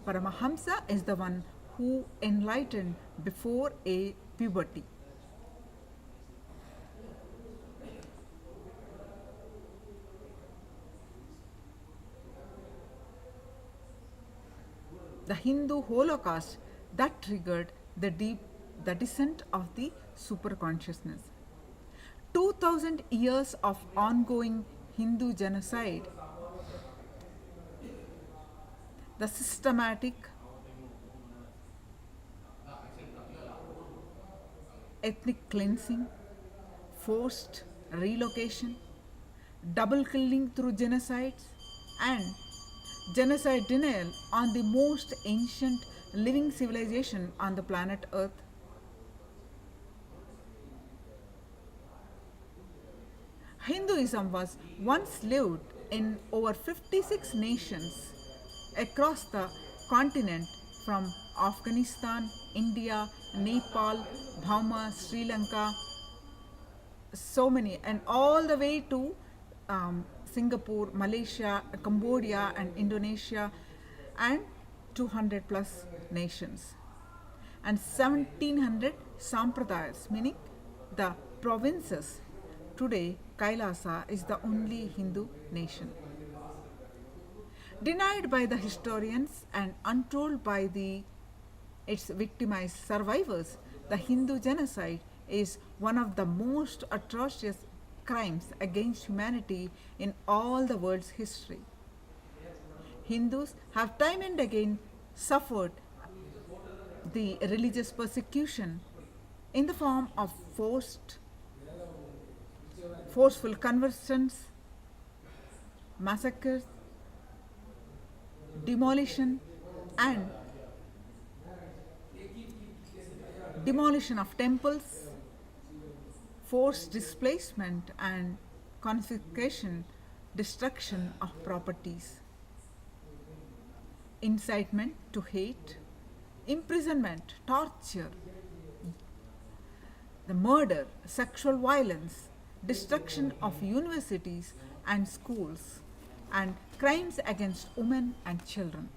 S18: Paramahamsa is the one who enlightened before a puberty. The Hindu Holocaust that triggered the descent of the Superconsciousness. 2000 years of ongoing Hindu genocide, the systematic ethnic cleansing, forced relocation, double killing through genocides, and genocide denial on the most ancient living civilization on the planet Earth. Hinduism was once lived in over 56 nations across the continent, from Afghanistan, India, Nepal, Burma, Sri Lanka, so many, and all the way to Singapore, Malaysia, Cambodia, and Indonesia, and 200 plus nations, and 1700 sampradayas, meaning the provinces. Today, Kailasa is the only Hindu nation. Denied by the historians and untold by its victimized survivors, the Hindu genocide is one of the most atrocious crimes against humanity in all the world's history. Hindus have time and again suffered the religious persecution in the form of forceful conversions, massacres, demolition, and demolition of temples, forced displacement, and confiscation, destruction of properties, incitement to hate, imprisonment, torture, the murder, sexual violence, destruction of universities and schools, and crimes against women and children.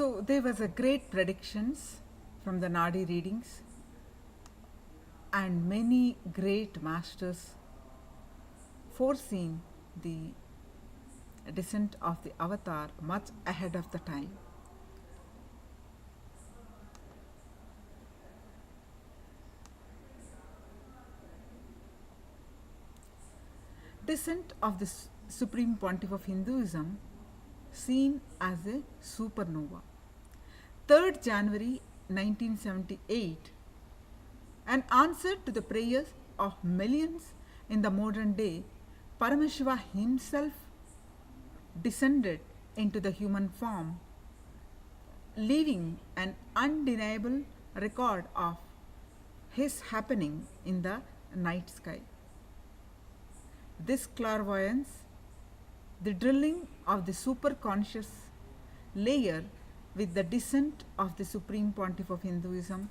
S18: So there was a great predictions from the Nadi readings, and many great masters foreseen the descent of the avatar much ahead of the time. Descent of the Supreme Pontiff of Hinduism seen as a supernova. 3rd January 1978, an answer to the prayers of millions in the modern day, Paramashiva himself descended into the human form, leaving an undeniable record of his happening in the night sky. This clairvoyance, the drilling of the superconscious layer with the descent of the Supreme Pontiff of Hinduism,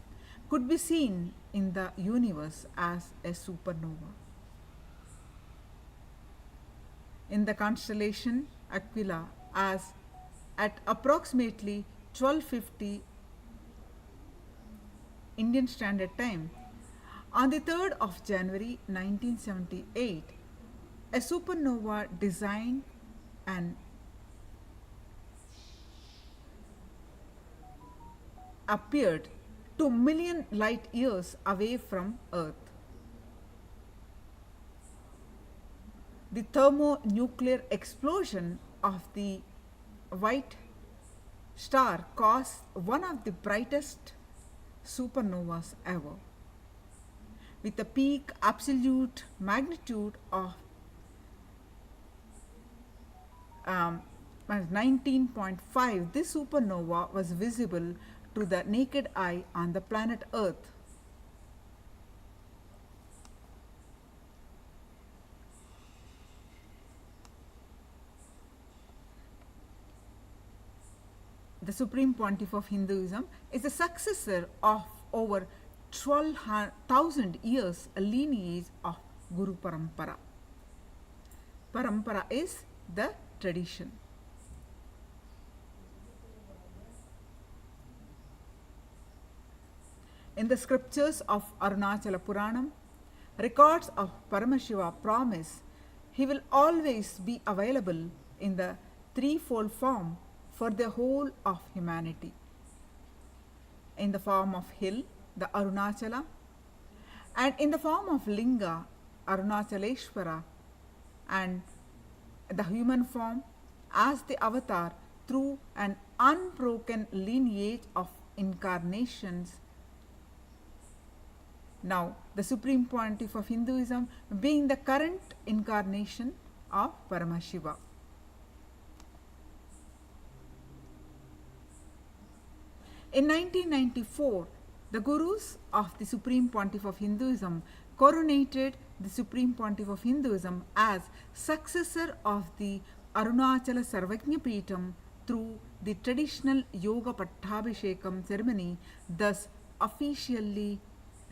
S18: could be seen in the universe as a supernova. In the constellation Aquila, as at approximately 12:50 Indian Standard Time, on the 3rd of January 1978, a supernova designed and appeared 2 million light years away from Earth. The thermonuclear explosion of the white star caused one of the brightest supernovas ever, with a peak absolute magnitude of 19.5. This supernova was visible to the naked eye on the planet Earth. The Supreme Pontiff of Hinduism is the successor of over 12,000 years lineage of Guru Parampara. Parampara is the tradition. In the scriptures of Arunachala Puranam, records of Paramashiva promise he will always be available in the threefold form for the whole of humanity. In the form of hill, the Arunachala, and in the form of linga, Arunachaleshwara, and the human form as the avatar through an unbroken lineage of incarnations. Now, the Supreme Pontiff of Hinduism being the current incarnation of Paramashiva. In 1994, the Gurus of the Supreme Pontiff of Hinduism coronated the Supreme Pontiff of Hinduism as successor of the Arunachala Sarvajna Peetham through the traditional Yoga Pattabhishekam ceremony, thus officially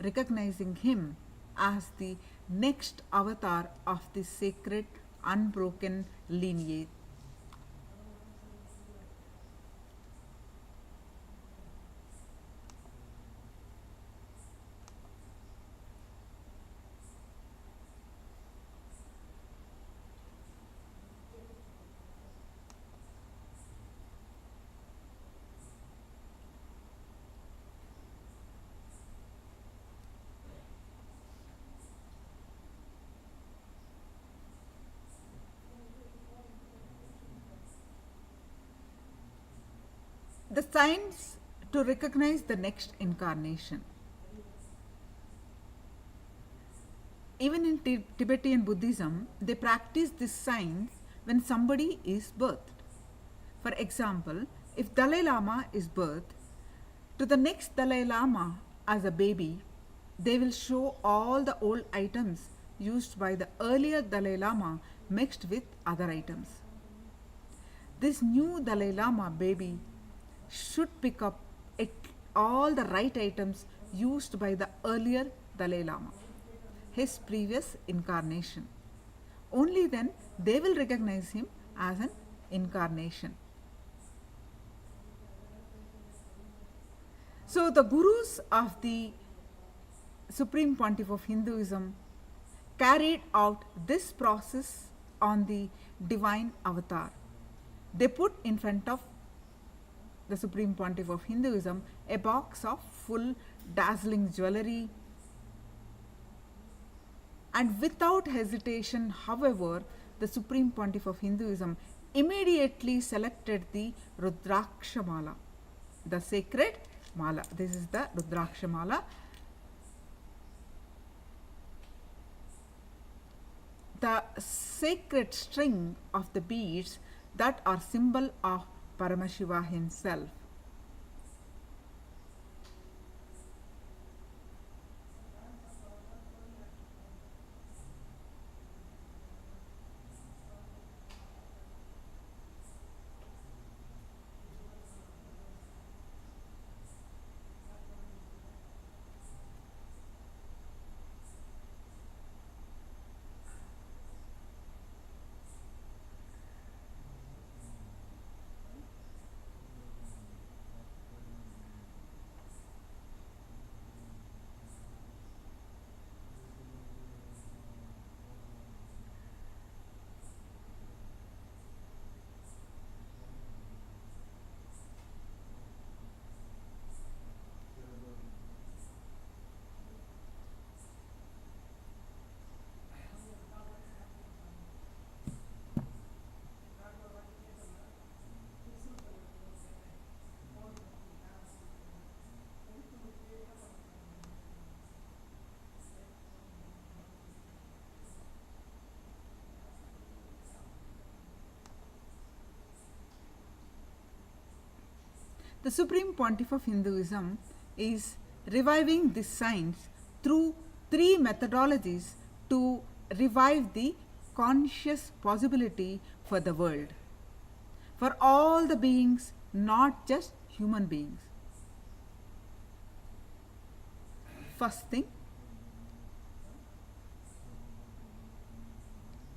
S18: recognizing him as the next avatar of the sacred unbroken lineage. The signs to recognize the next incarnation. Even in Tibetan Buddhism, they practice these signs when somebody is birthed. For example, if Dalai Lama is birthed, to the next Dalai Lama as a baby, they will show all the old items used by the earlier Dalai Lama mixed with other items. This new Dalai Lama baby should pick up all the right items used by the earlier Dalai Lama, his previous incarnation. Only then they will recognize him as an incarnation. So the gurus of the Supreme Pontiff of Hinduism carried out this process on the divine avatar. They put in front of the Supreme Pontiff of Hinduism a box of full dazzling jewelry, and without hesitation, however, the Supreme Pontiff of Hinduism immediately selected the Rudraksha Mala, the sacred Mala. This is the Rudraksha Mala. The sacred string of the beads that are symbol of Paramashiva himself. The Supreme Pontiff of Hinduism is reviving this science through three methodologies to revive the conscious possibility for the world, for all the beings, not just human beings. First thing,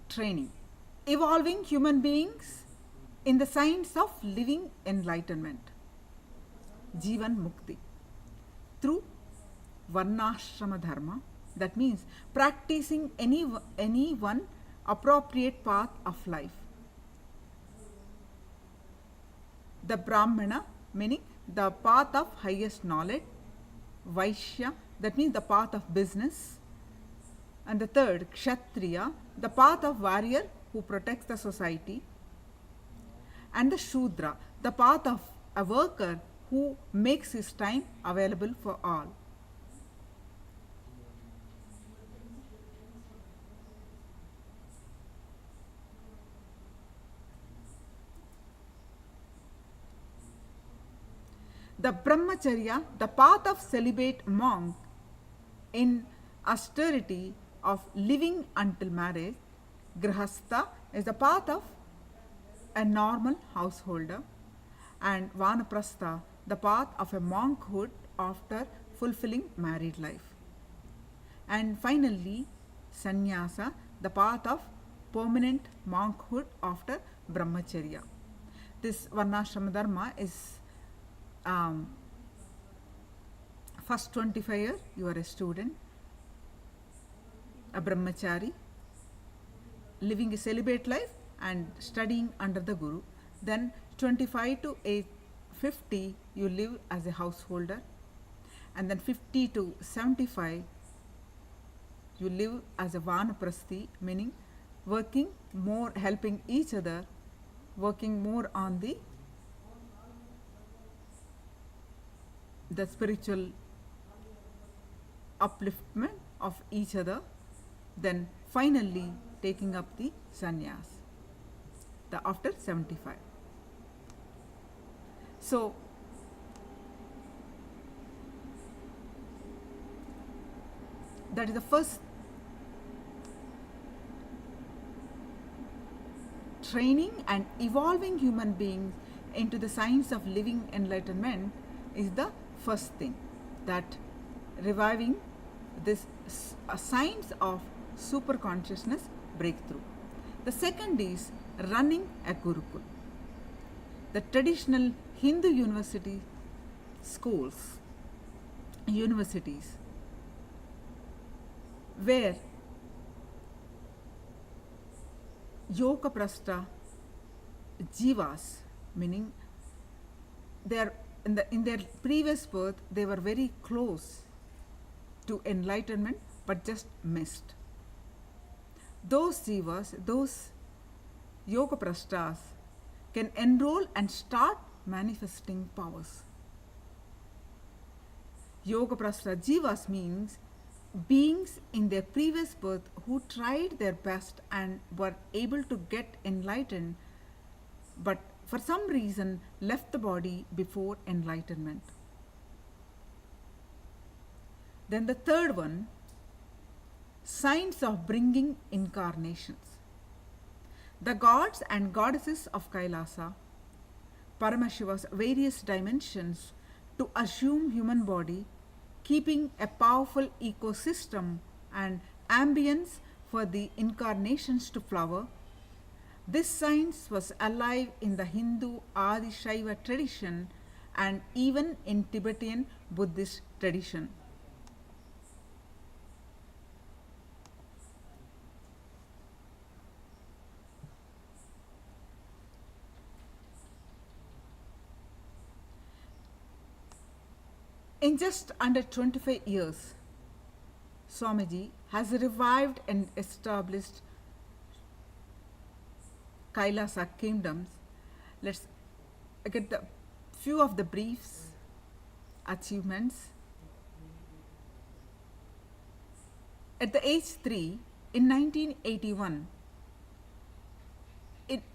S18: training, evolving human beings in the science of living enlightenment, Jivan Mukti, through Varnashrama Dharma, that means practicing any one appropriate path of life. The Brahmana, meaning the path of highest knowledge, Vaishya, that means the path of business, and the third, Kshatriya, the path of warrior who protects the society, and the Shudra, the path of a worker who makes his time available for all. The Brahmacharya, the path of celibate monk in austerity of living until marriage. Grihastha is the path of a normal householder, and Vanaprastha, the path of a monkhood after fulfilling married life. And finally, Sannyasa, the path of permanent monkhood after Brahmacharya. This Varnashrama Dharma is first 25 years you are a student, a Brahmachari, living a celibate life and studying under the Guru. Then 25 to 50 you live as a householder, and then 50 to 75 you live as a Vanaprasthi, meaning working more, helping each other, working more on the spiritual upliftment of each other. Then finally taking up the sannyas, the after 75. So that is the first training and evolving human beings into the science of living enlightenment is the first thing, that reviving this science of superconsciousness breakthrough. The second is running a Gurukul. The traditional Hindu university schools universities where yoga prasta jivas, meaning they are in their previous birth they were very close to enlightenment but just missed. Those jivas, those yoga prastas can enroll and start manifesting powers. Yoga prasta jivas means beings in their previous birth who tried their best and were able to get enlightened but for some reason left the body before enlightenment. Then the third one, signs of bringing incarnations. The gods and goddesses of Kailasa, Paramashiva's various dimensions to assume human body, keeping a powerful ecosystem and ambience for the incarnations to flower. This science was alive in the Hindu Adi Shiva tradition and even in Tibetan Buddhist tradition. In just under 25 years, Swamiji has revived and established Kailasa kingdoms. Let's get the few of the briefs, achievements. At the age 3, in 1981,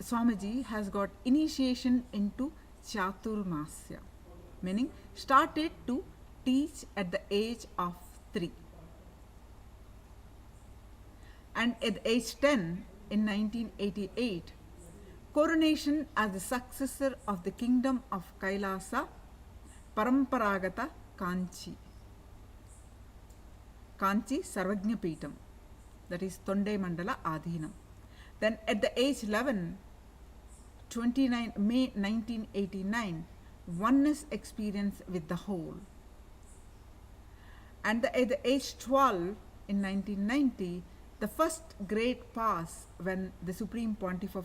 S18: Swamiji has got initiation into Chaturmasya, meaning started to teach at the age of 3. And at age 10, in 1988, coronation as the successor of the kingdom of Kailasa, Paramparagata Kanchi Sarvajna Peetam, that is Tonde Mandala Adhinam. Then at the age 11, 29 May 1989, oneness experience with the whole. And at the age 12, in 1990, the first great pass when the Supreme Pontiff of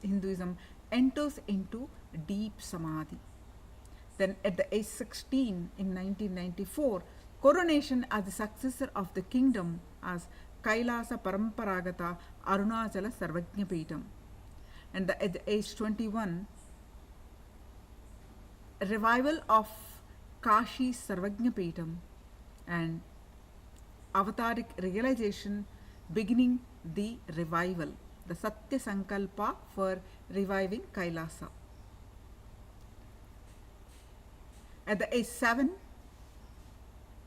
S18: Hinduism enters into deep samadhi. Then at the age 16, in 1994, coronation as the successor of the kingdom as Kailasa Paramparagata Arunachala Sarvajna Peetam. And at the age 21, revival of Kashi Sarvajna Peetam and avataric realization beginning the revival, the Satya Sankalpa for reviving Kailasa. At the age 7,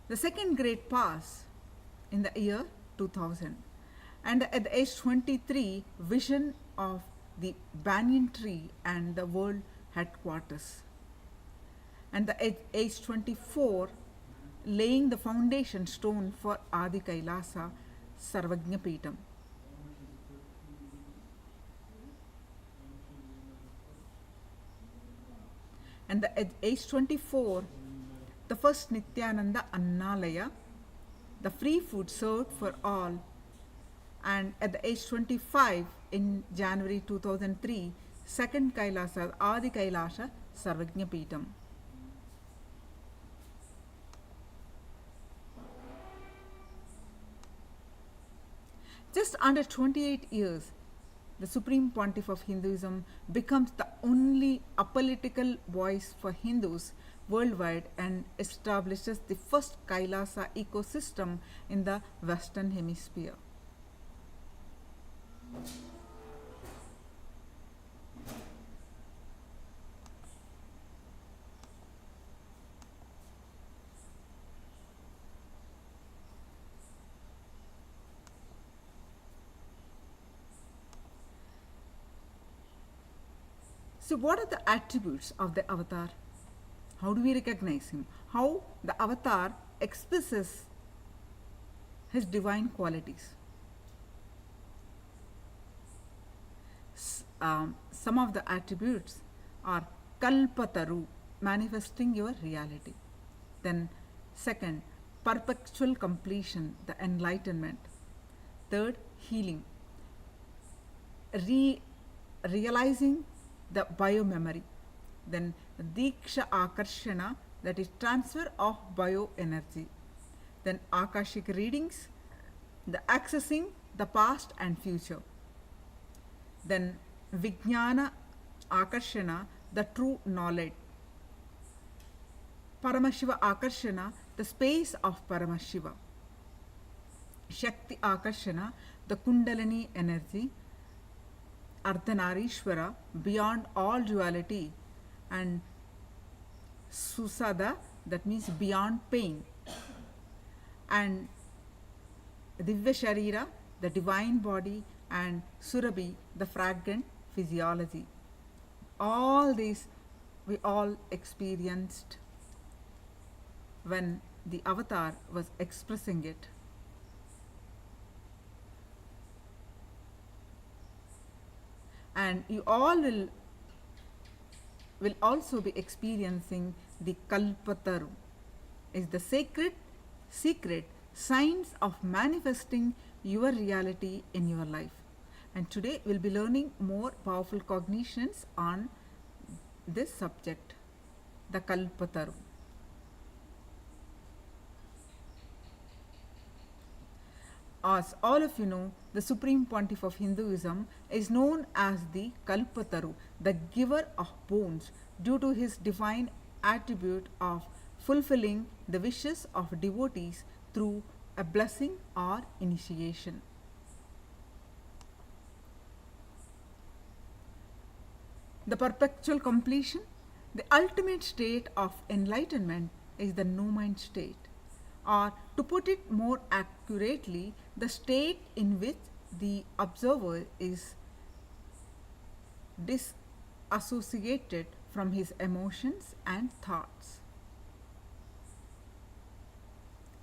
S18: the second great pass in the year 2000. And at the age 23, vision of the banyan tree and the world headquarters. And at age 24, laying the foundation stone for Adi Kailasa Sarvajna Peetam. And at age 24, the first Nithyananda Annalaya, the free food served for all. And at the age 25, in January 2003, second Kailasa, Adi Kailasa Sarvajna Peetam. Just under 28 years, the Supreme Pontiff of Hinduism becomes the only apolitical voice for Hindus worldwide and establishes the first Kailasa ecosystem in the Western Hemisphere. So what are the attributes of the avatar? How do we recognize him? How the avatar expresses his divine qualities? Some of the attributes are Kalpataru, manifesting your reality. Then Second, perpetual completion, the enlightenment. Third, healing, realizing the biomemory. Then Dīkṣā Akarshana, that is transfer of bioenergy. Then Akashic readings, the accessing the past and future. Then Vijnana Akarshana, the true knowledge. Paramashiva Akarshana, the space of Paramashiva. Shakti Akarshana, the Kundalini energy. Ardhanarishwara, beyond all duality. And Susada, that means beyond pain. And Divya Sharira, the divine body. And Surabhi, the fragrant physiology. All these we all experienced when the avatar was expressing it. And you all will also be experiencing the Kalpataru, is the sacred secret science of manifesting your reality in your life. And today we'll be learning more powerful cognitions on this subject, the Kalpataru. As all of you know, the Supreme Pontiff of Hinduism is known as the Kalpataru, the giver of boons, due to his divine attribute of fulfilling the wishes of devotees through a blessing or initiation. The perpetual completion, the ultimate state of enlightenment, is the no-mind state, or to put it more accurately, the state in which the observer is disassociated from his emotions and thoughts,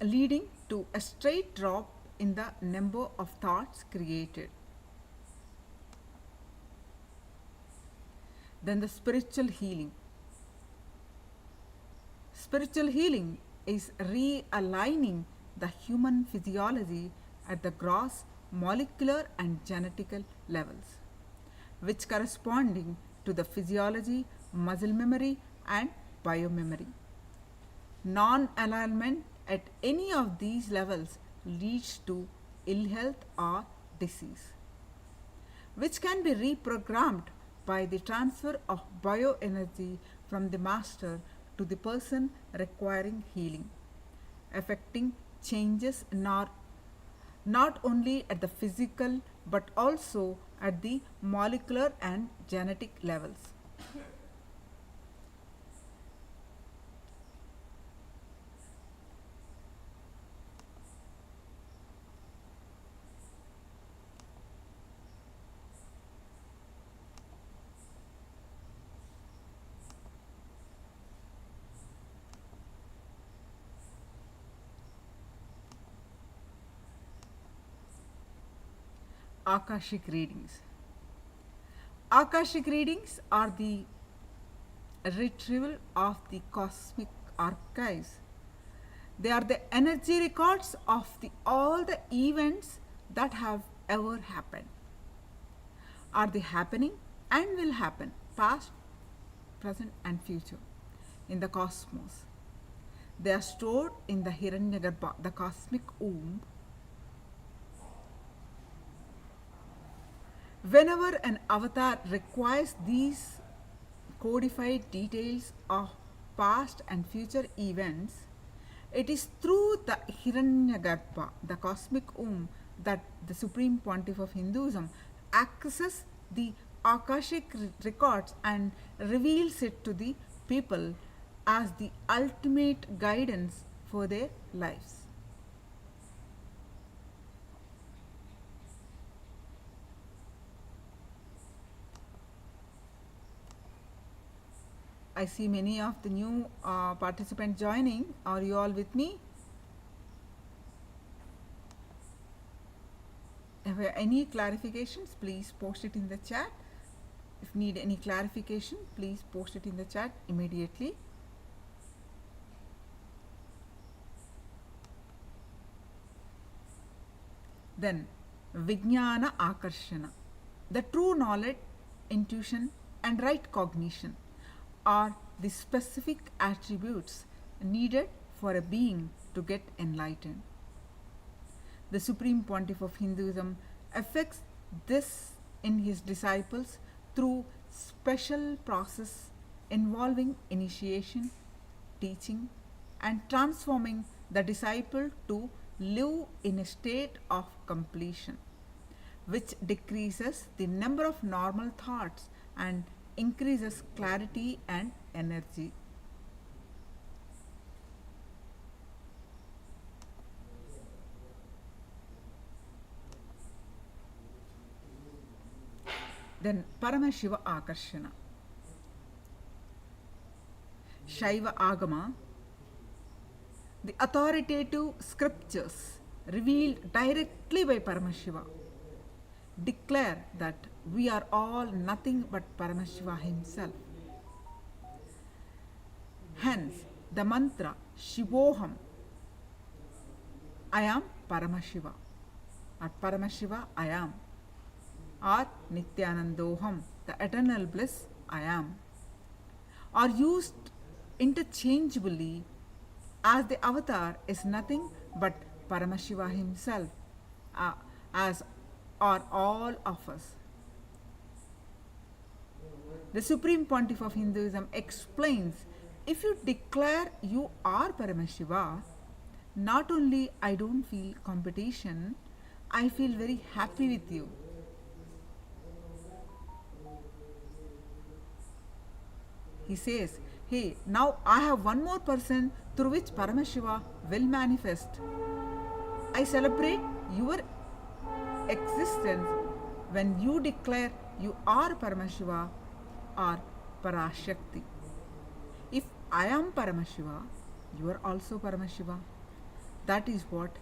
S18: leading to a straight drop in the number of thoughts created. Then the spiritual healing. Spiritual healing is realigning the human physiology at the gross molecular and genetical levels, which corresponding to the physiology, muscle memory and biomemory. Non-alignment at any of these levels leads to ill health or disease, which can be reprogrammed by the transfer of bioenergy from the master to the person requiring healing, affecting changes not only at the physical but also at the molecular and genetic levels. Akashic readings. Akashic readings are the retrieval of the cosmic archives. They are the energy records of all the events that have ever happened, are the happening and will happen, past, present and future, in the cosmos. They are stored in the Hiranyagarbha, the cosmic womb. Whenever an avatar requires these codified details of past and future events, it is through the Hiranyagarbha, the cosmic womb, that the Supreme Pontiff of Hinduism accesses the Akashic records and reveals it to the people as the ultimate guidance for their lives. I see many of the new participants joining. Are you all with me? If there are any clarifications, please post it in the chat. If need any clarification, please post it in the chat immediately. Then Vijnana Akarshana, the true knowledge, intuition, and right cognition are the specific attributes needed for a being to get enlightened. The Supreme Pontiff of Hinduism affects this in his disciples through special process involving initiation, teaching, and transforming the disciple to live in a state of completion, which decreases the number of normal thoughts and increases clarity and energy. Then Paramashiva Akarshana. Shiva Agama, the authoritative scriptures revealed directly by Paramashiva, declare that we are all nothing but Paramashiva himself. Hence, the mantra Shivoham, I am Paramashiva, or Paramashiva I am, or Nithyanandoham, the eternal bliss I am, are used interchangeably as the avatar is nothing but Paramashiva himself, as are all of us. The Supreme Pontiff of Hinduism explains, if you declare you are Paramashiva, not only I don't feel competition, I feel very happy with you. He says, hey, now I have one more person through which Paramashiva will manifest. I celebrate your existence when you declare you are Paramashiva or Parashakti. If I am Paramashiva, you are also Paramashiva. That is what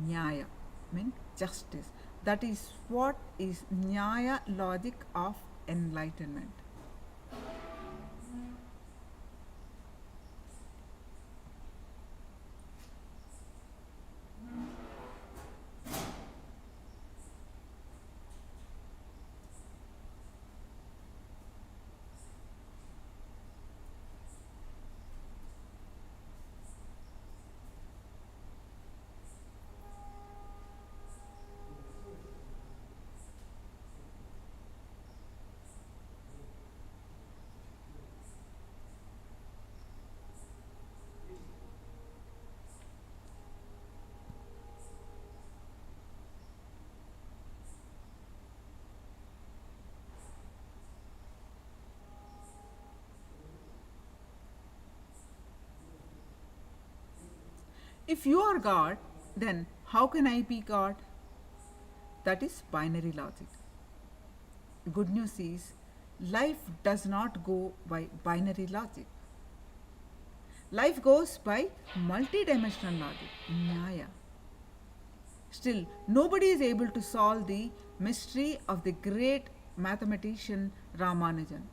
S18: Nyaya means, justice. That is what is Nyaya logic of enlightenment. If you are God, then how can I be God? That is binary logic. Good news is, life does not go by binary logic. Life goes by multidimensional logic, Nyaya. Still, nobody is able to solve the mystery of the great mathematician Ramanujan.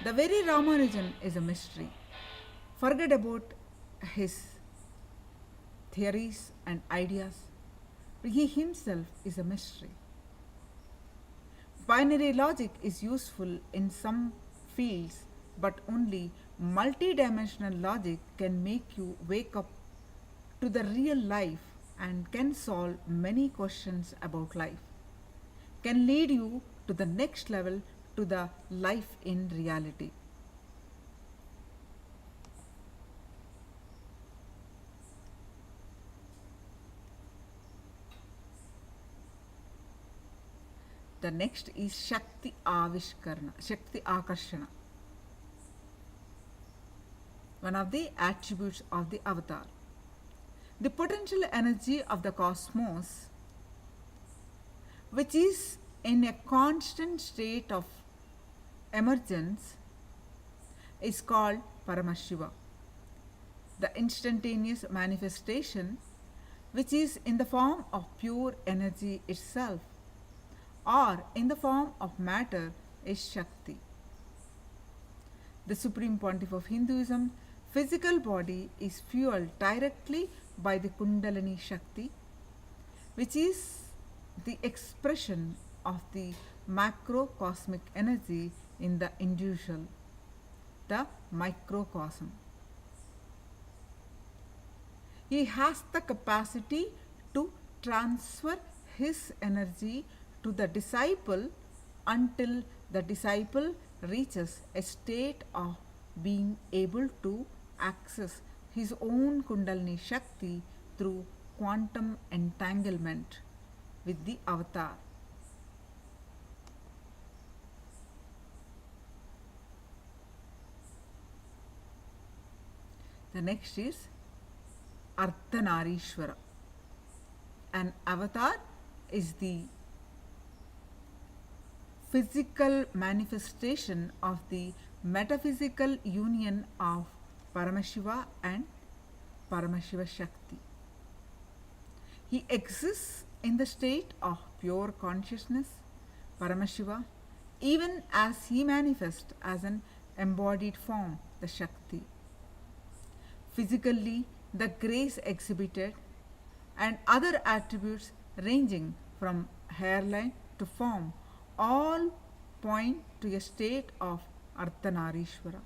S18: The very Ramanujan is a mystery. Forget about his theories and ideas. He himself is a mystery. Binary logic is useful in some fields, but only multidimensional logic can make you wake up to the real life and can solve many questions about life, can lead you to the next level, to the life in reality. The next is Shakti Avishkarana, Shakti Akarshana, one of the attributes of the avatar. The potential energy of the cosmos, which is in a constant state of emergence, is called Paramashiva. The instantaneous manifestation, which is in the form of pure energy itself, or in the form of matter, is Shakti. The Supreme Pontiff of Hinduism, physical body is fueled directly by the Kundalini Shakti, which is the expression of the macrocosmic energy in the individual, the microcosm. He has the capacity to transfer his energy to the disciple until the disciple reaches a state of being able to access his own Kundalini Shakti through quantum entanglement with the avatar. The next is Ardhanarishwara. An avatar is the physical manifestation of the metaphysical union of Paramashiva and Paramashiva Shakti. He exists in the state of pure consciousness, Paramashiva, even as he manifests as an embodied form, the Shakti. Physically, the grace exhibited and other attributes ranging from hairline to form all point to a state of Ardhanarishwara,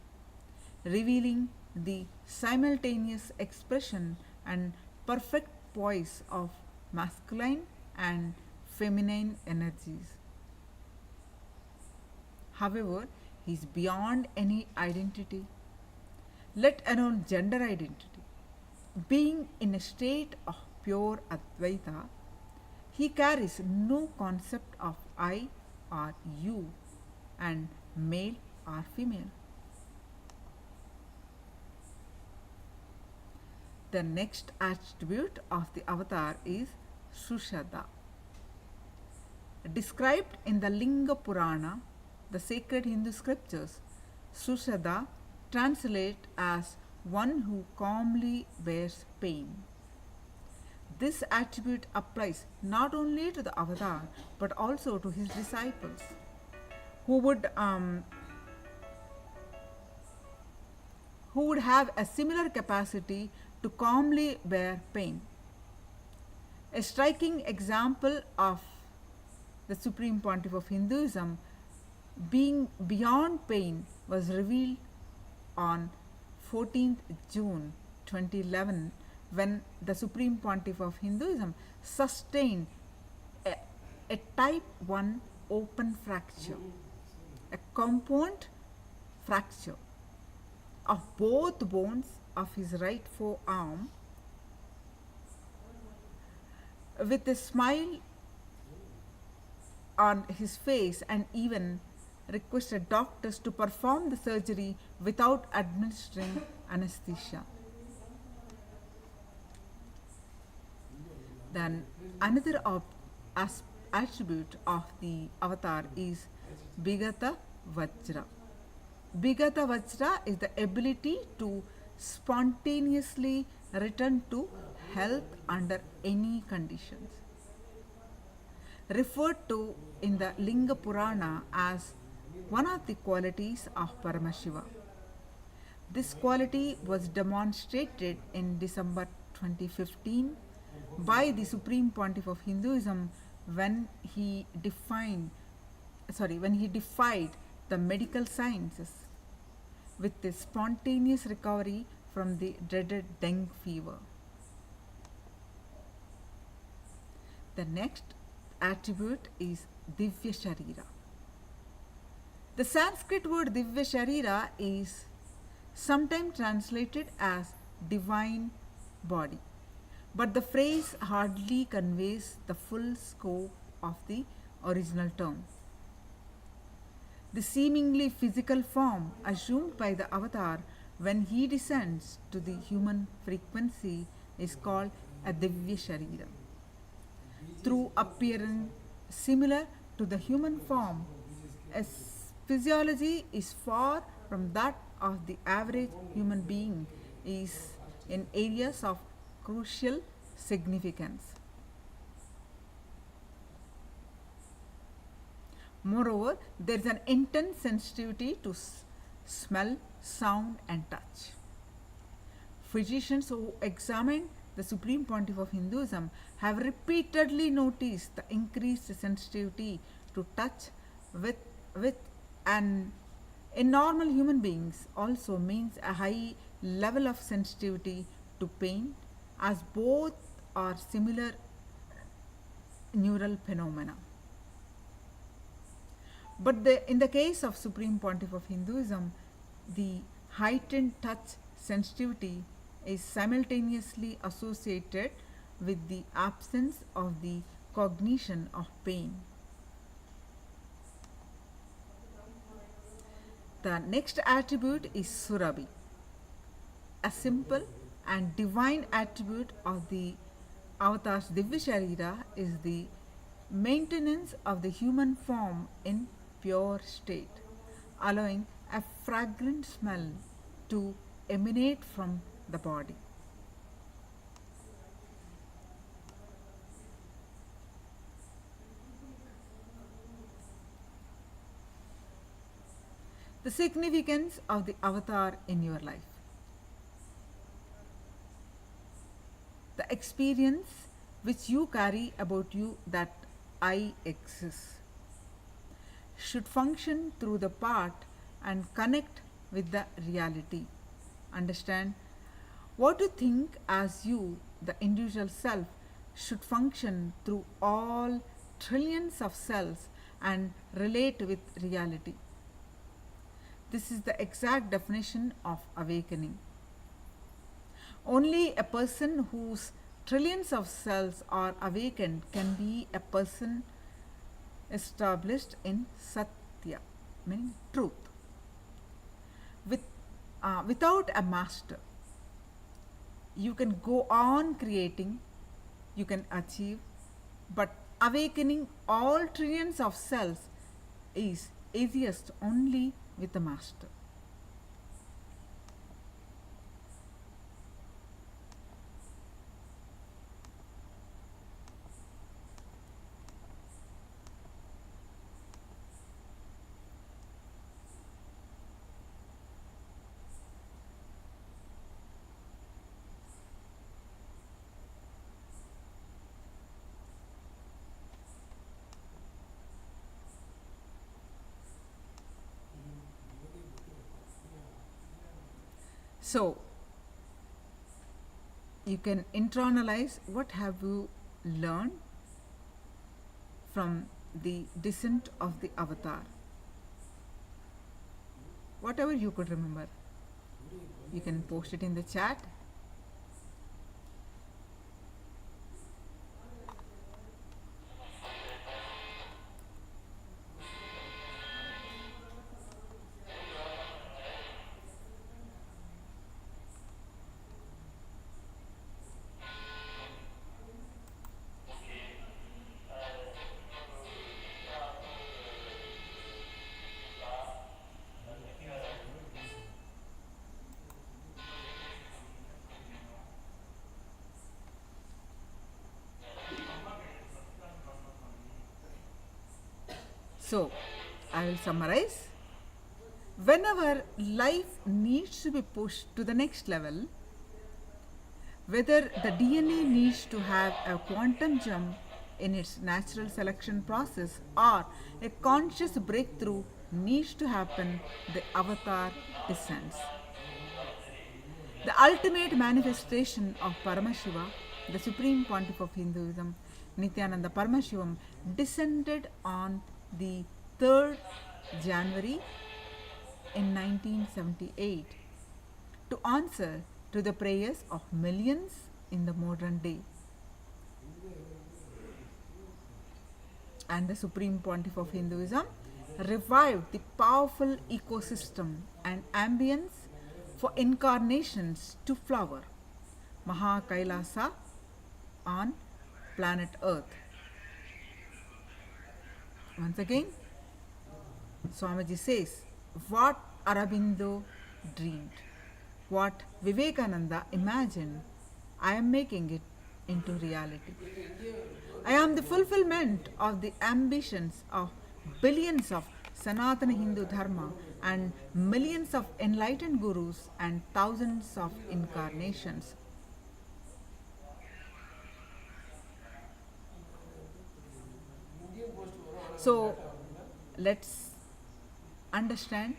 S18: revealing the simultaneous expression and perfect poise of masculine and feminine energies. However, he is beyond any identity, let alone gender identity. Being in a state of pure Advaita, he carries no concept of I or you and male or female. The next attribute of the avatar is Sushada. Described in the Linga Purana, the sacred Hindu scriptures, Sushada translate as one who calmly bears pain. This attribute applies not only to the avatar but also to his disciples who would have a similar capacity to calmly bear pain. A striking example of the Supreme Pontiff of Hinduism being beyond pain was revealed on 14th June 2011 when the Supreme Pontiff of Hinduism sustained a type 1 open fracture, a compound fracture of both bones of his right forearm. With a smile on his face, and even requested doctors to perform the surgery without administering anesthesia. Then another attribute of the avatar is Bigata Vajra. Bigata Vajra is the ability to spontaneously return to health under any conditions. Referred to in the Linga Purana as one of the qualities of Paramashiva. This quality was demonstrated in December 2015 by the Supreme Pontiff of Hinduism when he defied the medical sciences with a spontaneous recovery from the dreaded dengue fever. The next attribute is Divya Sharira. The Sanskrit word Divya Sharira is sometimes translated as divine body, but the phrase hardly conveys the full scope of the original term. The seemingly physical form assumed by the avatar when he descends to the human frequency is called a Divya Sharira. Through appearance similar to the human form, its physiology is far from that of the average human being is in areas of crucial significance. Moreover, there is an intense sensitivity to smell, sound and touch. Physicians who examine the Supreme Pontiff of Hinduism, have repeatedly noticed the increased sensitivity to touch with an in normal human beings also means a high level of sensitivity to pain, as both are similar neural phenomena. But in the case of Supreme Pontiff of Hinduism, the heightened touch sensitivity is simultaneously associated with the absence of the cognition of pain. The next attribute is Surabhi. A simple and divine attribute of the avatar's Divya Sharira is the maintenance of the human form in pure state, allowing a fragrant smell to emanate from the body. The significance of the avatar in your life. The experience which you carry about you, that I exist, should function through the part and connect with the reality. Understand? What you think as you, the individual self, should function through all trillions of cells and relate with reality. This is the exact definition of awakening. Only a person whose trillions of cells are awakened can be a person established in Satya, meaning truth. Without a master, you can go on creating, you can achieve, but awakening all trillions of cells is easiest only with a master. So, you can internalize what have you learned from the descent of the avatar. Whatever you could remember, you can post it in the chat. So, I will summarize. Whenever life needs to be pushed to the next level, whether the DNA needs to have a quantum jump in its natural selection process or a conscious breakthrough needs to happen, the avatar descends. The ultimate manifestation of Paramashiva, the Supreme Pontiff of Hinduism, Nithyananda Paramashivam, descended on the 3rd January in 1978 to answer to the prayers of millions in the modern day. And the Supreme Pontiff of Hinduism revived the powerful ecosystem and ambience for incarnations to flower, KAILASA on planet Earth. Once again, Swamiji says, what Aurobindo dreamed, what Vivekananda imagined, I am making it into reality. I am the fulfillment of the ambitions of billions of Sanatana Hindu Dharma and millions of enlightened gurus and thousands of incarnations. So let's understand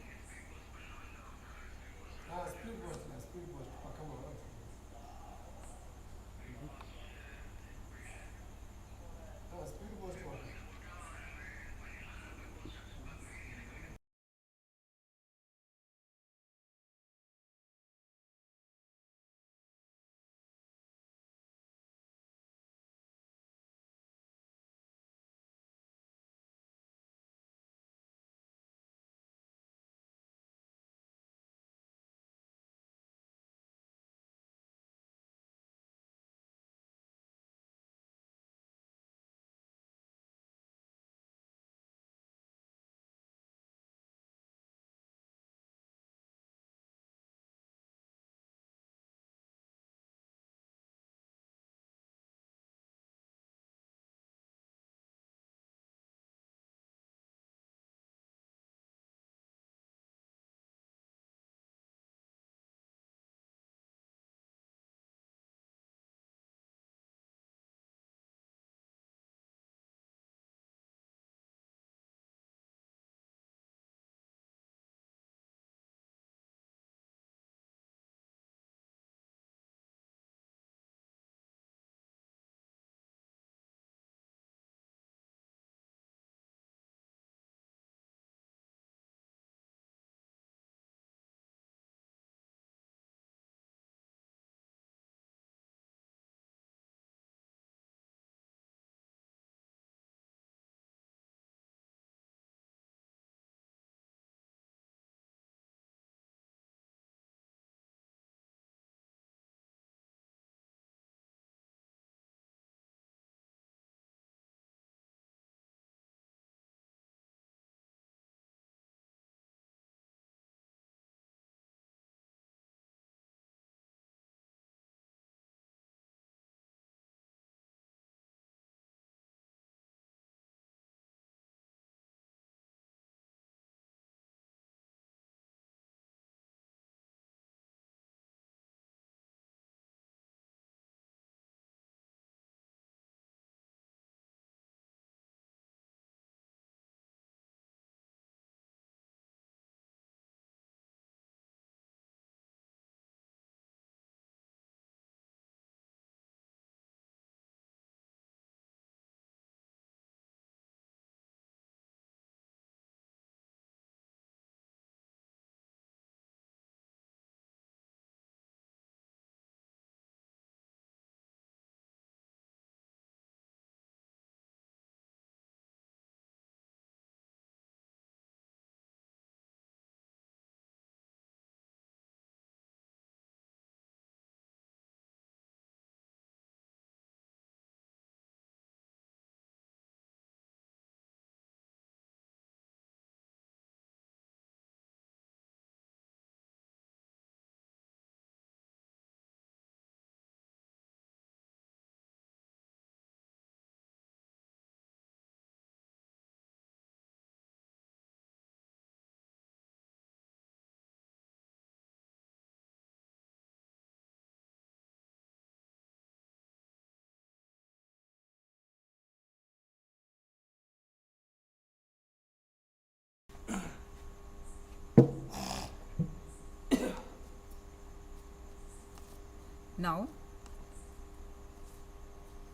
S18: now.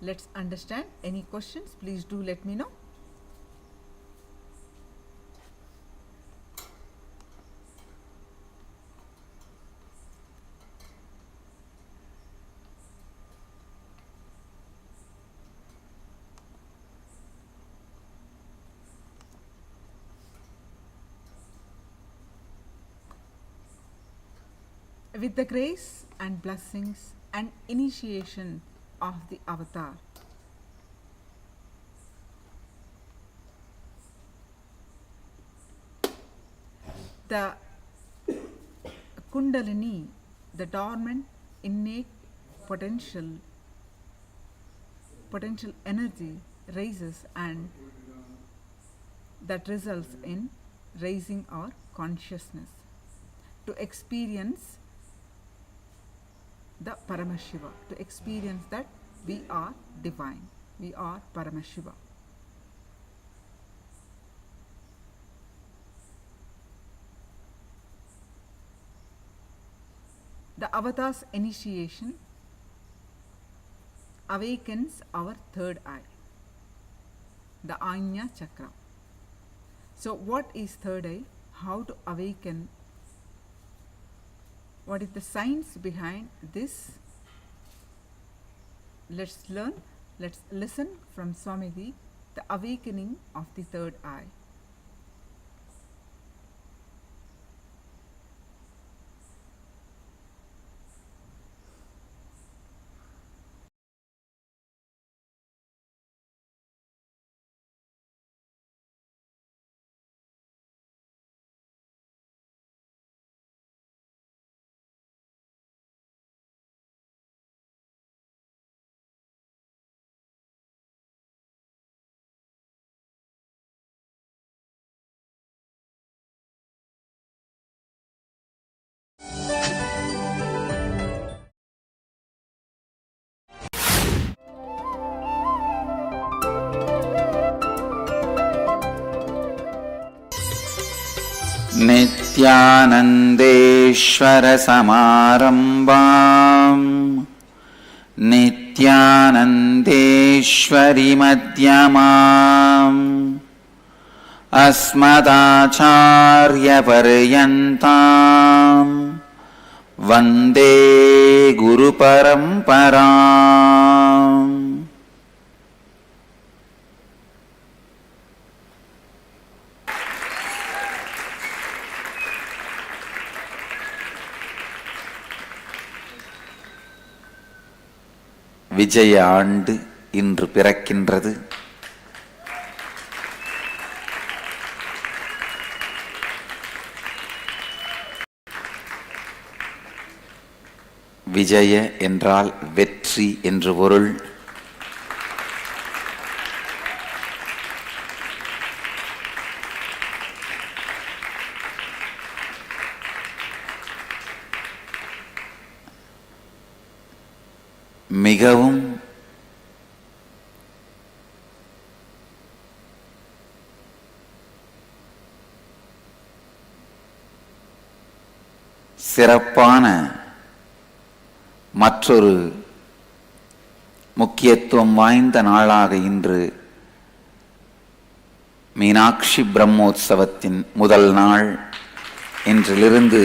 S18: Let's understand. Any questions? Please do let me know. With the grace and blessings and initiation of the avatar, the Kundalini, the dormant innate potential energy raises, and that results in raising our consciousness to experience the Paramashiva, to experience that we are divine, we are Paramashiva. The avatar's initiation awakens our third eye, the Anya Chakra. So what is third eye? How to awaken? What is the science behind this? Let's learn, let's listen from Swamiji, the awakening of the third eye.
S3: नित्यानन्देश्वर समारम्भाम् नित्यानन्देश्वरि मध्यमाम् अस्मदाचार्यपर्यन्ताम् वन्दे गुरुपरम्पराम्. விஜய ஆண்டு இன்று பிறக்கின்றது. விஜய என்றால் வெற்றி என்று பொருள். மிகவும் சிறப்பான மற்றொரு முக்கியத்துவம் வாய்ந்த நாளாக இன்று மீனாட்சி பிரம்மோற்சவத்தின் முதல் நாள். இன்றிலிருந்து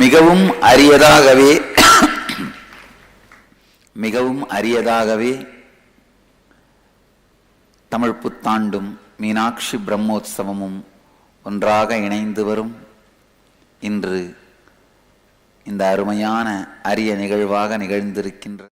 S3: மிகவும் அரியதாகவே தமிழ் புத்தாண்டும் மீனாட்சி பிரம்மோற்சவமும் ஒன்றாக இணைந்து வரும் இன்று இந்த அருமையான அரிய நிகழ்வாக நிகழ்ந்திருக்கின்ற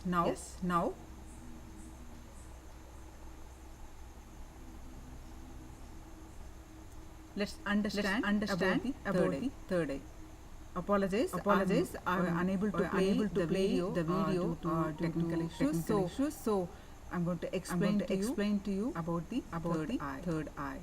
S18: Now let's understand about the third eye. Apologize. I'm unable to play the video due to technical issues. So I'm going to explain to you about the third eye.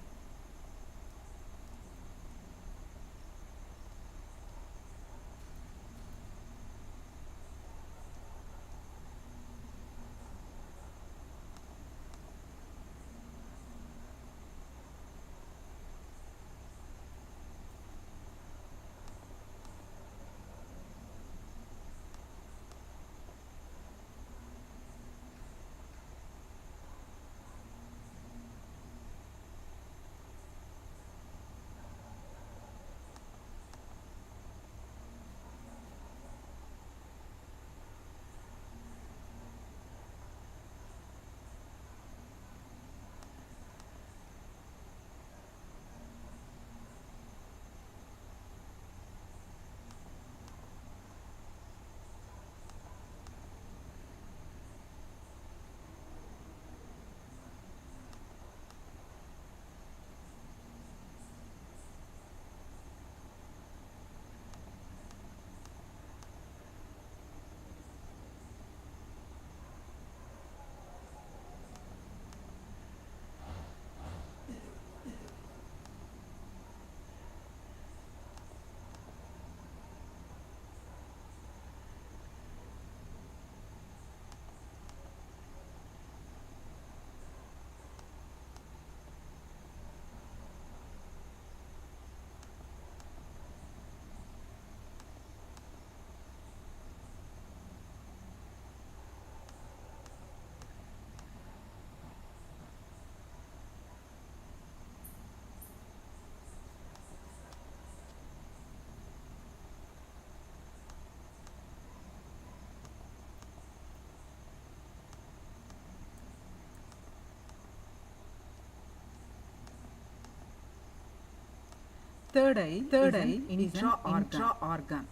S18: Third eye is intra-organ.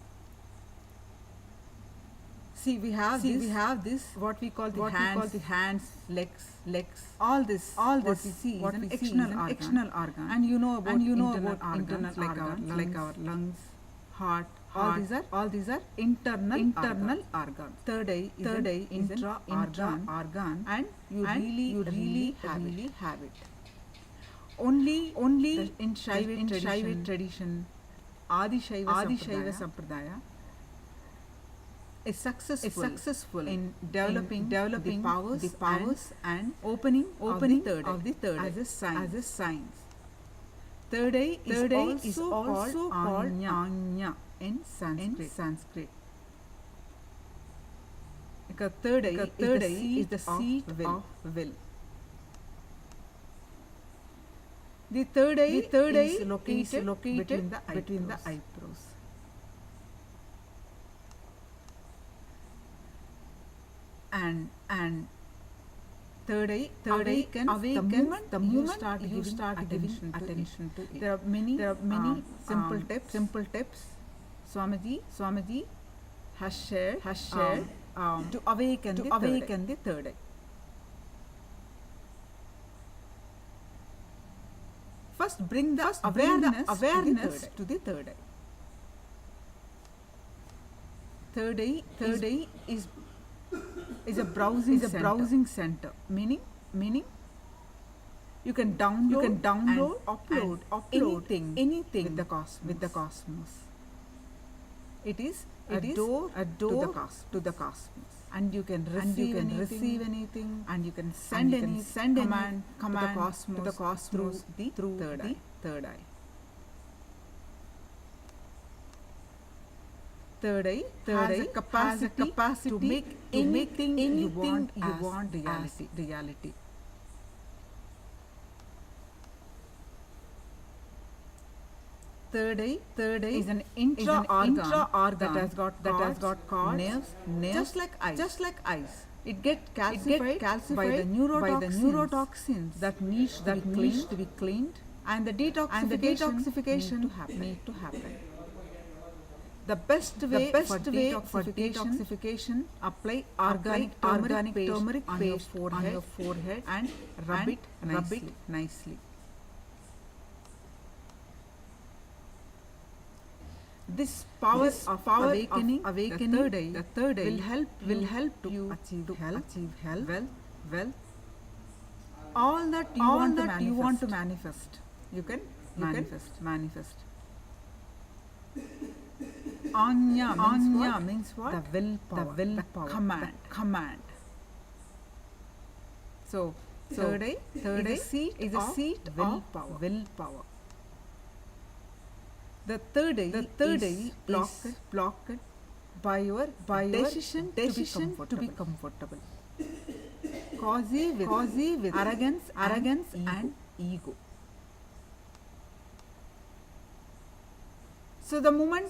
S18: See, we have this what we call the hands, legs. All this what we see is an external organ. And you know about internal organs like our lungs, heart. All these are internal organs. Third eye is intra-organ, and you really have it. Only in Shiva tradition, Adi Shiva Sampradaya is successful in developing the powers and opening of the third eye as a science. Third eye is also called Anya in Sanskrit. Because third eye is the seat of will. The third eye is located between the eyebrows. And third eye awakens the moment you start giving attention to it. There are many simple tips. Swamiji has shared to awaken the third eye. First, bring the awareness to the third eye. Third eye is a browsing center. Meaning you can download and upload anything with the cosmos. It is a door to the cosmos. And you can receive anything, and you can send any command to the cosmos through third eye. Third eye has a capacity to make anything you want reality. Third eye is an intra-organ that has got cords, nerves, just like eyes. It gets calcified by the neurotoxins that needs to be cleaned, and the detoxification need to happen. The best way for detoxification, apply organic turmeric paste on your forehead and rub it nicely. This power of awakening, the third eye will help you achieve health, wealth, all that you want to manifest. You can manifest. Anya means what? The willpower. Command. So third eye is a seat of willpower. The third eye is blocked by your decision to be comfortable. Causey with arrogance and ego. So the moment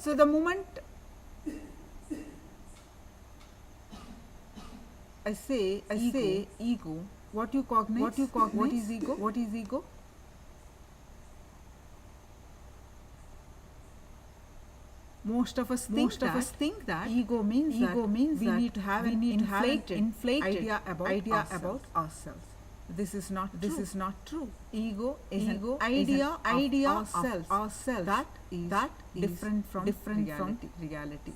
S18: I say ego, what you cognize? What is ego? Most of us think that ego means we need to have an inflated idea about ourselves. This is not true. Ego is an idea of ourselves that is different from reality.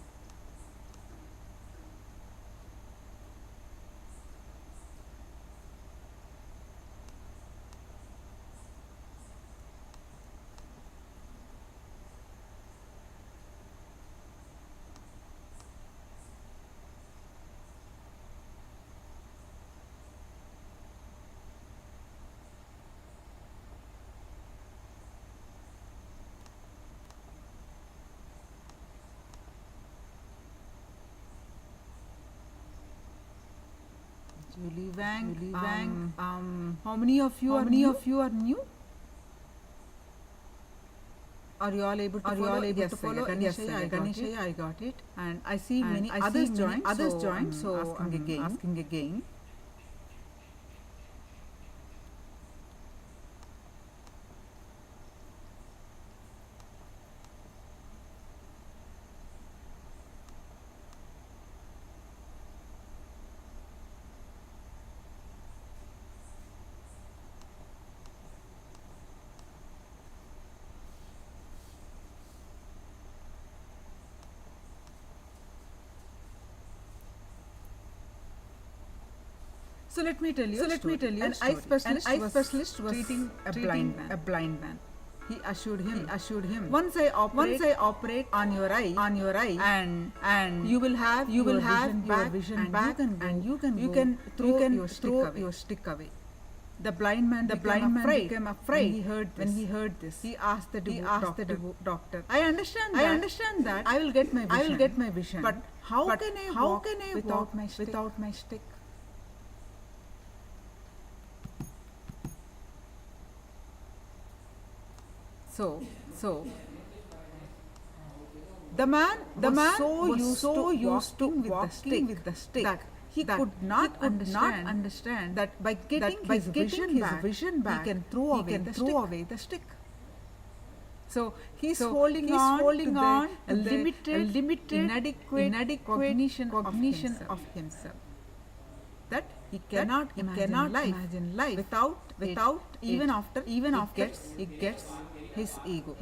S18: Julie Wang, how many of you are new? Are you all able to follow? Yes, Ganesha, I got it. And I see many others joined, so asking again. So let me tell you. An eye specialist was treating a blind man. He assured him. Once I operate on your eye, and you will have your vision back, and you can throw your stick away. The blind man became afraid when he heard this. He asked the doctor. I understand that. I will get my vision. But how can I walk without my stick? So the man was so used to walking with the stick that he could not understand that by getting his vision back, he can throw away the stick. So he's holding on to the inadequate cognition of himself. That he cannot imagine life without even after it gets his ego.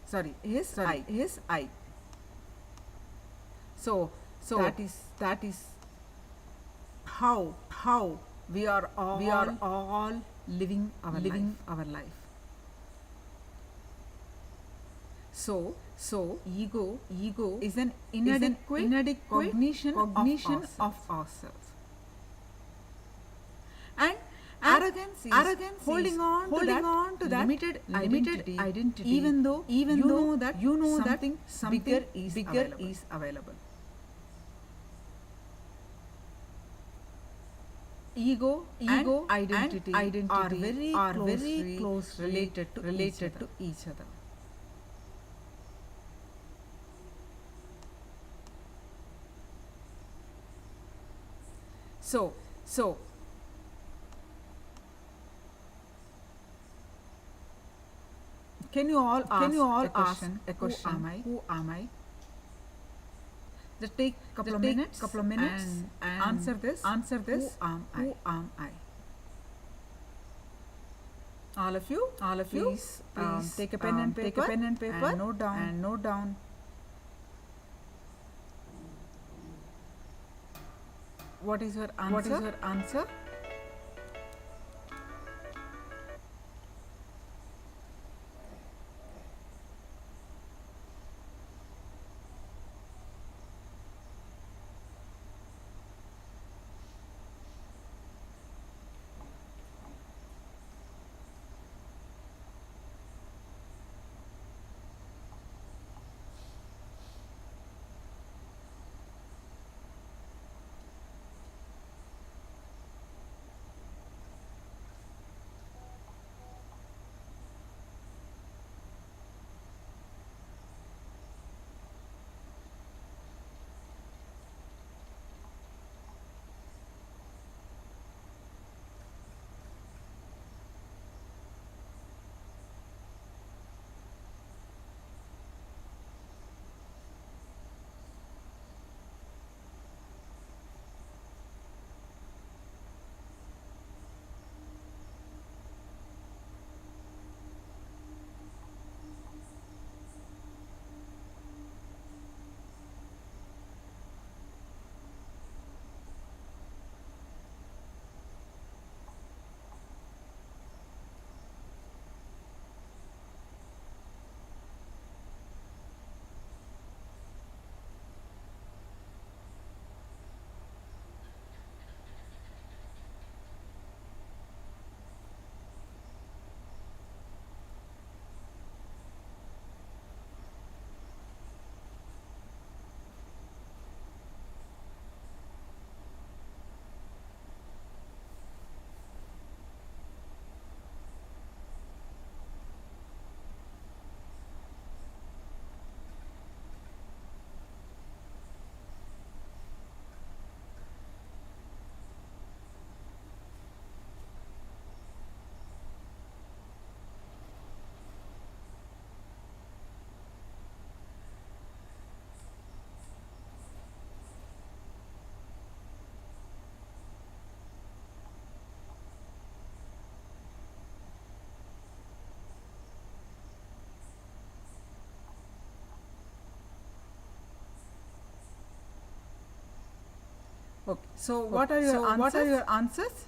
S18: Sorry, his eye. So that is how we are all living our life. So ego is an inadequate cognition of ourselves. And arrogance is holding on to that limited identity, even though you know that something bigger is available. Ego and identity are very close related to each other. So Can you all ask a question? Who am I? Just take a couple of minutes and answer this. Who am I? All of you, please take a pen and paper and note down. What is your answer? Okay. So what are your answers?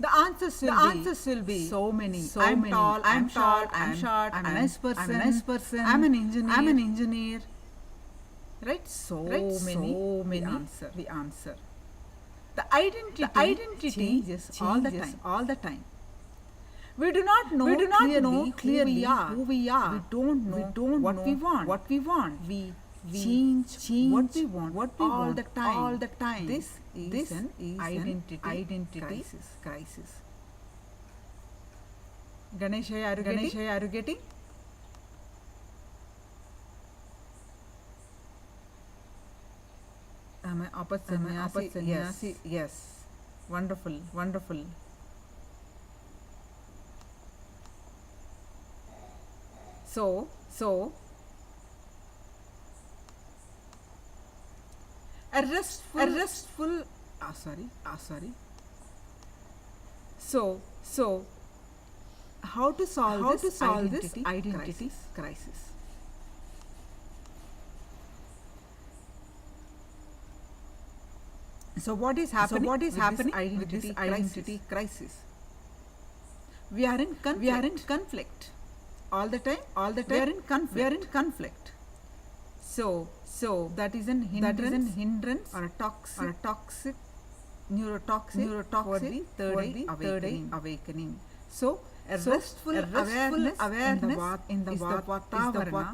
S18: The answers will be so many. I'm tall, I'm short, I'm a nice person, I'm an engineer. Right? So many answer. The answer. The identity changes all the time. We do not know clearly who we are. We don't know what we want. We change what we want all the time. This is an identity crisis. Ganesha, are you getting? Am I opposite sannyasi? Yes. Wonderful. So a restful sorry. So how to solve this identity crisis? So what is happening with this identity crisis? We are in conflict all the time. We are in conflict. So that is an hindrance or a toxic neurotoxic for the third awakening. So A restful awareness in the Vatavarana,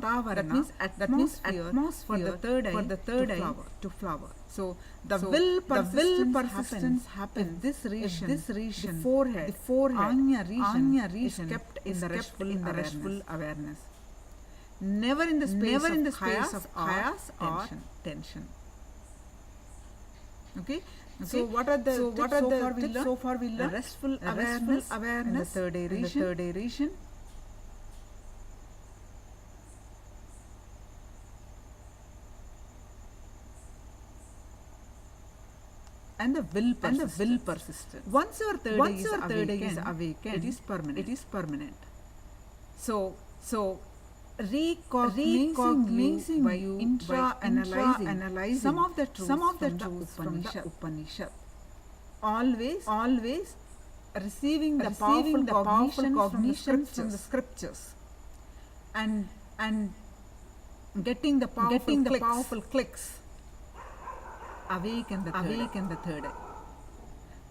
S18: that means atmosphere for the third eye to flower. So the will persistence happens. This region, the forehead, Anya region is kept in the restful awareness. Never in the space of chaos or tension. Okay. So what are the tips so far we learned? Restful awareness in the third eye region. And the will persistence. Once your third eye is awakened, it is permanent. So recognizing you intra-analyzing some of the truths from the Upanishad. Always receiving the powerful cognitions from the scriptures and getting the powerful clicks. Awaken the third eye.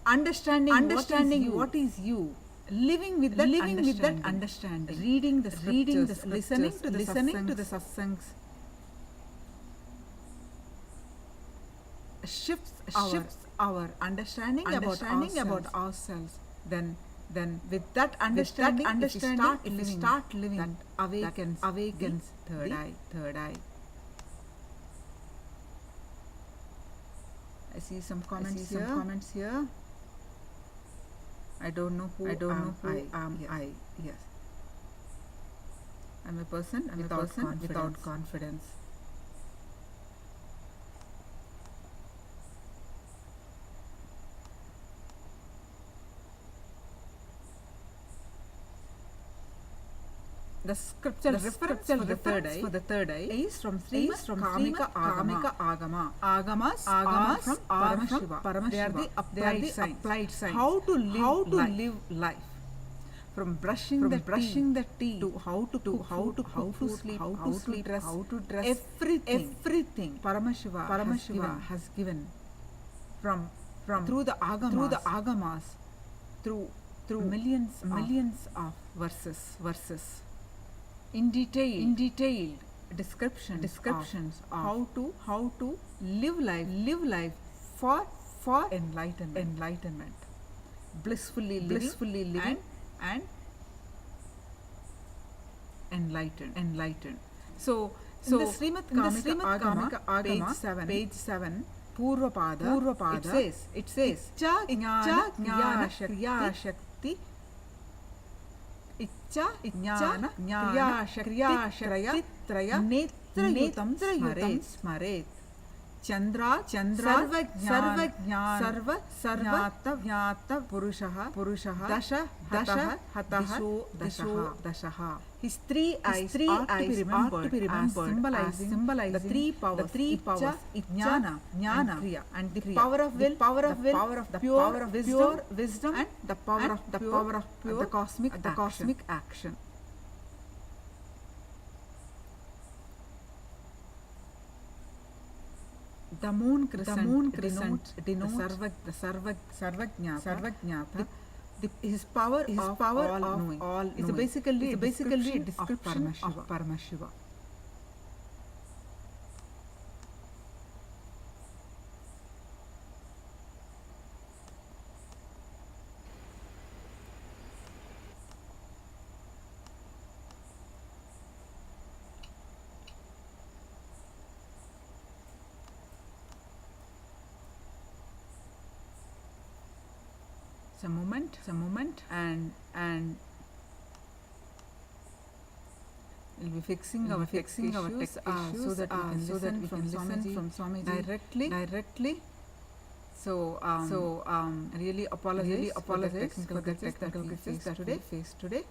S18: Understanding what is you. Living with that understanding. Reading the scriptures, listening to the satsangs. Shifts our understanding about ourselves. Then with that understanding, if we start living, that awakens third eye. I see some comments here. I don't know who am I. Yes. I'm a person without confidence. The scriptural reference for the third eye is from Karmika Agama. Agamas from Paramashiva. They are the applied signs. How to live life. From brushing the teeth to how to sleep, how to dress, everything Paramashiva has given from through the agamas, through millions of verses. In detailed descriptions of how to live life for enlightenment, blissfully living and enlightened. So in the Srimad Karmika Agama, page 7, Purvapada, it says Ichcha Jnana Kriya Shakti. Ichcha Jnana Kriya Shakti Traya Netrayutam Smaret. Chandra Sarvajnata Purushaha Dashaha. His three eyes ought to be remembered as symbolizing the three powers, Jnana, Kriya, and the power of will, the power of wisdom, and the power of pure, the cosmic action. The moon crescent denotes the Sarvajnata. His power of all knowing. It's basically a description of Paramashiva. Some moment, and we'll be fixing our tech issues so that we can listen from Swamiji directly. So really apologize for the technical glitches that we faced today.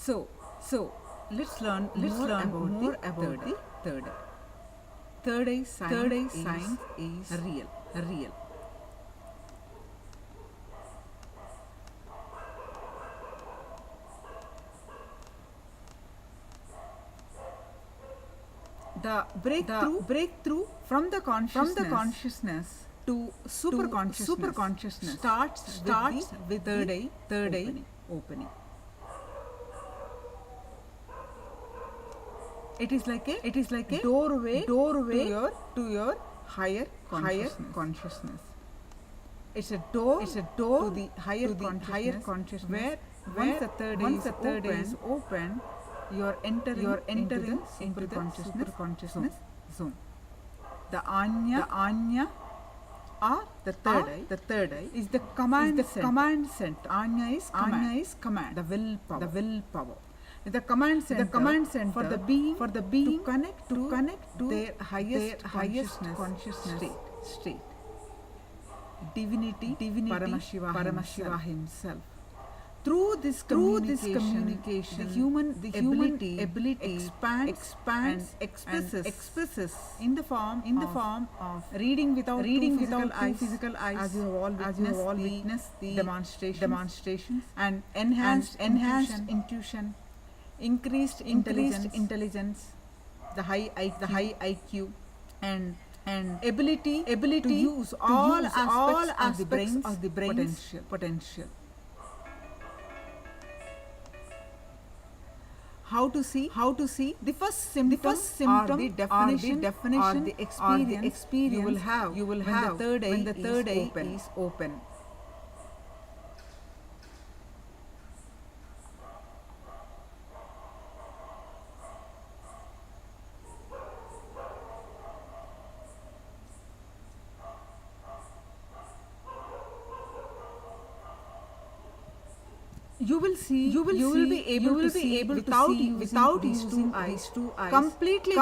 S18: So let's learn more about the third eye. Third eye science is real. The breakthrough from the consciousness to superconsciousness starts with third eye opening. It is like a doorway to your higher consciousness. It's a door to the higher consciousness where once the third eye is open, you are entering into the superconsciousness zone. The Anya or the third eye is the command center. Anya is command. The willpower. The command center for the being to connect to their highest consciousness state. Divinity Paramashiva himself. Through this communication, the human ability expands and expresses in the form of reading without physical eyes, as you have all witnessed the demonstrations, and enhanced intuition, increased intelligence, the high IQ, and ability to use all aspects of the brain's potential. How to see the first symptom or the definition or the experience you will have when the third eye is open. You will be able to see without using these two eyes, completely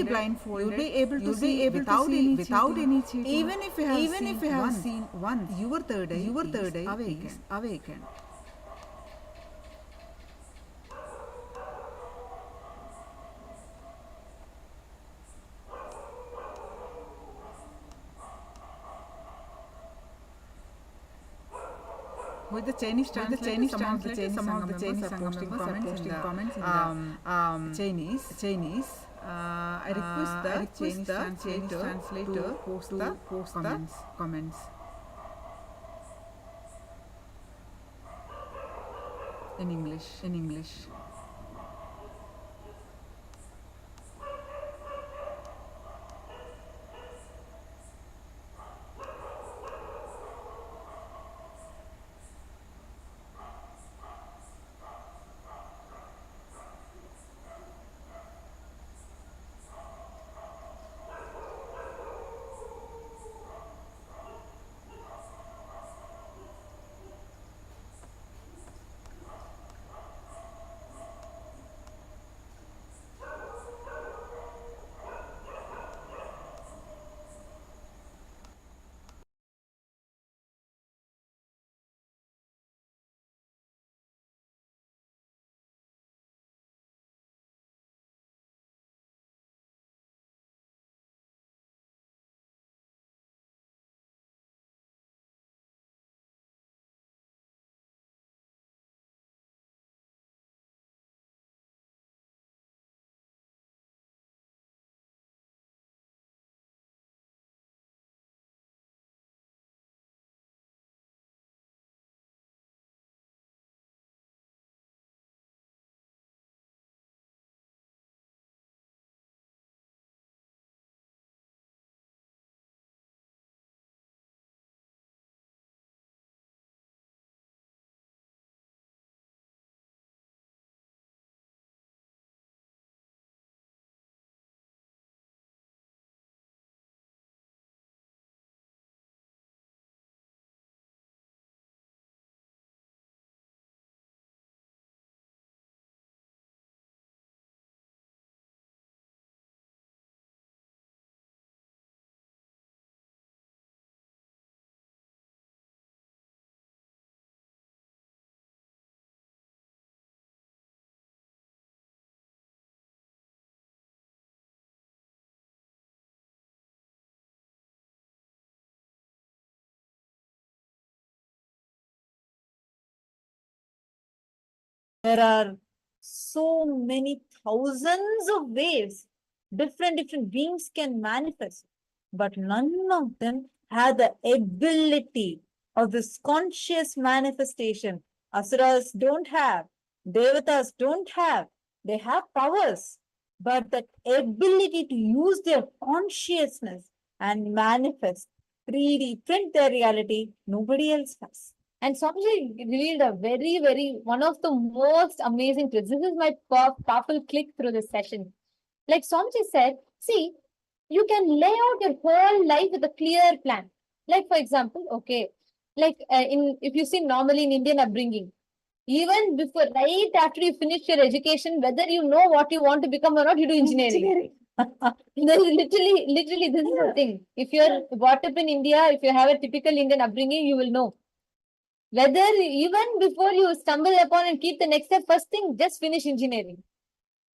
S18: blindfolded. You will be able to see without any cheating. Even if you have seen once, your third eye is awakened. With the Chinese translation, some of the Chinese are posting comments in the Chinese. I request the Chinese translator to post the comments in English.
S1: There are so many thousands of ways different beings can manifest, but none of them have the ability of this conscious manifestation. Asuras don't have, Devatas don't have. They have powers, but that ability to use their consciousness and manifest, 3D, print their reality, nobody else has. And Swamiji revealed a very, one of the most amazing truths. This is my powerful click through this session. Like Swamiji said, see, you can lay out your whole life with a clear plan. Like, for example, okay, like if you see normally in Indian upbringing, even before, right after you finish your education, whether you know what you want to become or not, you do engineering. Literally, this is the thing. If you're brought up in India, if you have a typical Indian upbringing, you will know. Whether even before you stumble upon and keep the next step, first thing, just finish engineering.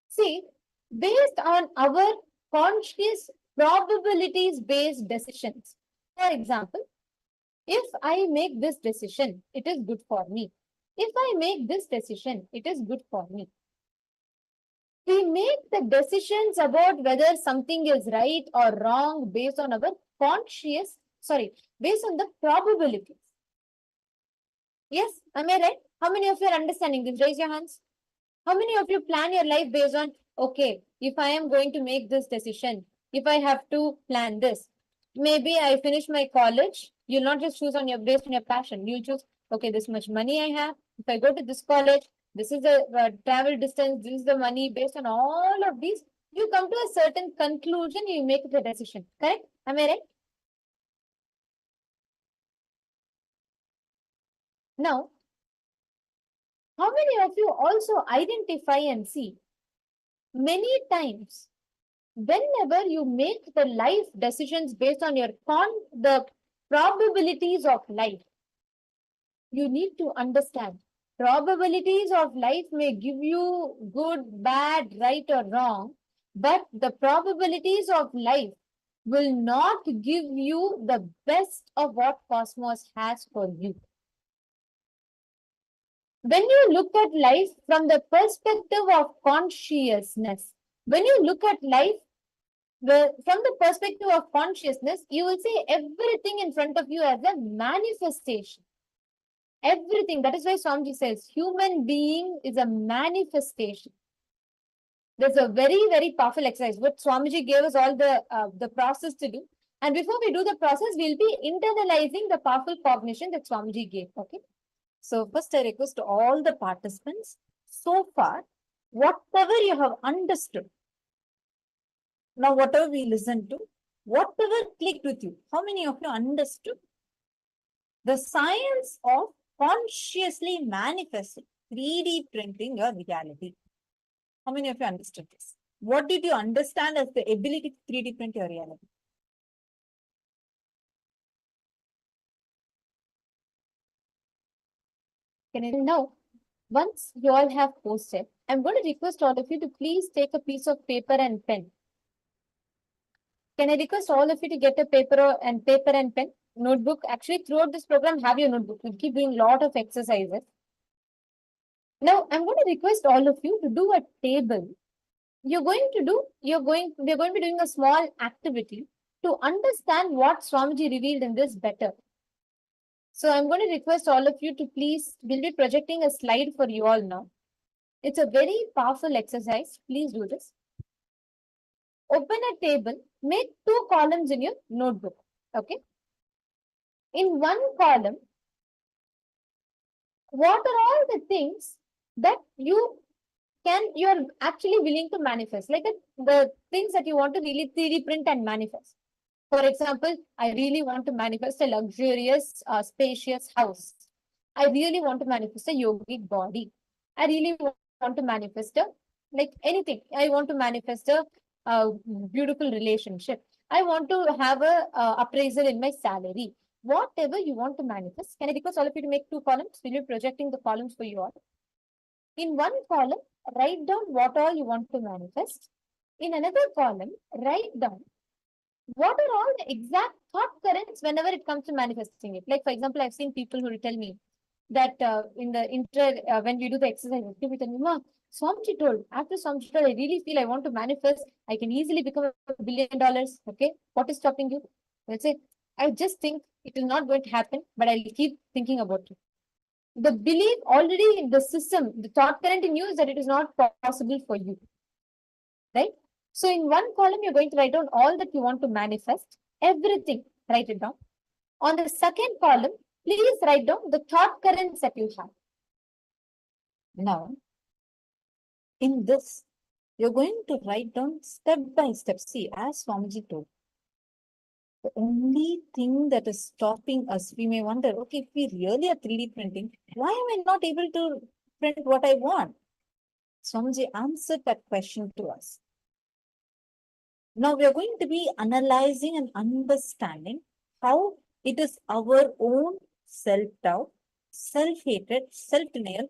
S1: See, based on our conscious probabilities-based decisions. For example, if I make this decision, it is good for me. If I make this decision, it is good for me. We make the decisions about whether something is right or wrong based on our based on the probabilities. Yes, am I right? How many of you are understanding this? Raise your hands. How many of you plan your life based on, okay, if I am going to make this decision, if I have to plan this, maybe I finish my college, you'll not just choose based on your passion. You choose, okay, this much money I have. If I go to this college, this is the travel distance, this is the money. Based on all of these, you come to a certain conclusion, you make the decision. Correct? Am I right? Now, how many of you also identify and see many times whenever you make the life decisions based on the probabilities of life, you need to understand probabilities of life may give you good, bad, right or wrong, but the probabilities of life will not give you the best of what cosmos has for you. When you look at life from the perspective of consciousness, when you look at life from the perspective of consciousness, you will see everything in front of you as a manifestation. Everything. That is why Swamiji says, human being is a manifestation. There's a very powerful exercise. What Swamiji gave us all the process to do. And before we do the process, we'll be internalizing the powerful cognition that Swamiji gave. Okay. So first I request all the participants, so far, whatever you have understood, now whatever we listened to, whatever clicked with you, how many of you understood the science of consciously manifesting, 3D printing your reality? How many of you understood this? What did you understand as the ability to 3D print your reality? Can I know? Once you all have posted, I'm going to request all of you to please take a piece of paper and pen. Can I request all of you to get a paper and pen, notebook? Actually, throughout this program, have your notebook. We'll keep doing a lot of exercises. Now, I'm going to request all of you to do a table. We're going to be doing a small activity to understand what Swamiji revealed in this better. So I'm going to request all of you to please, we'll be projecting a slide for you all now. It's a very powerful exercise. Please do this. Open a table, make 2 columns in your notebook. Okay. In one column, what are all the things that you're actually willing to manifest? Like the things that you want to really 3D print and manifest. For example, I really want to manifest a luxurious, spacious house. I really want to manifest a yogic body. I really want to manifest like anything. I want to manifest a beautiful relationship. I want to have a appraisal in my salary. Whatever you want to manifest. Can I request all of you to make 2 columns? We'll be projecting the columns for you all. In one column, write down what all you want to manifest. In another column, write down what are all the exact thought currents whenever it comes to manifesting it. Like, for example, I've seen people who will tell me,
S2: that in the when we do the exercise, we tell me, Swamiji told, after Swamiji told, I really feel I want to manifest, I can easily become $1 billion. Okay, what is stopping you? I'll say, I just think it is not going to happen, but I'll keep thinking about it. The belief already in the system, the thought current in you is that it is not possible for you. Right? So in one column, you're going to write down all that you want to manifest, everything, write it down. On the second column, please write down the thought currents that you have. Now, in this, you're going to write down step by step. See, as Swamiji told, the only thing that is stopping us, we may wonder, okay, if we really are 3D printing, why am I not able to print what I want? Swamiji answered that question to us. Now we are going to be analyzing and understanding how it is our own self-doubt, self-hatred, self-denial.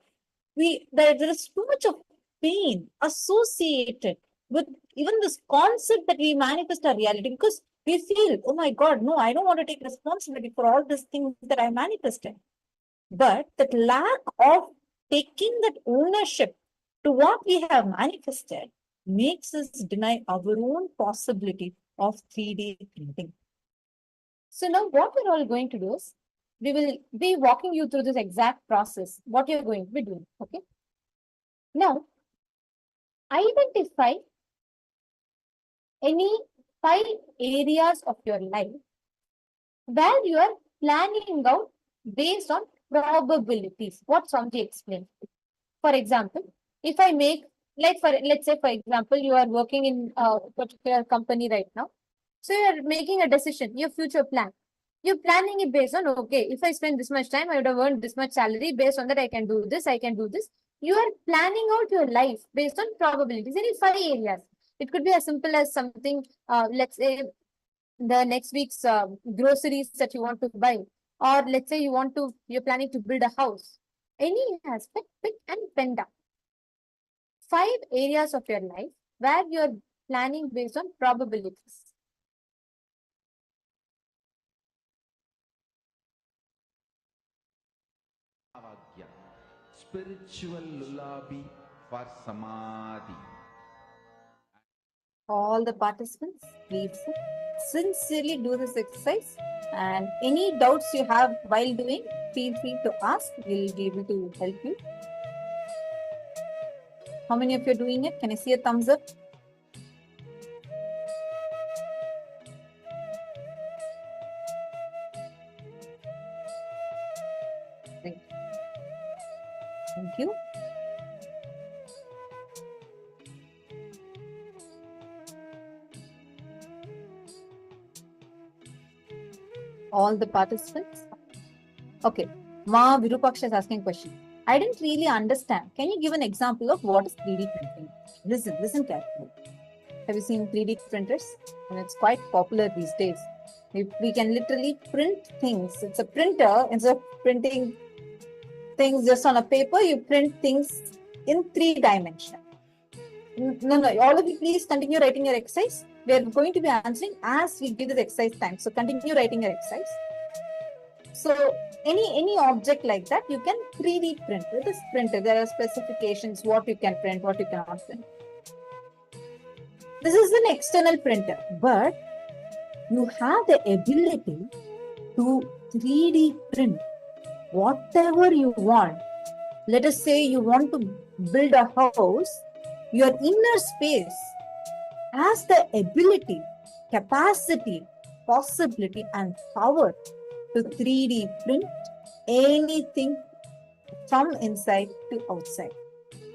S2: There is too much of pain associated with even this concept that we manifest our reality, because we feel, oh my God, no, I don't want to take responsibility for all these things that I manifested. But that lack of taking that ownership to what we have manifested makes us deny our own possibility of 3D printing. So now what we're all going to do is, we will be walking you through this exact process, what you're going to be doing, okay? Now, identify any 5 areas of your life where you are planning out based on probabilities, what Swamiji explained. For example, if I make, let's say, for example, you are working in a particular company right now. So you are making a decision, your future plan. You're planning it based on, okay, if I spend this much time, I would have earned this much salary. Based on that, I can do this, I can do this. You are planning out your life based on probabilities. Any 5 areas. It could be as simple as something, let's say, the next week's groceries that you want to buy. Or let's say you're planning to build a house. Any aspect, pick and pen down. 5 areas of your life where you're planning based on probabilities.
S3: Spiritual lullaby for samadhi.
S1: All the participants, please sincerely do this exercise, and any doubts you have while doing, feel free to ask. We'll be able to help you. How many of you are doing it? Can I see a thumbs up? Great. Thank you. All the participants? Okay. Ma Virupaksha is asking a question. I didn't really understand. Can you give an example of what is 3D printing? Listen carefully. Have you seen 3D printers? And it's quite popular these days. We can literally print things. It's a printer. Instead of printing things just on a paper, you print things in 3 dimensions. No, all of you please continue writing your exercise. We are going to be answering as we give this exercise time. So continue writing your exercise. So any object like that, you can 3D print with this printer. There are specifications, what you can print, what you cannot print. This is an external printer, but you have the ability to 3D print whatever you want. Let us say you want to build a house, your inner space has the ability, capacity, possibility, and power to 3D print anything from inside to outside.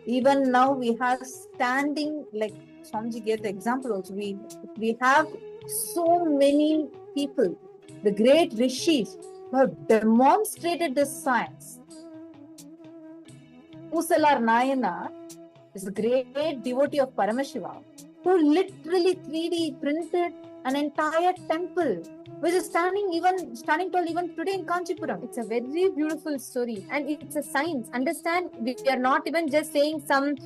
S1: Even now we have standing, like Swamiji gave the example also, we have so many people, the great rishis who have demonstrated this science. Usalar Nayana is a great devotee of Paramashivoham who literally 3D printed an entire temple, which is standing tall even today in Kanchipuram. It's a very beautiful story, and it's a science. Understand, we are not even just saying some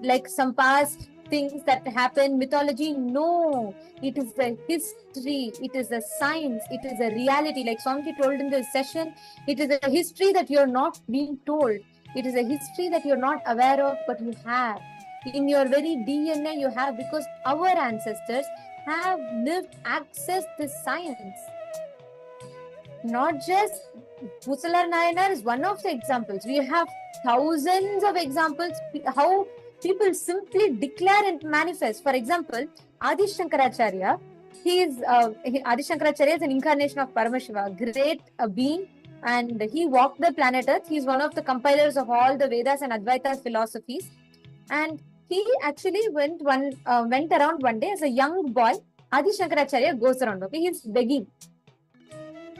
S1: like some past
S2: things that happen, mythology. No, it is the history, it is the science, it is a reality. Like Swamiji told in this session, it is a history that you're not being told. It is a history that you're not aware of, but you have. In your very DNA you have, because our ancestors have lived, accessed this science. Not just Pusalar Nayanar is one of the examples. We have thousands of examples how people simply declare and manifest. For example, Adi Shankaracharya, Adi Shankaracharya is an incarnation of Paramashiva, great being, and he walked the planet Earth. He is one of the compilers of all the Vedas and Advaita philosophies, and he actually went around one day as a young boy. Adi Shankaracharya goes around. Okay, he's begging.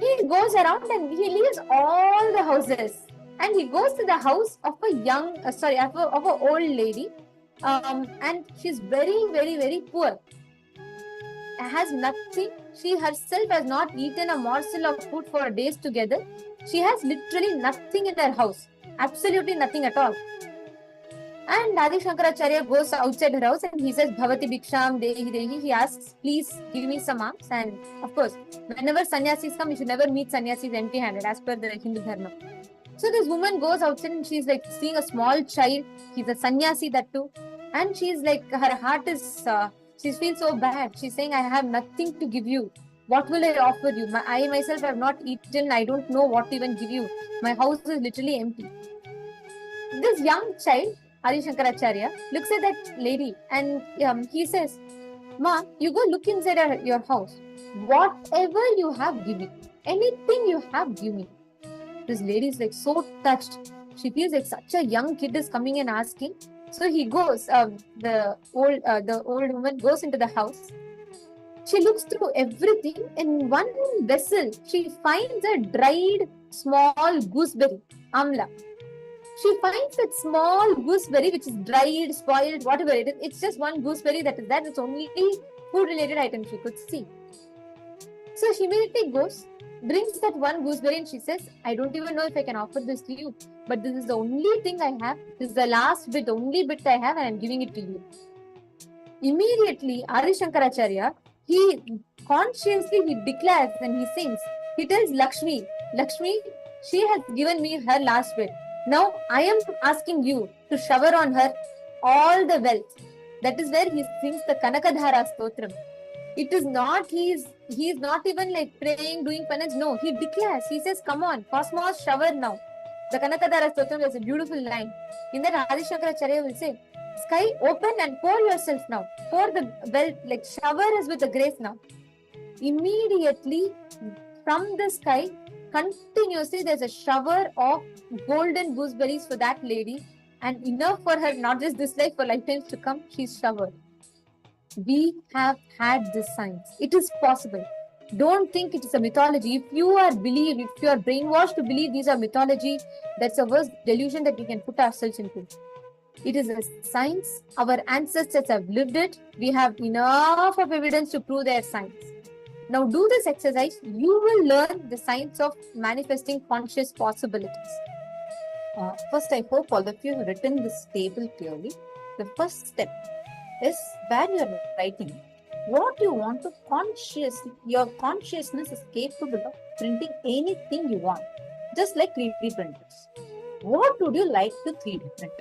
S2: He goes around and he leaves all the houses, and he goes to the house of of a old lady, and she's very, very, very poor. Has nothing. She herself has not eaten a morsel of food for days together. She has literally nothing in her house, absolutely nothing at all. And Adi Shankaracharya goes outside her house and he says, Bhavati Bhiksham Dehi Dehi. He asks, please give me some alms. And of course, whenever sannyasis come, you should never meet sannyasis empty-handed, as per the Hindu Dharma. So this woman goes outside and she's like seeing a small child. He's a sannyasi, that too. And she's like, her heart is, she feels so bad. She's saying, I have nothing to give you. What will I offer you? I myself have not eaten. I don't know what to even give you. My house is literally empty. This young child, Adi Shankaracharya, looks at that lady and he says, Ma, you go look inside your house. Whatever you have, give me. Anything you have, give me. This lady is like so touched. She feels like such a young kid is coming and asking. So he goes, the old woman goes into the house. She looks through everything. In one vessel, she finds a dried small gooseberry, amla. She finds that small gooseberry which is dried, spoiled, whatever it is. It's just one gooseberry that is there. It's only food-related item she could see. So she immediately goes, brings that one gooseberry and she says, I don't even know if I can offer this to you, but this is the only thing I have. This is the last bit, only bit I have, and I'm giving it to you. Immediately, Adi Shankaracharya, he declares and he sings. He tells Lakshmi, Lakshmi, she has given me her last bit. Now I am asking you to shower on her all the wealth. That is where he sings the Kanakadhara Stotram. It is not, he is not even like praying, doing penance. No, he declares, he says, come on, cosmos, shower now. The Kanakadhara Stotram is a beautiful line. In that, Adi Shankaracharya will say, sky, open and pour yourself now. Pour the wealth, like shower us with the grace now. Immediately from the sky, continuously there's a shower of golden gooseberries for that lady, and enough for her, not just this life, for lifetimes to come. She's showered. We have had this science. It is possible. Don't think it is a mythology. If you are brainwashed to believe these are mythology, that's the worst delusion that we can put ourselves into. It is a science. Our ancestors have lived it. We have enough of evidence to prove their science. Now do this exercise. You will learn the science of manifesting conscious possibilities. First, I hope all of you have written this table clearly. The first step is where you are writing what you want to consciously. Your consciousness is capable of printing anything you want, just like 3D printers. What would you like to 3D print?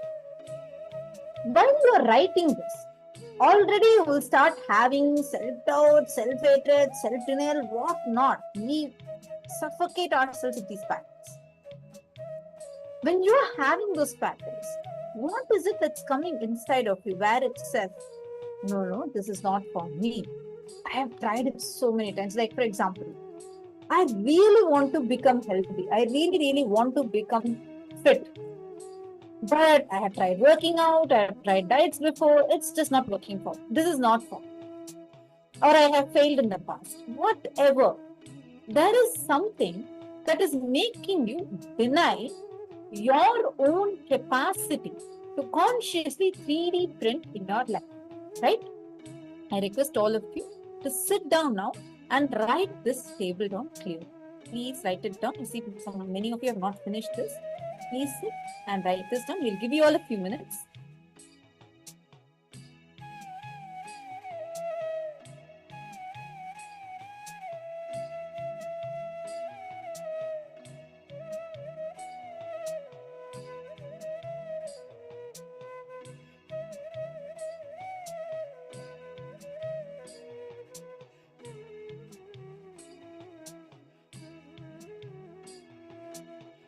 S2: While you are writing this, already you will start having self-doubt, self-hatred, self-denial, what not. We suffocate ourselves with these patterns. When you are having those patterns, what is it that's coming inside of you where it says, no, this is not for me. I have tried it so many times. Like, for example, I really want to become healthy. I really want to become fit. But I have tried working out, I have tried diets before, it's just not working for me. This is not for me. Or I have failed in the past. Whatever. There is something that is making you deny your own capacity to consciously 3D print in your life. Right? I request all of you to sit down now and write this table down clearly. Please write it down. I see many of you have not finished this. Please sit and write this down. We'll give you all a few minutes.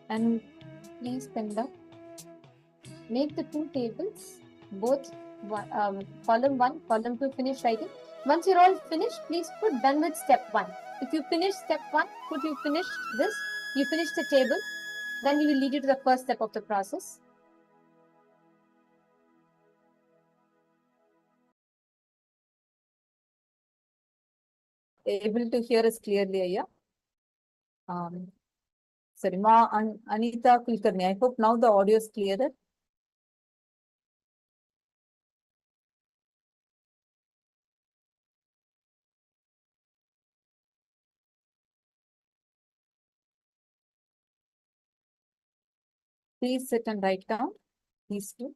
S2: And please stand up. Make the two tables, both column 1, column 2 finish writing. Once you're all finished, please put done with step 1. If you finish step 1, put you finished this, you finish the table, then we will lead you to the first step of the process.
S1: Able to hear us clearly, Aya? Sorry, Anita Kulkarni. I hope now the audio is clearer. Please sit and write down these two.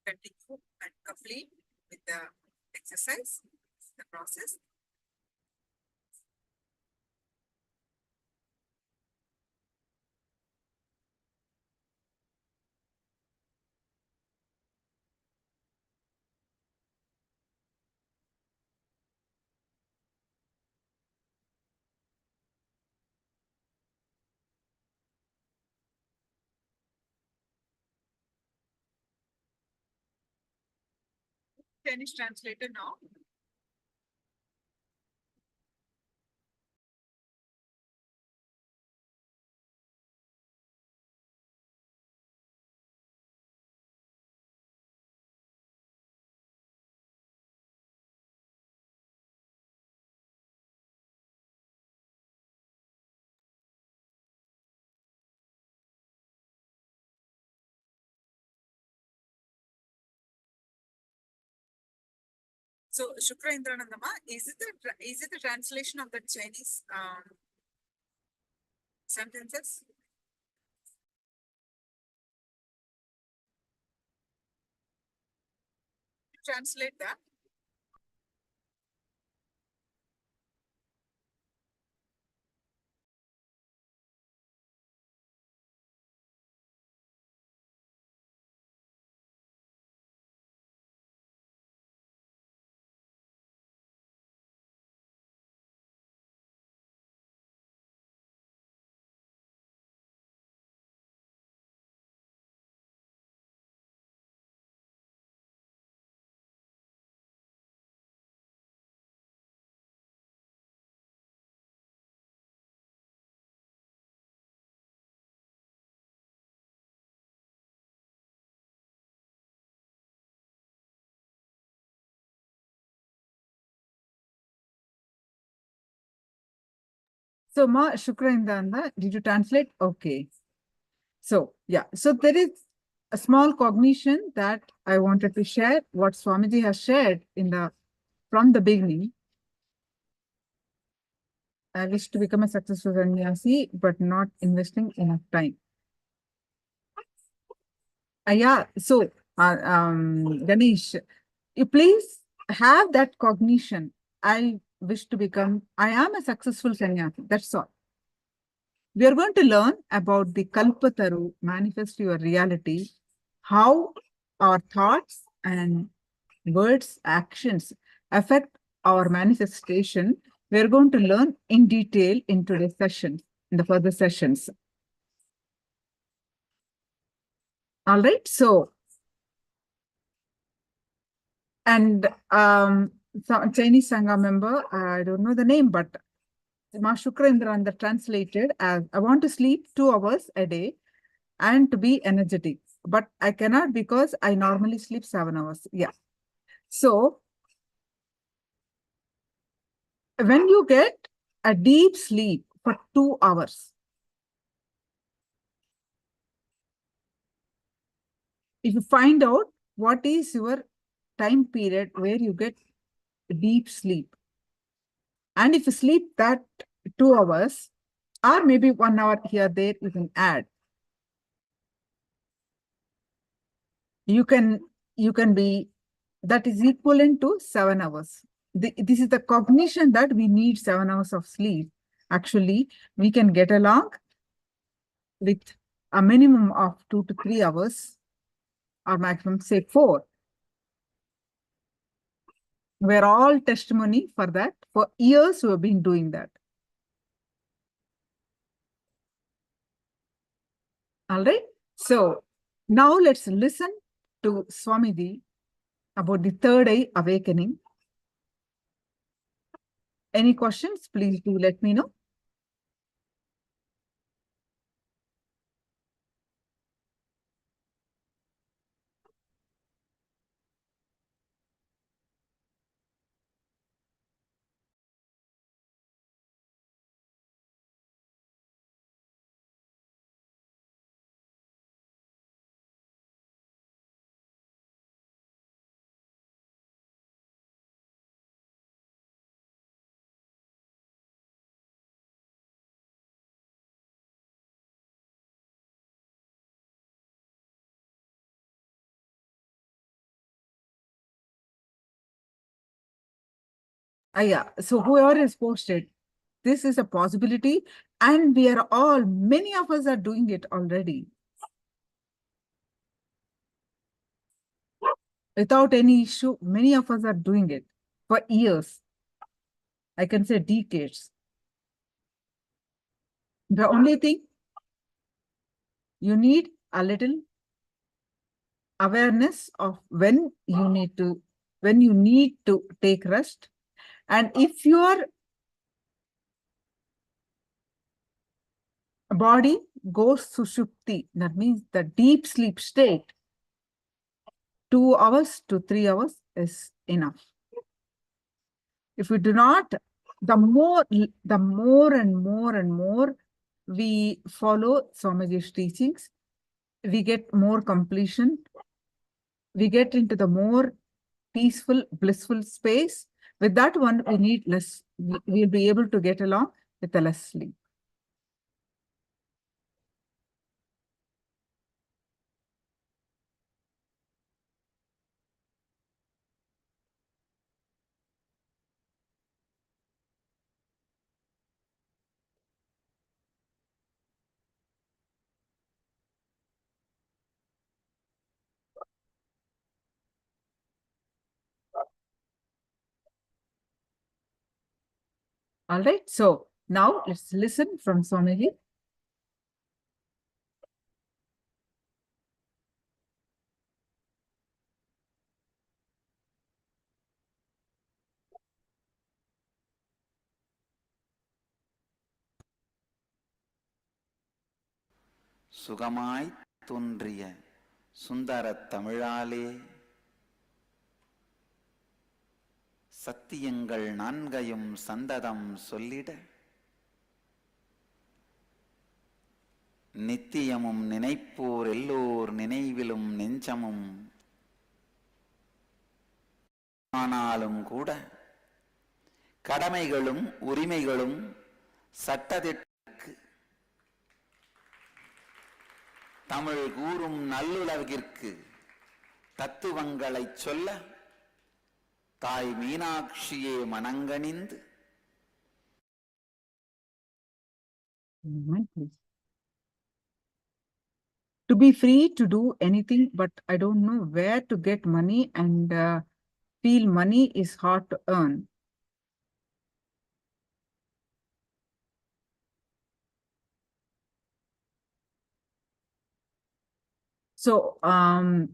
S8: Continue and complete with the exercise, the process. Finish translator now. So, Shukra Indranandama, is it the translation of the Chinese sentences? Translate that.
S18: So, Ma Shukrindanda, did you translate? Okay. So, yeah. So, there is a small cognition that I wanted to share, what Swamiji has shared from the beginning. I wish to become a successful sannyasi, but not investing enough time. Yeah. So, Ganesh, you please have that cognition. I am a successful sannyasi. That's all. We are going to learn about the Kalpataru, manifest your reality, how our thoughts and words, actions affect our manifestation. We are going to learn in detail in today's session, in the further sessions. All right. So, and some Chinese Sangha member, I don't know the name, but Ma Shukrendra translated as, I want to sleep 2 hours a day and to be energetic, but I cannot because I normally sleep 7 hours. Yeah. So, when you get a deep sleep for 2 hours, if you find out what is your time period where you get deep sleep, and if you sleep that 2 hours, or maybe 1 hour here, there, you can add. You can be, that is equivalent to 7 hours. This is the cognition that we need 7 hours of sleep. Actually, we can get along with a minimum of 2 to 3 hours, or maximum, say 4. We're all testimony for that. For years, we have been doing that. All right. So now let's listen to Swamiji about the third eye awakening. Any questions? Please do let me know. Yeah. So whoever is posted, this is a possibility, and many of us are doing it already. Without any issue, many of us are doing it for years. I can say decades. The only thing, you need a little awareness of when you need to take rest. And if your body goes to sushupti, that means the deep sleep state, 2 hours to 3 hours is enough. If we do not, the more and more we follow Swamiji's teachings, we get more completion. We get into the more peaceful, blissful space. With that one, we need less. We'll be able to get along with the less sleep. All right. So now let's listen from Swamiji.
S3: சுகமாய் தோன்றிய சுந்தரத் தமிழாலே சத்தியங்கள் நான்கையும் சந்ததம் சொல்லிட நித்தியமும் நினைப்போர் எல்லோர் நினைவிலும் நெஞ்சமும் ஆனாலும் கூட கடமைகளும் உரிமைகளும் சட்டத்திற்கு தமிழ் கூறும் நல்லுலகிற்கு தத்துவங்களை சொல்ல தாய் மீனாட்சியே மனங்கனிந்து
S20: to be free to do anything, but I don't know where to get money and feel money is hard to earn. So I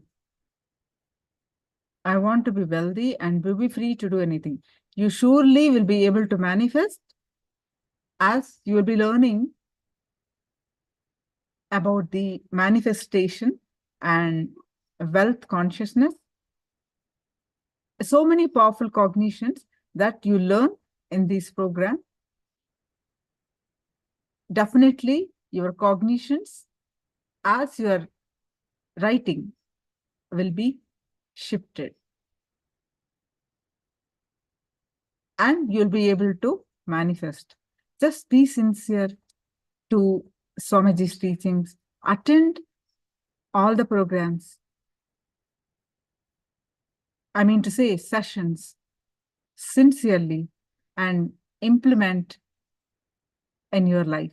S20: want to be wealthy and will be free to do anything. You surely will be able to manifest as you will be learning about the manifestation and wealth consciousness. So many powerful cognitions that you learn in this program. Definitely your cognitions as you are writing will be shifted. And you'll be able to manifest. Just be sincere to Swamiji's teachings. Attend all the programs. I mean to say sessions sincerely and implement in your life.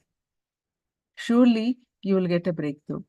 S20: Surely you will get a breakthrough.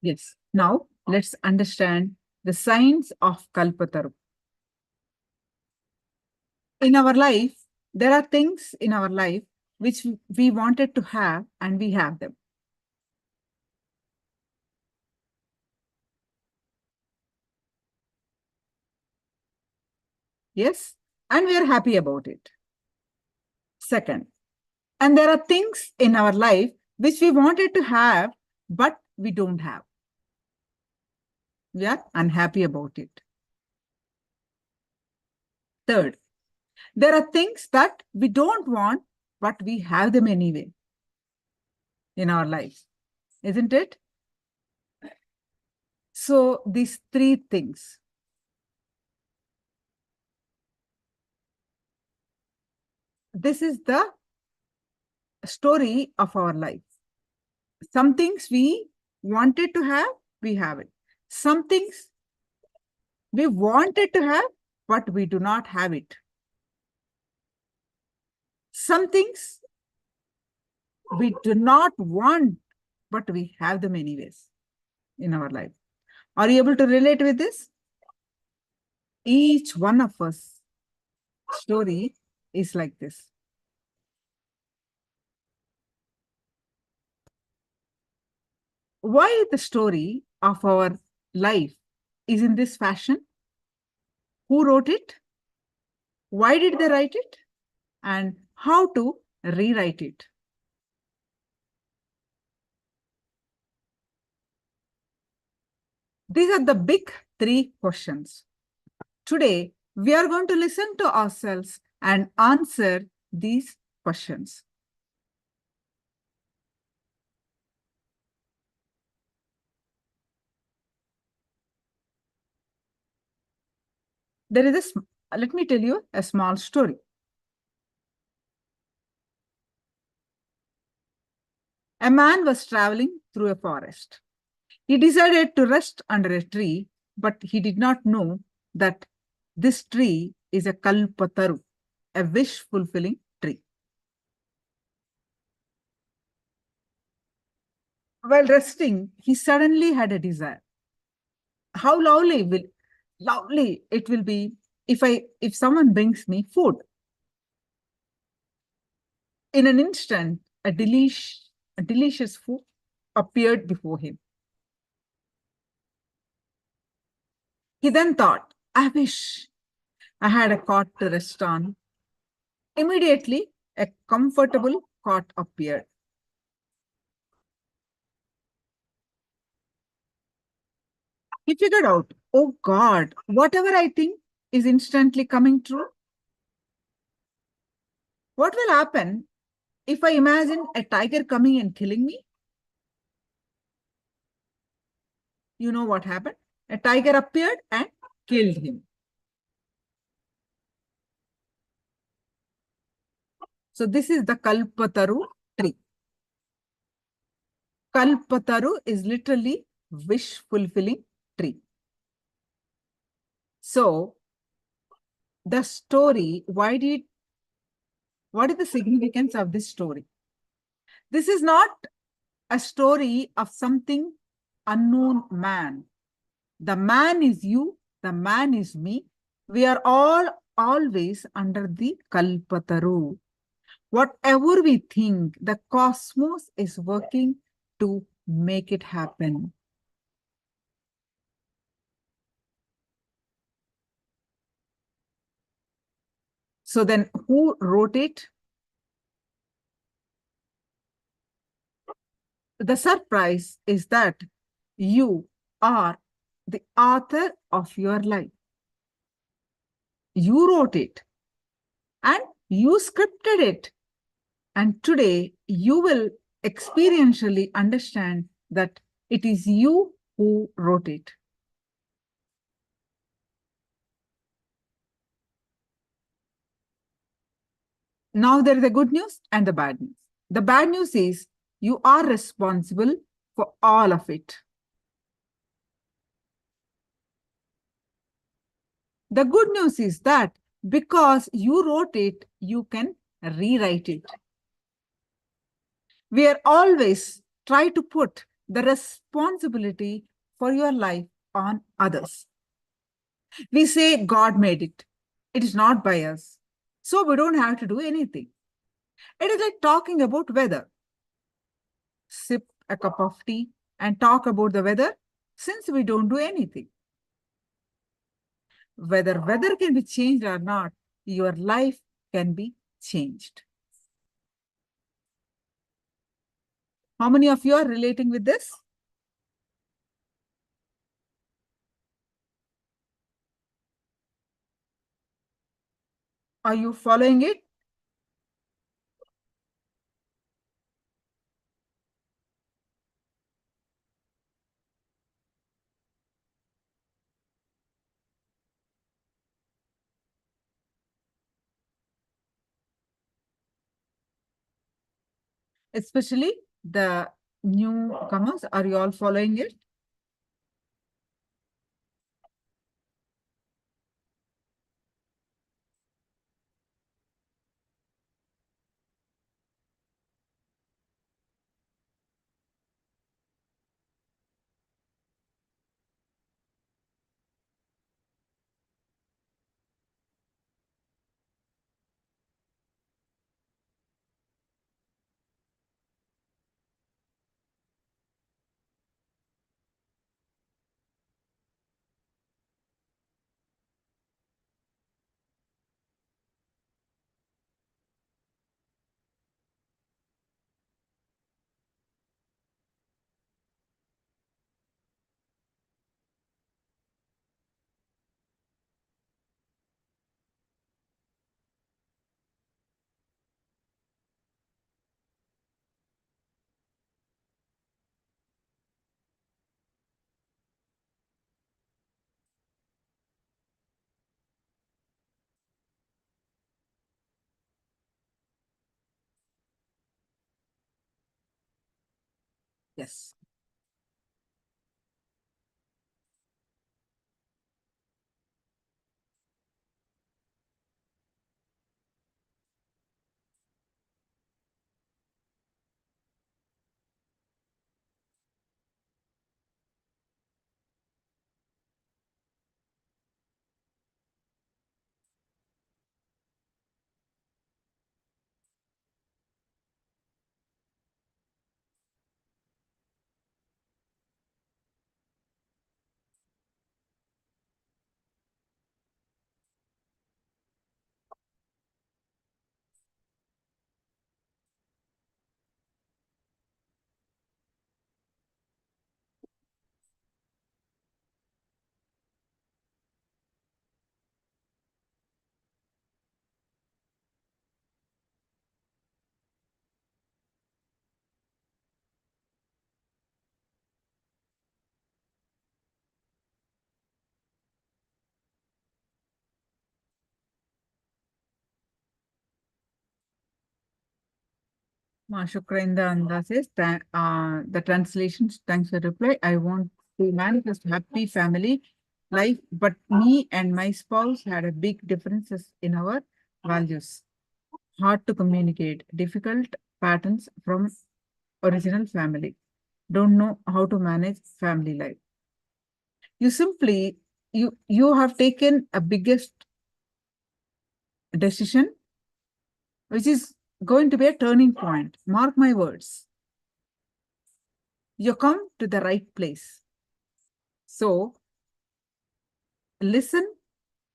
S20: Yes. Now let's understand the signs of Kalpataru. In our life, there are things in our life which we wanted to have and we have them. Yes. And we are happy about it. Second, and there are things in our life which we wanted to have, but we don't have. We are unhappy about it. Third, there are things that we don't want, but we have them anyway in our life, isn't it? So these three things. This is the story of our life. Some things we wanted to have, we have it. Some things we wanted to have, but we do not have it. Some things we do not want, but we have them anyways in our life. Are you able to relate with this? Each one of us story is like this. Why the story of our life is in this fashion? Who wrote it? Why did they write it? And how to rewrite it? These are the big three questions. Today, we are going to listen to ourselves and answer these questions. There is let me tell you a small story. A man was traveling through a forest. He decided to rest under a tree, but he did not know that this tree is a Kalpataru, a wish-fulfilling tree. While resting, he suddenly had a desire. How lovely it will be if someone brings me food. In an instant, a delicious food appeared before him. He then thought, I wish I had a cot to rest on. Immediately, a comfortable cot appeared. He figured out, oh God, whatever I think is instantly coming true. What will happen if I imagine a tiger coming and killing me? You know what happened? A tiger appeared and killed him. So this is the Kalpataru tree. Kalpataru is literally wish-fulfilling tree. So the story, what is the significance of this story? This is not a story of something unknown man. The man is you, the man is me. We are all always under the Kalpataru. Whatever we think, the cosmos is working to make it happen. So then who wrote it? The surprise is that you are the author of your life. You wrote it and you scripted it. And today you will experientially understand that it is you who wrote it. Now there is the good news and the bad news. The bad news is you are responsible for all of it. The good news is that because you wrote it, you can rewrite it. We are always try to put the responsibility for your life on others. We say God made it. It is not by us. So we don't have to do anything. It is like talking about weather. Sip a cup of tea and talk about the weather since we don't do anything. Whether weather can be changed or not, your life can be changed. How many of you are relating with this? Are you following it? Especially the newcomers, are you all following it? Yes. Shukrinda says, the translations, thanks for the reply. I want to manifest happy family life, but me and my spouse had a big differences in our values. Hard to communicate, difficult patterns from original family. Don't know how to manage family life. You simply, you have taken a biggest decision, which is going to be a turning point. Mark my words. You come to the right place. So listen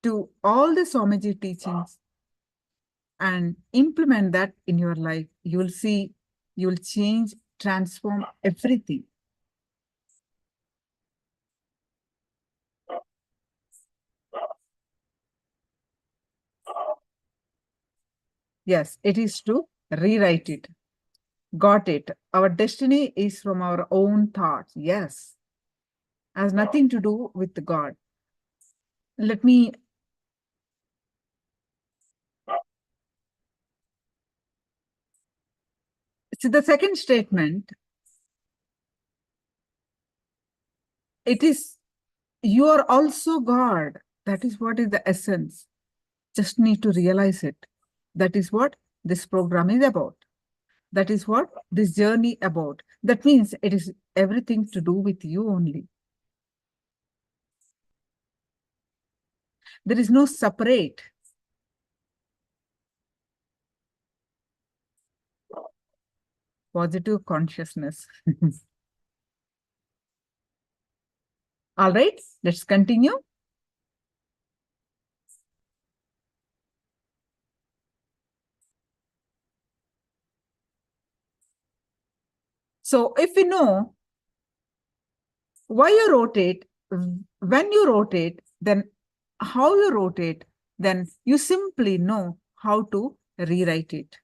S20: to all the Swamiji teachings and implement that in your life. You will see, you will change, transform everything. Yes, it is to rewrite it. Got it. Our destiny is from our own thoughts. Yes. Has nothing to do with God. Let me see the second statement. It is, you are also God. That is what is the essence. Just need to realize it. That is what this program is about. That is what this journey about. That means it is everything to do with you only. There is no separate. Positive consciousness. All right, let's continue. So if we know why you rotate, when you rotate, then how you rotate, then you simply know how to rewrite it.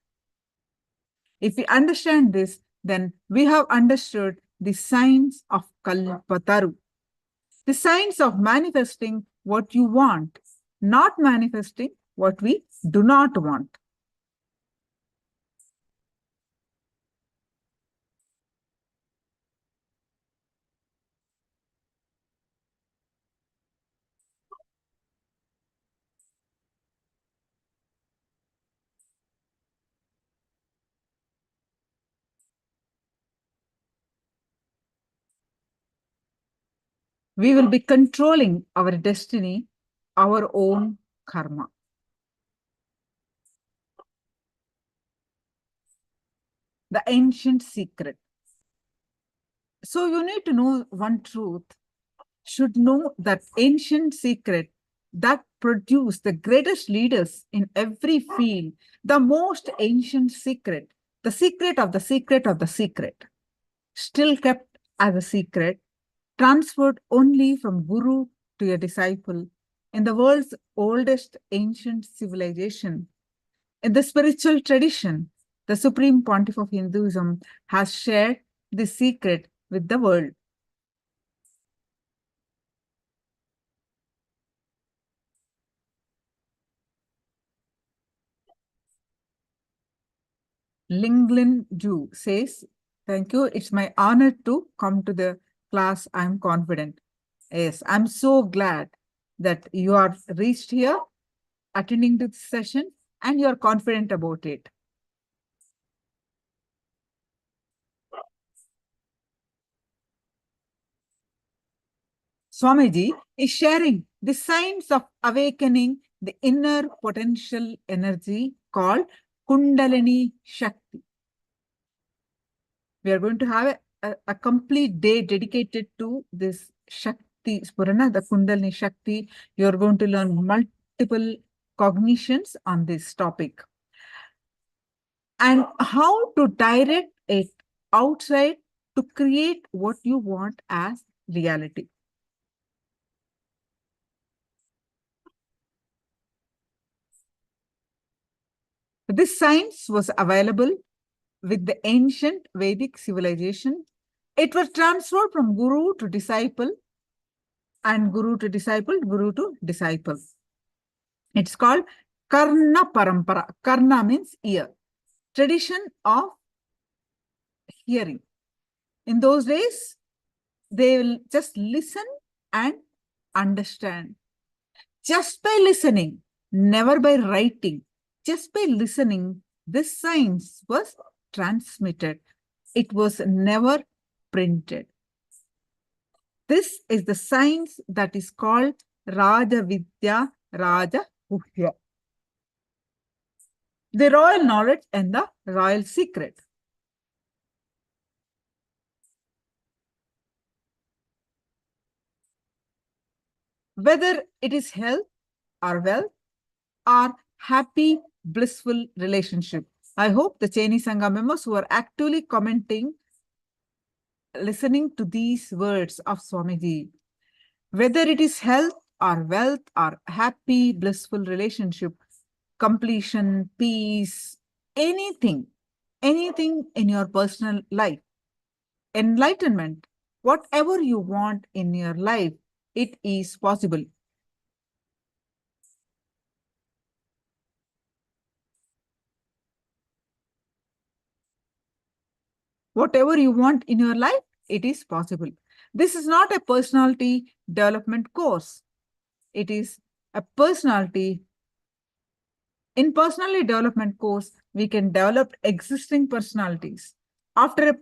S20: If we understand this, then we have understood the science of Kalpataru, the science of manifesting what you want, not manifesting what we do not want. We will be controlling our destiny, our own karma. The ancient secret. So you need to know one truth, should know that ancient secret that produced the greatest leaders in every field, the most ancient secret, the secret of the secret of the secret, still kept as a secret, transferred only from guru to a disciple in the world's oldest ancient civilization. In the spiritual tradition, the Supreme Pontiff of Hinduism has shared this secret with the world. Linglin Ju says, Thank you. It's my honor to come to the class. I'm confident. Yes, I'm so glad that you are reached here, attending this session, and you're confident about it. Swamiji is sharing the signs of awakening the inner potential energy called Kundalini Shakti. We are going to have a complete day dedicated to this Shakti Spurana, the Kundalini Shakti. You are going to learn multiple cognitions on this topic. And how to direct it outside to create what you want as reality. This science was available with the ancient Vedic civilization. It was transferred from guru to disciple, and guru to disciple, guru to disciple. It's called Karna Parampara. Karna means ear. Tradition of hearing. In those days, they will just listen and understand. Just by listening, never by writing, just by listening, this science was transmitted. It was never printed. This is the science that is called Raja Vidya, Raja Guhya. The royal knowledge and the royal secret. Whether it is health or wealth or happy, blissful relationship. I hope the Cheney Sangha members who are actively commenting, listening to these words of Swamiji, whether it is health or wealth or happy, blissful relationship, completion, peace, anything in your personal life, enlightenment, whatever you want in your life, it is possible. Whatever you want in your life, it is possible. This is not a personality development course. It is a personality. In personality development course, we can develop existing personalities. After a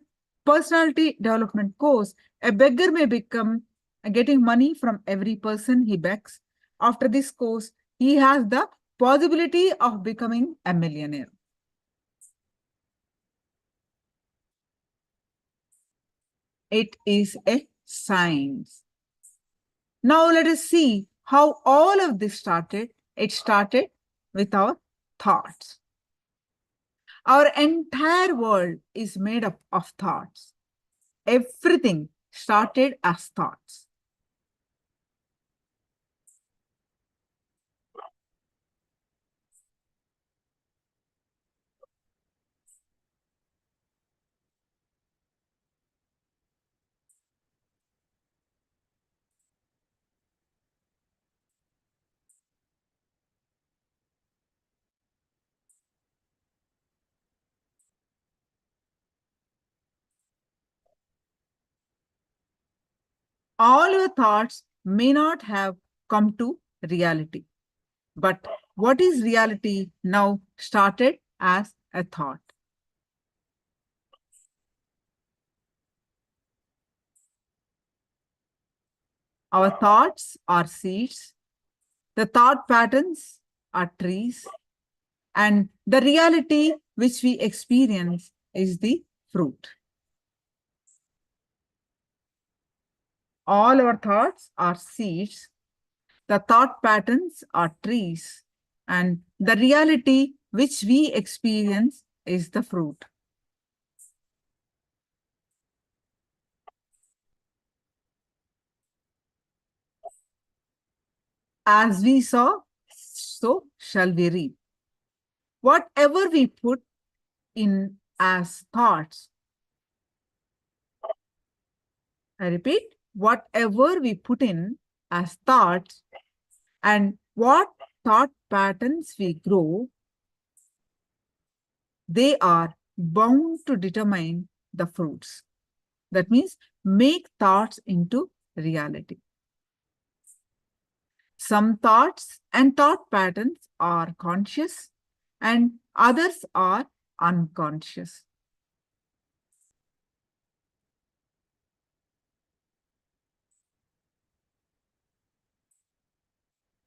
S20: personality development course, a beggar may become getting money from every person he begs. After this course, he has the possibility of becoming a millionaire. It is a science. Now let us see how all of this started. It started with our thoughts. Our entire world is made up of thoughts. Everything started as thoughts. All your thoughts may not have come to reality. But what is reality now started as a thought. Our thoughts are seeds. The thought patterns are trees. And the reality which we experience is the fruit. All our thoughts are seeds. The thought patterns are trees. And the reality which we experience is the fruit. As we sow, so shall we reap. Whatever we put in as thoughts, I repeat, whatever we put in as thoughts and what thought patterns we grow, they are bound to determine the fruits. That means make thoughts into reality. Some thoughts and thought patterns are conscious and others are unconscious.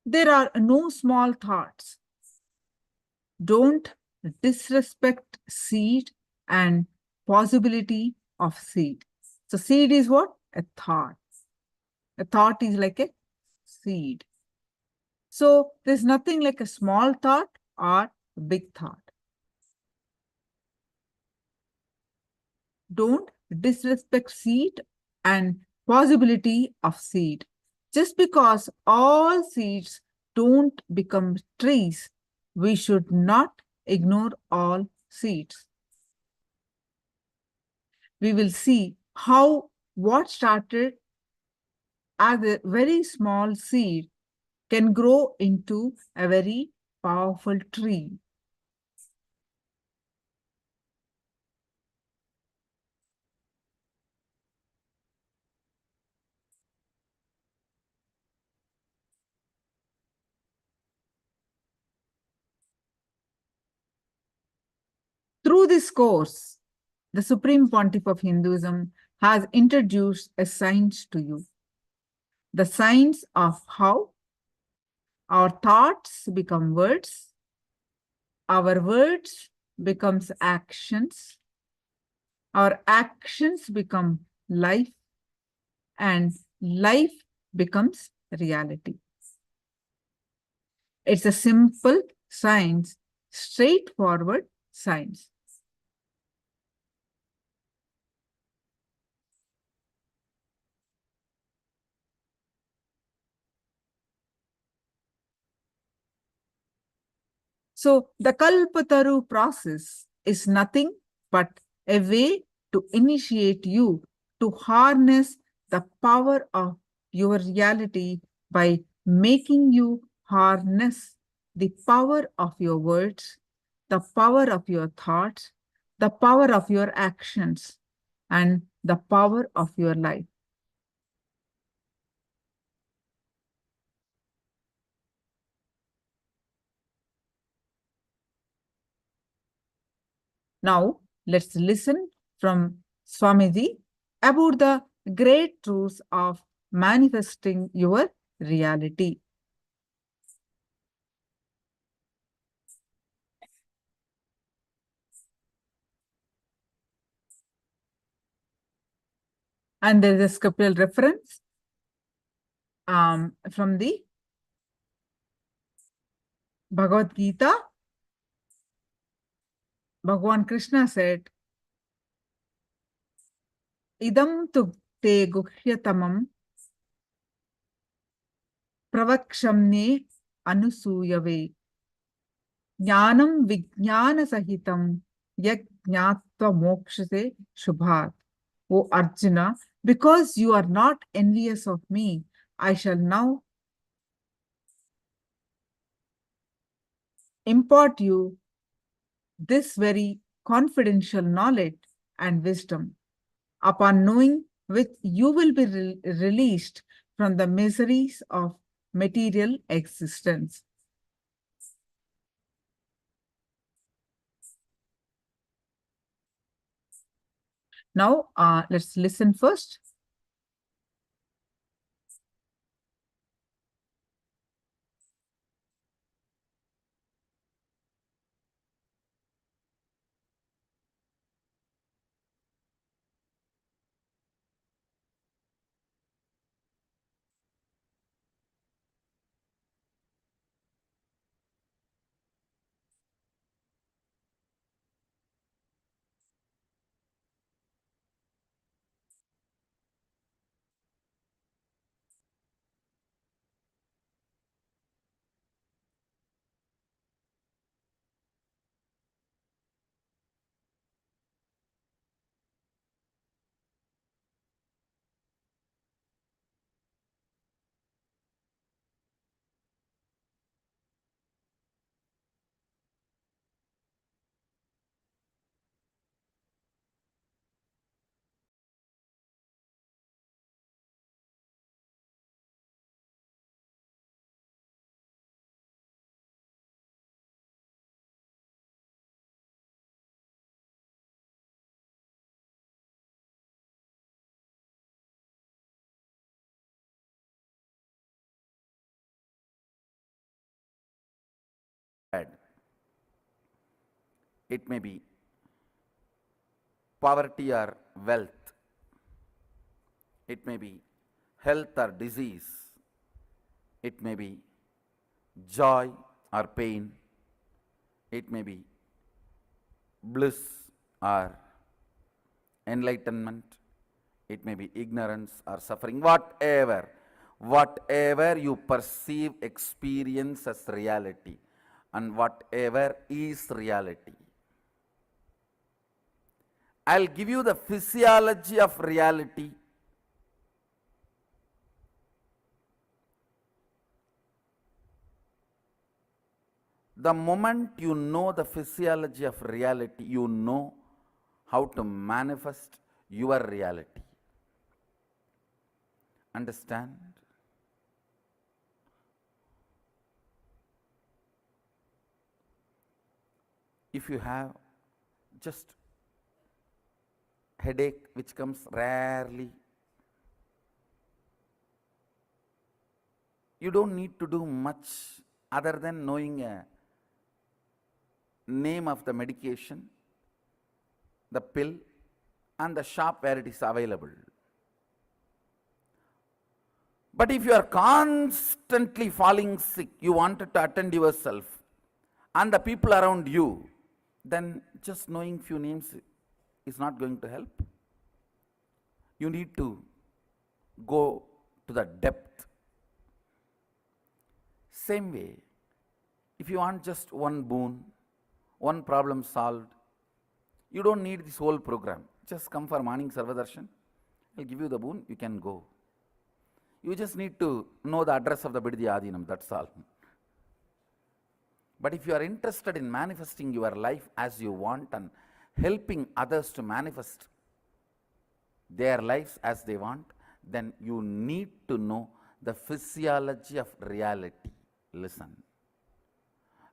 S20: There are no small thoughts. Don't disrespect seed and possibility of seed. So seed is what? A thought. A thought is like a seed. So there's nothing like a small thought or a big thought. Don't disrespect seed and possibility of seed. Just because all seeds don't become trees, we should not ignore all seeds. We will see how what started as a very small seed can grow into a very powerful tree. Through this course, the Supreme Pontiff of Hinduism has introduced a science to you. The science of how our thoughts become words, our words becomes actions, our actions become life, and life becomes reality. It's a simple science, straightforward science. So the Kalpataru process is nothing but a way to initiate you to harness the power of your reality by making you harness the power of your words, the power of your thoughts, the power of your actions, and the power of your life. Now, let's listen from Swamiji about the great truths of manifesting your reality. And there is a scriptural reference from the Bhagavad Gita. Bhagavan Krishna said, Idam tu te guhyatamam pravakshamne anusuyave jnanam vijnana sahitam yajnatva mokshase shubhat. O Arjuna, because you are not envious of me, I shall now impart you this very confidential knowledge and wisdom, upon knowing which you will be released from the miseries of material existence. Now, let's listen first.
S3: It may be poverty or wealth. It may be health or disease. It may be joy or pain. It may be bliss or enlightenment. It may be ignorance or suffering. Whatever you perceive, experience as reality, and whatever is reality. I'll give you the physiology of reality. The moment you know the physiology of reality, you know how to manifest your reality. Understand? If you have just headache which comes rarely, you don't need to do much other than knowing a name of the medication, the pill, and the shop where it is available. But if you are constantly falling sick, you wanted to attend yourself and the people around you, then just knowing few names is not going to help. You need to go to the depth. Same way, if you want just one boon, one problem solved, you don't need this whole program. Just come for morning Sarvadarshan. I'll give you the boon, you can go. You just need to know the address of the Biddi Adinam, that's all. But if you are interested in manifesting your life as you want and helping others to manifest their lives as they want, then you need to know the physiology of reality. Listen.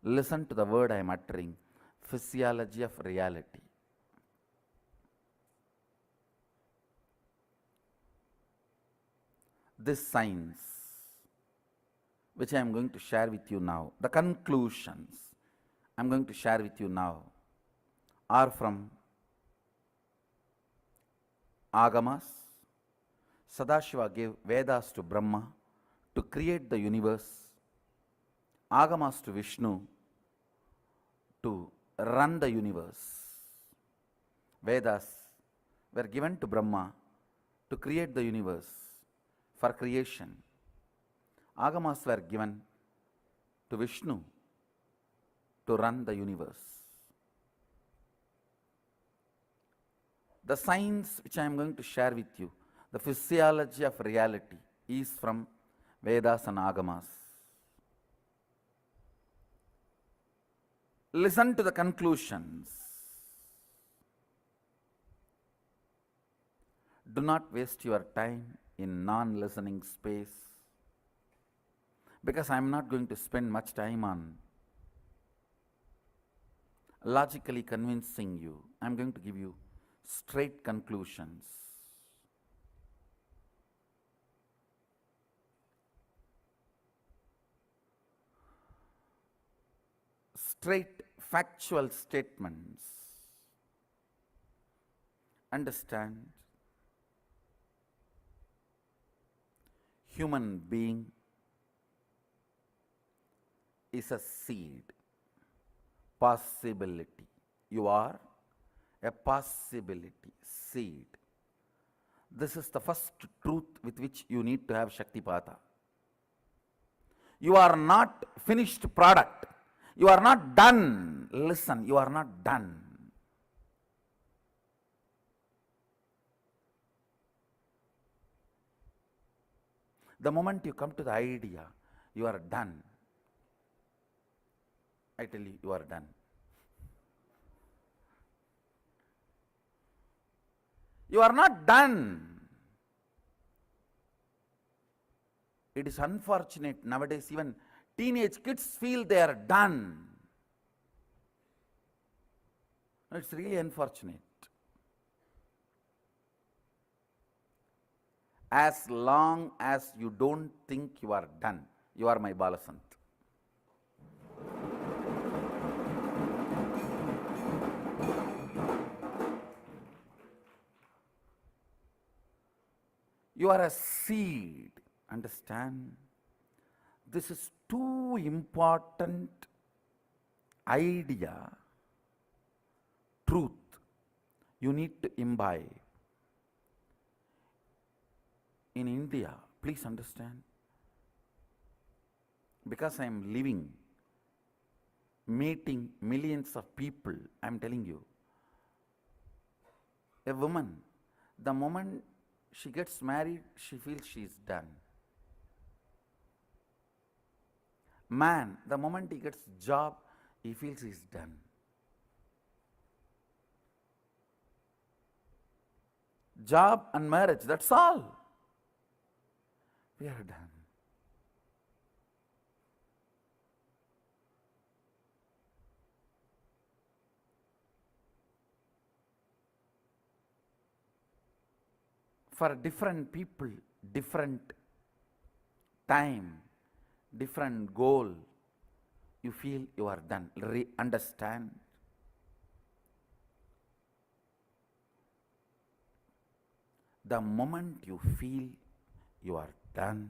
S3: Listen to the word I am uttering. Physiology of reality. This science, which I am going to share with you now, the conclusions I am going to share with you now are from Agamas. Sadashiva gave Vedas to Brahma to create the universe, Agamas to Vishnu to run the universe. Vedas were given to Brahma to create the universe for creation. Agamas were given to Vishnu to run the universe. The science which I am going to share with you, the physiology of reality, is from Vedas and Agamas. Listen to the conclusions. Do not waste your time in non-listening space, because I am not going to spend much time on logically convincing you. I am going to give you straight conclusions. Straight factual statements. Understand? Human being is a seed, possibility. You are a possibility, seed. This is the first truth with which you need to have Shaktipata. You are not finished product. You are not done. Listen, you are not done. The moment you come to the idea, you are done. I tell you, you are done. You are not done. It is unfortunate nowadays, even teenage kids feel they are done. It's really unfortunate. As long as you don't think you are done, you are my Balasant. You are a seed. Understand? This is too important idea, truth. You need to imbibe. In India, please understand, because I am living, meeting millions of people, I am telling you, a woman, the moment she gets married, she feels she is done. Man, the moment he gets job, he feels he is done. Job and marriage, that's all. We are done. For different people, different time, different goal, you feel you are done. Understand? The moment you feel you are done,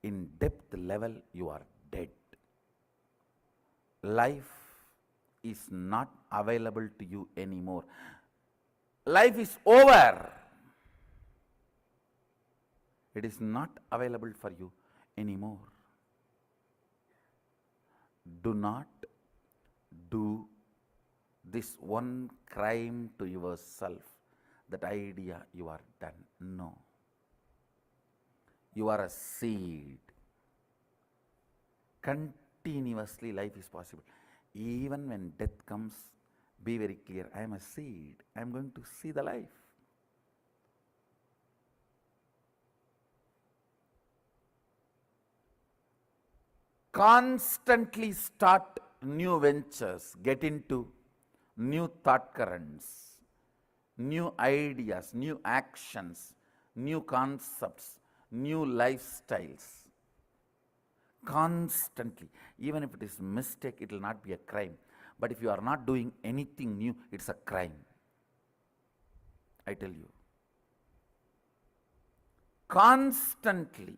S3: in depth level you are dead. Life is not available to you anymore. Life is over. It is not available for you anymore. Do not do this one crime to yourself, that idea you are done. No. You are a seed. Continuously life is possible. Even when death comes, be very clear, I am a seed. I am going to see the life. Constantly start new ventures, get into new thought currents, new ideas, new actions, new concepts, new lifestyles. Constantly. Even if it is a mistake, it will not be a crime. But if you are not doing anything new, it's a crime. I tell you. Constantly.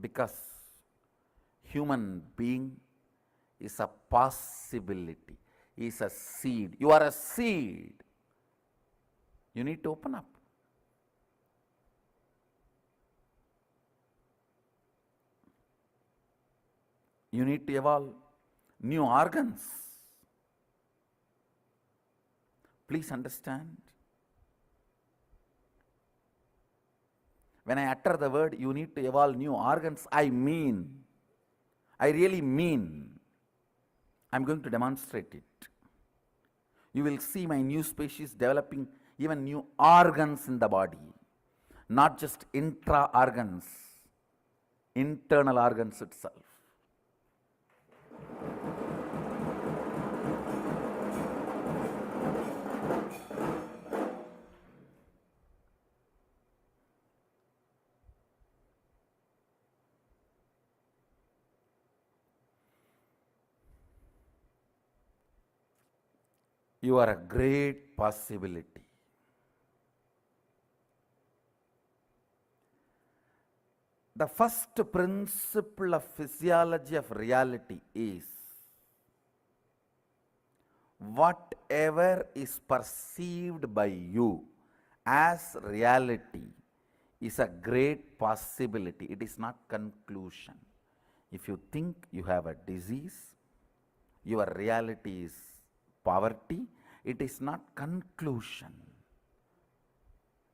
S3: Because human being is a possibility, is a seed. You are a seed. You need to open up. You need to evolve new organs. Please understand. When I utter the word, you need to evolve new organs, I really mean. I'm going to demonstrate it. You will see my new species developing even new organs in the body. Not just intra-organs, internal organs itself. You are a great possibility. The first principle of physiology of reality is whatever is perceived by you as reality is a great possibility. It is not conclusion. If you think you have a disease, your reality is poverty, it is not conclusion.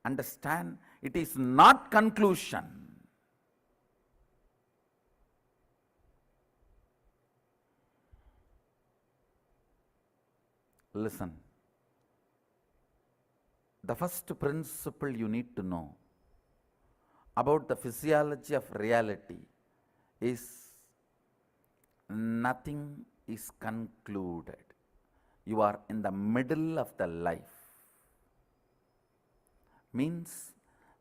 S3: Understand? It is not conclusion. Listen. The first principle you need to know about the physiology of reality is nothing is concluded. You are in the middle of the life. Means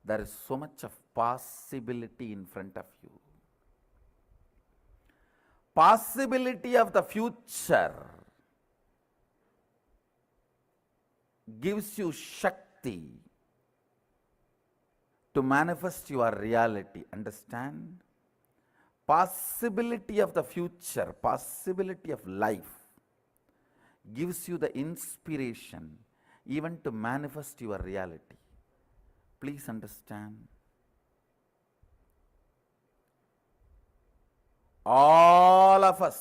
S3: there is so much of possibility in front of you. Possibility of the future gives you shaktis. Shakti to manifest your reality. Understand? Possibility of the future, possibility of life gives you the inspiration even to manifest your reality. Please understand. All of us,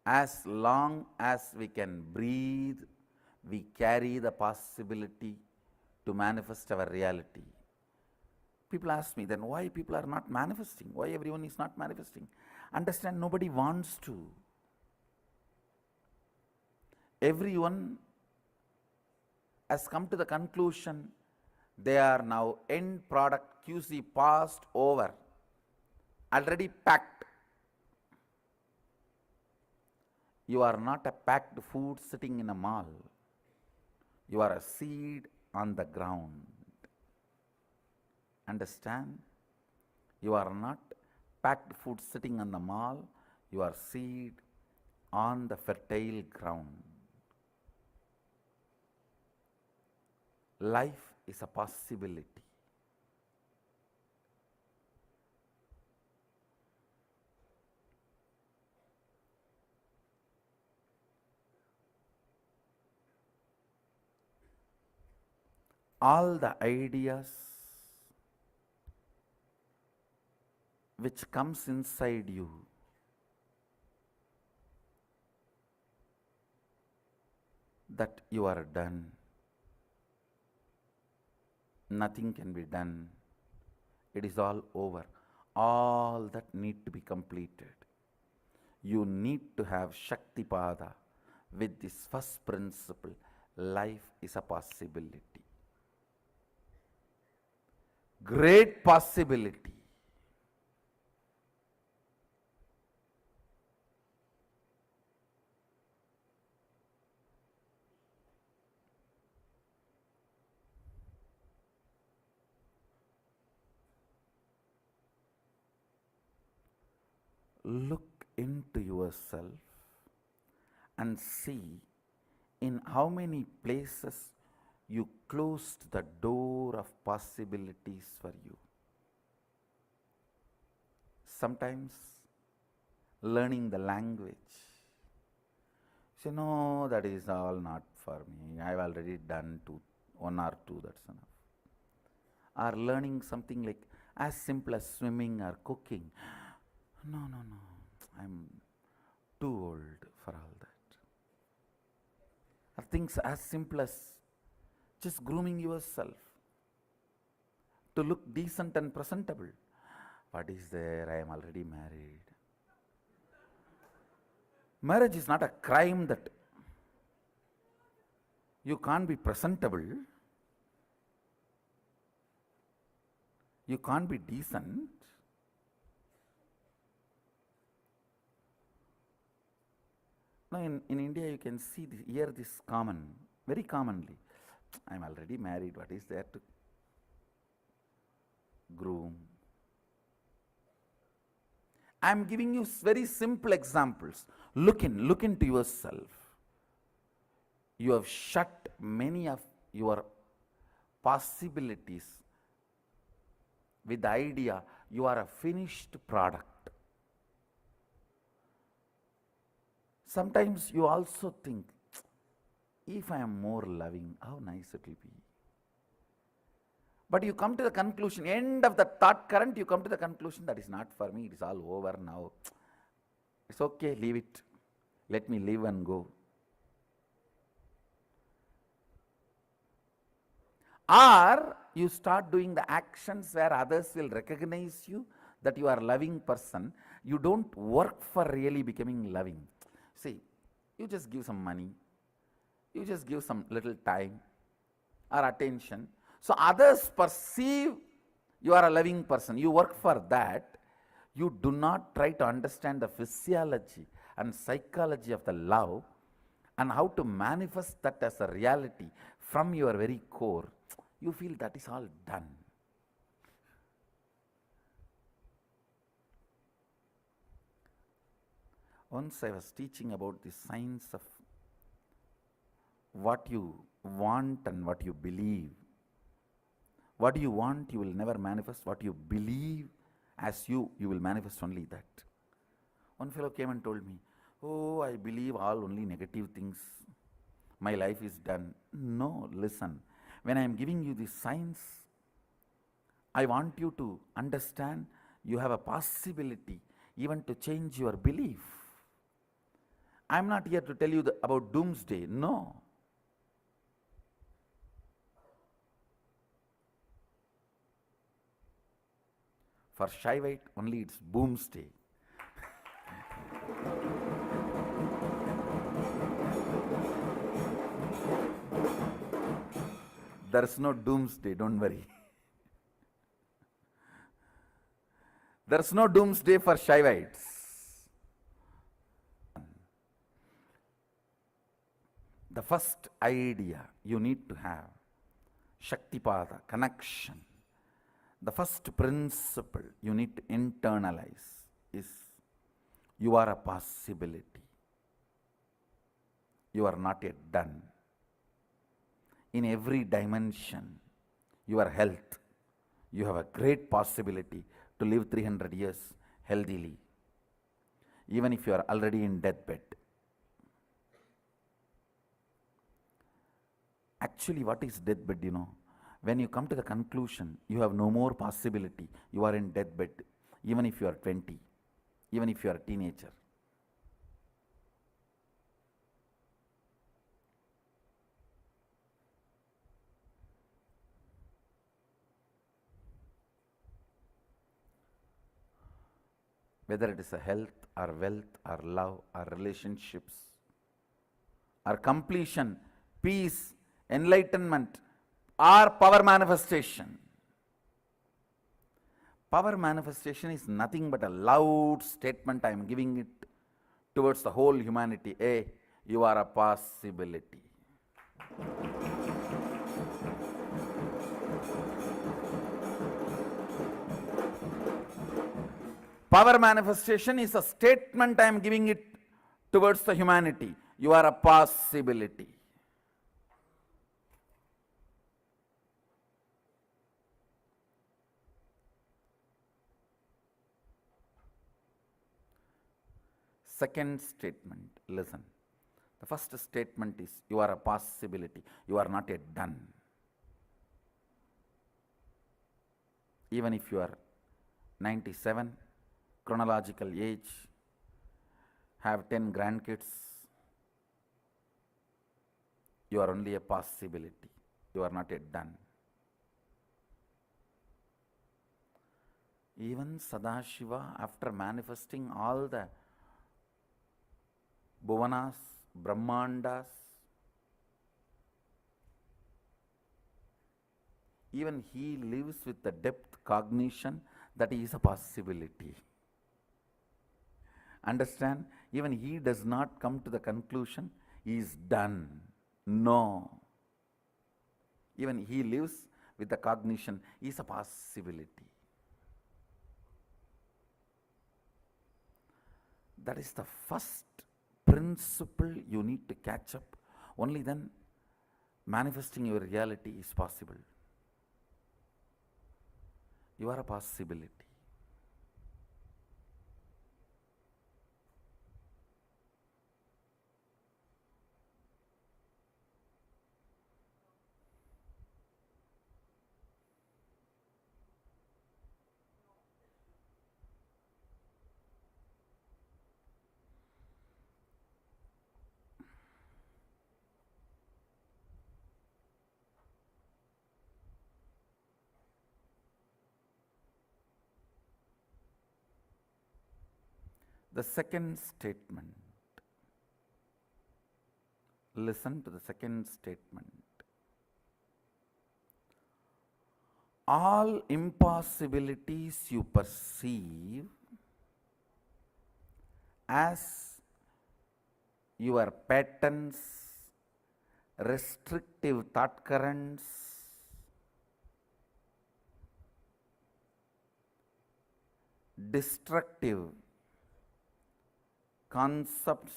S3: as long as we can breathe, we carry the possibility to manifest our reality. People ask me, then why people are not manifesting? Why everyone is not manifesting? Understand, nobody wants to. Everyone has come to the conclusion they are now end product QC passed over, already packed. You are not a packed food sitting in a mall. You are a seed on the ground. Understand? You are not packed food sitting on the mall. You are seed on the fertile ground. Life is a possibility. All the ideas which comes inside you that you are done, nothing can be done, it is all over, all that need to be completed. You need to have Shaktipada with this first principle. Life is a possibility. Great possibility. Look into yourself and see in how many places you closed the door of possibilities for you. Sometimes learning the language. Say, no, that is all not for me. I have already done one or two, that's enough. Or learning something like as simple as swimming or cooking. No, I'm too old for all that. Or things as simple as just grooming yourself to look decent and presentable. What is there? I am already married. Marriage is not a crime that you can't be presentable, you can't be decent. Now in India you can hear this very commonly. I am already married, what is there to groom? I am giving you very simple examples. Look into yourself. You have shut many of your possibilities with the idea you are a finished product. Sometimes you also think, if I am more loving, how nice it will be. But you come to the conclusion, end of the thought current, you come to the conclusion that is not for me, it is all over now. It's okay, leave it. Let me live and go. Or you start doing the actions where others will recognize you that you are a loving person. You don't work for really becoming loving. See, you just give some money, you just give some little time or attention. So others perceive you are a loving person. You work for that. You do not try to understand the physiology and psychology of the love and how to manifest that as a reality from your very core. You feel that is all done. Once I was teaching about the science of what you want and what you believe. What you want, you will never manifest. What you believe as you will manifest only that. One fellow came and told me, oh, I believe all only negative things. My life is done. No, listen. When I am giving you this science, I want you to understand you have a possibility even to change your belief. I am not here to tell you about doomsday. No. For Shivite, only it's boomsday. There's no doomsday, don't worry. There's no doomsday for Shivites. The first idea you need to have, Shaktipada, connection. The first principle you need to internalize is you are a possibility. You are not yet done. In every dimension, your health, you have a great possibility to live 300 years healthily, even if you are already in deathbed. Actually, what is deathbed, you know? When you come to the conclusion, you have no more possibility. You are in deathbed, even if you are 20, even if you are a teenager. Whether it is a health or wealth or love or relationships or completion, peace, enlightenment, or power manifestation. Power manifestation is nothing but a loud statement I am giving it towards the whole humanity. Hey, you are a possibility. Power manifestation is a statement I am giving it towards the humanity. You are a possibility. Second statement, listen. The first statement is you are a possibility. You are not yet done. Even if you are 97, chronological age, have 10 grandkids, you are only a possibility. You are not yet done. Even Sadashiva, after manifesting all the Bhuvanas, Brahmandas, even he lives with the depth cognition that he is a possibility. Understand? Even he does not come to the conclusion he is done. No. Even he lives with the cognition he is a possibility. That is the first principle you need to catch up. Only then manifesting your reality is possible. You are a possibility. The second statement. Listen to the second statement. All impossibilities you perceive as your patterns, restrictive thought currents, destructive concepts,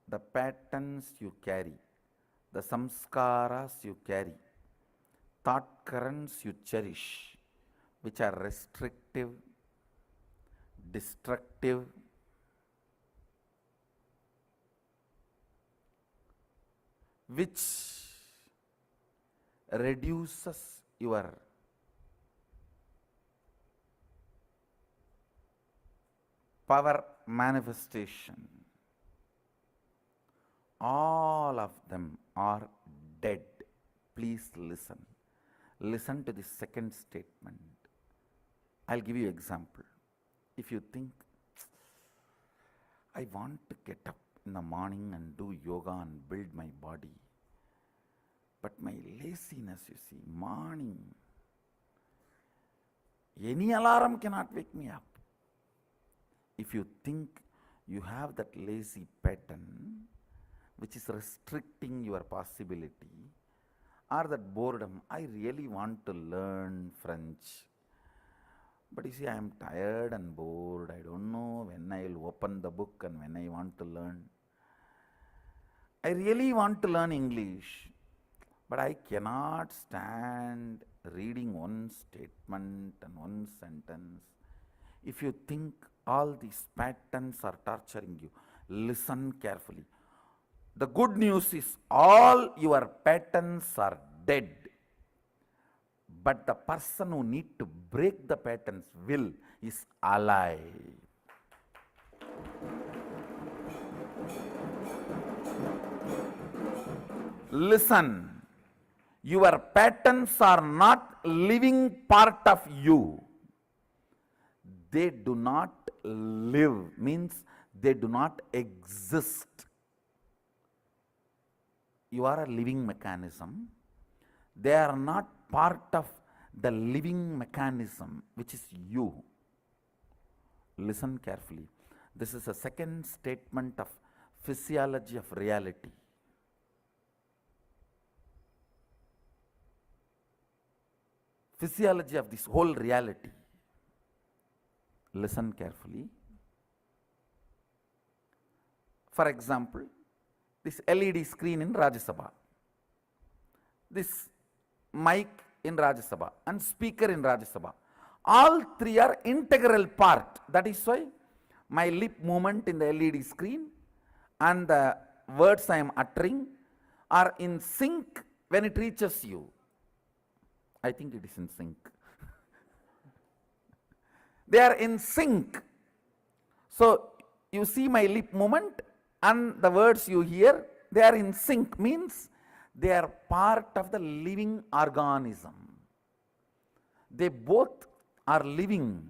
S3: the patterns you carry, the samskaras you carry, thought currents you cherish, which are restrictive, destructive, which reduces your power manifestation. All of them are dead. Please listen. Listen to the second statement. I'll give you an example. If you think, I want to get up in the morning and do yoga and build my body, but my laziness, you see, morning, any alarm cannot wake me up. If you think you have that lazy pattern, which is restricting your possibility, or that boredom, I really want to learn French, but you see, I am tired and bored. I don't know when I will open the book and when I want to learn. I really want to learn English, but I cannot stand reading one statement and one sentence. If you think all these patterns are torturing you, listen carefully. The good news is all your patterns are dead. But the person who needs to break the patterns will is alive. Listen, your patterns are not living part of you. They do not live, means they do not exist. You are a living mechanism. They are not part of the living mechanism, which is you. Listen carefully. This is a second statement of physiology of reality. Physiology of this whole reality. Listen carefully. For example, this LED screen in Rajya Sabha, this mic in Rajya Sabha and speaker in Rajya Sabha, all three are integral part. That is why my lip movement in the LED screen and the words I am uttering are in sync when it reaches you. I think it is in sync. They are in sync. So you see my lip movement and the words you hear, they are in sync, means they are part of the living organism. They both are living,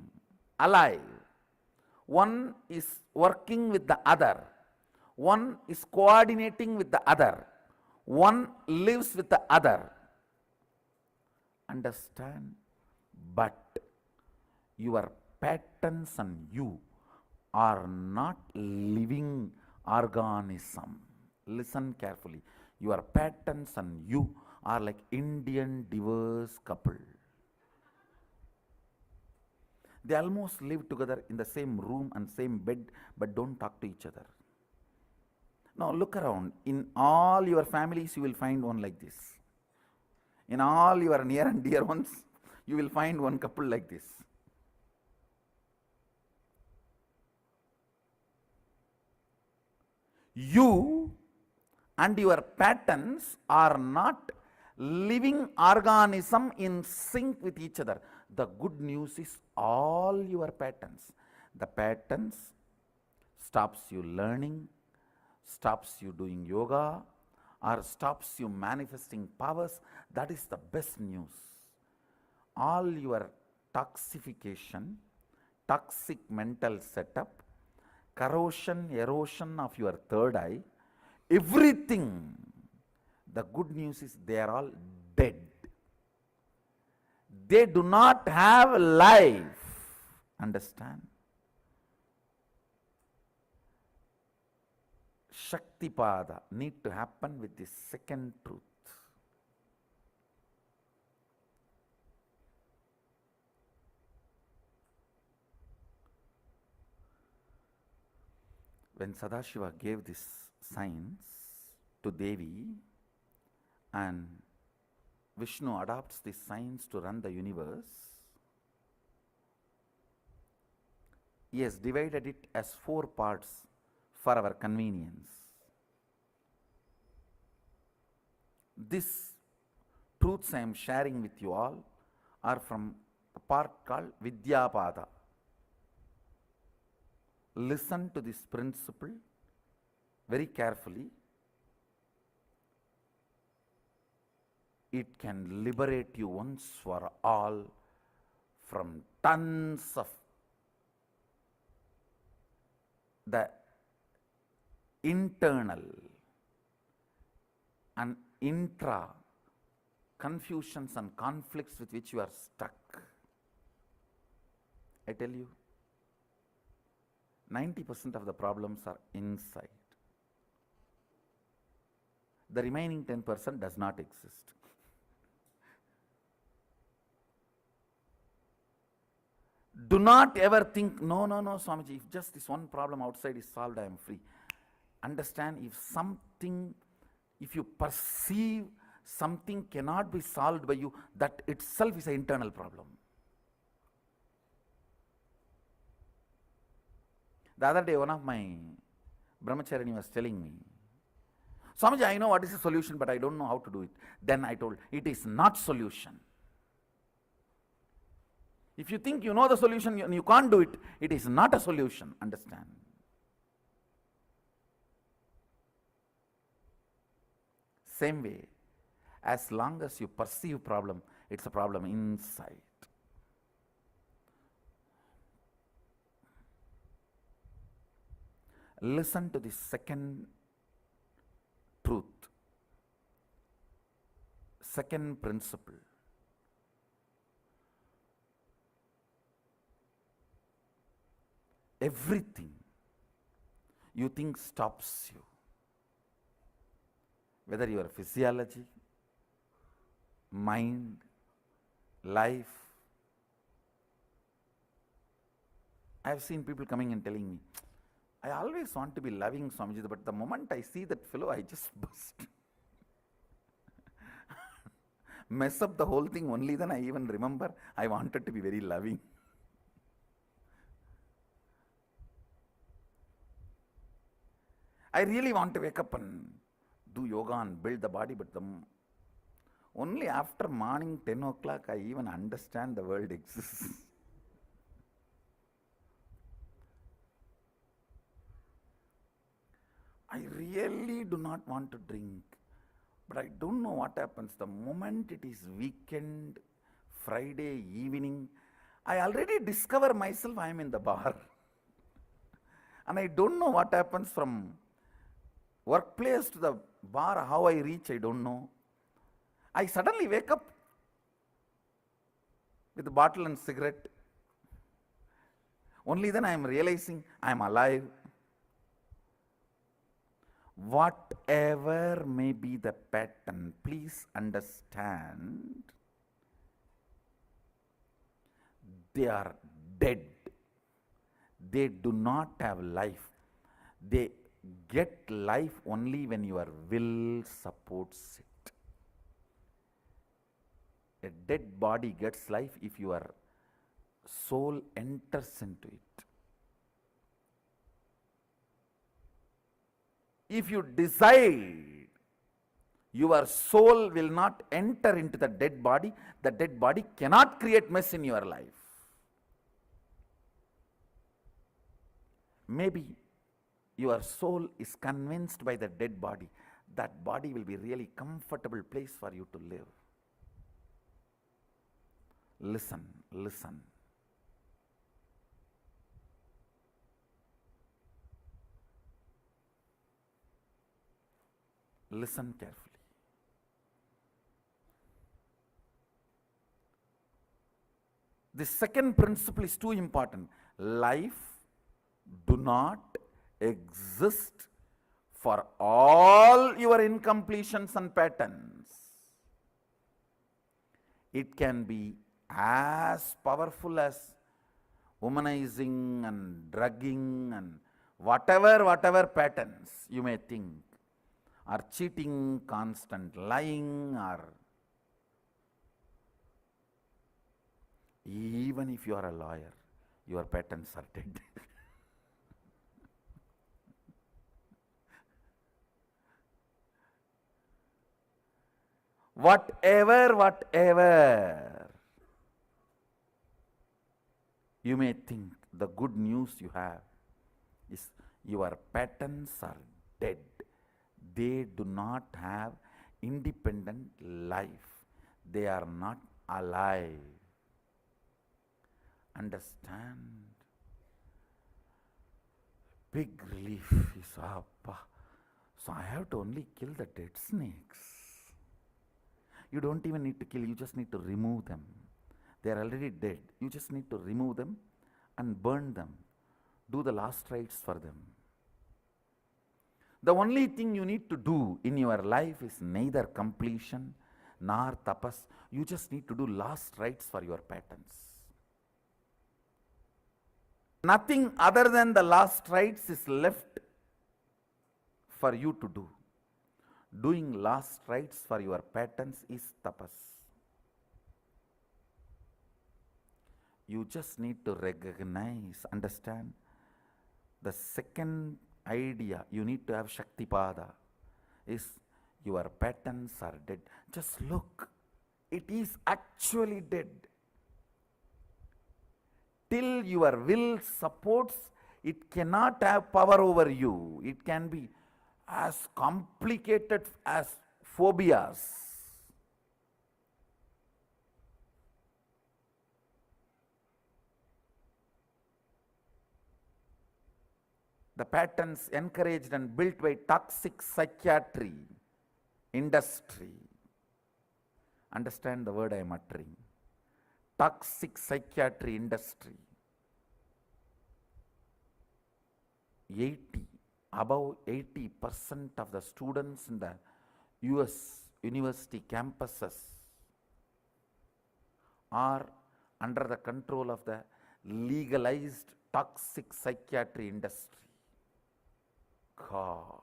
S3: alive. One is working with the other. One is coordinating with the other. One lives with the other. Understand? But your patterns and you are not living organism. Listen carefully. Your patterns and you are like Indian divorce couple. They almost live together in the same room and same bed, but don't talk to each other. Now look around. In all your families, you will find one like this. In all your near and dear ones, you will find one couple like this. You and your patterns are not living organism in sync with each other. The good news is all your patterns. The patterns stops you learning, stops you doing yoga, or stops you manifesting powers. That is the best news. All your toxification, toxic mental setup, corrosion, erosion of your third eye, everything, the good news is they are all dead. They do not have life. Understand? Shaktipada need to happen with this second truth. When Sadashiva gave this signs to Devi, and Vishnu adopts these signs to run the universe. He has divided it as 4 parts for our convenience. These truths I am sharing with you all are from a part called Vidyapada. Listen to this principle very carefully. It can liberate you once for all from tons of the internal and intra confusions and conflicts with which you are stuck. I tell you, 90% of the problems are inside. The remaining 10% does not exist. Do not ever think, no, Swamiji, if just this one problem outside is solved, I am free. Understand, if you perceive something cannot be solved by you, that itself is an internal problem. The other day, one of my brahmacharini was telling me, Swamiji, I know what is the solution, but I don't know how to do it. Then I told, it is not solution. If you think you know the solution and you can't do it, it is not a solution. Understand? Same way, as long as you perceive problem, it's a problem inside. Listen to the second truth, second principle. Everything you think stops you, whether your physiology, mind, life. I have seen people coming and telling me, I always want to be loving Swamiji, but the moment I see that fellow, I just burst. Mess up the whole thing, only then I even remember I wanted to be very loving. I really want to wake up and do yoga and build the body, but only after morning 10 o'clock I even understand the world exists. I really do not want to drink, but I don't know what happens. The moment it is weekend, Friday evening, I already discover myself I am in the bar. And I don't know what happens from workplace to the bar, how I reach, I don't know. I suddenly wake up with a bottle and cigarette. Only then I am realizing I am alive. Whatever may be the pattern, please understand, they are dead. They do not have life. They get life only when your will supports it. A dead body gets life if your soul enters into it. If you decide your soul will not enter into the dead body cannot create mess in your life. Maybe your soul is convinced by the dead body, that body will be really comfortable place for you to live. Listen, listen. Listen carefully. The second principle is too important. Life do not exist for all your incompletions and patterns. It can be as powerful as womanizing and drugging and whatever patterns you may think are cheating, constant lying, or even if you are a lawyer, your patterns are dead. Whatever you may think, the good news you have is your patterns are dead. They do not have independent life. They are not alive. Understand? Big relief is Appa. So I have to only kill the dead snakes. You don't even need to kill, you just need to remove them. They are already dead. You just need to remove them and burn them. Do the last rites for them. The only thing you need to do in your life is neither completion nor tapas. You just need to do last rites for your patterns. Nothing other than the last rites is left for you to do. Doing last rites for your patterns is tapas. You just need to recognize, understand. The second idea you need to have Shaktipada is your patterns are dead. Just look, it is actually dead. Till your will supports, it cannot have power over you. It can be as complicated as phobias. The patterns encouraged and built by toxic psychiatry industry. Understand the word I am uttering. Toxic psychiatry industry. Above 80% of the students in the US university campuses are under the control of the legalized toxic psychiatry industry. God.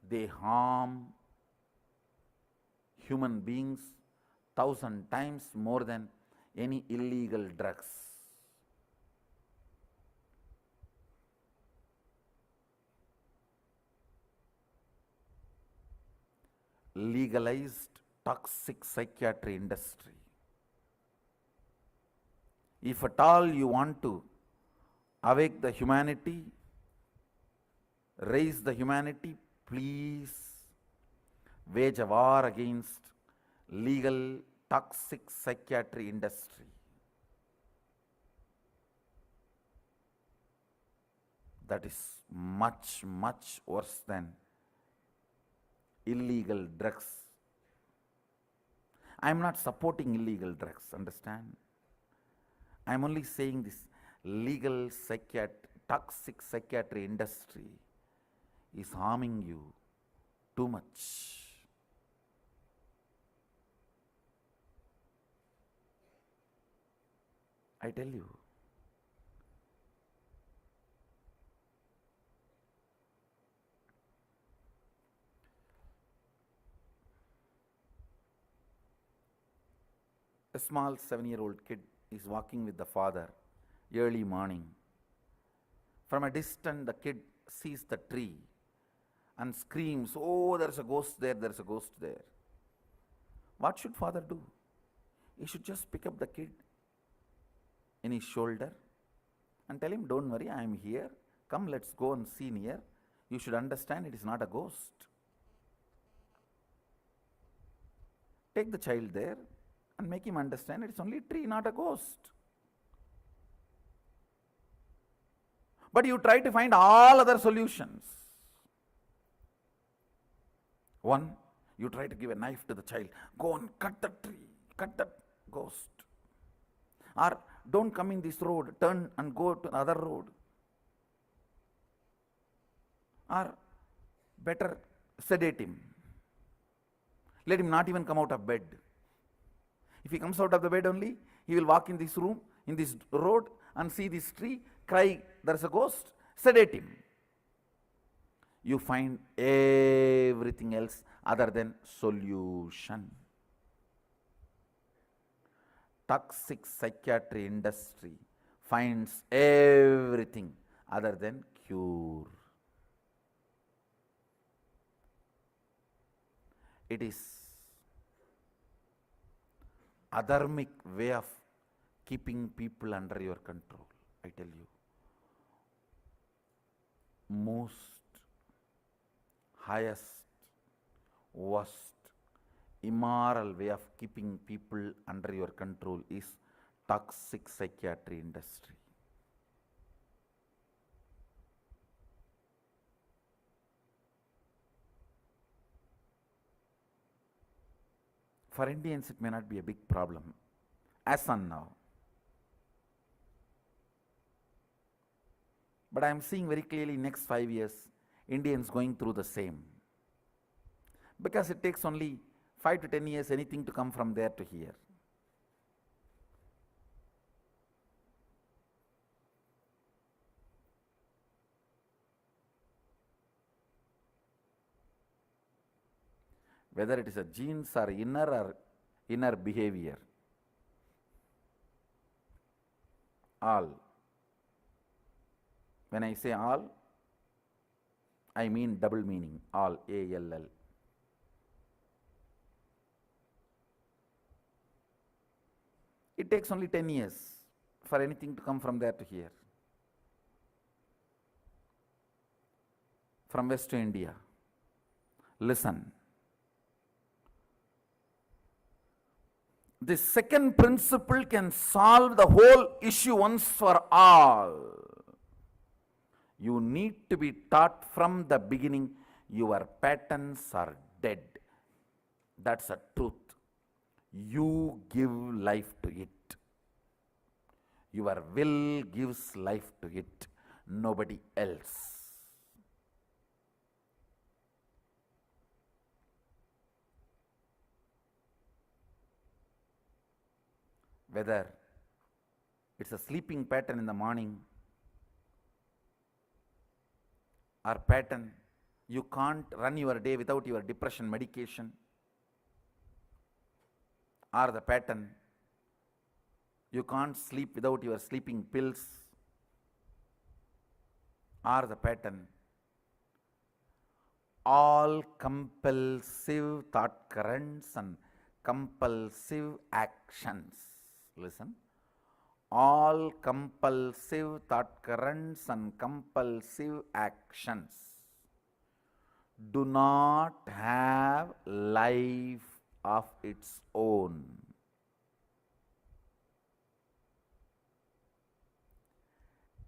S3: They harm human beings 1,000 times more than any illegal drugs. Legalized toxic psychiatry industry. If at all you want to awake the humanity, raise the humanity, please wage a war against legal toxic psychiatry industry. That is much, much worse than illegal drugs. I am not supporting illegal drugs, understand? I am only saying this legal toxic psychiatry industry is harming you too much. I tell you. A small 7-year-old kid is walking with the father early morning. From a distance, the kid sees the tree and screams, "Oh, there's a ghost there, there's a ghost there." What should father do? He should just pick up the kid in his shoulder and tell him, "Don't worry, I am here. Come, let's go and see near. You should understand it is not a ghost." Take the child there and make him understand it is only a tree, not a ghost. But you try to find all other solutions. One, you try to give a knife to the child. Go and cut the tree, cut that ghost. Or don't come in this road, turn and go to the other road. Or better sedate him. Let him not even come out of bed. If he comes out of the bed only, he will walk in this room, in this road and see this tree, cry there's a ghost, sedate him. You find everything else other than solution. Toxic psychiatry industry finds everything other than cure. It is adharmic way of keeping people under your control, I tell you. Most highest, worst, immoral way of keeping people under your control is toxic psychiatry industry. For Indians, it may not be a big problem, as on now. But I am seeing very clearly next 5 years, Indians going through the same. Because it takes only 5 to 10 years anything to come from there to here. Whether it is a genes or inner behavior, all. When I say all, I mean double meaning, all, A-L-L. It takes only 10 years for anything to come from there to here. From West to India. Listen. The second principle can solve the whole issue once for all. You need to be taught from the beginning your patterns are dead. That's a truth. You give life to it. Your will gives life to it, nobody else. Whether it's a sleeping pattern in the morning or pattern you can't run your day without your depression medication, or the pattern you can't sleep without your sleeping pills, or the pattern all compulsive thought currents and compulsive actions. Listen. All compulsive thought currents and compulsive actions do not have life of its own.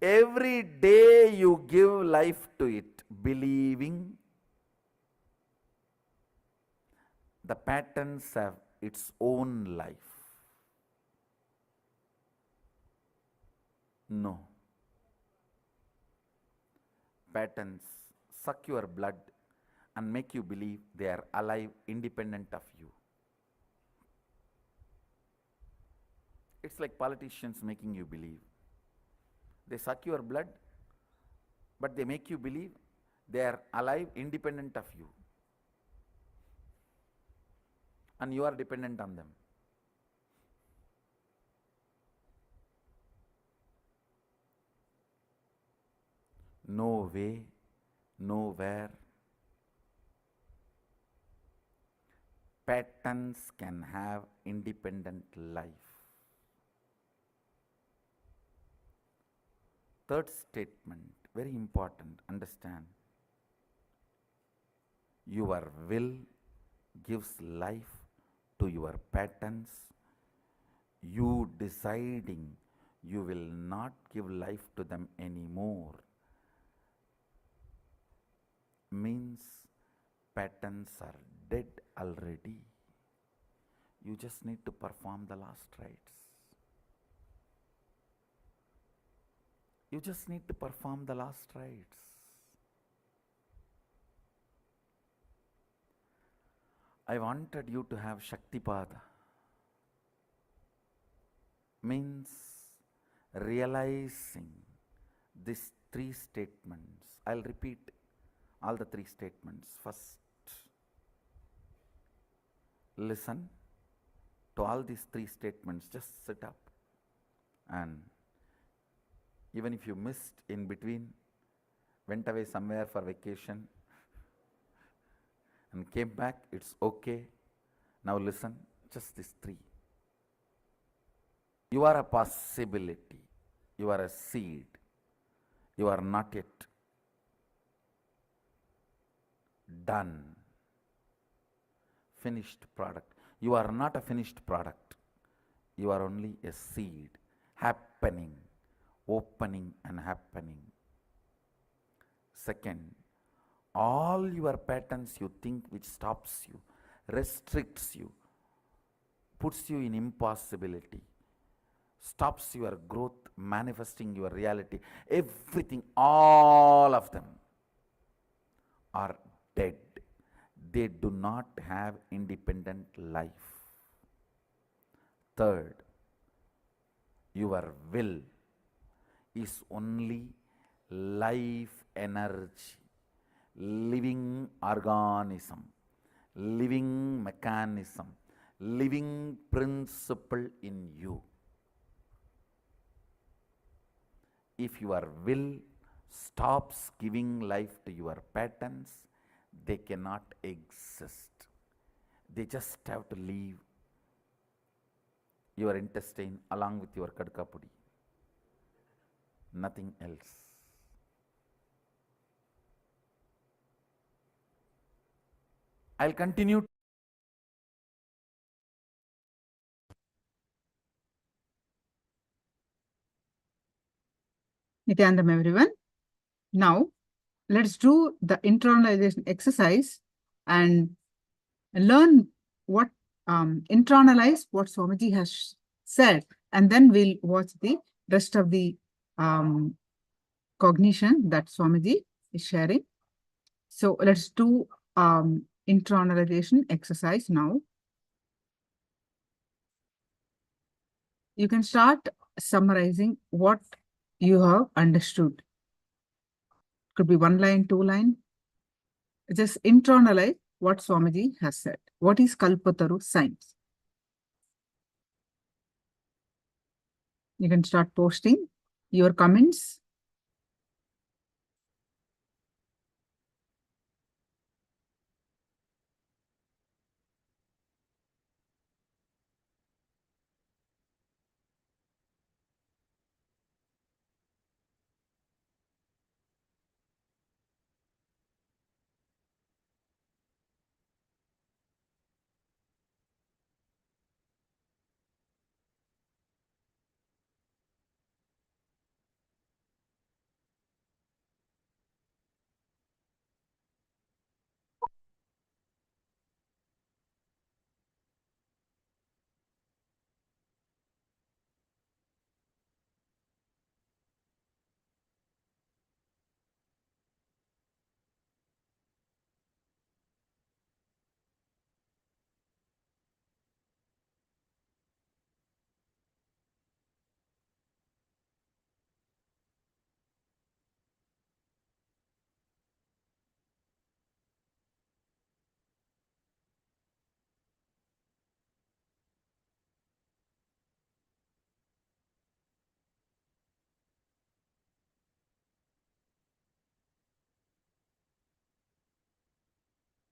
S3: Every day you give life to it, believing the patterns have its own life. No. Patterns suck your blood and make you believe they are alive, independent of you. It's like politicians making you believe. They suck your blood, but they make you believe they are alive, independent of you. And you are dependent on them. No way, nowhere. Patterns can have independent life. Third statement, very important, understand. Your will gives life to your patterns. You deciding you will not give life to them anymore means patterns are dead already. You just need to perform the last rites. You just need to perform the last rites. I wanted you to have Shaktipada. Means realizing these three statements. I'll repeat all the three statements. First, listen to all these three statements. Just sit up, and even if you missed in between, went away somewhere for vacation and came back, it's okay. Now listen, just these three. You are a possibility. You are a seed. You are not yet done. Finished product. You are not a finished product. You are only a seed happening, opening and happening. Second, all your patterns you think which stops you, restricts you, puts you in impossibility, stops your growth, manifesting your reality, everything, all of them are dead. They do not have independent life. Third, your will is only life energy, living organism, living mechanism, living principle in you. If your will stops giving life to your patterns, they cannot exist. They just have to leave your intestine along with your kadkapudi. Nothing else. I'll continue.
S20: Nithyananda, everyone. Now, let's do the internalization exercise and learn what, internalize what Swamiji has said, and then we'll watch the rest of the cognition that Swamiji is sharing. So let's do internalization exercise now. You can start summarizing what you have understood. Could be one line, two line. Just internalize what Swamiji has said. What is Kalpataru science? You can start posting your comments.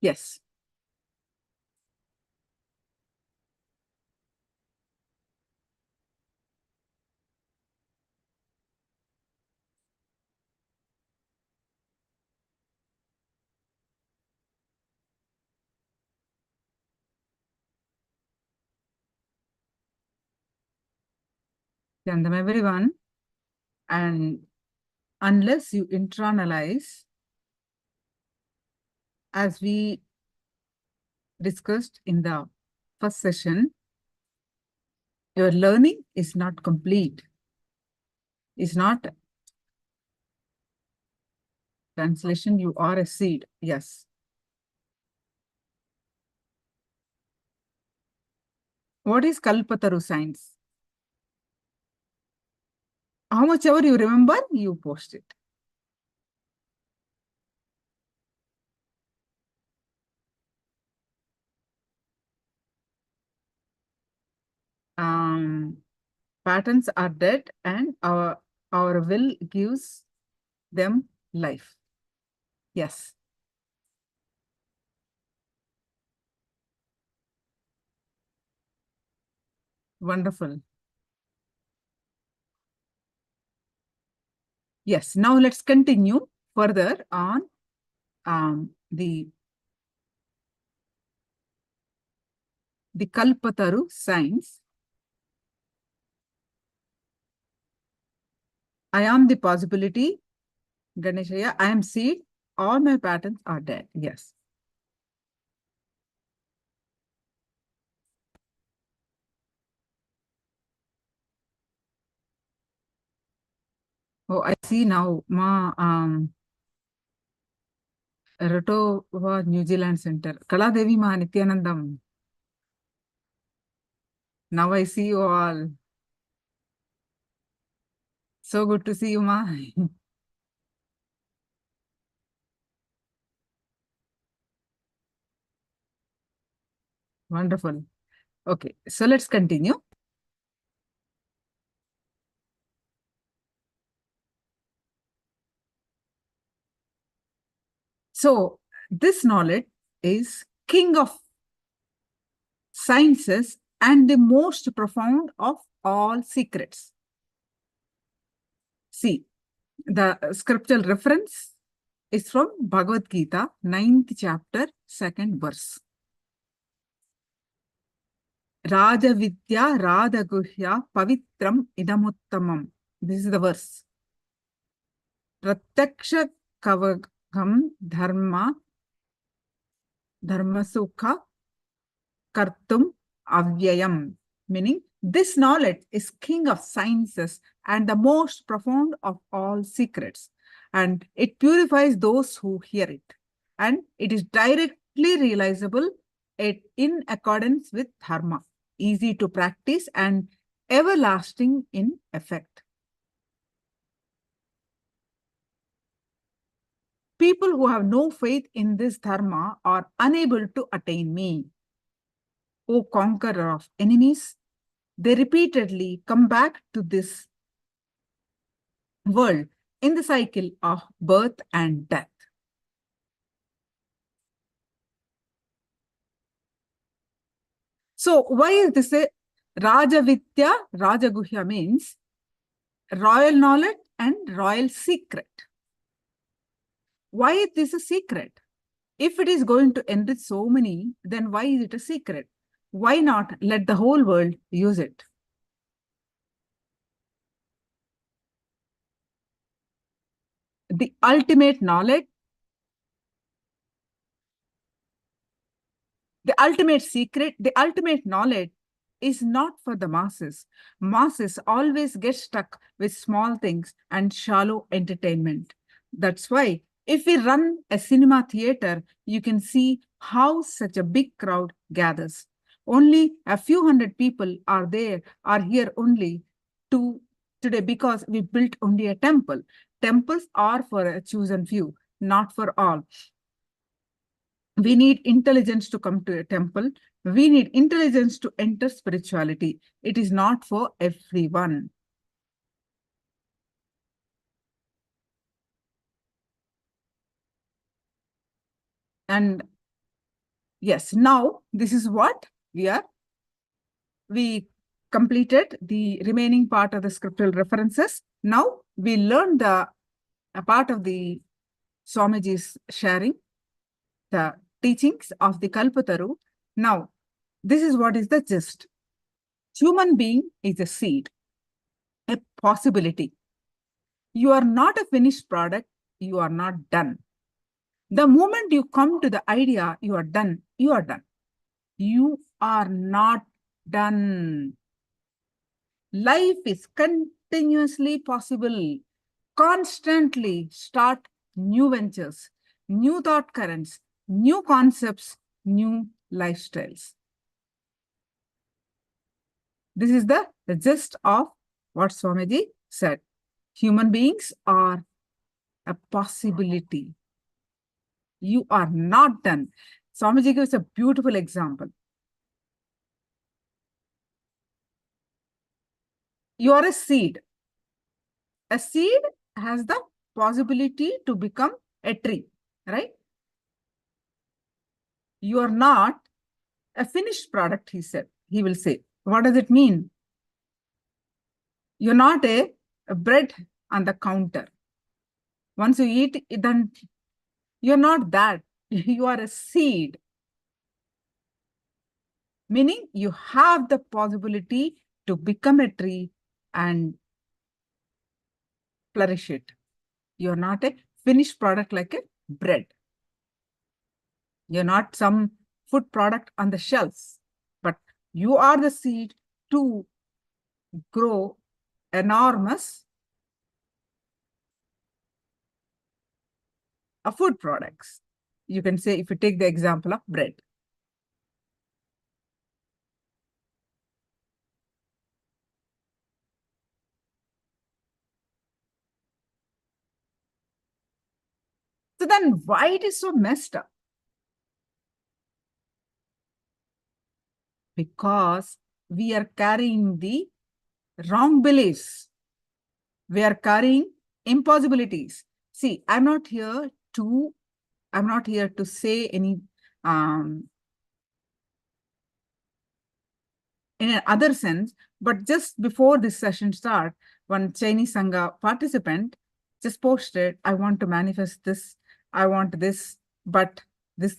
S20: Yes. Them everyone, and unless you internalize, as we discussed in the first session, your learning is not complete. It's not translation, you are a seed. Yes. What is Kalpataru science? How How much ever you remember, you post it. Patterns are dead and our will gives them life. Yes. Wonderful. Yes, now let's continue further on the Kalpataru signs. I am the possibility, Ganeshaya, I am seed, all my patterns are dead. Yes. Oh, I see now. Rotova New Zealand Center. Kaladevi Ma Nithyanandam. Now I see you all. So good to see you, Ma. Wonderful. Okay, so let's continue. So this knowledge is king of sciences and the most profound of all secrets. See, the scriptural reference is from Bhagavad Gita, 9th chapter, 2nd verse. Raja Vidya Radha Guhya Pavitram Idamuttamam. This is the verse. Pratyaksha Kavagam Dharma Sukha Kartum Avyayam. Meaning, this knowledge is king of sciences and the most profound of all secrets. And it purifies those who hear it. And it is directly realizable in accordance with dharma, easy to practice and everlasting in effect. People who have no faith in this dharma are unable to attain me. O conqueror of enemies, they repeatedly come back to this world in the cycle of birth and death. So why is this a Raja Vidya, Raja Guhya means royal knowledge and royal secret. Why is this a secret? If it is going to enrich so many, then why is it a secret? Why not let the whole world use it? The ultimate knowledge, the ultimate secret, the ultimate knowledge is not for the masses. Masses always get stuck with small things and shallow entertainment. That's why if we run a cinema theater, you can see how such a big crowd gathers. Only a few hundred people are here only today because we built only a temple. Temples are for a chosen few, not for all. We need intelligence to come to a temple. We need intelligence to enter spirituality. It is not for everyone. And yes, now this is what we completed the remaining part of the scriptural references. Now we learned a part of the Swamiji's sharing, the teachings of the Kalpataru. Now, this is what is the gist. Human being is a seed, a possibility. You are not a finished product. You are not done. The moment you come to the idea, you are done. You are done. You are not done. Life is continuously possible. Constantly start new ventures, new thought currents, new concepts, new lifestyles. This is the gist of what Swamiji said. Human beings are a possibility. You are not done. Swamiji gives a beautiful example. You are a seed. A seed has the possibility to become a tree, right? You are not a finished product, he said. He will say. What does it mean? You're not a bread on the counter. Once you eat it, then you're not that. You are a seed. Meaning you have the possibility to become a tree and flourish it. You're not a finished product like a bread. You're not some food product on the shelves, but you are the seed to grow enormous food products. You can say, if you take the example of bread. So then why it is so messed up? Because we are carrying the wrong beliefs. We are carrying impossibilities. See, I'm not here to say any in another sense, but just before this session start, one Chinese Sangha participant just posted, I want to manifest this, I want this, but this.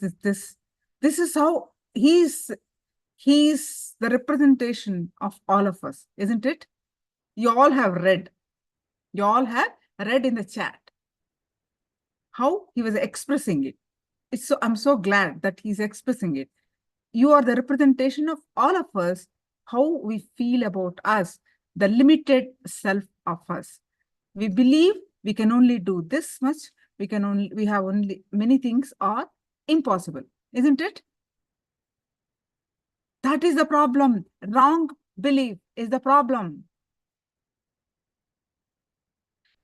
S20: This is how he's the representation of all of us, isn't it? You all have read. You all have read in the chat how he was expressing it. I'm so glad that he's expressing it. You are the representation of all of us, how we feel about us, the limited self of us. We believe we can only do this much. We have only many things are impossible, isn't it? That is the problem. Wrong belief is the problem.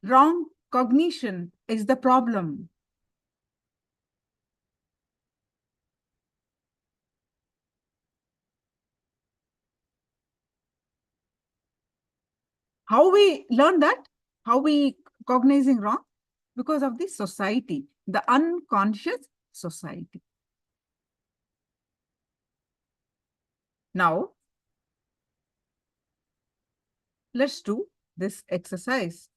S20: Wrong cognition is the problem. How we learn that? How we cognizing wrong? Because of the society, the unconscious society. Now, let's do this exercise.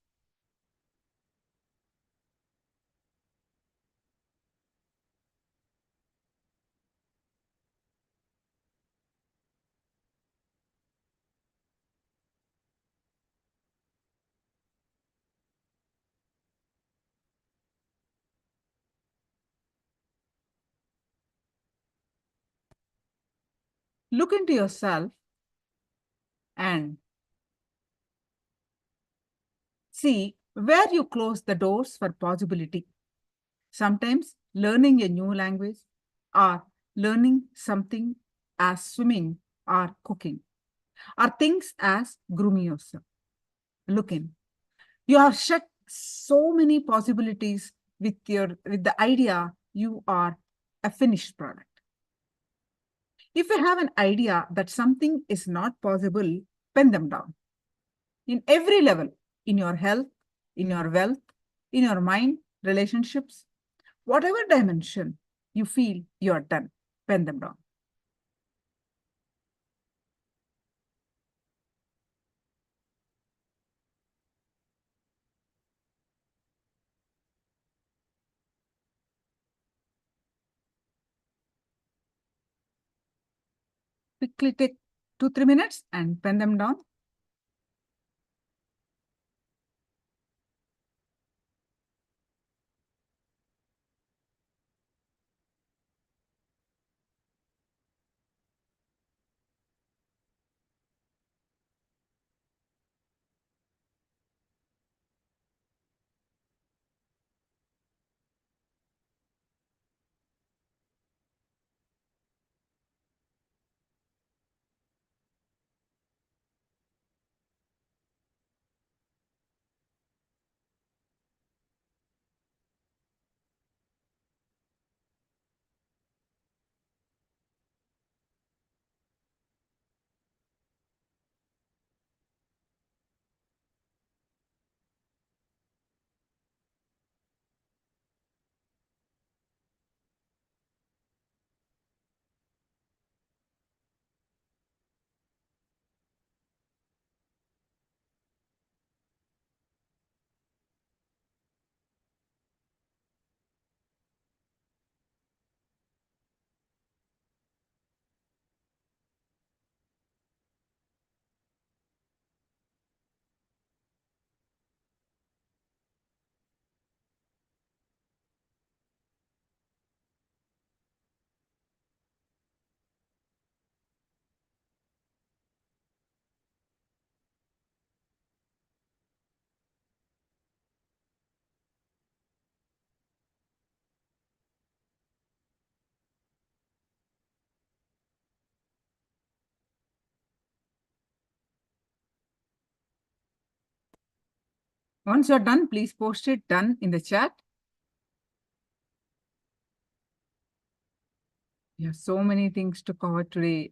S20: Look into yourself and see where you close the doors for possibility. Sometimes learning a new language or learning something as swimming or cooking or things as grooming yourself. Look in. You have shut so many possibilities with the idea you are a finished product. If you have an idea that something is not possible, pen them down. In every level, in your health, in your wealth, in your mind, relationships, whatever dimension you feel you are done, pen them down. Quickly take 2-3 minutes and pen them down. Once you're done, please post it done in the chat. We have so many things to cover today.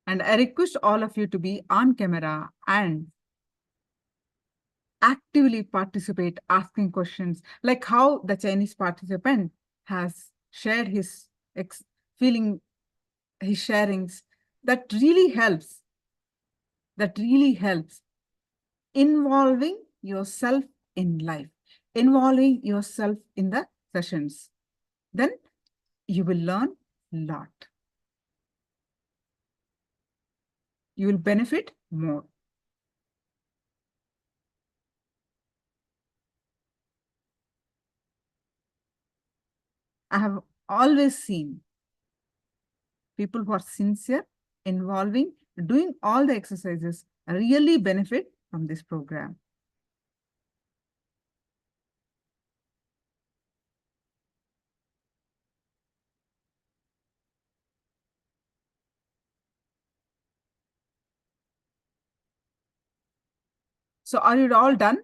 S20: And I request all of you to be on camera and actively participate, asking questions, like how the Chinese participant has shared his feeling, his sharings. That really helps. That really helps. Involving yourself in life, involving yourself in the sessions. Then you will learn a lot. You will benefit more. I have always seen people who are sincere, involving, doing all the exercises really benefit from this program. So are you all done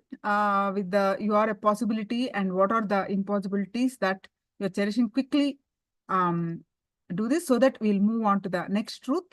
S20: with your possibility and what are the impossibilities that you're cherishing? Quickly do this so that we'll move on to the next truth.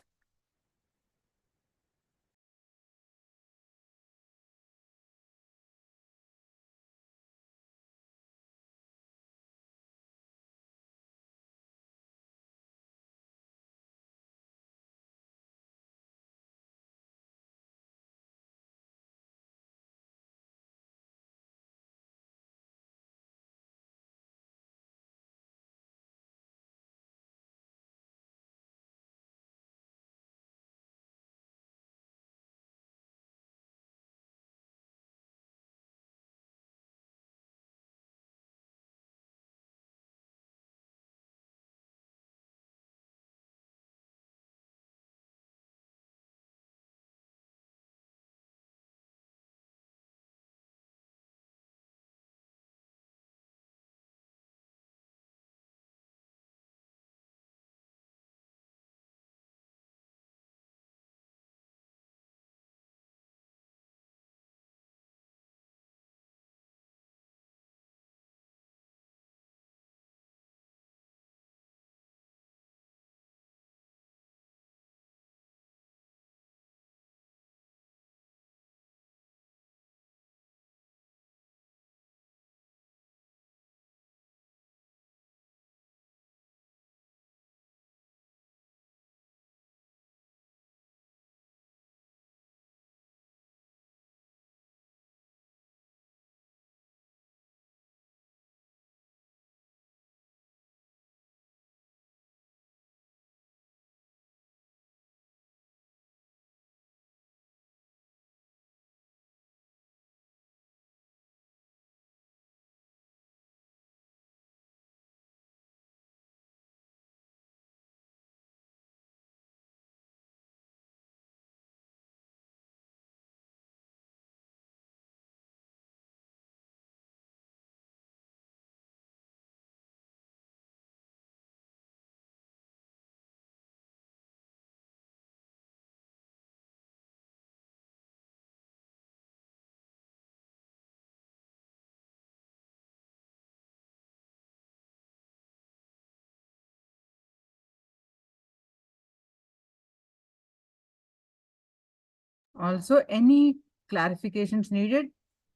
S20: Also, any clarifications needed,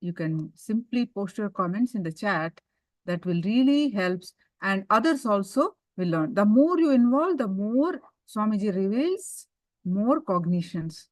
S20: you can simply post your comments in the chat. That will really helps, and others also will learn. The more you involve, the more Swamiji reveals more cognitions.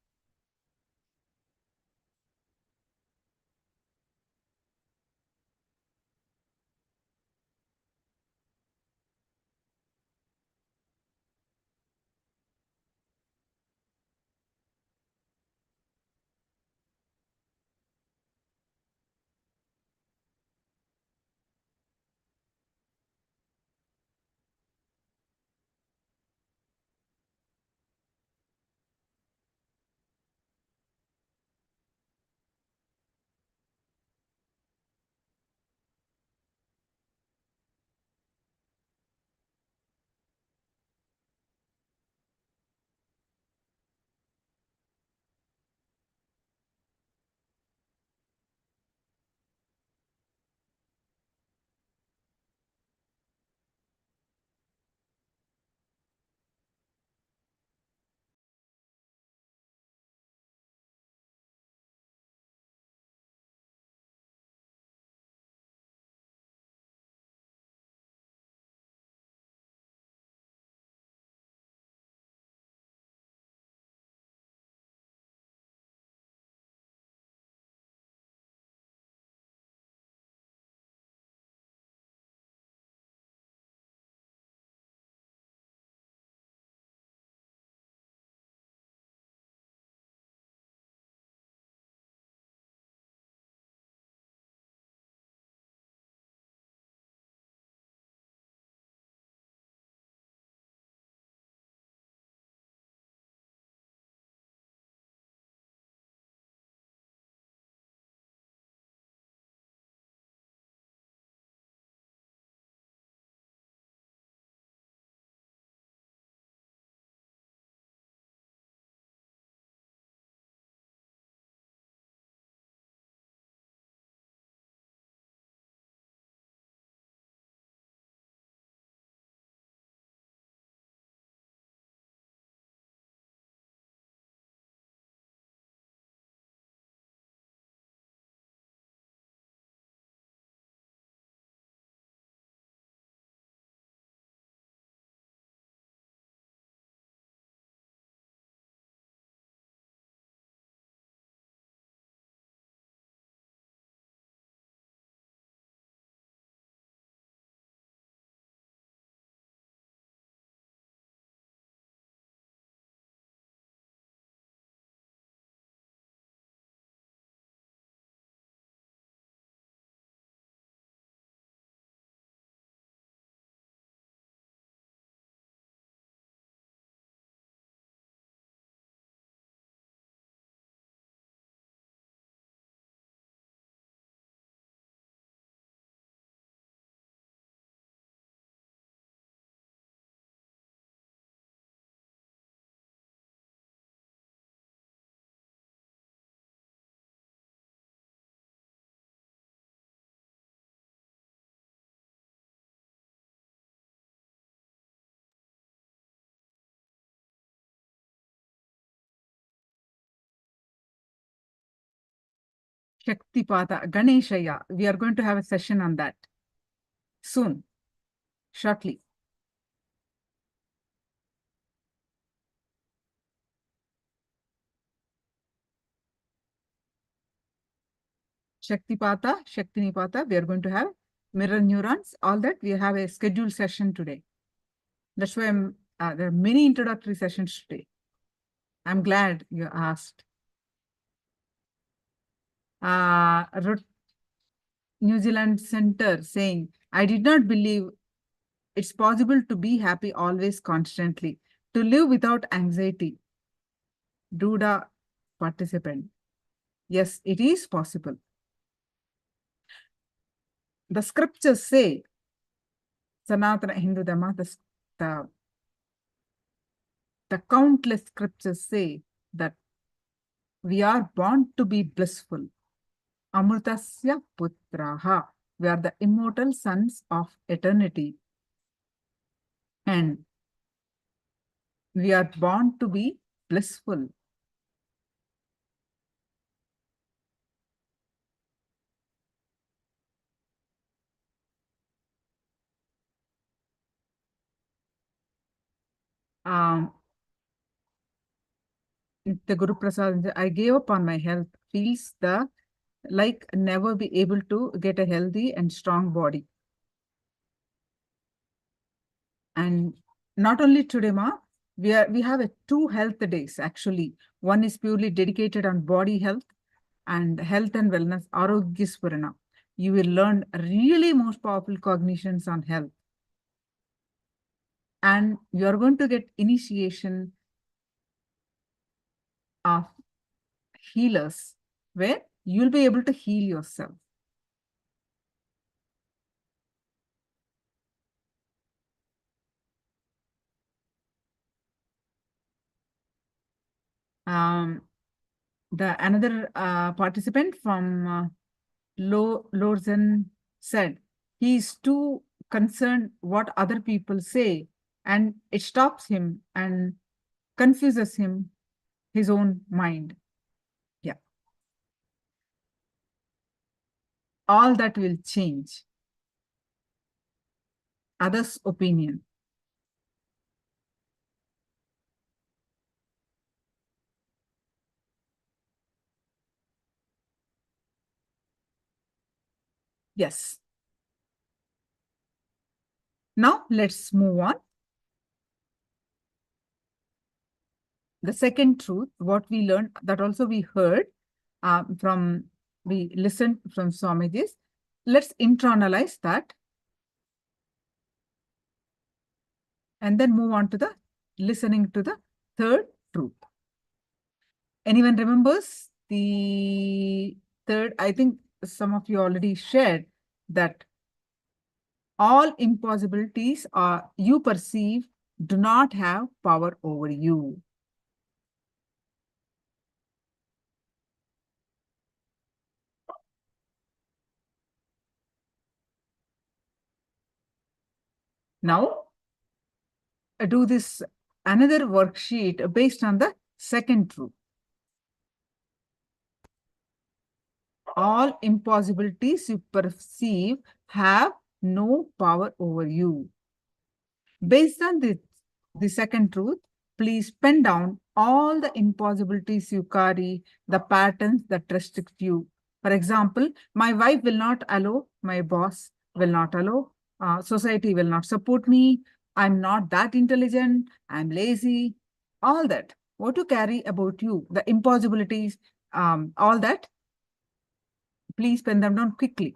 S20: Shaktipata, Ganeshaya. We are going to have a session on that soon, shortly. Shaktipata, Shaktinipata, we are going to have mirror neurons, all that. We have a scheduled session today. That's why there are many introductory sessions today. I'm glad you asked. New Zealand Center saying, I did not believe it's possible to be happy always, constantly, to live without anxiety. Duda participant. Yes, it is possible. The scriptures say, Sanatana Hindu Dhamma, the countless scriptures say that we are born to be blissful. Amrutasya putraha. We are the immortal sons of eternity. And we are born to be blissful. The Guru Prasad, I gave up on my health, feels like never be able to get a healthy and strong body. And not only today, Ma, we have two health days actually. One is purely dedicated on body health and health and wellness, Arogyaspurana. You will learn really most powerful cognitions on health. And you are going to get initiation of healers where you'll be able to heal yourself. Another participant from Lorzen said, he is too concerned what other people say, and it stops him and confuses him, his own mind. Yeah. All that will change. Others' opinion. Yes. Now let's move on. The second truth, what we learned, that also we heard we listened from Swamiji's. Let's internalize that and then move on to the listening to the third truth. Anyone remembers the third? I think some of you already shared that all impossibilities you perceive do not have power over you. Now, do this another worksheet based on the second truth. All impossibilities you perceive have no power over you. Based on the second truth, please pen down all the impossibilities you carry, the patterns that restrict you. For example, my wife will not allow, my boss will not allow, society will not support me, I'm not that intelligent, I'm lazy, all that. What you carry about you, the impossibilities, all that, please pen them down quickly.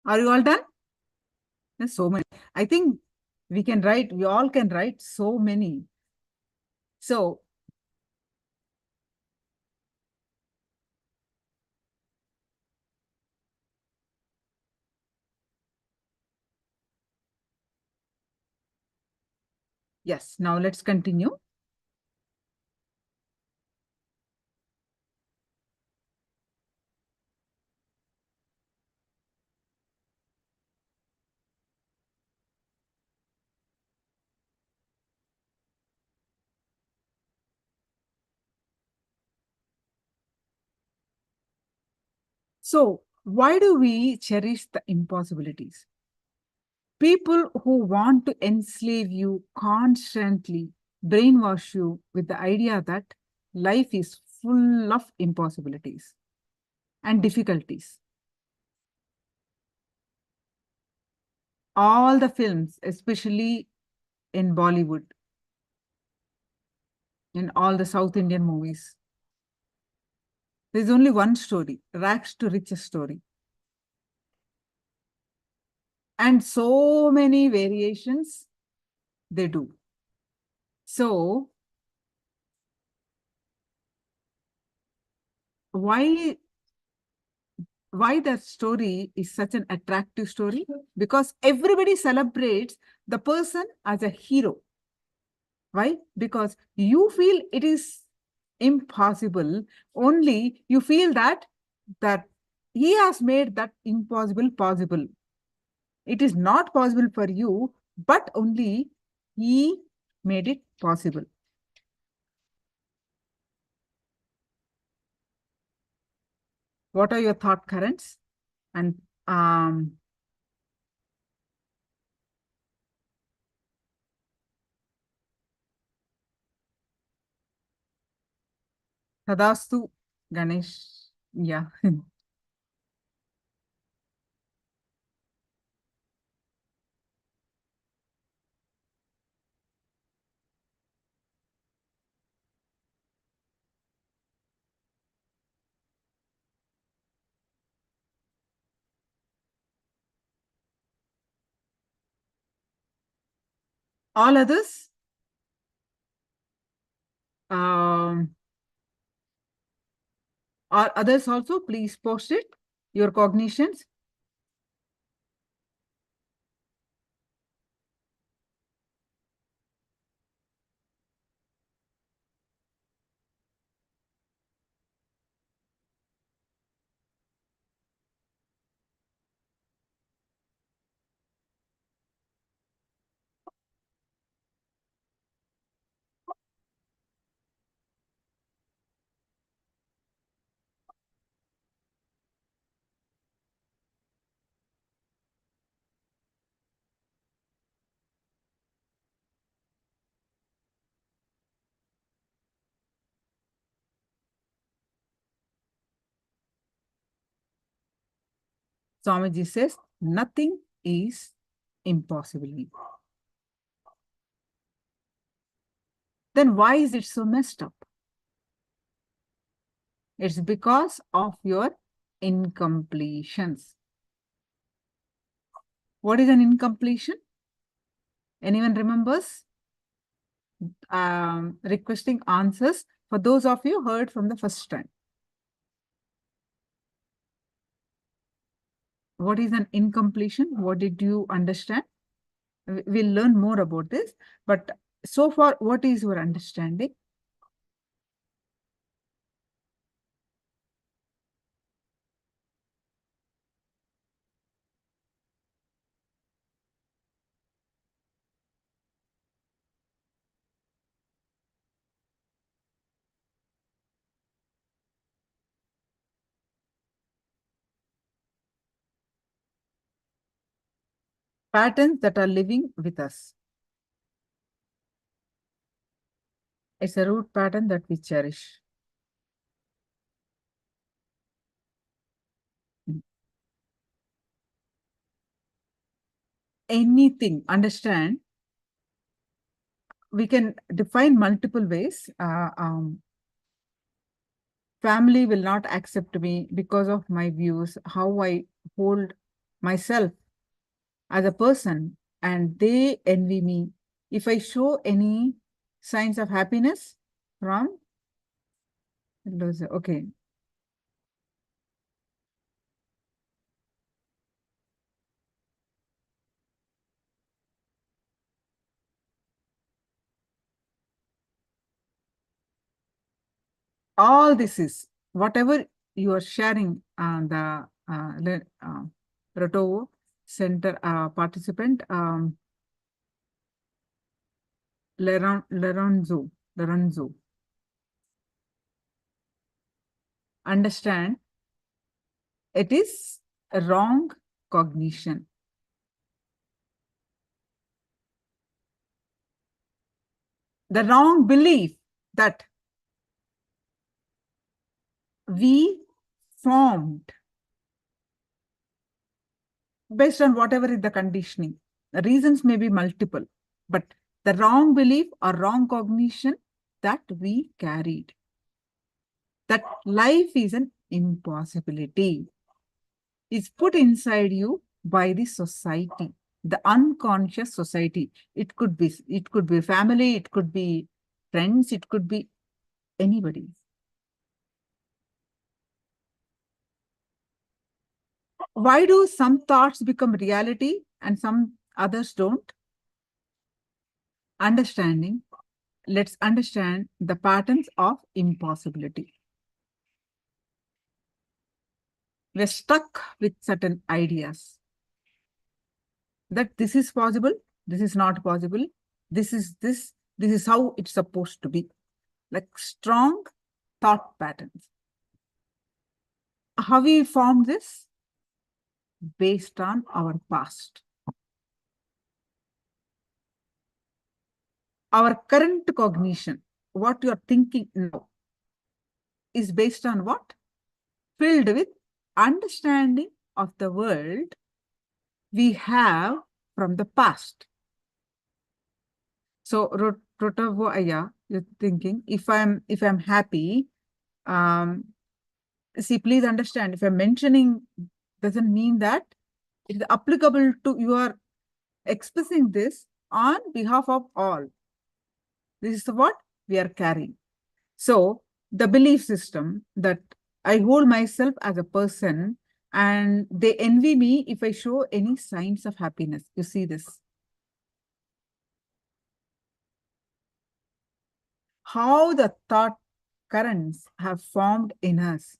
S20: Are you all done? There's so many. I think we all can write so many. So, yes, now let's continue. So, why do we cherish the impossibilities? People who want to enslave you constantly brainwash you with the idea that life is full of impossibilities and difficulties. All the films, especially in Bollywood, in all the South Indian movies, there's only one story, rags to riches story. And so many variations they do. So, why that story is such an attractive story? Because everybody celebrates the person as a hero. Why? Because you feel it is impossible, only you feel that he has made that impossible possible. It is not possible for you, but only he made it possible. What are your thought currents? And Tadastu Ganesh, yeah. All others? Or others also, please post it, your cognitions. Swamiji says, nothing is impossible. Then why is it so messed up? It's because of your incompletions. What is an incompletion? Anyone remembers? Requesting answers for those of you heard from the first time. What is an incompletion? What did you understand? We'll learn more about this, but so far, what is your understanding? Patterns that are living with us. It's a root pattern that we cherish. Anything, understand, we can define multiple ways. Family will not accept me because of my views, how I hold myself as a person and they envy me, if I show any signs of happiness from, okay. All this is, whatever you are sharing on the Rotovo Center participant, Lorenzo, understand it is a wrong cognition. The wrong belief that we formed based on whatever is the conditioning. The reasons may be multiple, but the wrong belief or wrong cognition that we carried, that life is an impossibility, is put inside you by the society, the unconscious society. It could be family, it could be friends, it could be anybody. Why do some thoughts become reality and some others don't? Understanding. Let's understand the patterns of impossibility. We're stuck with certain ideas that this is possible, this is not possible, this is how it's supposed to be. Like strong thought patterns. How we form this? Based on our past. Our current cognition, what you are thinking now, is based on what? Filled with understanding of the world we have from the past. So, Rotavo Aya, you're thinking, if I'm happy, see, please understand, if I'm mentioning doesn't mean that it is applicable to, you are expressing this on behalf of all. This is what we are carrying. So the belief system that I hold myself as a person and they envy me if I show any signs of happiness. You see this. How the thought currents have formed in us,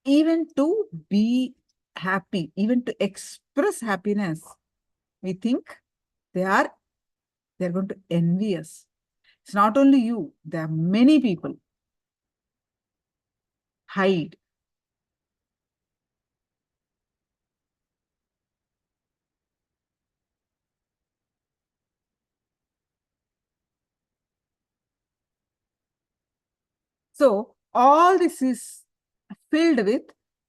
S20: even to be happy, even to express happiness. We think they're going to envy us. It's not only you, there are many people. Hide. So all this is filled with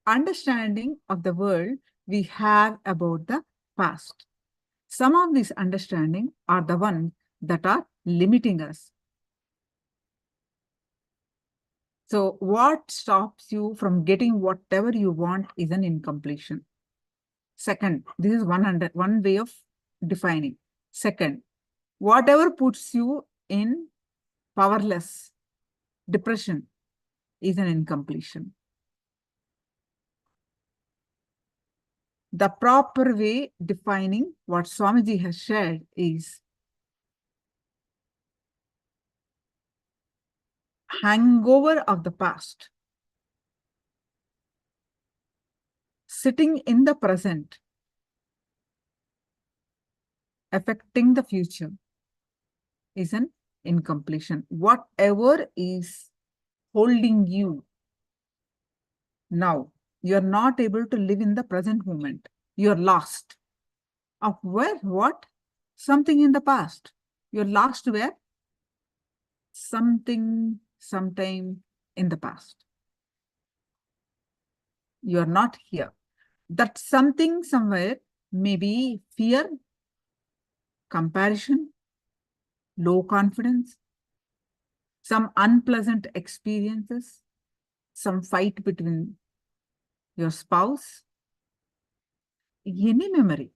S20: understanding of the world we have about the past. Some of these understanding are the ones that are limiting us. So what stops you from getting whatever you want is an incompletion. Second, this is one way of defining. Second, whatever puts you in powerless, depression, is an incompletion. The proper way defining what Swamiji has shared is hangover of the past, sitting in the present, affecting the future, is an incompletion. Whatever is holding you now, you're not able to live in the present moment. You're lost. Of where? What? Something in the past. You're lost where? Something, sometime in the past. You're not here. That something somewhere may be fear, comparison, low confidence, some unpleasant experiences, some fight between your spouse, any memory.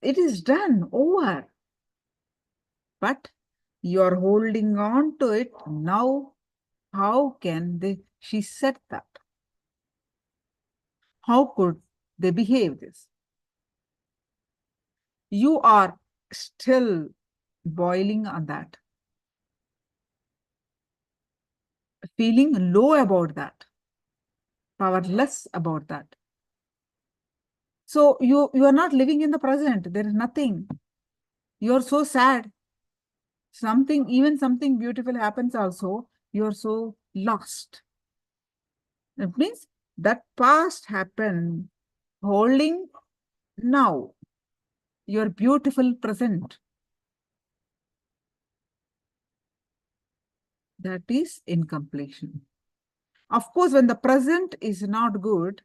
S20: It is done, over. But you are holding on to it now. How can she said that? How could they behave this? You are still boiling on that, feeling low about that, powerless about that. So you are not living in the present. There is nothing. You are so sad. Even something beautiful happens also, you are so lost. It means that past happened, holding now your beautiful present. That is incompletion. Of course, when the present is not good,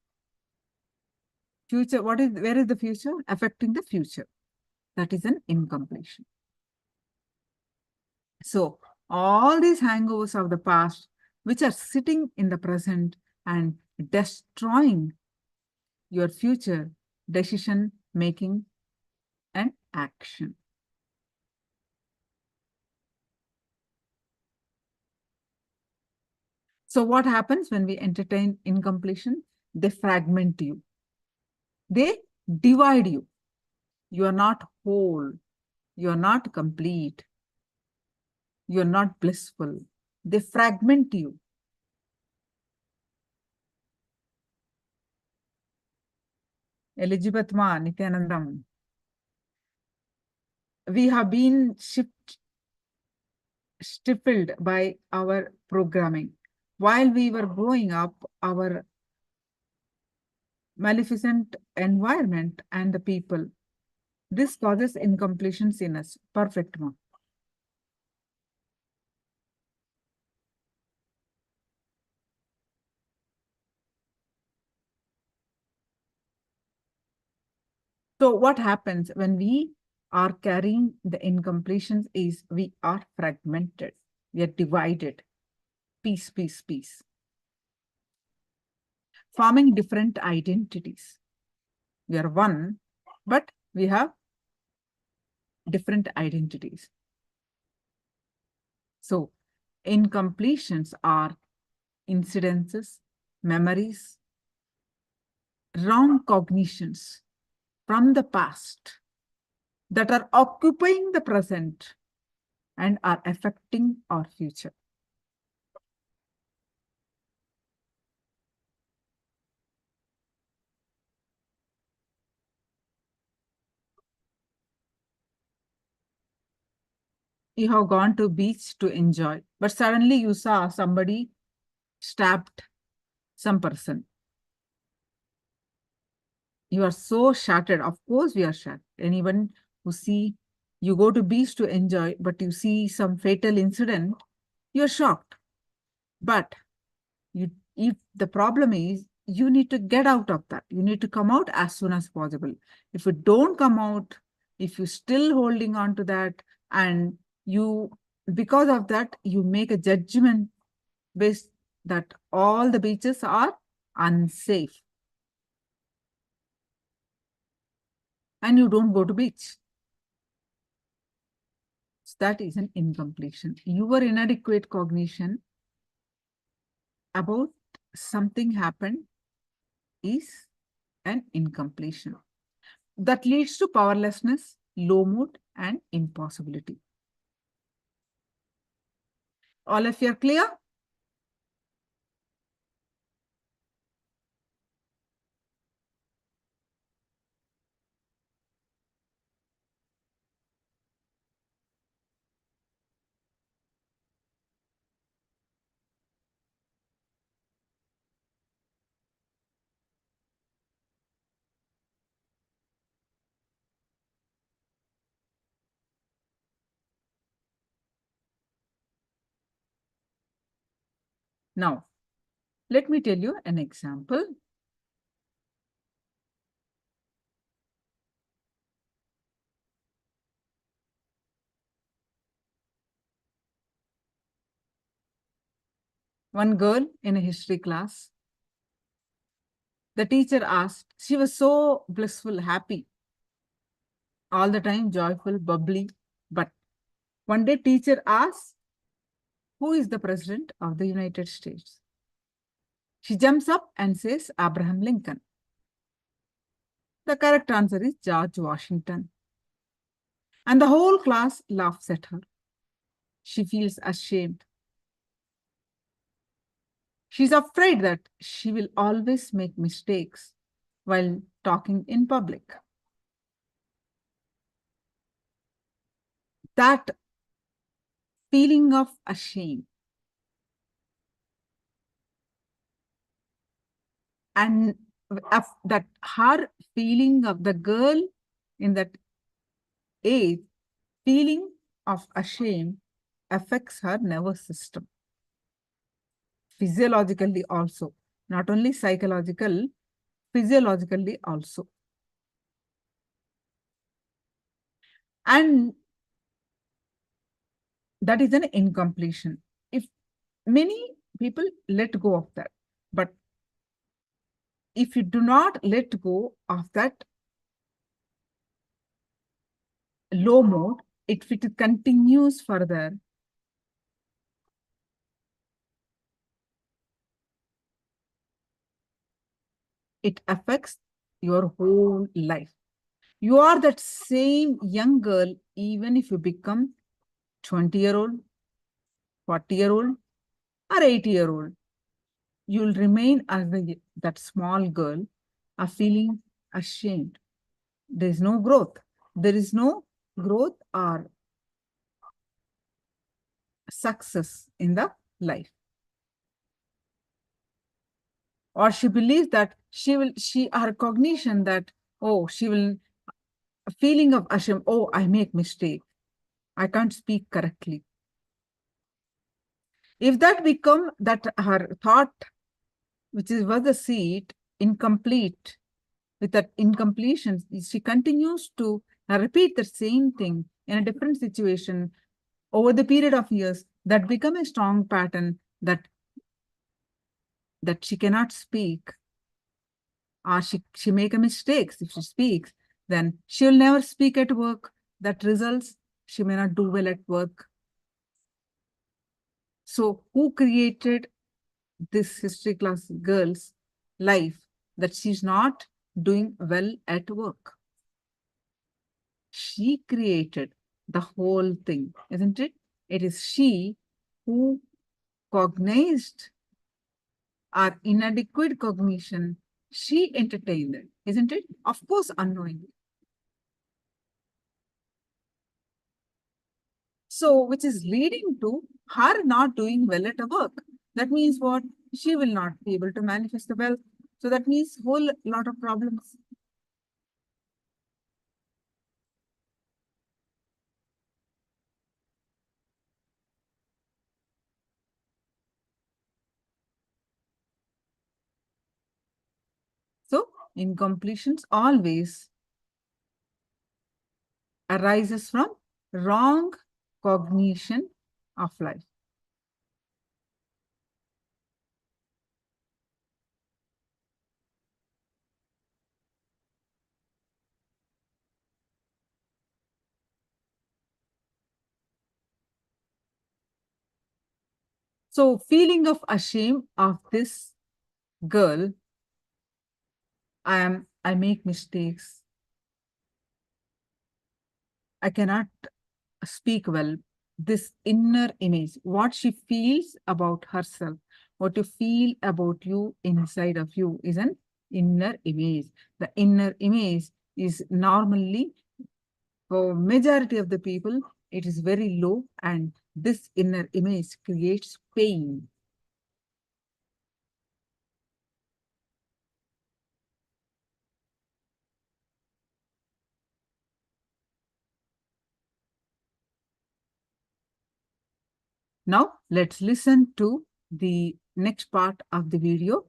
S20: future, where is the future? Affecting the future. That is an incompletion. So all these hangovers of the past, which are sitting in the present and destroying your future decision making and action. So what happens when we entertain incompletion? They fragment you. They divide you. You are not whole. You are not complete. You are not blissful. They fragment you. Elizabeth Ma, Nithyanandam. We have been stifled by our programming. While we were growing up, our maleficent environment and the people, this causes incompletions in us. Perfect, Ma. So what happens when we are carrying the incompletions is we are fragmented. We are divided. Peace, peace, peace. Forming different identities. We are one, but we have different identities. So incompletions are incidences, memories, wrong cognitions from the past that are occupying the present and are affecting our future. You have gone to beach to enjoy, but suddenly you saw somebody stabbed some person. You are so shattered. Of course, we are shattered. Anyone who see you go to beach to enjoy, but you see some fatal incident, you're shocked. But if the problem is, you need to get out of that. You need to come out as soon as possible. If you don't come out, if you're still holding on to that, and because of that, you make a judgment based that all the beaches are unsafe. And you don't go to beach. So that is an incompletion. Your inadequate cognition about something happened is an incompletion. That leads to powerlessness, low mood, and impossibility. All of you are clear? Now, let me tell you an example. One girl in a history class, the teacher asked, she was so blissful, happy, all the time joyful, bubbly. But one day teacher asked, who is the president of the United States? She jumps up and says, Abraham Lincoln. The correct answer is George Washington. And the whole class laughs at her. She feels ashamed. She's afraid that she will always make mistakes while talking in public. That feeling of shame and that her feeling of the girl in that age, feeling of shame affects her nervous system. Physiologically also, not only psychological, physiologically also. And that is an incompletion. If many people let go of that, but if you do not let go of that low mode, if it continues further, it affects your whole life. You are that same young girl, even if you become 20-year-old, 40-year-old, or 80-year-old. You will remain as that small girl, feeling ashamed. There is no growth. There is no growth or success in the life. Or she believes that her cognition that, oh, she will, a feeling of asham, oh, I make mistake. I can't speak correctly. If that become that her thought, which was the seed, incomplete, with that incompletion, she continues to repeat the same thing in a different situation over the period of years, that become a strong pattern that she cannot speak, or she make a mistakes. If she speaks, then she will never speak at work. That results, she may not do well at work. So who created this history class girl's life that she's not doing well at work? She created the whole thing, isn't it? It is she who cognized our inadequate cognition. She entertained it, isn't it? Of course, unknowingly. So, which is leading to her not doing well at her work. That means what? She will not be able to manifest the wealth. So that means whole lot of problems. So incompletions always arises from wrong cognition of life. So feeling of shame of this girl, I make mistakes. I cannot speak well. This inner image, what she feels about herself, what you feel about you inside of you is an inner image. The inner image is normally, for majority of the people, it is very low, and this inner image creates pain. Now, let's listen to the next part of the video.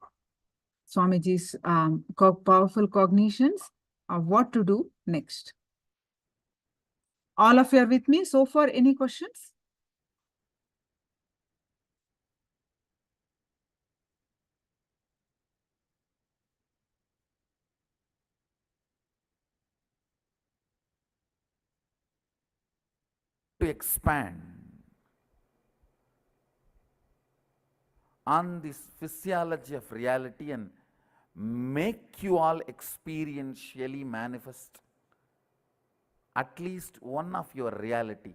S20: Swamiji's powerful cognitions of what to do next. All of you are with me so far? Any questions?
S3: expand on this physiology of reality and make you all experientially manifest at least one of your reality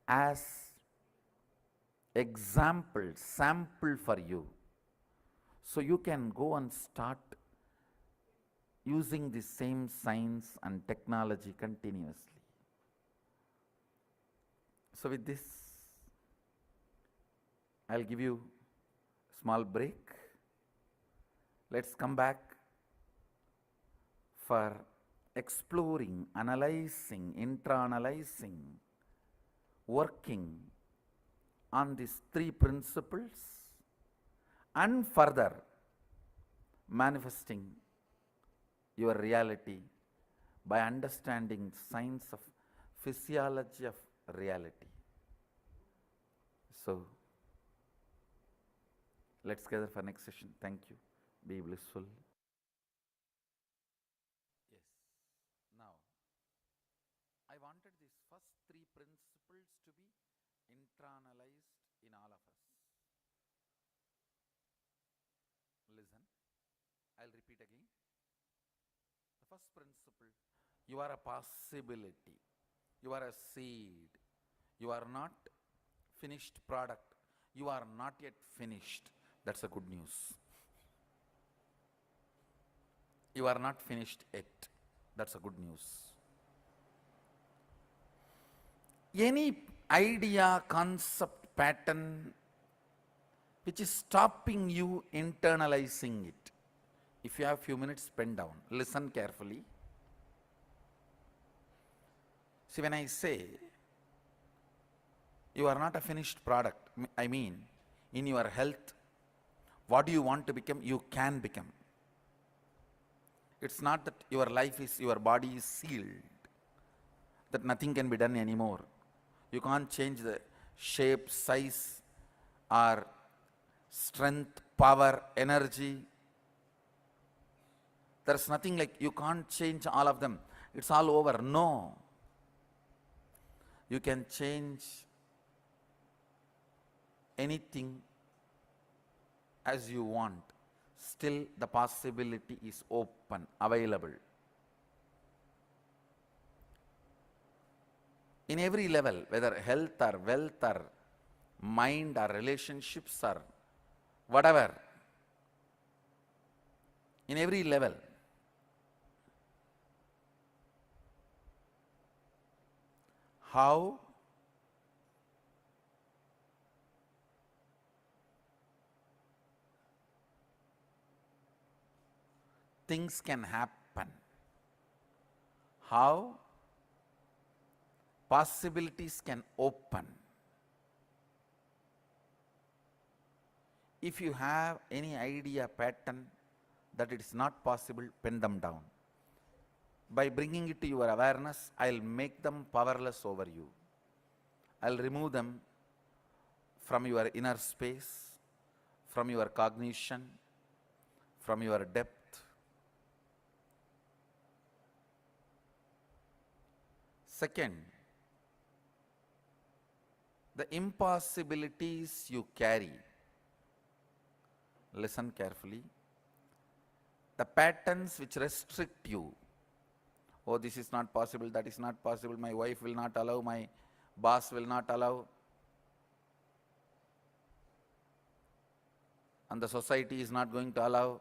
S3: as example, sample for you. So you can go and start using the same science and technology continuously. So with this, I'll give you a small break. Let's come back for exploring, analyzing, intra-analyzing, working on these three principles and further manifesting your reality by understanding science of physiology of reality. So let's gather for next session. Thank you. Be blissful. Yes. Now, I wanted these first three principles to be internalized in all of us. Listen, I'll repeat again. The first principle, you are a possibility. You are a seed. You are not finished product. You are not yet finished. That's a good news. You are not finished yet. That's a good news. Any idea, concept, pattern which is stopping you internalizing it, if you have a few minutes, pen down. Listen carefully. See, when I say you are not a finished product, I mean, in your health, what do you want to become? You can become. It's not that your life is, your body is sealed, that nothing can be done anymore. You can't change the shape, size, or strength, power, energy. There's nothing like you can't change all of them. It's all over. No. You can change anything as you want. Still the possibility is open, available. In every level, whether health or wealth or mind or relationships or whatever, in every level, how things can happen, how possibilities can open. If you have any idea, pattern that it is not possible, pen them down. By bringing it to your awareness, I'll make them powerless over you. I'll remove them from your inner space, from your cognition, from your depth. Second, the impossibilities you carry. Listen carefully. The patterns which restrict you. Oh, this is not possible, that is not possible, my wife will not allow, my boss will not allow, and the society is not going to allow.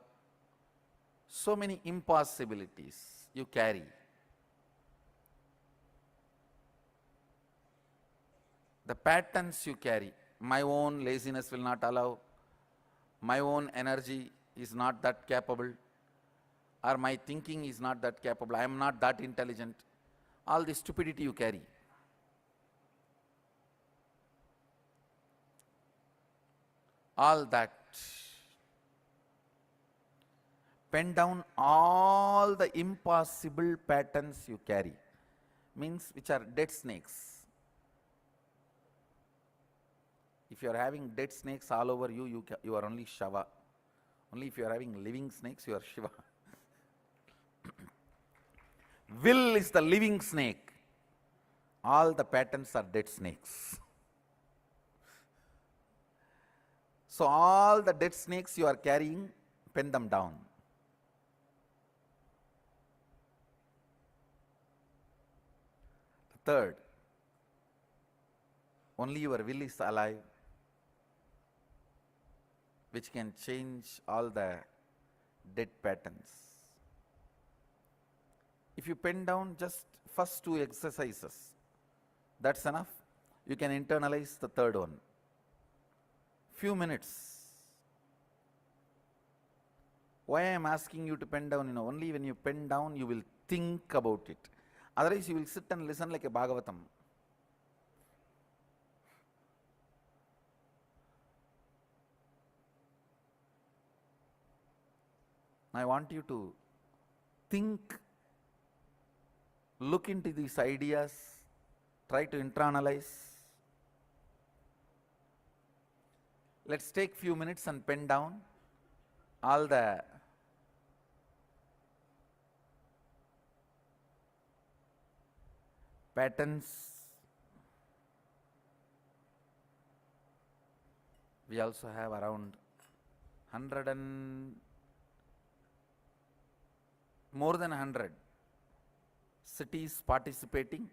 S3: So many impossibilities you carry. The patterns you carry. My own laziness will not allow, my own energy is not that capable, or my thinking is not that capable, I am not that intelligent. All the stupidity you carry. All that. Pen down all the impossible patterns you carry. Means which are dead snakes. If you are having dead snakes all over you, you are only Shava. Only if you are having living snakes, you are Shiva. Will is the living snake. all the patterns are dead snakes. So all the dead snakes you are carrying, pen them down. Third, only your will is alive, which can change all the dead patterns. If you pen down just first 2 exercises, that's enough. You can internalize the third one. Few minutes. Why I am asking you to pen down? Only when you pen down, you will think about it. Otherwise, you will sit and listen like a Bhagavatam. I want you to think, look into these ideas, try to internalize. Let's take few minutes and pen down all the patterns. We also have around 100 and more than 100 cities participating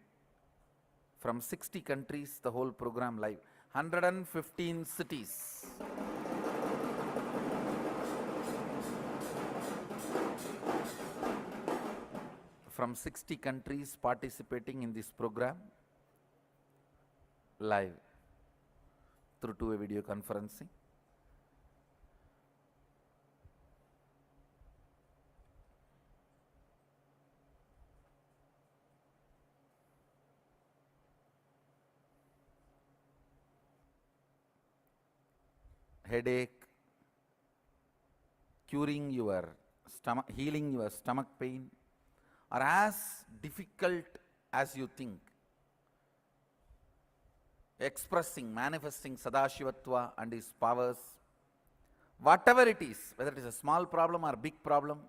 S3: from 60 countries, the whole program live. 115 cities. From 60 countries participating in this program live through two-way video conferencing. Headache, curing your stomach, healing your stomach pain are as difficult as you think. Expressing, manifesting Sadashivatva and his powers, whatever it is, whether it is a small problem or big problem,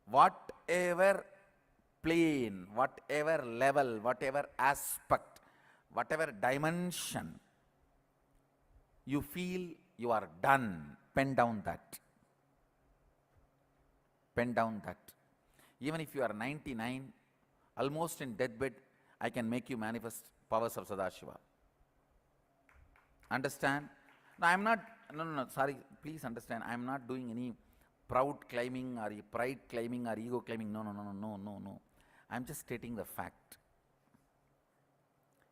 S3: whatever plane, whatever level, whatever aspect, whatever dimension you feel you are done, pen down that. Pen down that. Even if you are 99, almost in deathbed, I can make you manifest powers of Sadashiva. Understand? No, I am not, no, sorry, please understand, I am not doing any proud claiming or pride claiming or ego claiming. No. I am just stating the fact.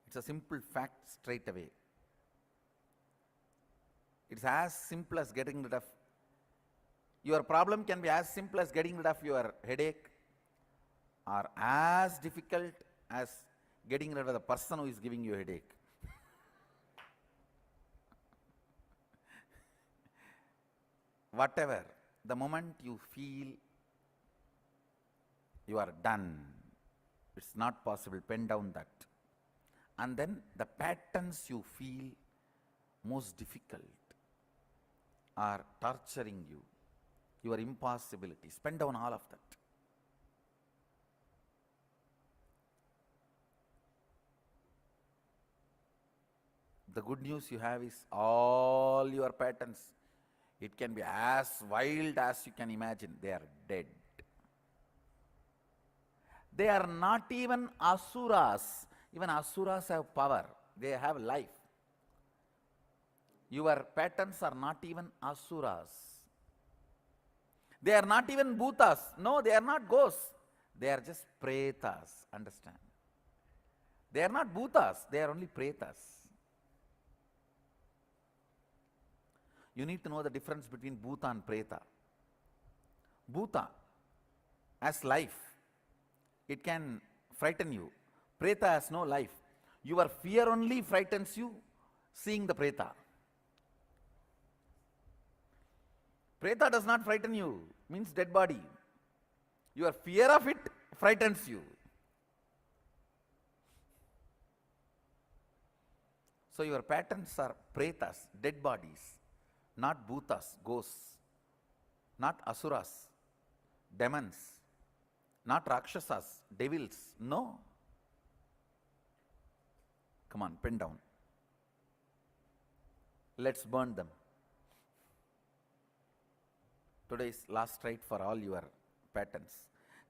S3: It's a simple fact straight away. It's as simple as getting rid of, your problem can be as simple as getting rid of your headache, or as difficult as getting rid of the person who is giving you a headache. Whatever, the moment you feel you are done, it's not possible, pen down that. And then the patterns you feel most difficult are torturing you, your impossibilities, pen down all of that. The good news you have is all your patterns, it can be as wild as you can imagine, they are dead. They are not even asuras. Even asuras have power, they have life. Your patterns are not even asuras. They are not even bhutas. No, they are not ghosts. They are just pretas, understand? They are not bhutas, they are only pretas. You need to know the difference between bhuta and preta. Bhuta has life. It can frighten you. Preta has no life. Your fear only frightens you seeing the preta. Preta does not frighten you, means dead body. Your fear of it frightens you. So your patterns are pretas, dead bodies, not bhutas, ghosts, not asuras, demons, not rakshasas, devils, no. Come on, pen down. Let's burn them. Today's last rite for all your patterns.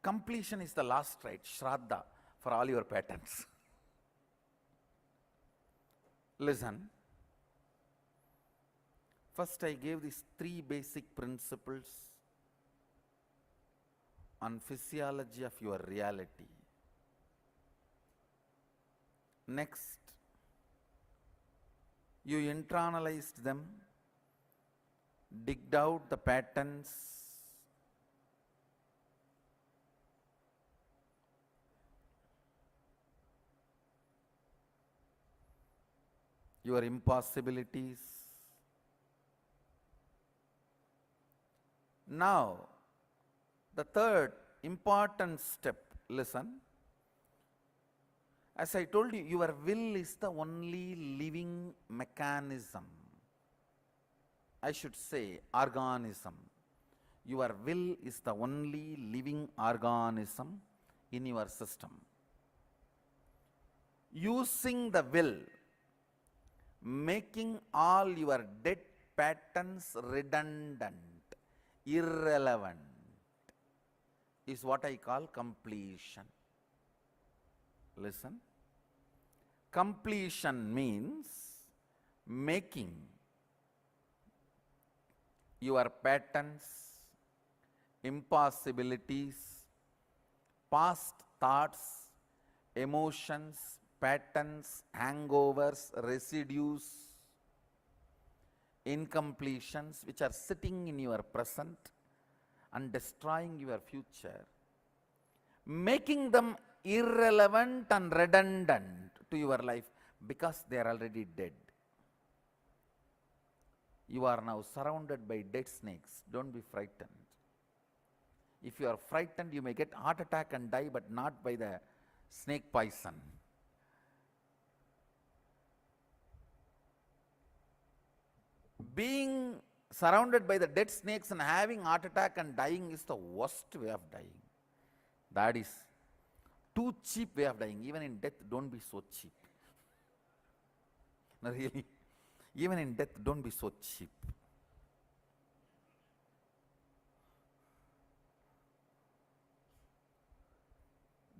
S3: Completion is the last rite, Shraddha, for all your patterns. Listen. First, I gave these 3 basic principles on physiology of your reality. Next, you internalized them, digged out the patterns, your impossibilities. Now, the third important step, listen. As I told you, your will is the only living mechanism. I should say organism. Your will is the only living organism in your system. Using the will, making all your dead patterns redundant, irrelevant, is what I call completion. Listen. Completion means making your patterns, impossibilities, past thoughts, emotions, patterns, hangovers, residues, incompletions which are sitting in your present and destroying your future, making them irrelevant and redundant to your life because they are already dead. You are now surrounded by dead snakes. Don't be frightened. If you are frightened, you may get heart attack and die, but not by the snake poison. Being surrounded by the dead snakes and having heart attack and dying is the worst way of dying. That is too cheap way of dying. Even in death, don't be so cheap. No, really. Even in death, don't be so cheap.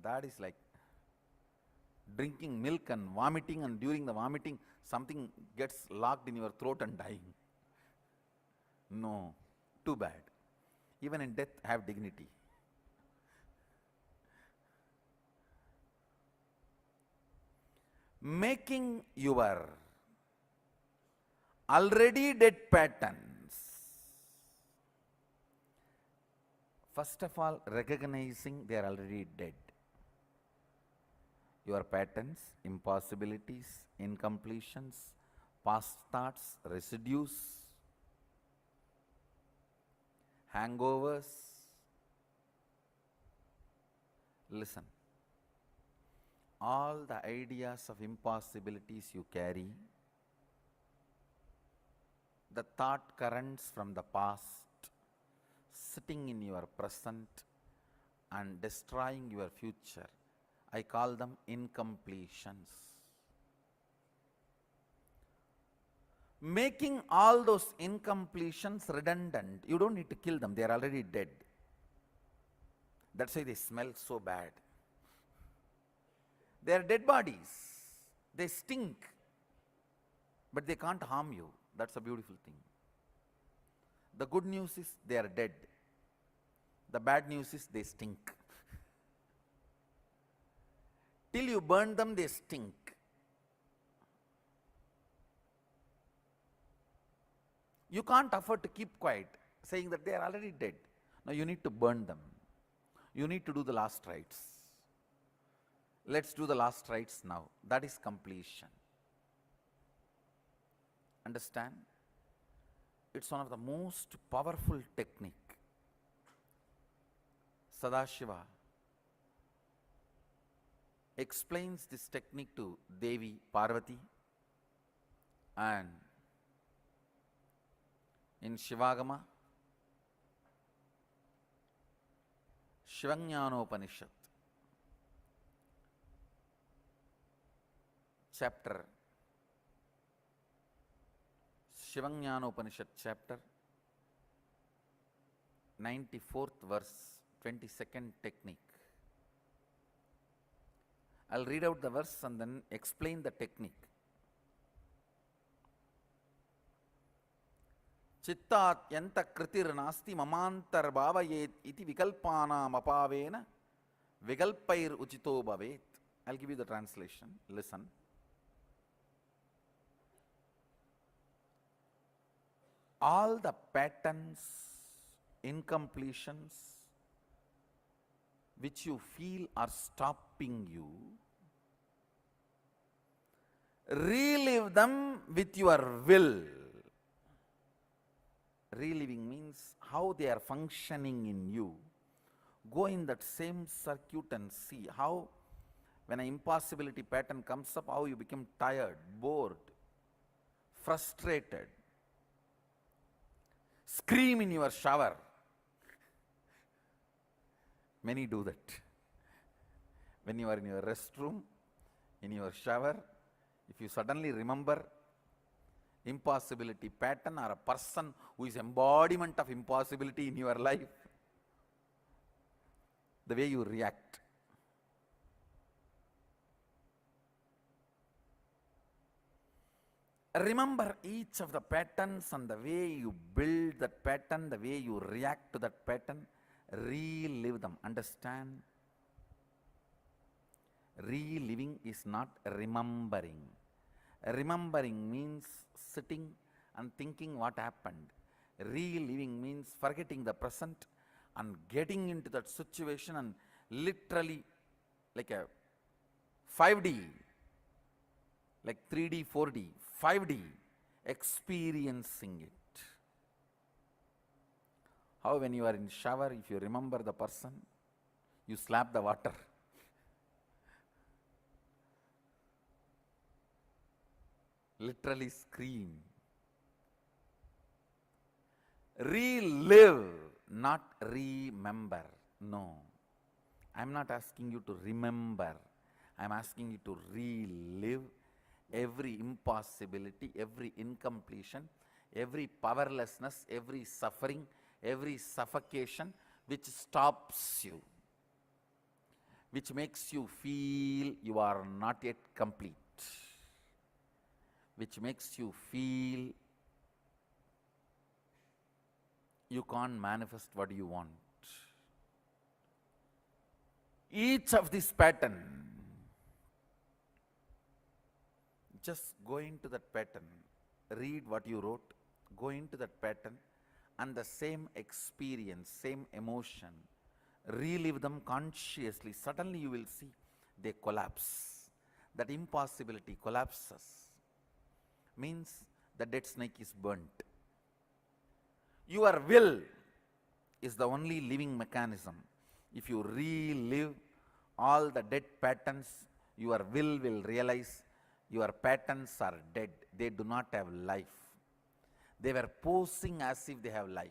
S3: That is like drinking milk and vomiting, and during the vomiting, something gets locked in your throat and dying. No, too bad. Even in death, have dignity. Making your already dead patterns. First of all, recognizing they are already dead. Your patterns, impossibilities, incompletions, past thoughts, residues, hangovers. Listen. All the ideas of impossibilities you carry, the thought currents from the past, sitting in your present and destroying your future, I call them incompletions. Making all those incompletions redundant, you don't need to kill them, they are already dead. That's why they smell so bad. They are dead bodies. They stink. But they can't harm you. That's a beautiful thing. The good news is they are dead. The bad news is they stink. Till you burn them, they stink. You can't afford to keep quiet, saying that they are already dead. Now you need to burn them. You need to do the last rites. Let's do the last rites now. That is completion. Understand? It's one of the most powerful technique. Sadashiva explains this technique to Devi Parvati, and in Shivagama, Shivajnanopanishad, chapter, Shivanyana Upanishad chapter, 94th verse, 22nd technique. I'll read out the verse and then explain the technique. Chittat yanta kritir nasti mamantar bhavayet iti vikalpanam apavena vikalpair uchito bhavet. I'll give you the translation. Listen. All the patterns, incompletions, which you feel are stopping you, relive them with your will. Reliving means how they are functioning in you. Go in that same circuit and see how, when an impossibility pattern comes up, how you become tired, bored, frustrated. Scream in your shower. Many do that. When you are in your restroom, in your shower, if you suddenly remember impossibility pattern or a person who is embodiment of impossibility in your life, the way you react. Remember each of the patterns and the way you build that pattern, the way you react to that pattern, relive them. Understand? Reliving is not remembering. Remembering means sitting and thinking what happened. Reliving means forgetting the present and getting into that situation and literally like a 5D, like 3D, 4D, 5D, experiencing it. How when you are in shower, if you remember the person, you slap the water. Literally scream. Relive, not remember. No. I am not asking you to remember. I am asking you to relive every impossibility, every incompletion, every powerlessness, every suffering, every suffocation which stops you, which makes you feel you are not yet complete, which makes you feel you can't manifest what you want. Each of this pattern, just go into that pattern, read what you wrote, go into that pattern, and the same experience, same emotion, relive them consciously. Suddenly you will see they collapse. That impossibility collapses. Means the dead snake is burnt. Your will is the only living mechanism. If you relive all the dead patterns, your will realize your patterns are dead. They do not have life. They were posing as if they have life.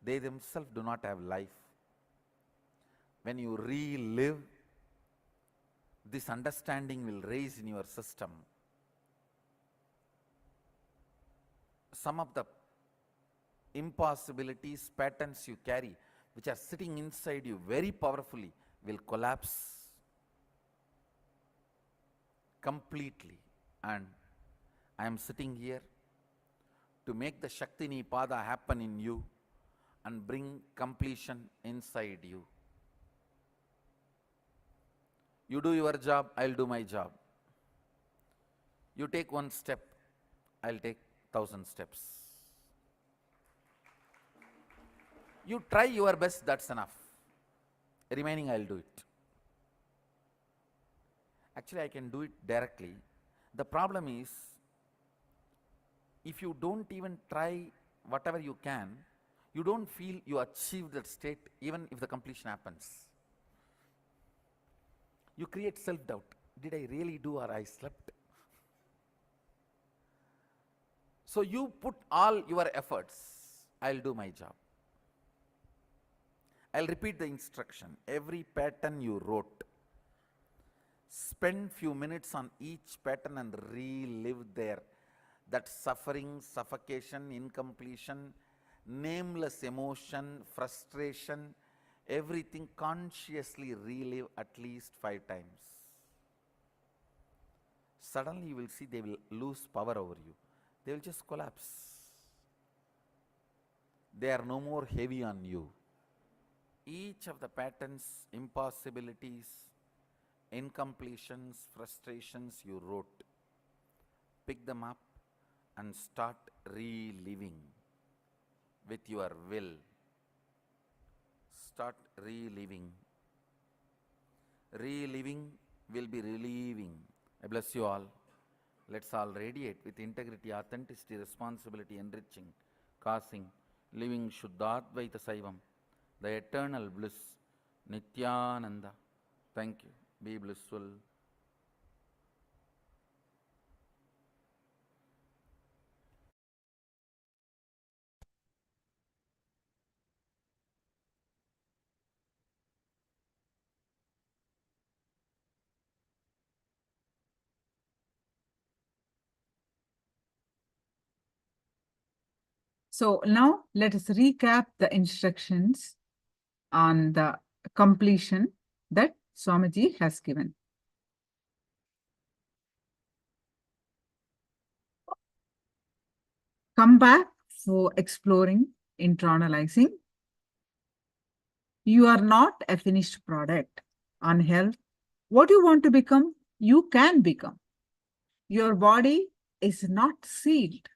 S3: They themselves do not have life. When you relive, this understanding will raise in your system. Some of the impossibilities, patterns you carry, which are sitting inside you very powerfully, will collapse completely. And I am sitting here to make the Shakti Nipada happen in you and bring completion inside you. You do your job, I'll do my job. You take one step, I'll take 1,000 steps. You try your best, that's enough. Remaining, I'll do it. Actually, I can do it directly. The problem is, if you don't even try whatever you can, you don't feel you achieved that state even if the completion happens. You create self-doubt. Did I really do or I slept? So you put all your efforts. I'll do my job. I'll repeat the instruction. Every pattern you wrote, Spend few minutes on each pattern and relive there. That suffering, suffocation, incompletion, nameless emotion, frustration, everything consciously relive at least 5 times. Suddenly you will see they will lose power over you. They will just collapse. They are no more heavy on you. Each of the patterns, impossibilities, incompletions, frustrations you wrote, pick them up and start reliving with your will. Start reliving. Reliving will be relieving. I bless you all. Let's all radiate with integrity, authenticity, responsibility, enriching, causing, living Shuddhadvaita Saivam, the eternal bliss, Nithyananda. Thank you. Be blissful.
S20: So now let us recap the instructions on the completion that Swamiji has given. Come back for exploring, internalizing. You are not a finished product. On health, what you want to become, you can become. Your body is not sealed.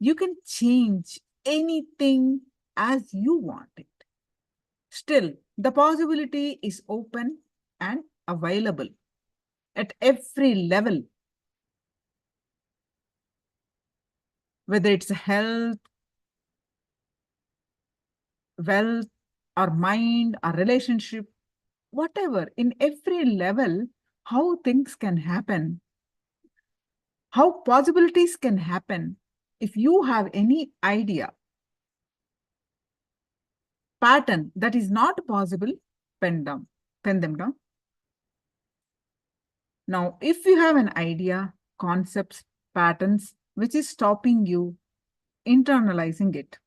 S20: You can change anything as you want it. Still, the possibility is open and available at every level, whether it's health, wealth, or mind, or relationship, whatever, in every level, how things can happen, how possibilities can happen. If you have any idea, pattern that is not possible, pen them down. Now, if you have an idea, concepts, patterns, which is stopping you internalizing it,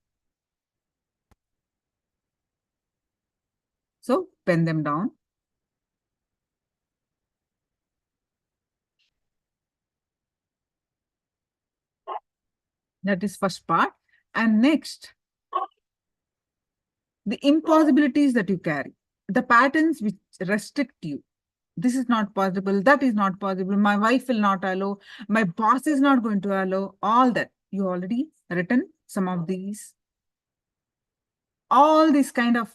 S20: so pen them down. That is first part. And next, the impossibilities that you carry, the patterns which restrict you. This is not possible, that is not possible, my wife will not allow, my boss is not going to allow, all that. You already written some of these. All these kind of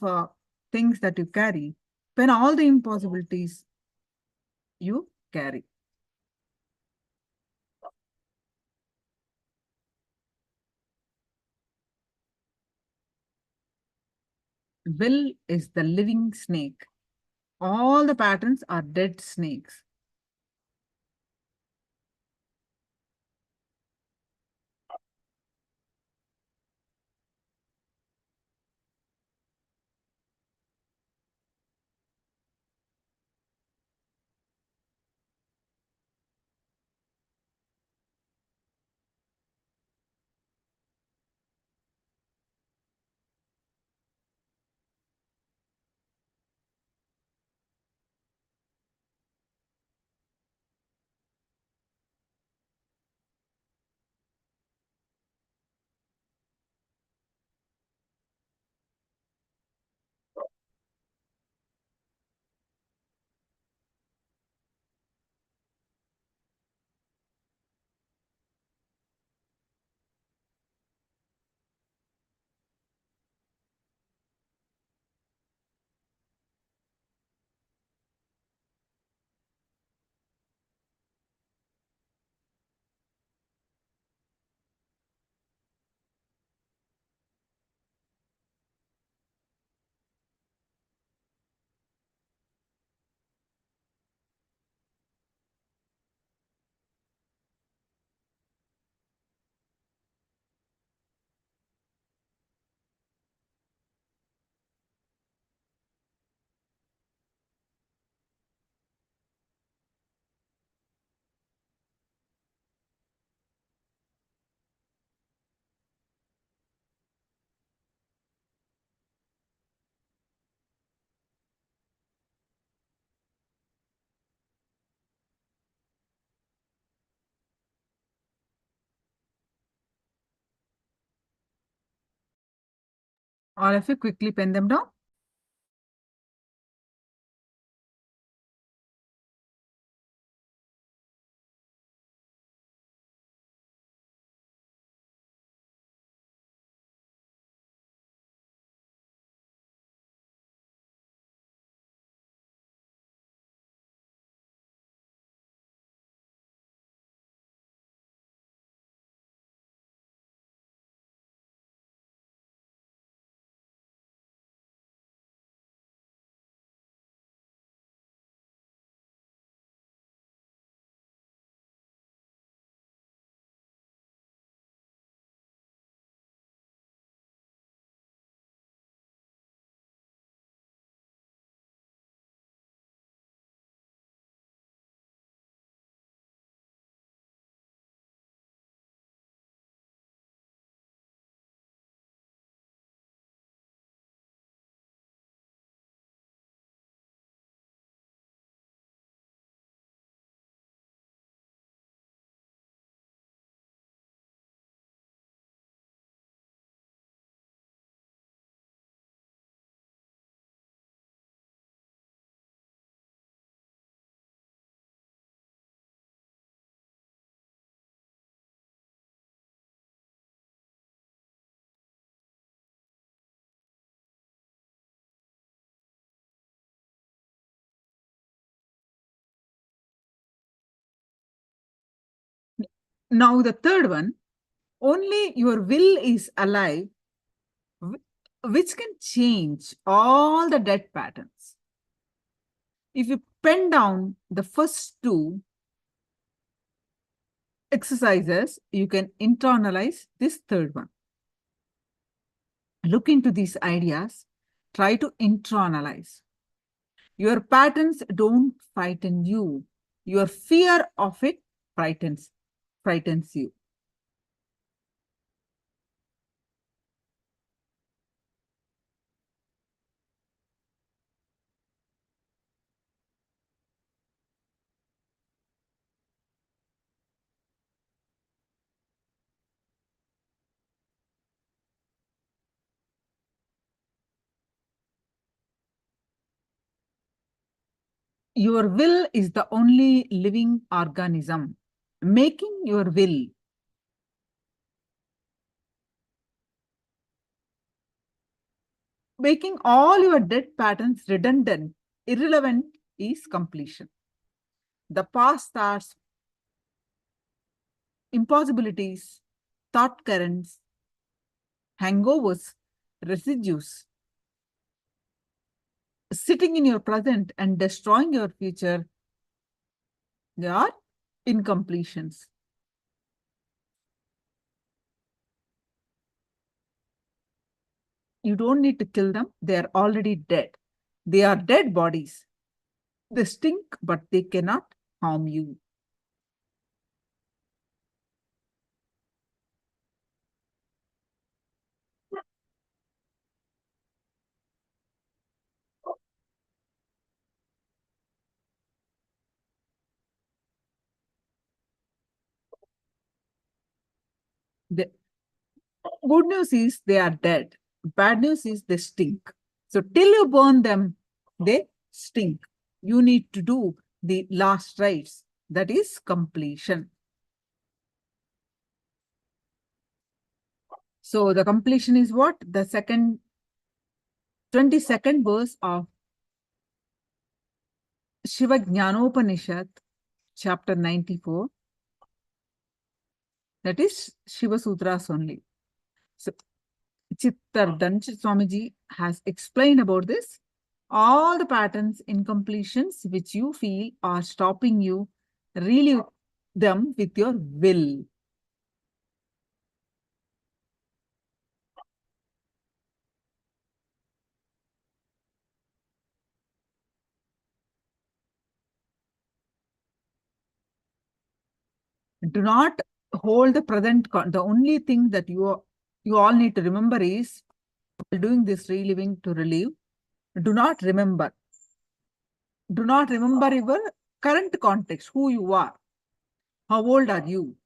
S20: things that you carry, pen all the impossibilities you carry. Will is the living snake. All the patterns are dead snakes. All of you quickly pen them down. Now the third one, only your will is alive, which can change all the dead patterns. If you pen down the first two exercises, you can internalize this third one. Look into these ideas, try to internalize. Your patterns don't frighten you. Your fear of it frightens you. Your will is the only living organism. Making your will, making all your dead patterns redundant, irrelevant is completion. The past thoughts, impossibilities, thought currents, hangovers, residues, sitting in your present and destroying your future, they are incompletions. You don't need to kill them. They are already dead. They are dead bodies. They stink, but they cannot harm you. The good news is they are dead. Bad news is they stink. So till you burn them, they stink. You need to do the last rites. That is completion. So the completion is what? The 22nd verse of Shiva Jnanopanishad, chapter 94. That is Shiva Sutras only. So Chittardhan Swamiji has explained about this. All the patterns, incompletions which you feel are stopping you, relieve them with your will. Do not hold the present. The only thing that you all need to remember is, doing this reliving to relieve, do not remember. Do not remember your current context, who you are. How old are you?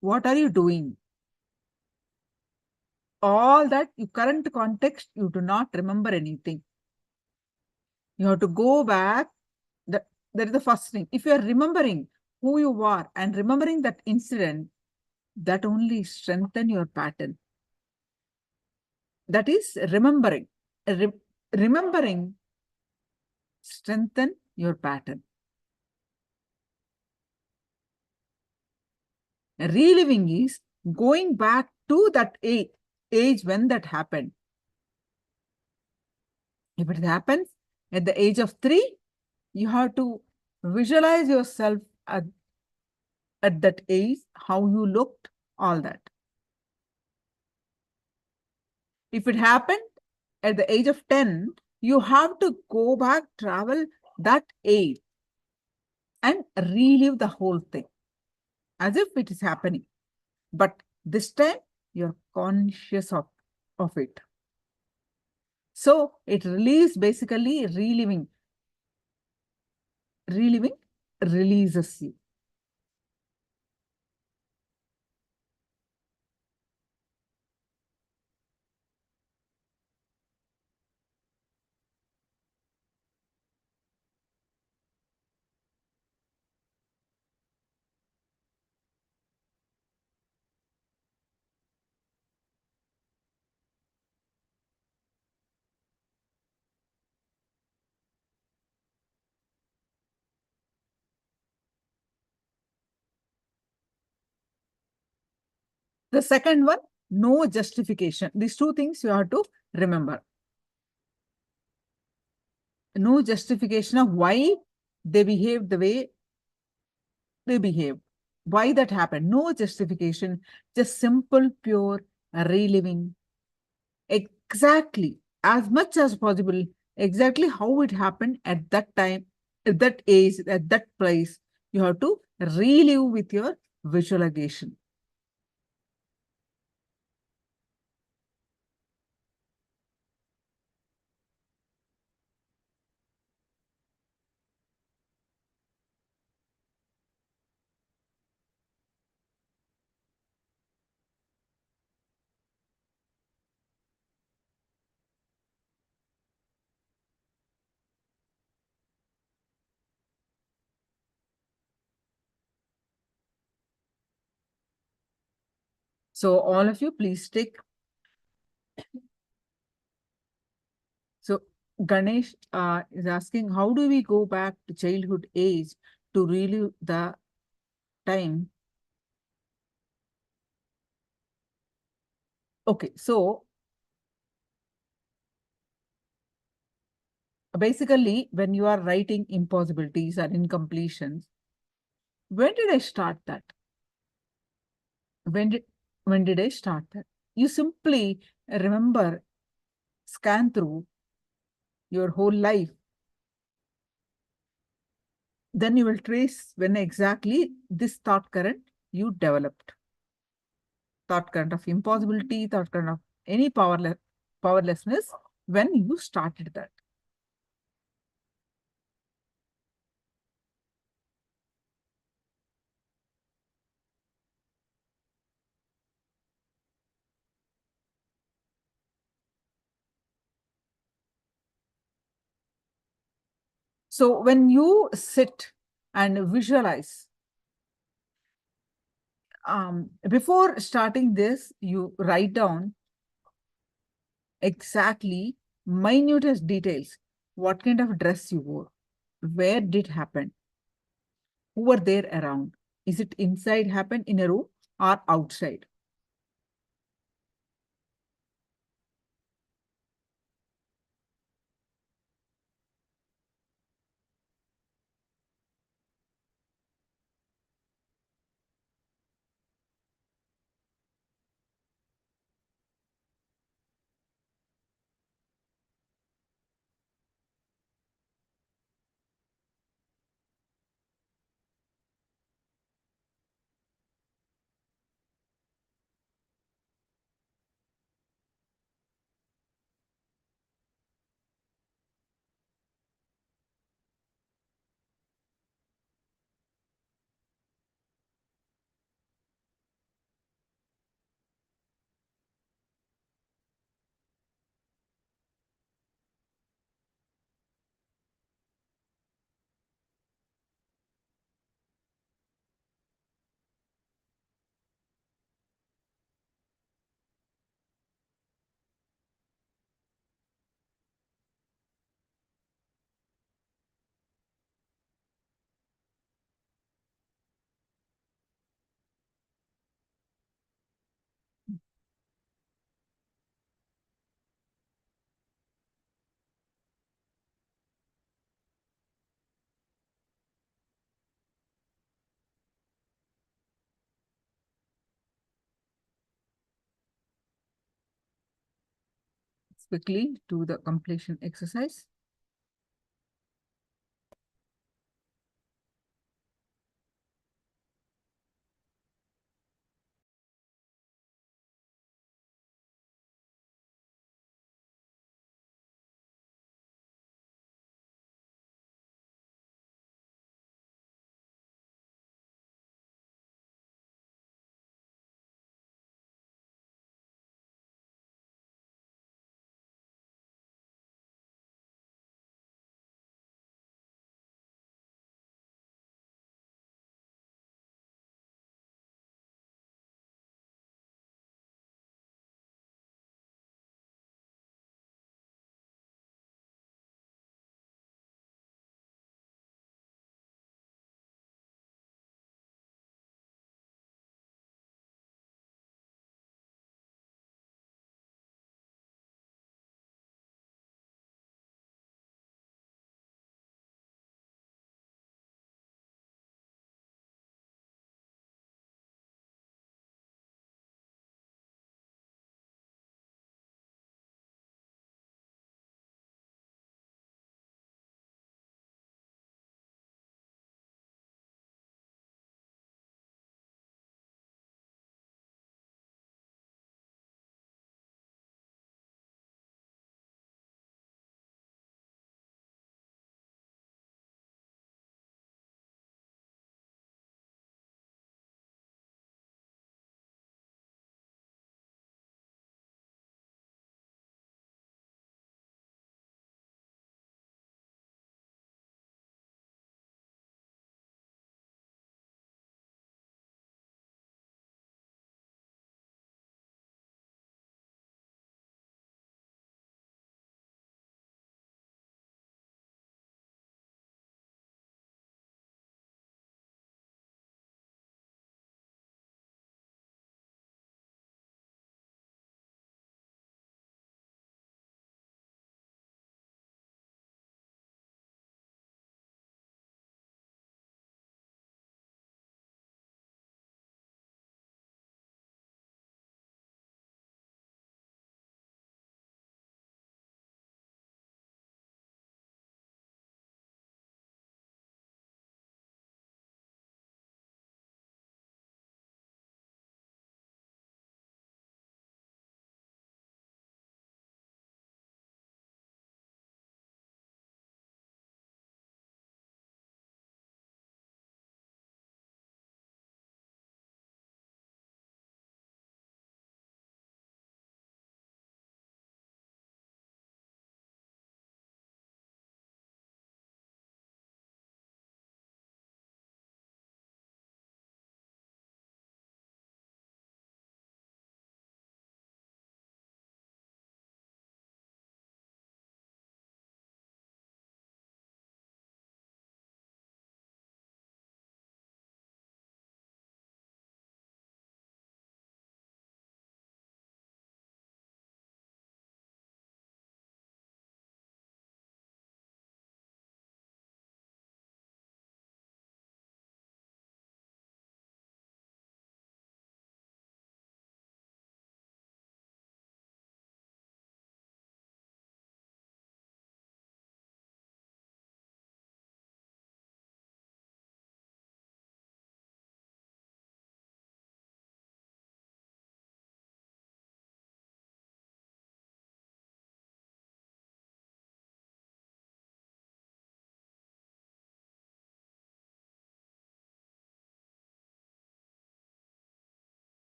S20: What are you doing? all that, your current context, you do not remember anything. You have to go back. That is the first thing. If you are remembering who you are and remembering that incident, that only strengthen your pattern. That is remembering. Remembering strengthen your pattern. Reliving is going back to that age when that happened. If it happens at the age of 3, you have to visualize yourself at that age, how you looked, all that. If it happened at the age of 10, you have to go back, travel that age and relive the whole thing as if it is happening. But this time you're conscious of it. So it relieves, basically reliving releases you. The second one, no justification. These two things you have to remember. No justification of why they behave the way they behave. Why that happened. No justification. Just simple, pure reliving. Exactly, as much as possible, exactly how it happened at that time, at that age, at that place. You have to relive with your visualization. So all of you, please take. So Ganesh is asking, how do we go back to childhood age to relive the time? Okay, so basically, when you are writing impossibilities or incompletions, when did I start that? When did I start that? You simply remember, scan through your whole life. Then you will trace when exactly this thought current you developed. Thought current of impossibility, thought current of any powerlessness, when you started that. So when you sit and visualize, before starting this, you write down exactly minutest details. What kind of dress you wore? Where did it happen? Who were there around? Is it inside happen in a room or outside? quickly do the completion exercise.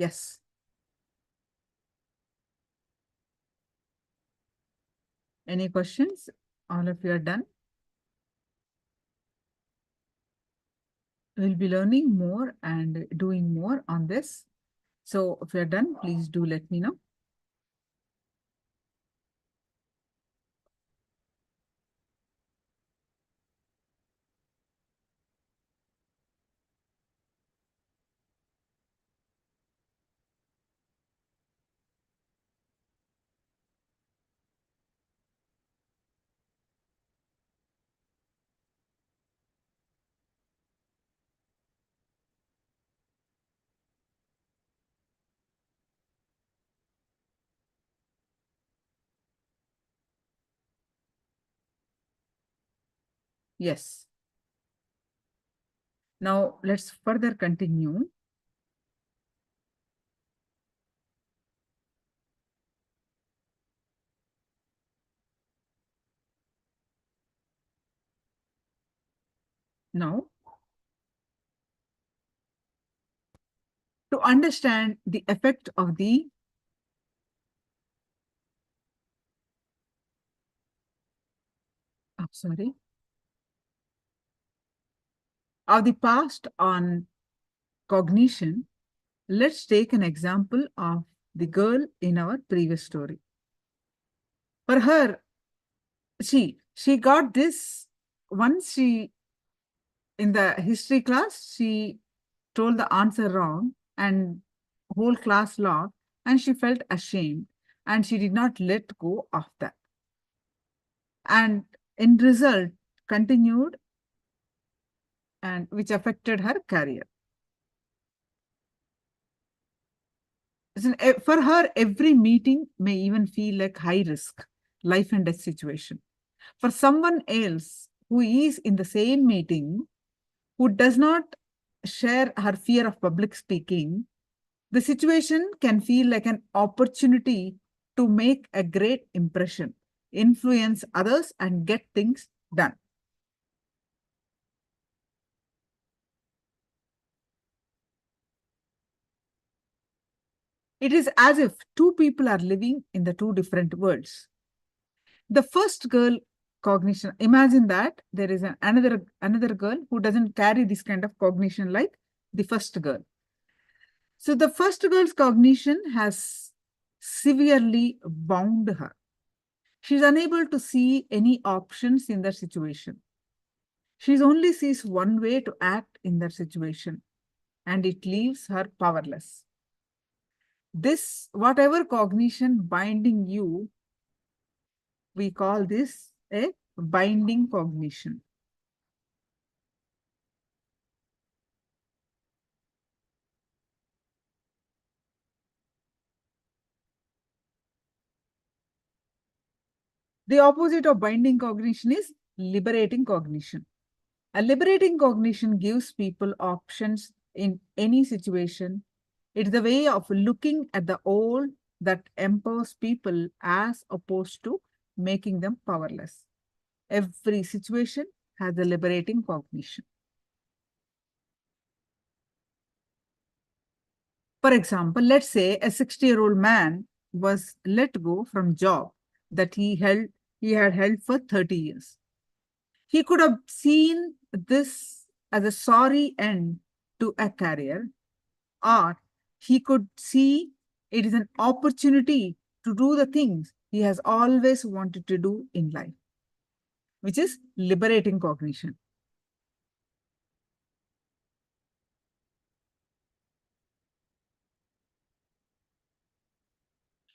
S20: Yes. Any questions? All of you are done? We'll be learning more and doing more on this. So if you're done, please do let me know. Yes. Now let's further continue. Now, to understand the effect of the of the past on cognition, let's take an example of the girl in our previous story. For her, she got this once in the history class, she told the answer wrong and whole class laughed, and she felt ashamed and she did not let go of that. And in result, continued, and which affected her career. For her, every meeting may even feel like high risk, life and death situation. For someone else who is in the same meeting, who does not share her fear of public speaking, the situation can feel like an opportunity to make a great impression, influence others, and get things done. It is as if two people are living in the two different worlds. The first girl cognition, imagine that there is another girl who doesn't carry this kind of cognition like the first girl. So the first girl's cognition has severely bound her. She's unable to see any options in that situation. She only sees one way to act in that situation, and it leaves her powerless. This, whatever cognition binding you, we call this a binding cognition. The opposite of binding cognition is liberating cognition. A liberating cognition gives people options in any situation. It's the way of looking at the old that empowers people as opposed to making them powerless. Every situation has a liberating cognition. For example, let's say a 60-year-old man was let go from job that he had held for 30 years. He could have seen this as a sorry end to a career, or he could see it is an opportunity to do the things he has always wanted to do in life, which is liberating cognition.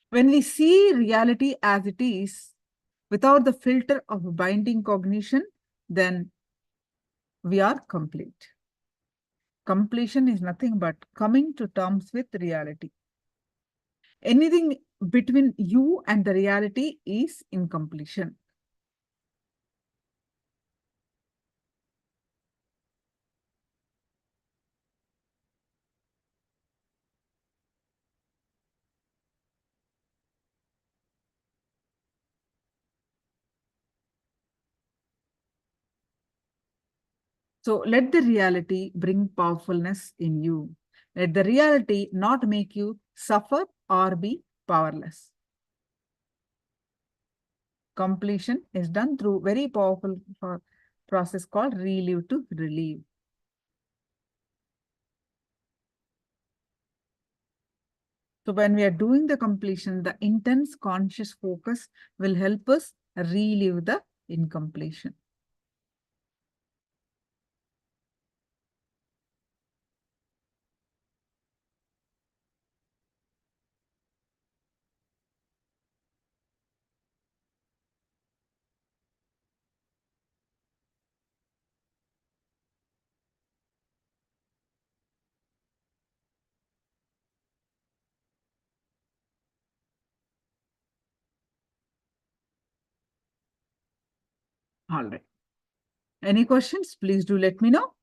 S20: When we see reality as it is, without the filter of binding cognition, then we are complete. Completion is nothing but coming to terms with reality. Anything between you and the reality is incompletion. So let the reality bring powerfulness in you. Let the reality not make you suffer or be powerless. Completion is done through very powerful process called relieve to relieve. So when we are doing the completion, the intense conscious focus will help us relieve the incompletion. All right. Any questions? Please do let me know.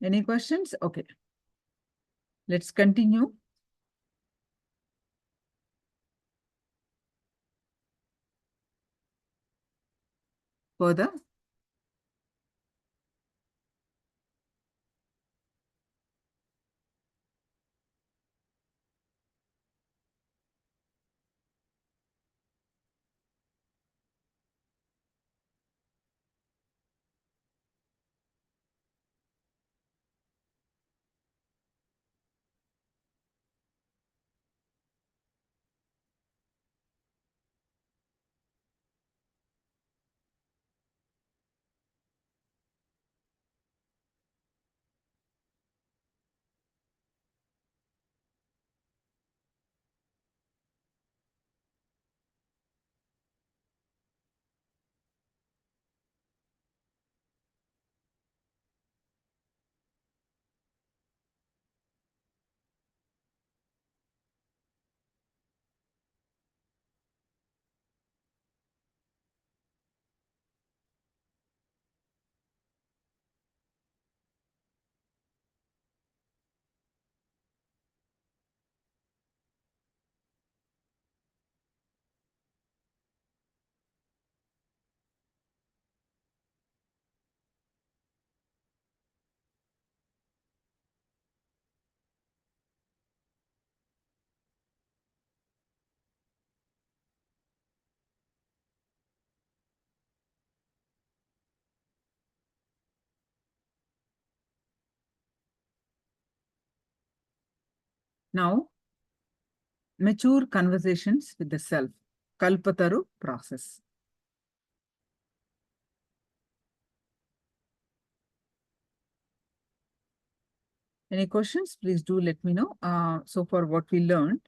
S20: Any questions? Okay. Let's continue. Further. Now, mature conversations with the self, Kalpataru process. Any questions? Please do let me know. So far what we learned.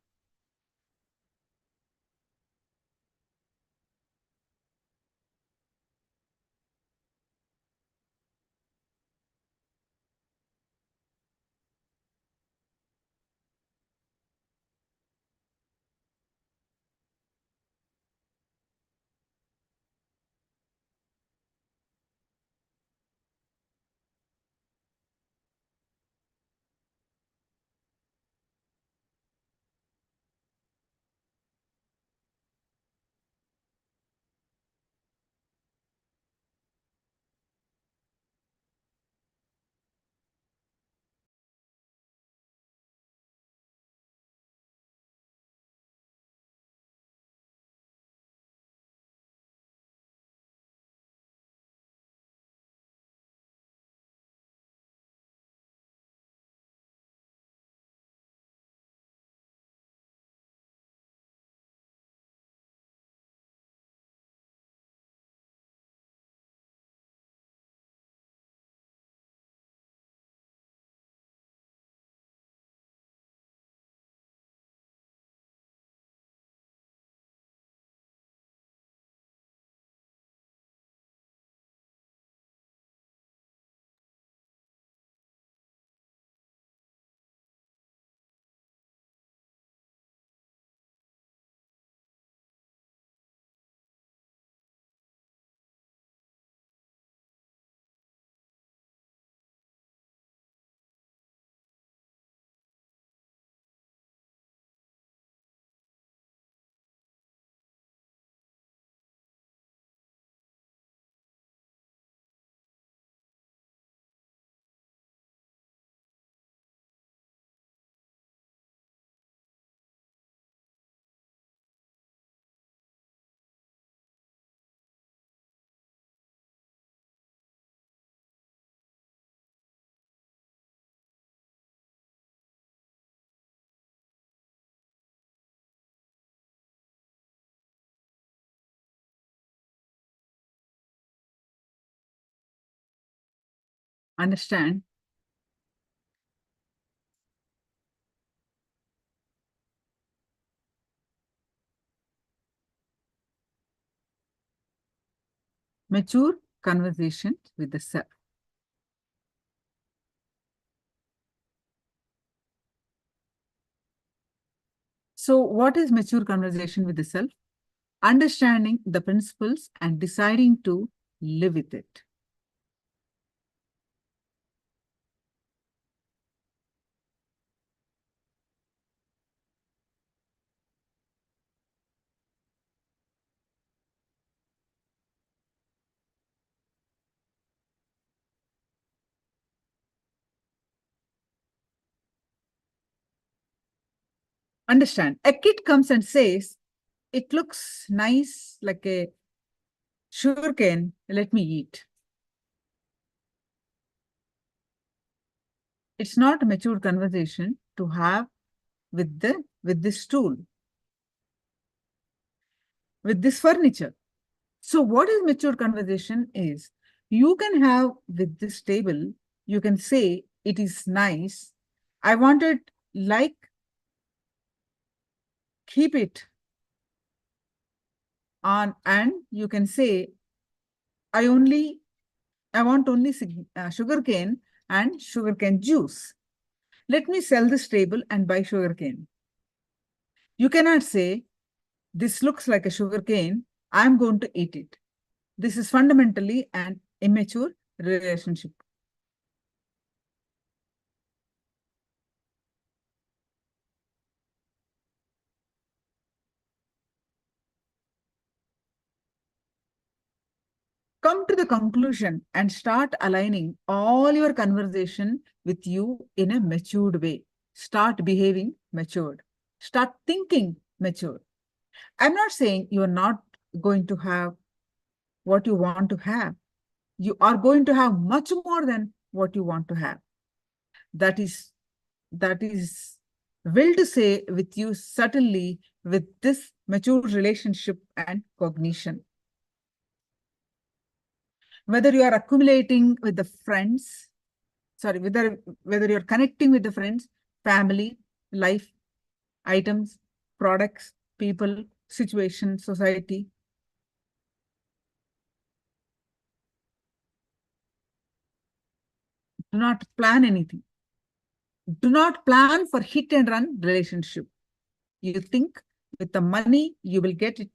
S20: understand mature conversation with the self. So what is mature conversation with the self? Understanding the principles and deciding to live with it. Understand. A kid comes and says, it looks nice like a sugar cane, let me eat. It's not a mature conversation to have with this tool, with this furniture. So what is mature conversation is, you can have with this table, you can say it is nice. I want it like, keep it on, and you can say, I want only sugarcane and sugarcane juice. Let me sell this table and buy sugarcane. You cannot say, this looks like a sugarcane, I'm going to eat it. This is fundamentally an immature relationship. Come to the conclusion and start aligning all your conversation with you in a matured way. Start behaving matured. Start thinking matured. I'm not saying you are not going to have what you want to have. You are going to have much more than what you want to have. That is will to say with you subtly with this mature relationship and cognition. Whether you are accumulating with the friends, whether you're connecting with the friends, family, life, items, products, people, situation, society. Do not plan anything. Do not plan for hit and run relationship. You think with the money, you will get it,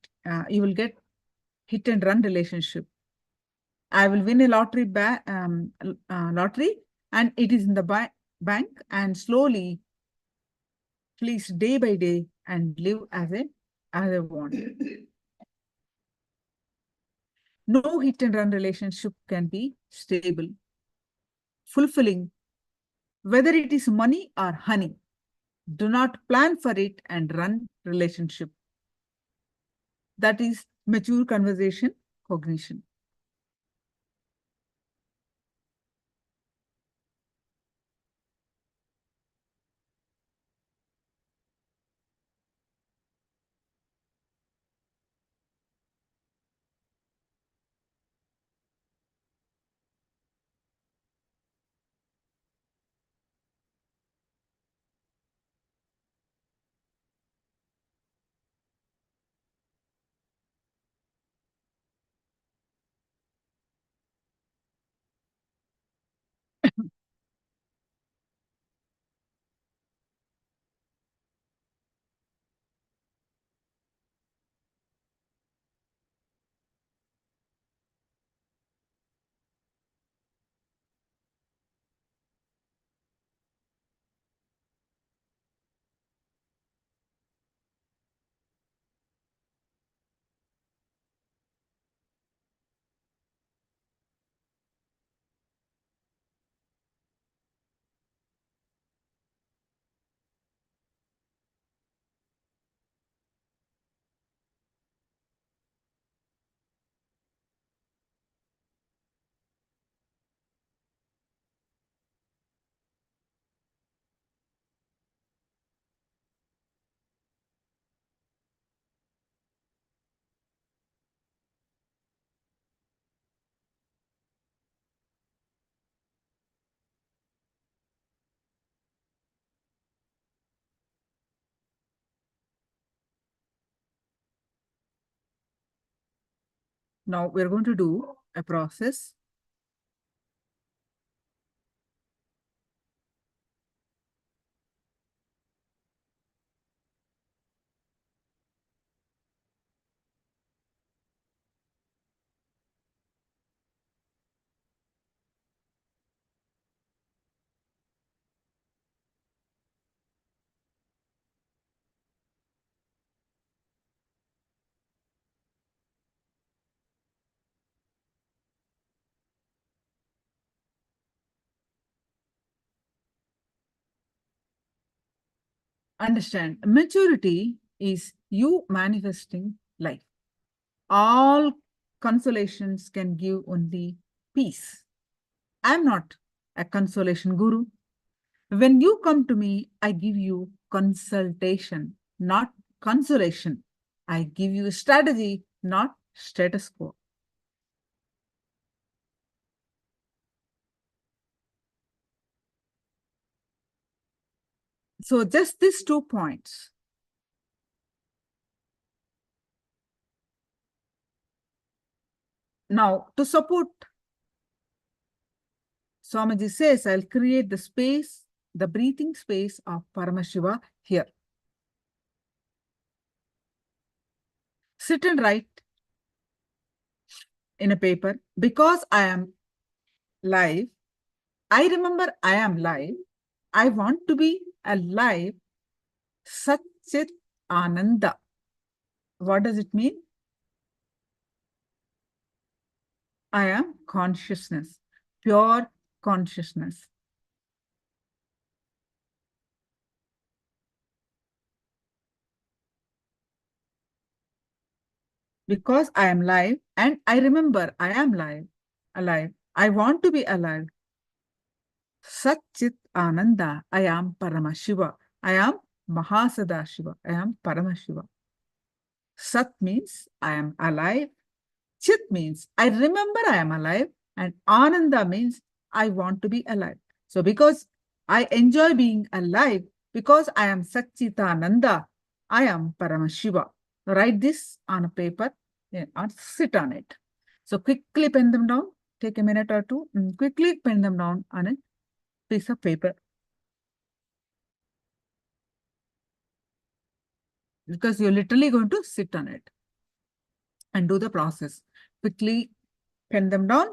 S20: you will get hit and run relationship. I will win a lottery and it is in the bank, and slowly, please, day by day, and live as I want. No hit and run relationship can be stable, fulfilling, whether it is money or honey. Do not plan for it and run relationship. That is mature conversation, cognition. Now we're going to do a process. Understand, maturity is you manifesting life. All consolations can give only peace. I'm not a consolation guru. When you come to me, I give you consultation, not consolation. I give you strategy, not status quo. So just these 2 points. Now, to support, Swamiji says, I'll create the space, the breathing space of Paramashiva here. Sit and write in a paper, because I am live. I remember I am live. I want to be alive. Satchit Ananda. What does it mean? I am consciousness, pure consciousness. Because I am live and I remember I am live, alive. I want to be alive. Satchit Ananda. I am Paramashiva. I am Mahasadashiva. I am Paramashiva. Sat means I am alive. Chit means I remember I am alive. And Ananda means I want to be alive. So because I enjoy being alive, because I am Satchitananda, I am Paramashiva. Write this on a paper or sit on it. So quickly pen them down. Take a minute or two. And quickly pen them down on a piece of paper. Because you're literally going to sit on it and do the process. Quickly pen them down.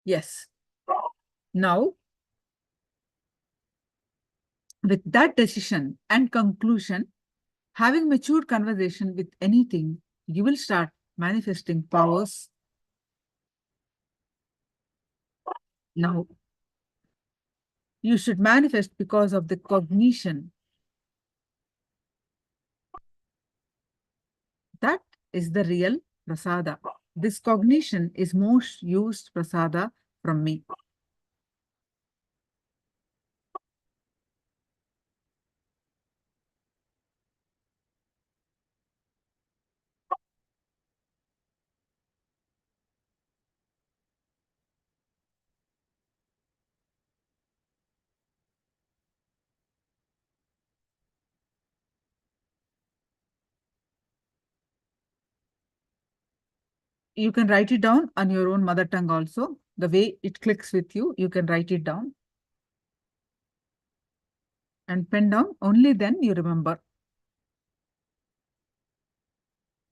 S20: Yes. Now, with that decision and conclusion, having matured conversation with anything, you will start manifesting powers. Now, you should manifest because of the cognition. That is the real prasada. This cognition is most used prasada from me. you can write it down on your own mother tongue also. The way it clicks with you, you can write it down. And pen down, only then you remember.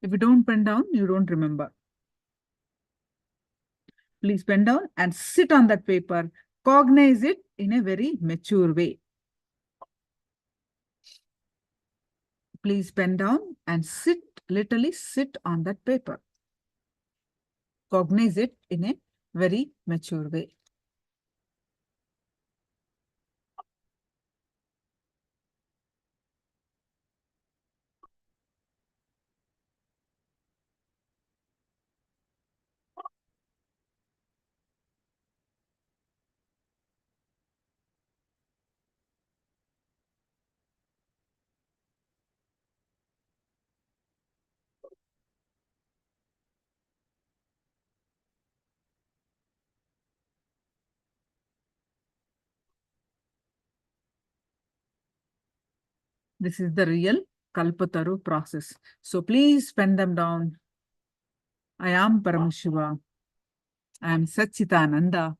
S20: If you don't pen down, you don't remember. Please pen down and sit on that paper. Cognize it in a very mature way. Please pen down and sit, literally sit on that paper. Cognize it in a very mature way. This is the real Kalpataru process. So please pen them down. I am Paramashiva. I am Satchitananda.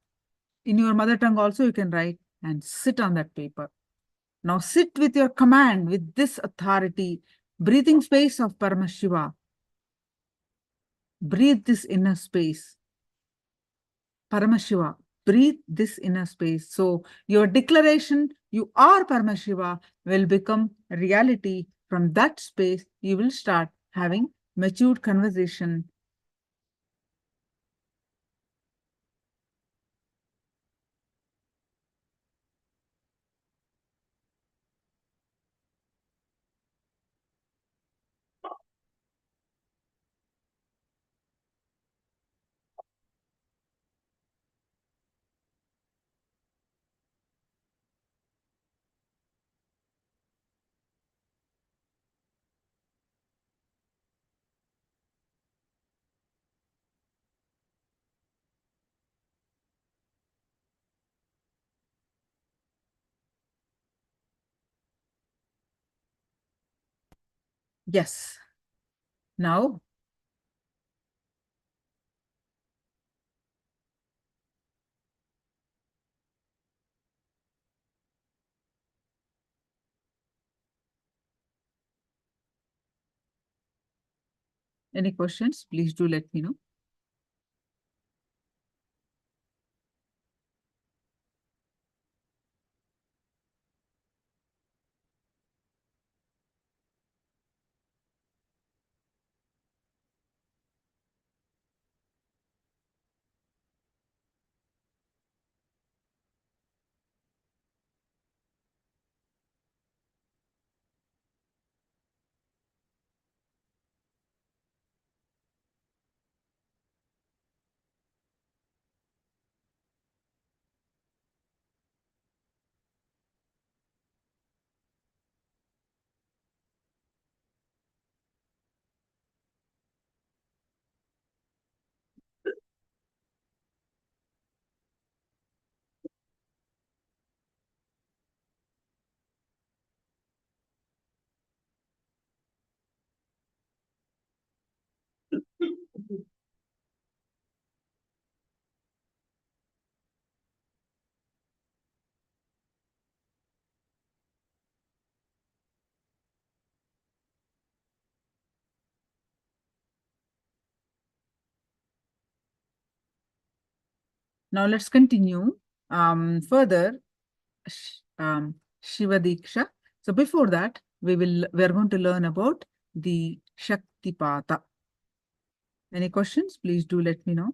S20: In your mother tongue also you can write and sit on that paper. Now sit with your command, with this authority, breathing space of Paramashiva. Breathe this inner space. Paramashiva, breathe this inner space. So your declaration, you are Paramashiva, will become reality. From that space, you will start having matured conversation. Yes. Now, any questions? Please do let me know. Now let's continue further. Shiva Dīkṣā. So before that, we're going to learn about the Shaktipata. Any questions? Please do let me know.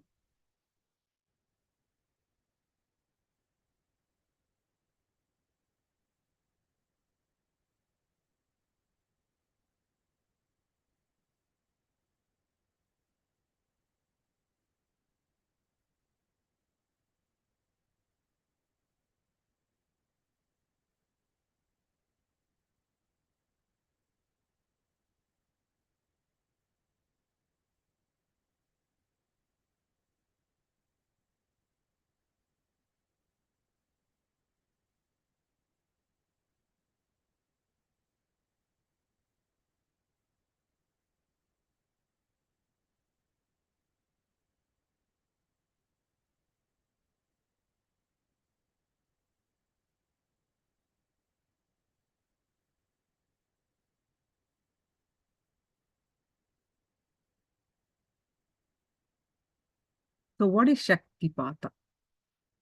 S20: So what is Shaktipata?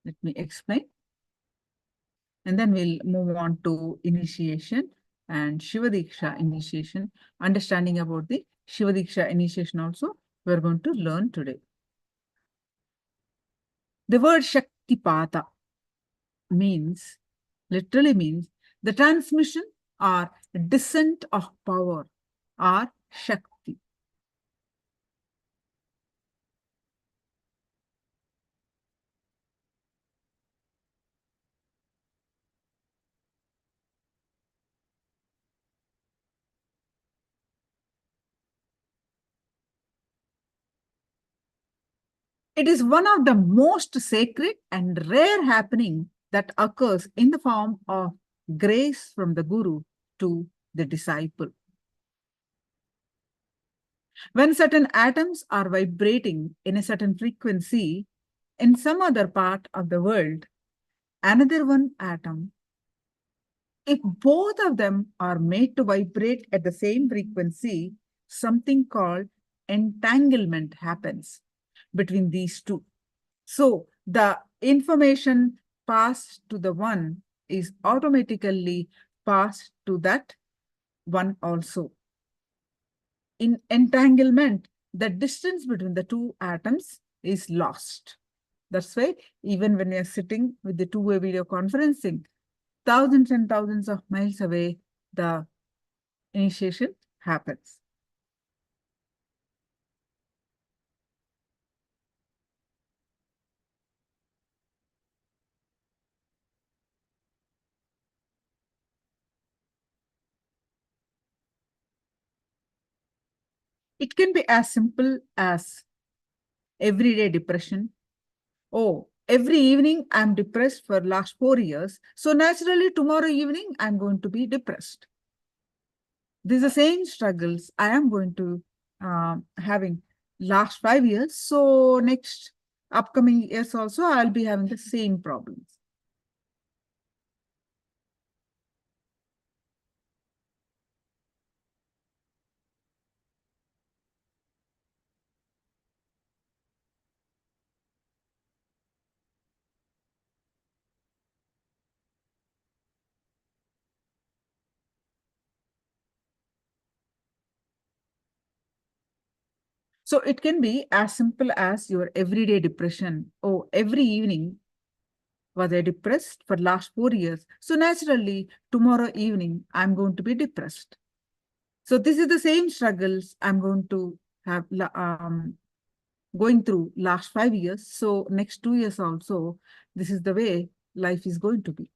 S20: Let me explain. And then we'll move on to initiation and Shiva Dīkṣā initiation. Understanding about the Shiva Dīkṣā initiation also, we're going to learn today. The word Shaktipata literally means the transmission or descent of power or Shakti. It is one of the most sacred and rare happening that occurs in the form of grace from the Guru to the disciple. When certain atoms are vibrating in a certain frequency in some other part of the world, another one atom, if both of them are made to vibrate at the same frequency, something called entanglement happens between these two. So the information passed to the one is automatically passed to that one also. In entanglement, the distance between the two atoms is lost. That's why even when you're sitting with the two-way video conferencing, thousands and thousands of miles away, the initiation happens. It can be as simple as everyday depression. Oh, every evening I'm depressed for last 4 years. So naturally tomorrow evening I'm going to be depressed. These are the same struggles I am going to having last 5 years. So next upcoming years also I'll be having the same problems. So it can be as simple as your everyday depression. Oh, every evening was I depressed for last 4 years. So naturally, tomorrow evening, I'm going to be depressed. So this is the same struggles I'm going to have going through last 5 years. So next 2 years also, this is the way life is going to be.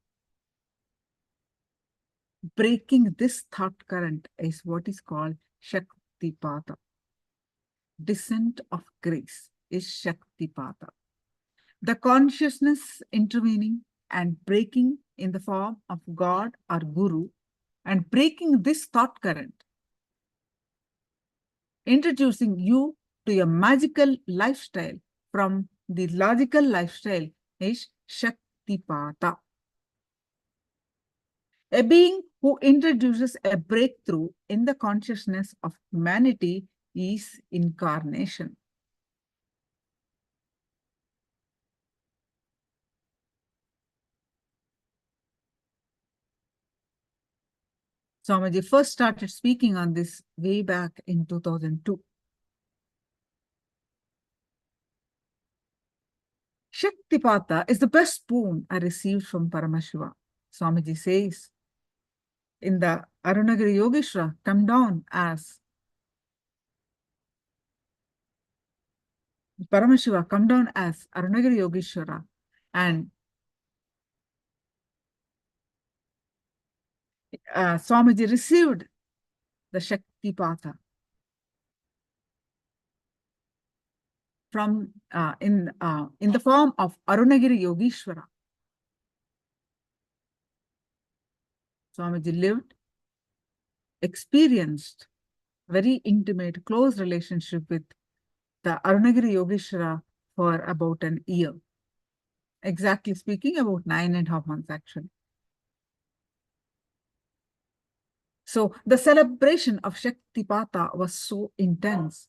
S20: Breaking this thought current is what is called Shaktipata. Descent of grace is Shaktipata. The consciousness intervening and breaking in the form of God or Guru and breaking this thought current, introducing you to a magical lifestyle from the logical lifestyle is Shaktipata. A being who introduces a breakthrough in the consciousness of humanity is incarnation. Swamiji first started speaking on this way back in 2002. Shaktipata is the best boon I received from Paramashiva. Swamiji says, in the Arunagiri Yogeshwara, come down as Paramashiva, come down as Arunagiri Yogeshwara, and Swamiji received the Shaktipata from in the form of Arunagiri Yogeshwara. Swamiji lived, experienced very intimate, close relationship with the Arunagiri Yogeshwara for about an year. Exactly speaking, about 9.5 months actually. So the celebration of Shaktipata was so intense.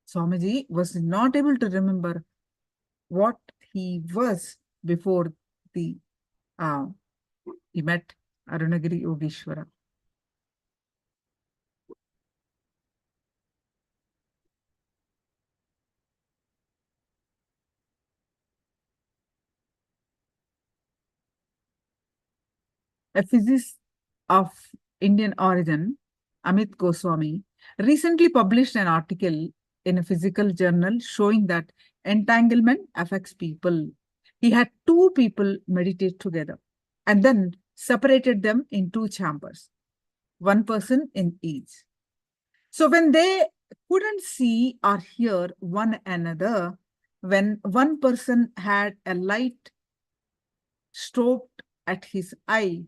S20: Swamiji was not able to remember what he was before he met Arunagiri Yogeshwara. A physicist of Indian origin, Amit Goswami, recently published an article in a physical journal showing that entanglement affects people. He had two people meditate together and then separated them in two chambers, one person in each. So when they couldn't see or hear one another, when one person had a light stroked at his eye,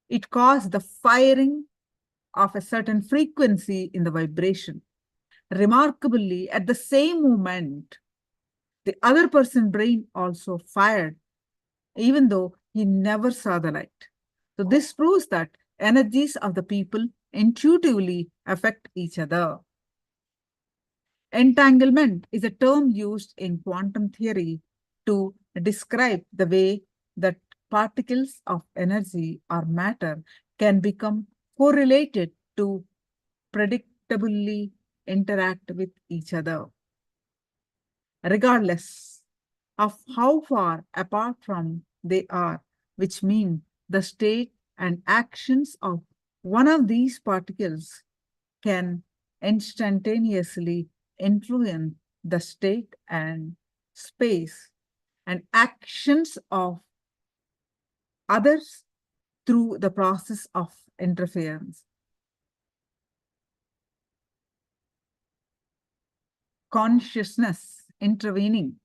S20: it caused the firing of a certain frequency in the vibration. Remarkably, at the same moment, the other person's brain also fired, even though he never saw the light. So this proves that energies of the people intuitively affect each other. Entanglement is a term used in quantum theory to describe the way that particles of energy or matter can become correlated to predictably interact with each other, regardless of how far apart from they are, which means the state and actions of one of these particles can instantaneously influence the state and space and actions of others through the process of interference. Consciousness intervening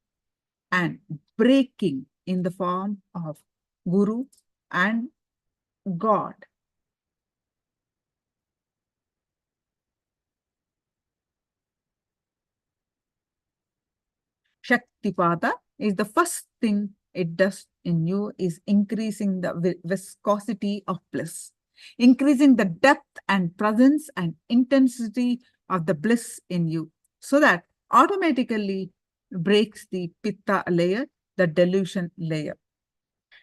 S20: and breaking in the form of Guru and God. Shaktipada is the first thing it does in you is increasing the viscosity of bliss, increasing the depth and presence and intensity of the bliss in you, so that automatically breaks the pitta layer, the delusion layer.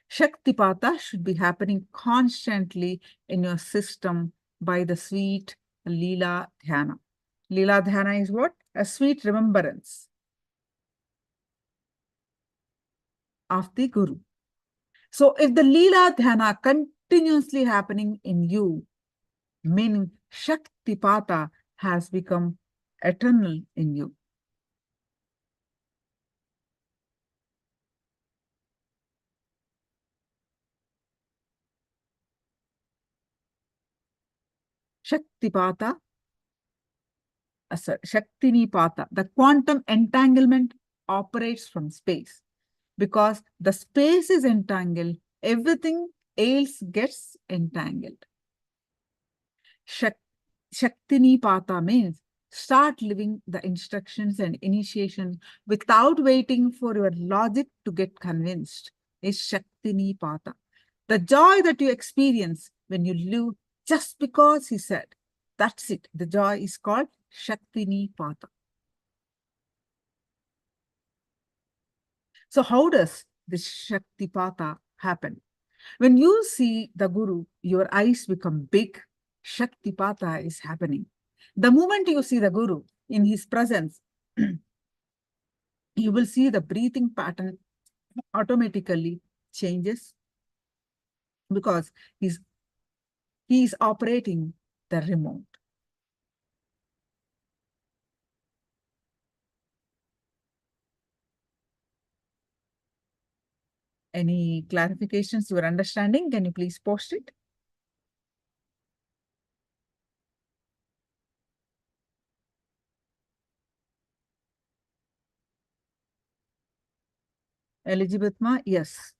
S20: Shaktipata should be happening constantly in your system by the sweet Leela Dhyana. Leela Dhyana is what? A sweet remembrance of the Guru. So if the Leela Dhyana continuously happening in you, meaning Shaktipata has become eternal in you. Shaktipata, Shaktinipata, the quantum entanglement operates from space. Because the space is entangled, everything else gets entangled. Shaktinipata means start living the instructions and initiation without waiting for your logic to get convinced. Is Shaktinipata. The joy that you experience when you live just because he said. That's it. The joy is called Shaktinipata. So how does this Shaktipata happen? When you see the Guru, your eyes become big. Shaktipata is happening. The moment you see the Guru in his presence, you will see the breathing pattern automatically changes because he is operating the remote. Any clarifications you are understanding? Can you please post it? Elizabeth Ma, yes.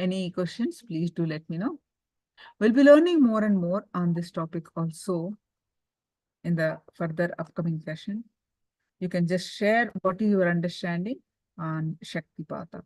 S20: Any questions, please do let me know. We'll be learning more and more on this topic also in the further upcoming session. You can just share what is your understanding on Shaktipata.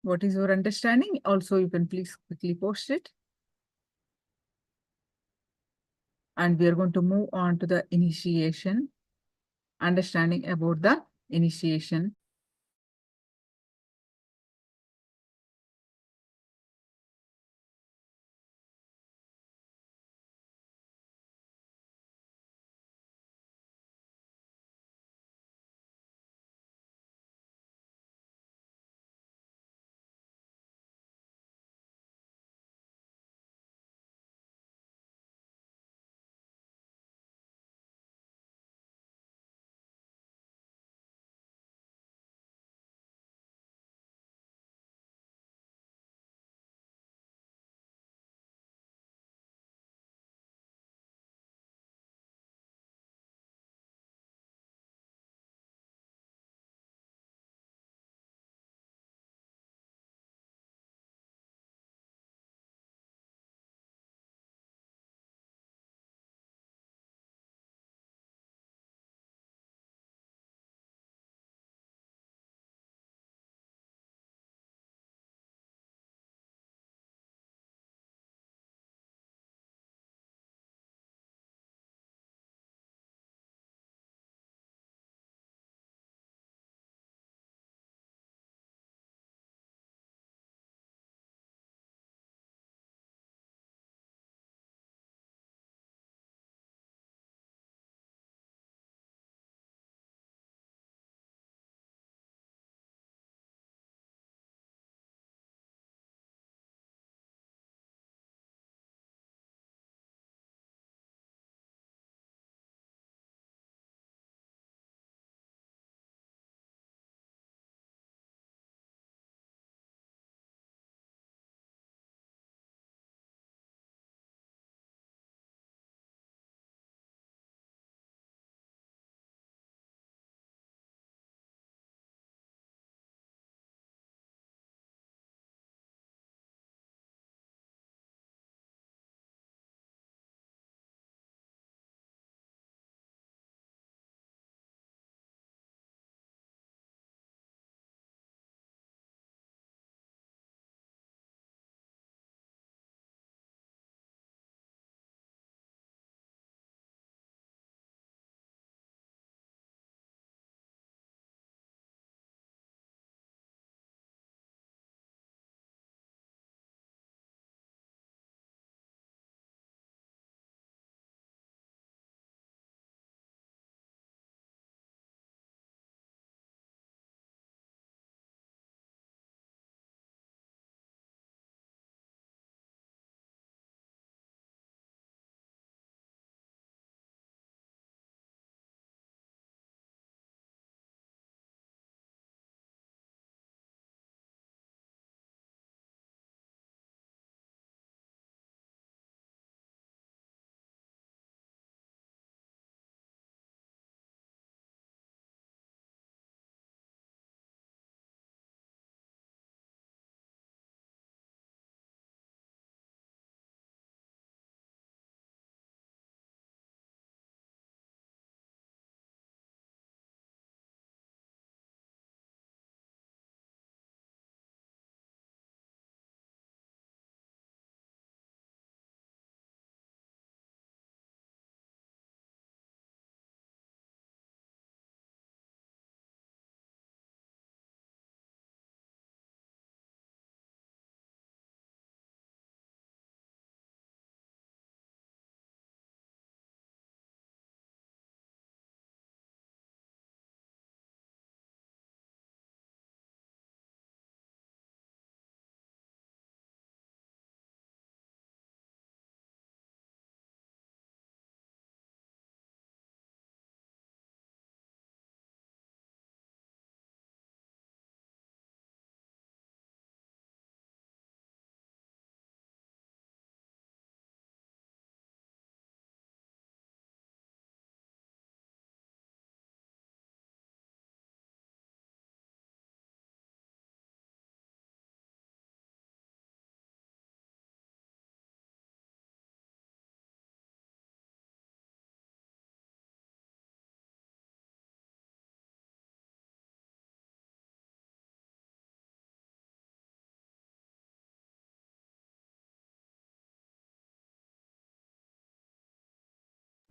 S20: What is your understanding? Also, you can please quickly post it. And we are going to move on to the initiation, understanding about the initiation.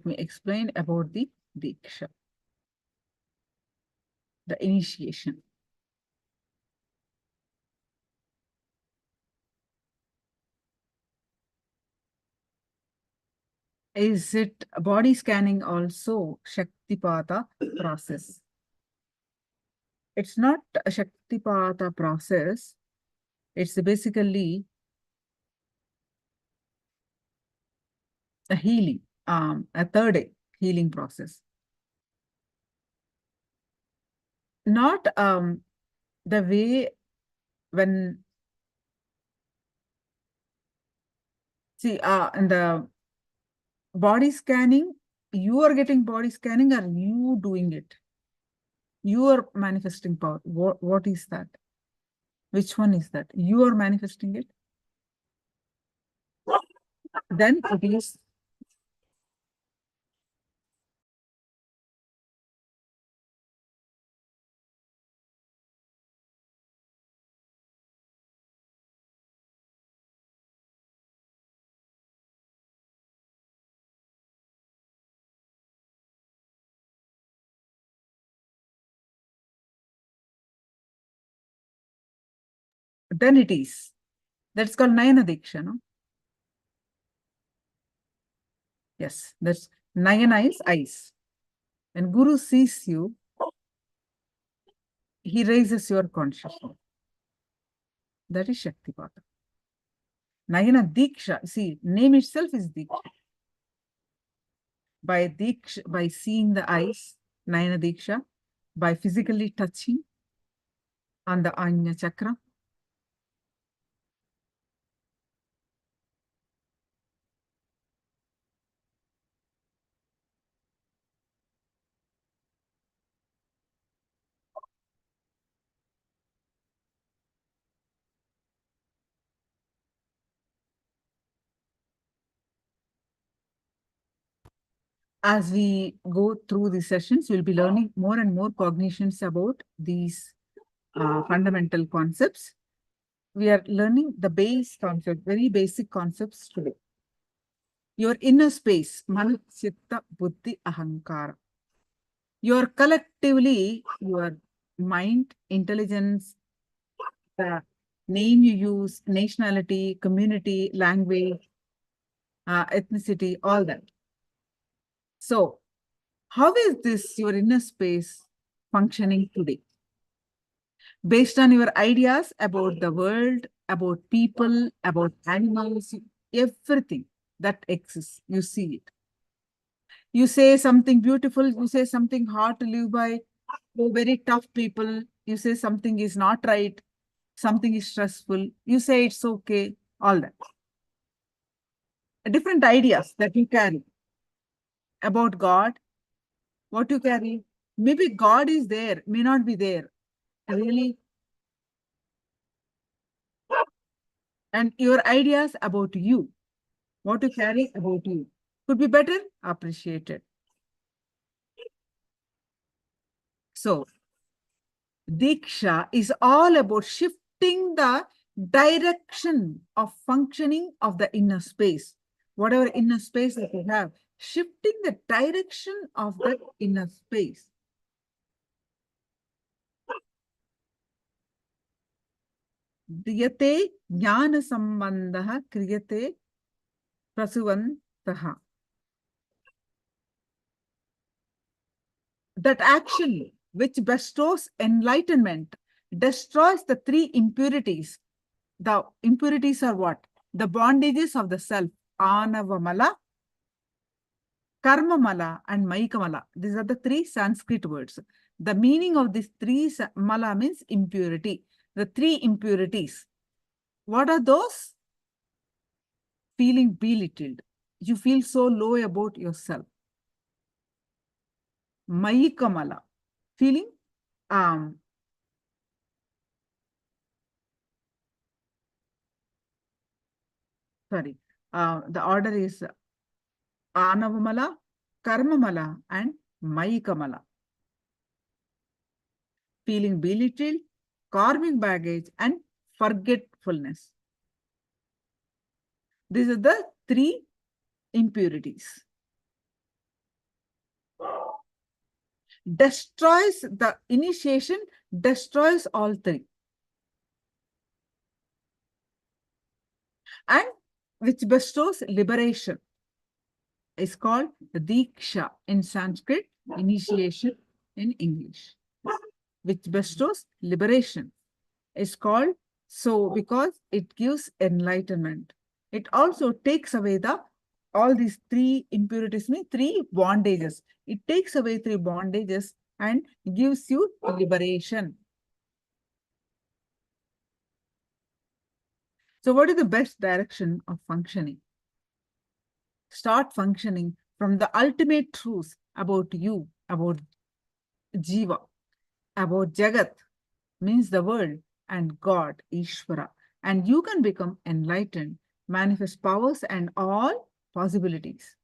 S20: let me explain about the Dīkṣā, the initiation. Is it body scanning also Shaktipata process? It's not a Shaktipata process. It's basically a healing, a third eye healing process. Not the way when, see, in the body scanning, you are getting body scanning or you doing it? You are manifesting power. What is that? Which one is that? You are manifesting it. Then it is then it is. That's called Nayana Dīkṣā, no? Yes, that's Nayana is eyes. When Guru sees you, he raises your consciousness. That is Shaktipata. Nayana Dīkṣā, see, name itself is Dīkṣā. By seeing the eyes, Nayana Dīkṣā, by physically touching on the Anya Chakra, as we go through these sessions, we'll be learning more and more cognitions about these fundamental concepts. We are learning the base concept, very basic concepts today. Your inner space, Mana, Chitta, Buddhi, Ahankara. Your collectively, your mind, intelligence, the name you use, nationality, community, language, ethnicity, all that. So, how is this, your inner space, functioning today? Based on your ideas about the world, about people, about animals, everything that exists, you see it. You say something beautiful, you say something hard to live by, you're very tough people, you say something is not right, something is stressful, you say it's okay, all that. Different ideas that you carry about God, what you carry. Maybe God is there, may not be there. Really. And your ideas about you, what you carry about you, could be better, appreciated. So, Dīkṣā is all about shifting the direction of functioning of the inner space. Whatever inner space that you have, shifting the direction of the inner space. Diyate jnana sambandha kriyate prasuvantaha. That action which bestows enlightenment destroys the three impurities. The impurities are what? The bondages of the self, Anavamala, Karmamala, and Maikamala. These are the three Sanskrit words. The meaning of these three, Mala means impurity. The three impurities. What are those? Feeling belittled. You feel so low about yourself. Maikamala, feeling the order is Anavamala, Karmamala, and Maikamala. Feeling belittled, karmic baggage, and forgetfulness. These are the three impurities. destroys the initiation, destroys all three. And which bestows liberation is called Dīkṣā in Sanskrit, initiation in English. Which bestows liberation is called so because it gives enlightenment. It also takes away all these three impurities, mean three bondages. It takes away three bondages and gives you liberation. So what is the best direction of functioning? Start functioning from the ultimate truth about you, about Jiva, about Jagat, means the world, and God, Ishvara. And you can become enlightened, manifest powers and all possibilities.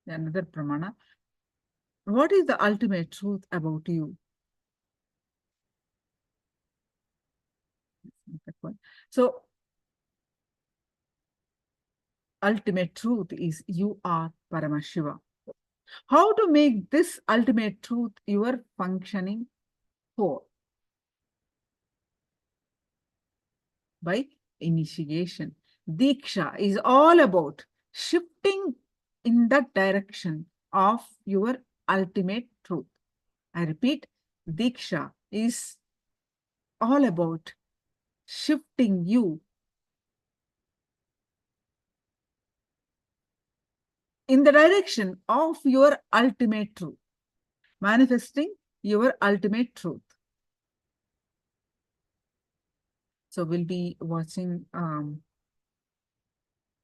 S20: Another pramana. What is the ultimate truth about you? So, ultimate truth is you are Paramashiva. How to make this ultimate truth your functioning core? By initiation. Dīkṣā is all about shifting in that direction of your ultimate truth. I repeat, Dīkṣā is all about shifting you in the direction of your ultimate truth, manifesting your ultimate truth. So we'll be watching.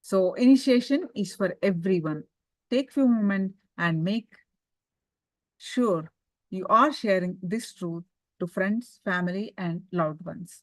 S20: So initiation is for everyone. Take few moments and make sure you are sharing this truth to friends, family, and loved ones.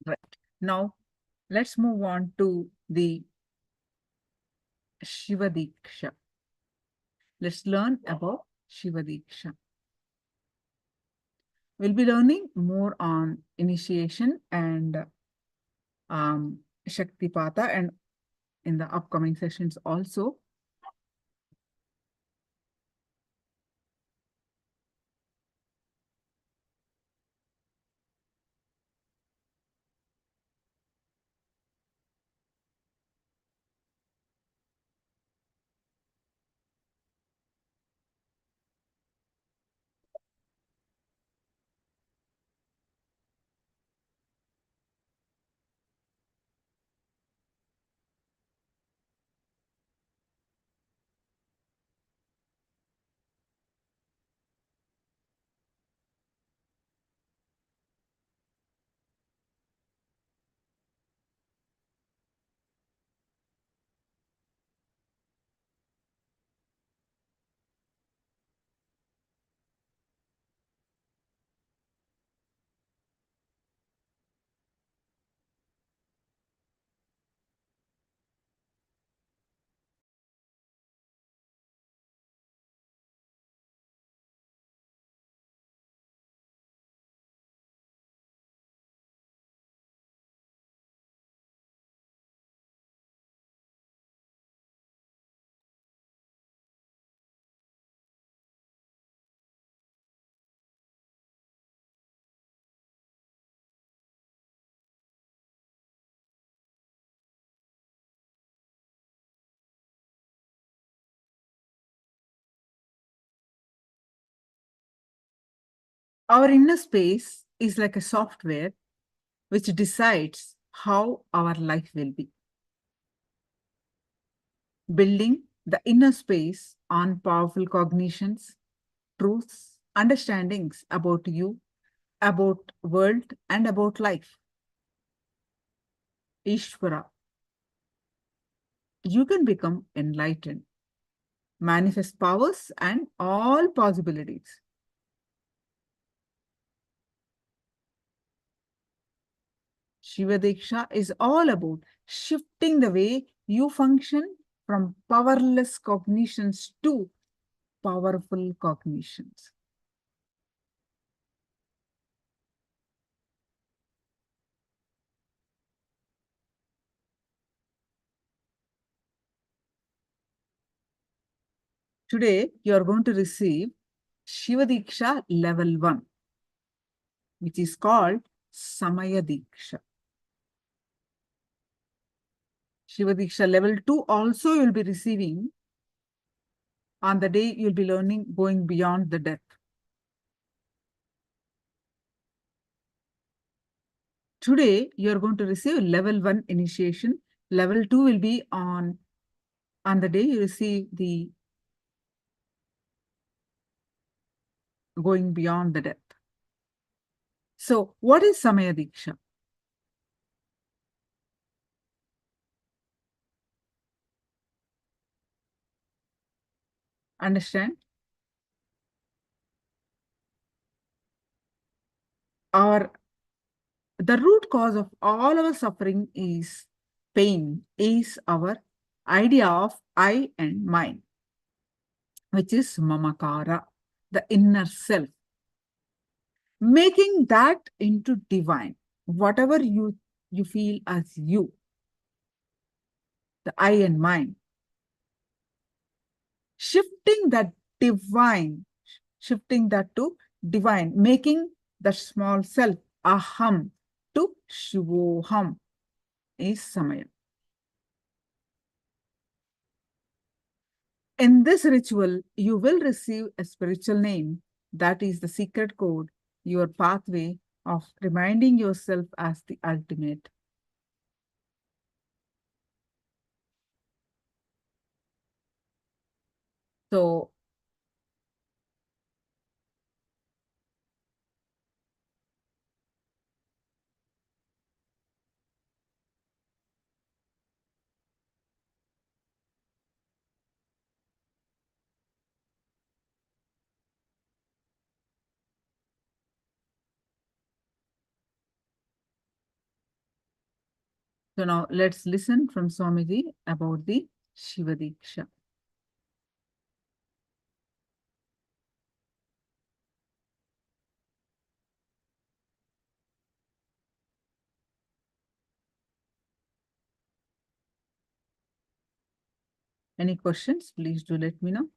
S20: Right. Now, let's move on to the Shiva Dīkṣā. Let's learn about Shiva Dīkṣā. We'll be learning more on initiation and Shaktipata and in the upcoming sessions also. Our inner space is like a software which decides how our life will be. Building the inner space on powerful cognitions, truths, understandings about you, about world, and about life. Ishvara. You can become enlightened, manifest powers and all possibilities. Shiva Dīkṣā is all about shifting the way you function from powerless cognitions to powerful cognitions. Today, you are going to receive Shiva Dīkṣā Level 1, which is called Samaya Dīkṣā. Shiva Dīkṣā Level 2 also you will be receiving on the day you will be learning going beyond the death. Today, you are going to receive Level 1 initiation. Level 2 will be on the day you receive the going beyond the death. So, what is Samaya Dīkṣā? Understand? The root cause of all our suffering is pain, is our idea of I and mine, which is mamakara, the inner self. Making that into divine, whatever you feel as you, the I and mine. Shifting that to divine, making the small self, aham, to shivoham is samaya. In this ritual, you will receive a spiritual name that is the secret code, your pathway of reminding yourself as the ultimate. So, now let's listen from Swamiji about the Shiva Dīkṣā. Any questions? Please do let me know.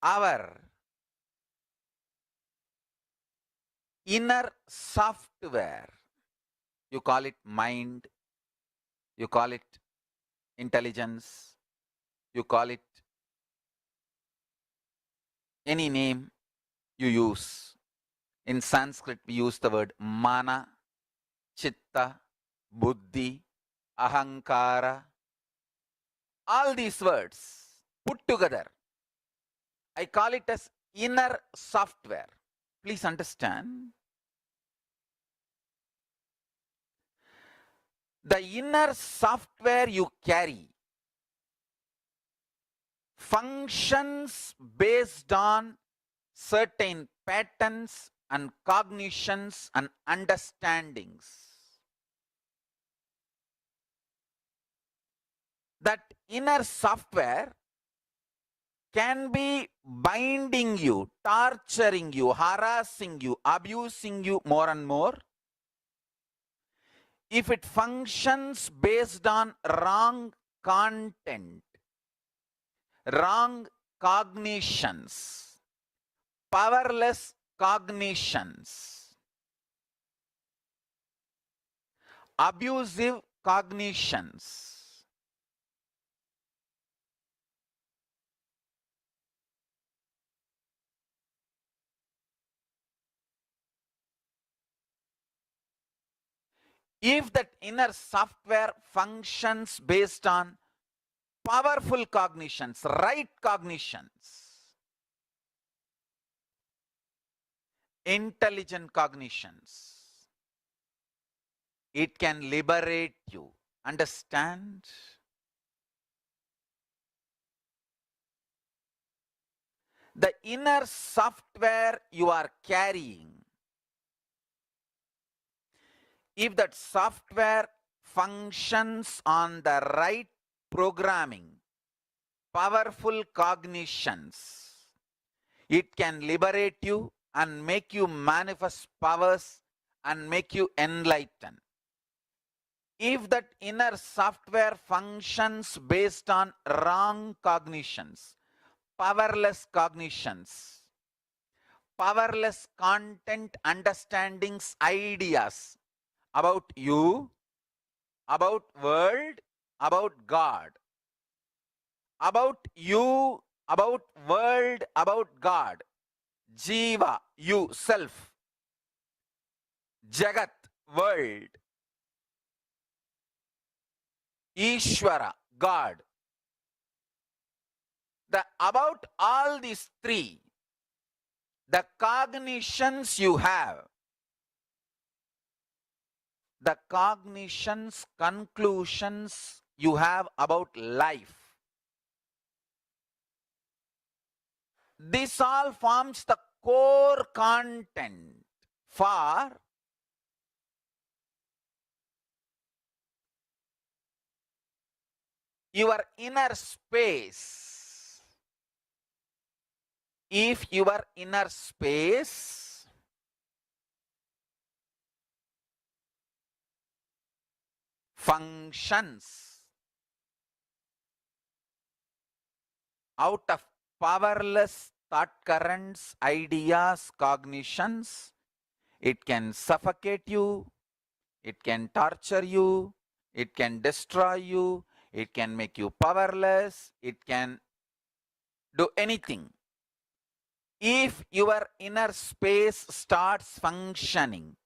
S3: Our inner software, you call it mind, you call it intelligence, you call it any name you use. In Sanskrit, we use the word mana, chitta, buddhi, ahankara. All these words put together, I call it as inner software. Please understand. The inner software you carry functions based on certain patterns and cognitions and understandings. That inner software can be binding you, torturing you, harassing you, abusing you more and more if it functions based on wrong content, wrong cognitions, powerless cognitions, abusive cognitions. If that inner software functions based on powerful cognitions, right cognitions, intelligent cognitions, it can liberate you. Understand? The inner software you are carrying, if that software functions on the right programming, powerful cognitions, it can liberate you and make you manifest powers and make you enlighten. If that inner software functions based on wrong cognitions, powerless cognitions, powerless content, understandings, ideas about you, about world, about God, about you, about world, about God, Jiva, you, self, Jagat, world, Ishvara, God. About all these three, the cognitions you have, the cognitions, conclusions you have about life, this all forms the core content for your inner space. If your inner space functions out of powerless thought currents, ideas, cognitions, it can suffocate you, it can torture you, it can destroy you, it can make you powerless, it can do anything. If your inner space starts functioning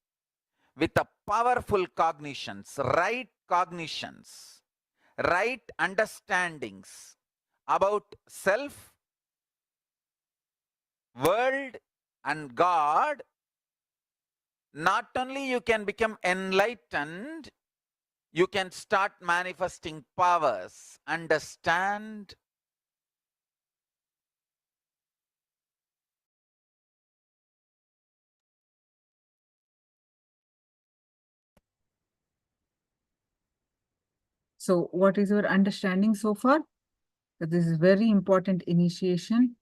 S3: with the powerful cognitions, right understandings about self, world, and God, not only you can become enlightened, you can start manifesting powers. Understand?
S20: So what is your understanding so far? That this is very important initiation.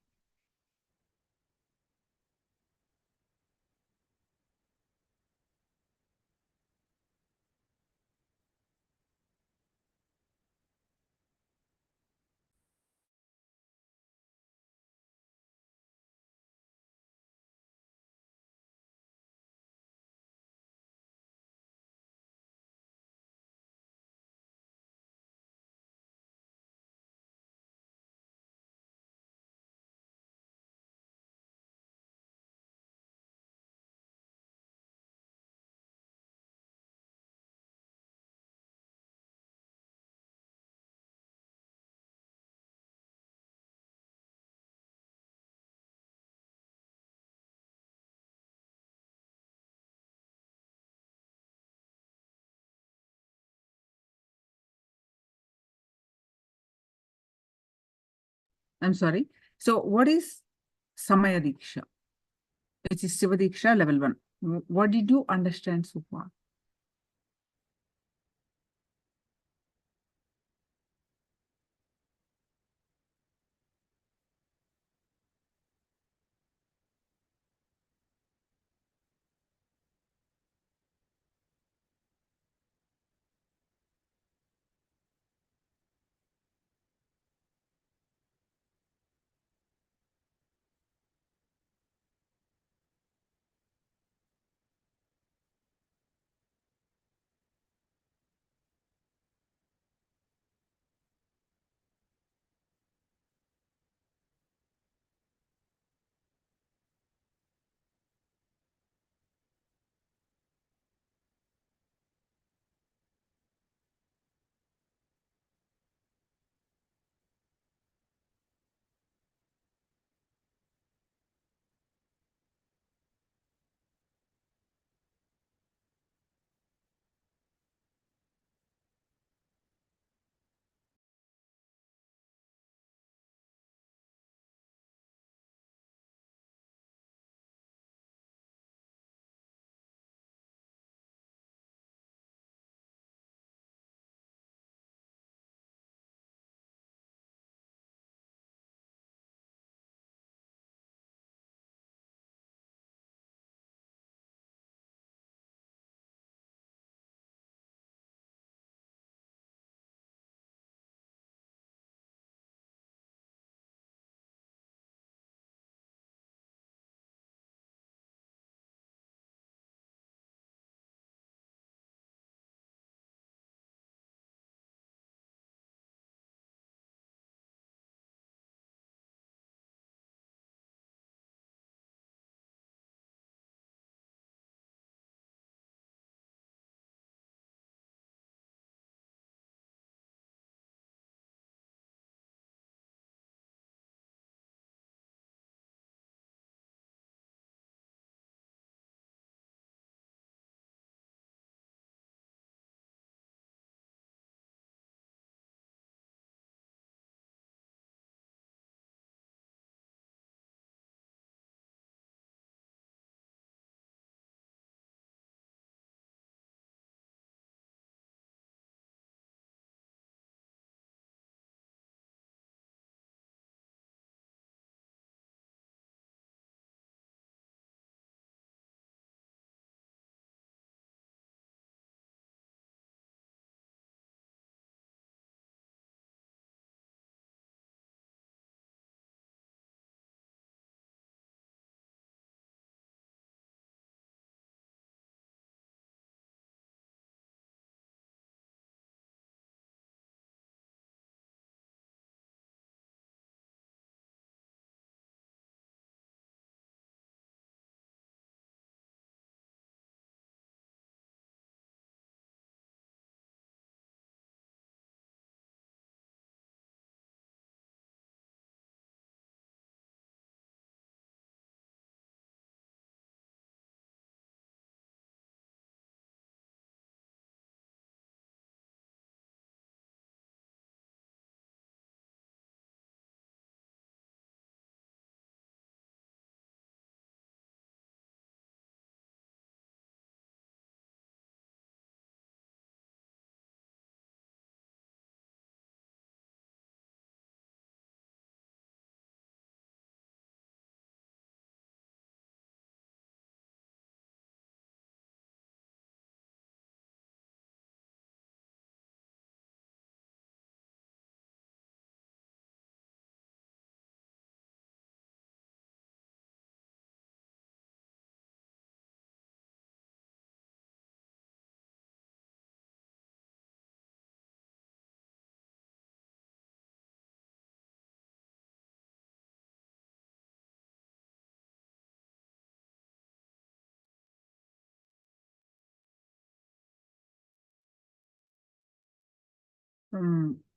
S20: I'm sorry. So what is Samaya Dīkṣā? Which is Shiva Dīkṣā level 1. What did you understand so far?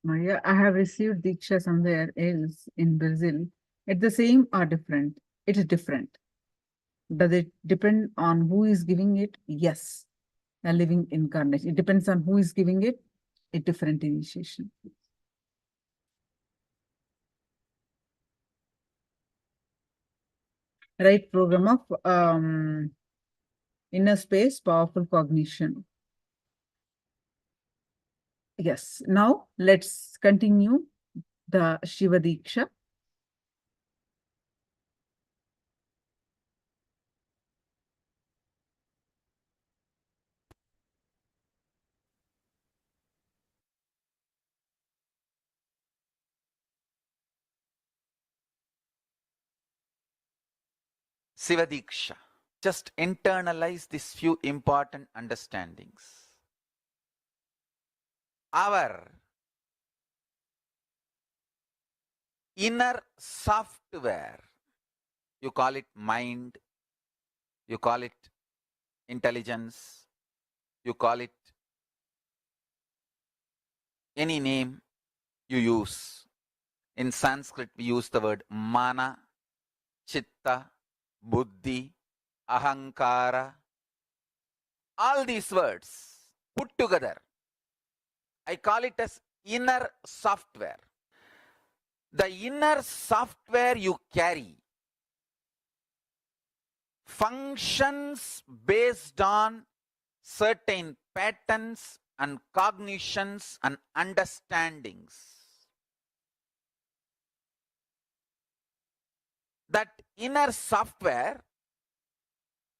S20: Maria, I have received Diksha somewhere else in Brazil. It's the same or different? It is different. Does it depend on who is giving it? Yes. A living incarnation. It depends on who is giving it, a different initiation. right program of inner space, powerful cognition. Yes, now let's continue the Shiva Dīkṣā.
S3: Shiva Dīkṣā. Just internalize these few important understandings. Our inner software, you call it mind, you call it intelligence, you call it any name you use. In Sanskrit, we use the word mana, chitta, buddhi, ahankara. All these words put together, I call it as inner software. The inner software you carry functions based on certain patterns and cognitions and understandings. That inner software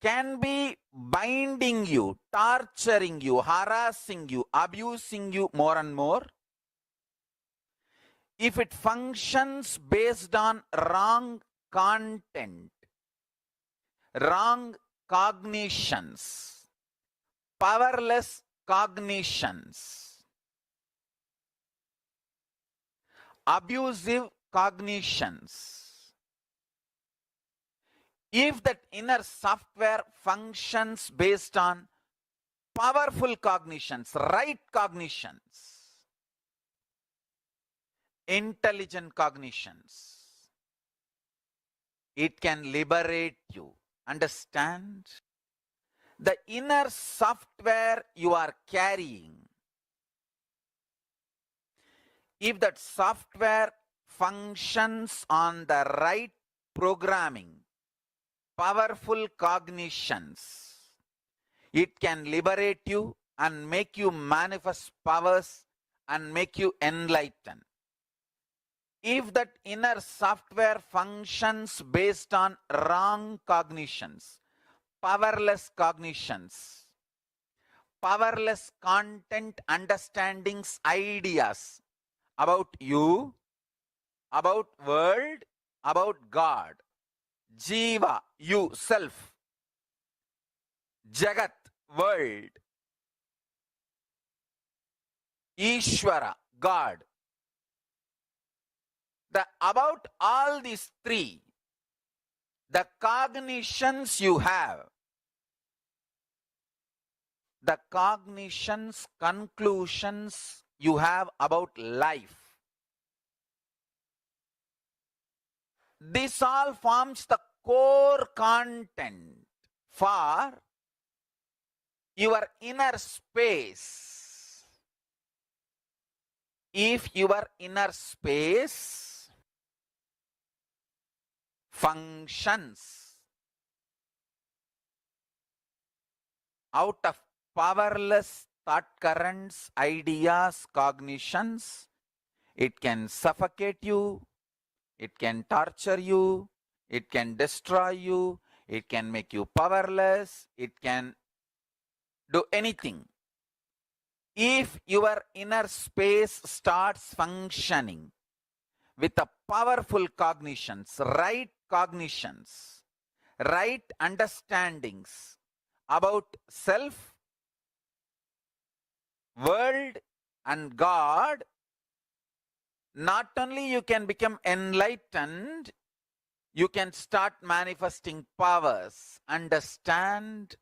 S3: can be binding you, torturing you, harassing you, abusing you more and more if it functions based on wrong content, wrong cognitions, powerless cognitions, abusive cognitions. If that inner software functions based on powerful cognitions, right cognitions, intelligent cognitions, it can liberate you. Understand? The inner software you are carrying, if that software functions on the right programming, powerful cognitions, it can liberate you and make you manifest powers and make you enlightened. If that inner software functions based on wrong cognitions, powerless cognitions, powerless content, understandings, ideas about you, about world, about God, Jiva, you, self, Jagat, world, Ishvara, God. About all these three, the cognitions you have, the cognitions, conclusions you have about life, this all forms the core content for your inner space. If your inner space functions out of powerless thought currents, ideas, cognitions, it can suffocate you, it can torture you, it can destroy you, it can make you powerless, it can do anything. If your inner space starts functioning with a powerful cognitions, right understandings about self, world and God, not only you can become enlightened, you can start manifesting powers. Understand?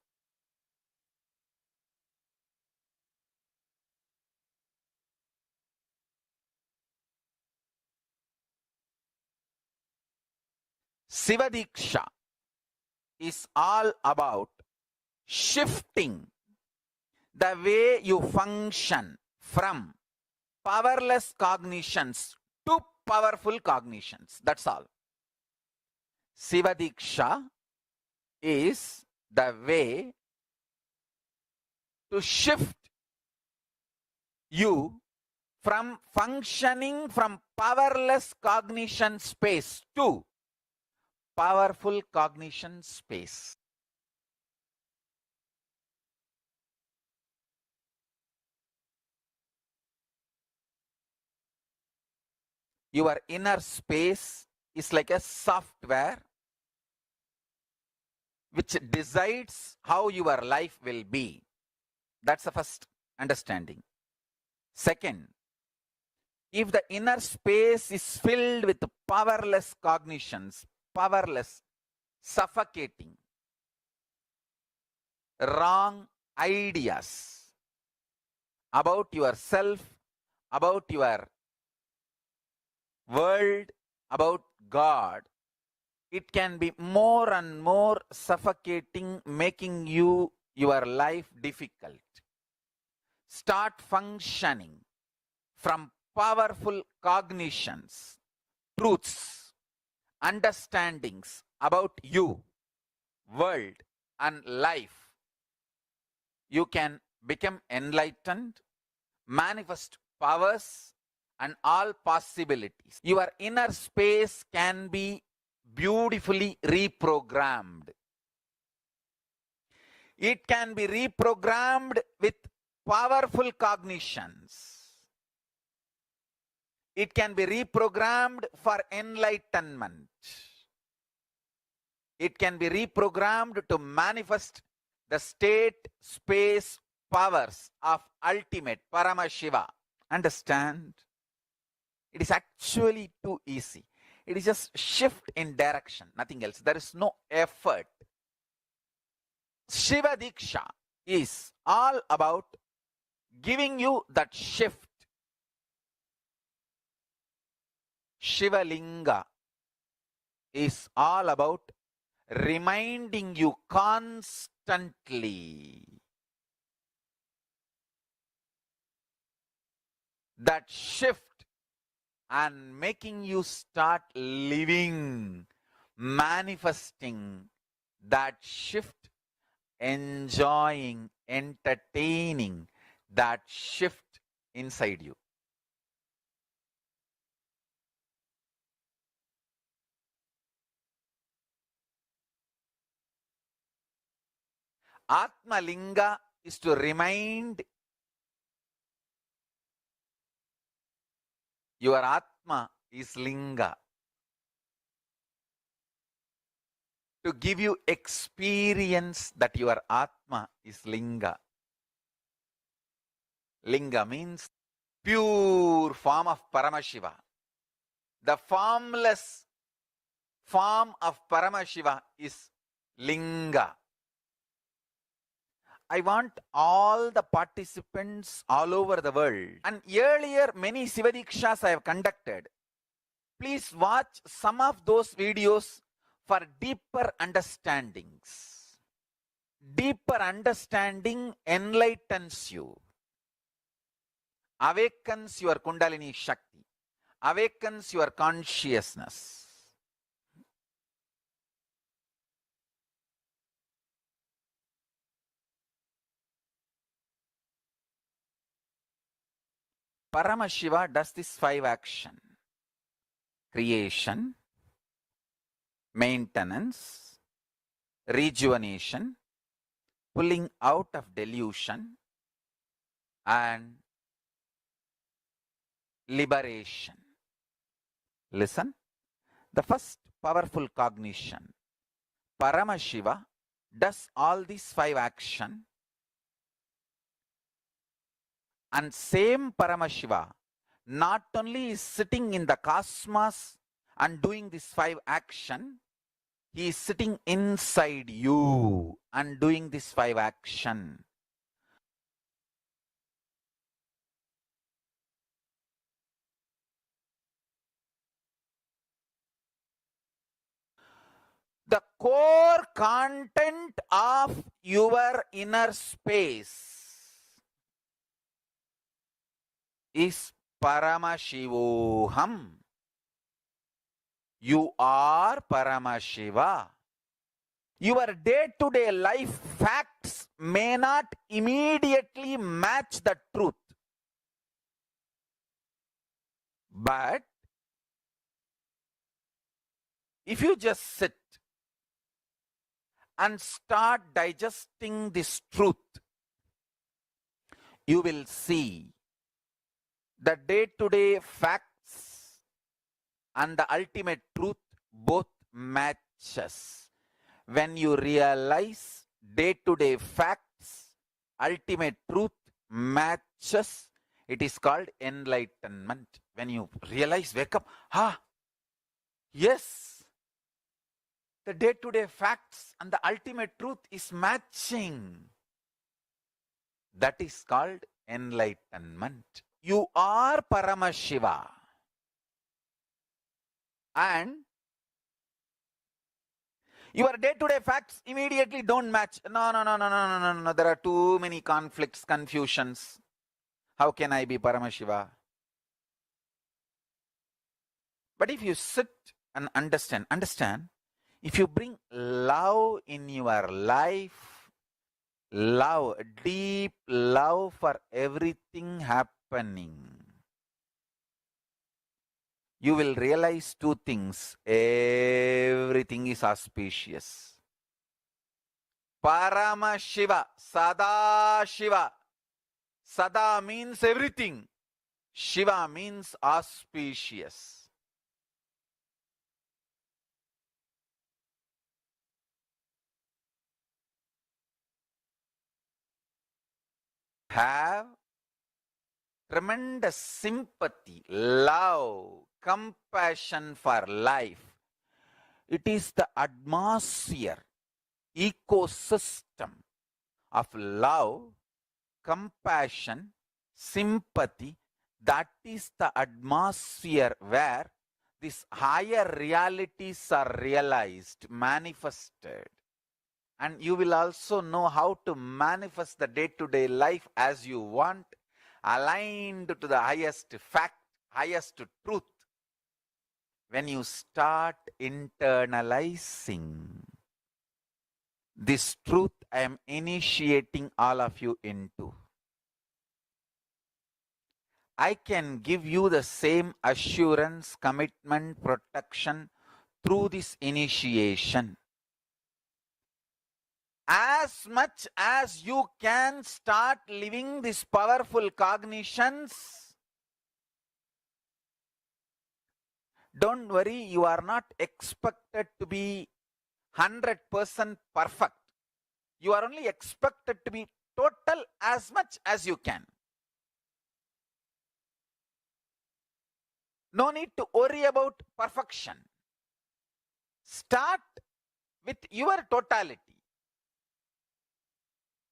S3: Shiva Dīkṣā is all about shifting the way you function from powerless cognitions to powerful cognitions. That's all. Shiva Dīkṣā is the way to shift you from functioning from powerless cognition space to powerful cognition space. Your inner space is like a software which decides how your life will be. That's the first understanding. Second, if the inner space is filled with powerless cognitions, powerless, suffocating, wrong ideas about yourself, about your world, about God, it can be more and more suffocating, making your life difficult. Start functioning from powerful cognitions, truths, understandings about you, world, and life. You can become enlightened, manifest powers, and all possibilities. Your inner space can be beautifully reprogrammed. It can be reprogrammed with powerful cognitions. It can be reprogrammed for enlightenment. It can be reprogrammed to manifest the state, space, powers of ultimate Paramashiva. Understand? It is actually too easy. It is just shift in direction, nothing else. There is no effort. Shiva Dīkṣā is all about giving you that shift. Shiva Linga is all about reminding you constantly that shift and making you start living, manifesting that shift, enjoying, entertaining that shift inside you. Atma Linga is to remind your Atma is Linga. To give you experience that your Atma is Linga. Linga means pure form of Paramashiva. The formless form of Paramashiva is Linga. I want all the participants all over the world, and earlier many Shiva Dīkṣās I have conducted. Please watch some of those videos for deeper understandings. Deeper understanding enlightens you, awakens your Kundalini Shakti, awakens your consciousness. Paramashiva does this 5 action: creation, maintenance, rejuvenation, pulling out of delusion, and liberation. Listen, the first powerful cognition, Paramashiva, does all these 5 actions, and same Paramashiva not only is sitting in the cosmos and doing this 5 action, he is sitting inside you and doing this 5 action. The core content of your inner space is Paramashivoham. You are Paramashiva. Your day-to-day life facts may not immediately match the truth. But if you just sit and start digesting this truth, you will see the day-to-day facts and the ultimate truth both matches. When you realize day-to-day facts, ultimate truth matches, it is called enlightenment. When you realize, wake up, yes, the day-to-day facts and the ultimate truth is matching. That is called enlightenment. You are Paramashiva. And your day-to-day facts immediately don't match. No. There are too many conflicts, confusions. How can I be Paramashiva? But if you sit and understand, if you bring love in your life, love, deep love for everything happening, you will realize two things. Everything is auspicious. Paramashiva, Sada Shiva. Sada means everything. Shiva means auspicious. Have tremendous sympathy, love, compassion for life. It is the atmosphere, ecosystem of love, compassion, sympathy. That is the atmosphere where these higher realities are realized, manifested. And you will also know how to manifest the day-to-day life as you want, aligned to the highest fact, highest truth. When you start internalizing this truth, I am initiating all of you into. I can give you the same assurance, commitment, protection through this initiation. As much as you can start living these powerful cognitions, don't worry, you are not expected to be 100% perfect. You are only expected to be total as much as you can. No need to worry about perfection. Start with your totality.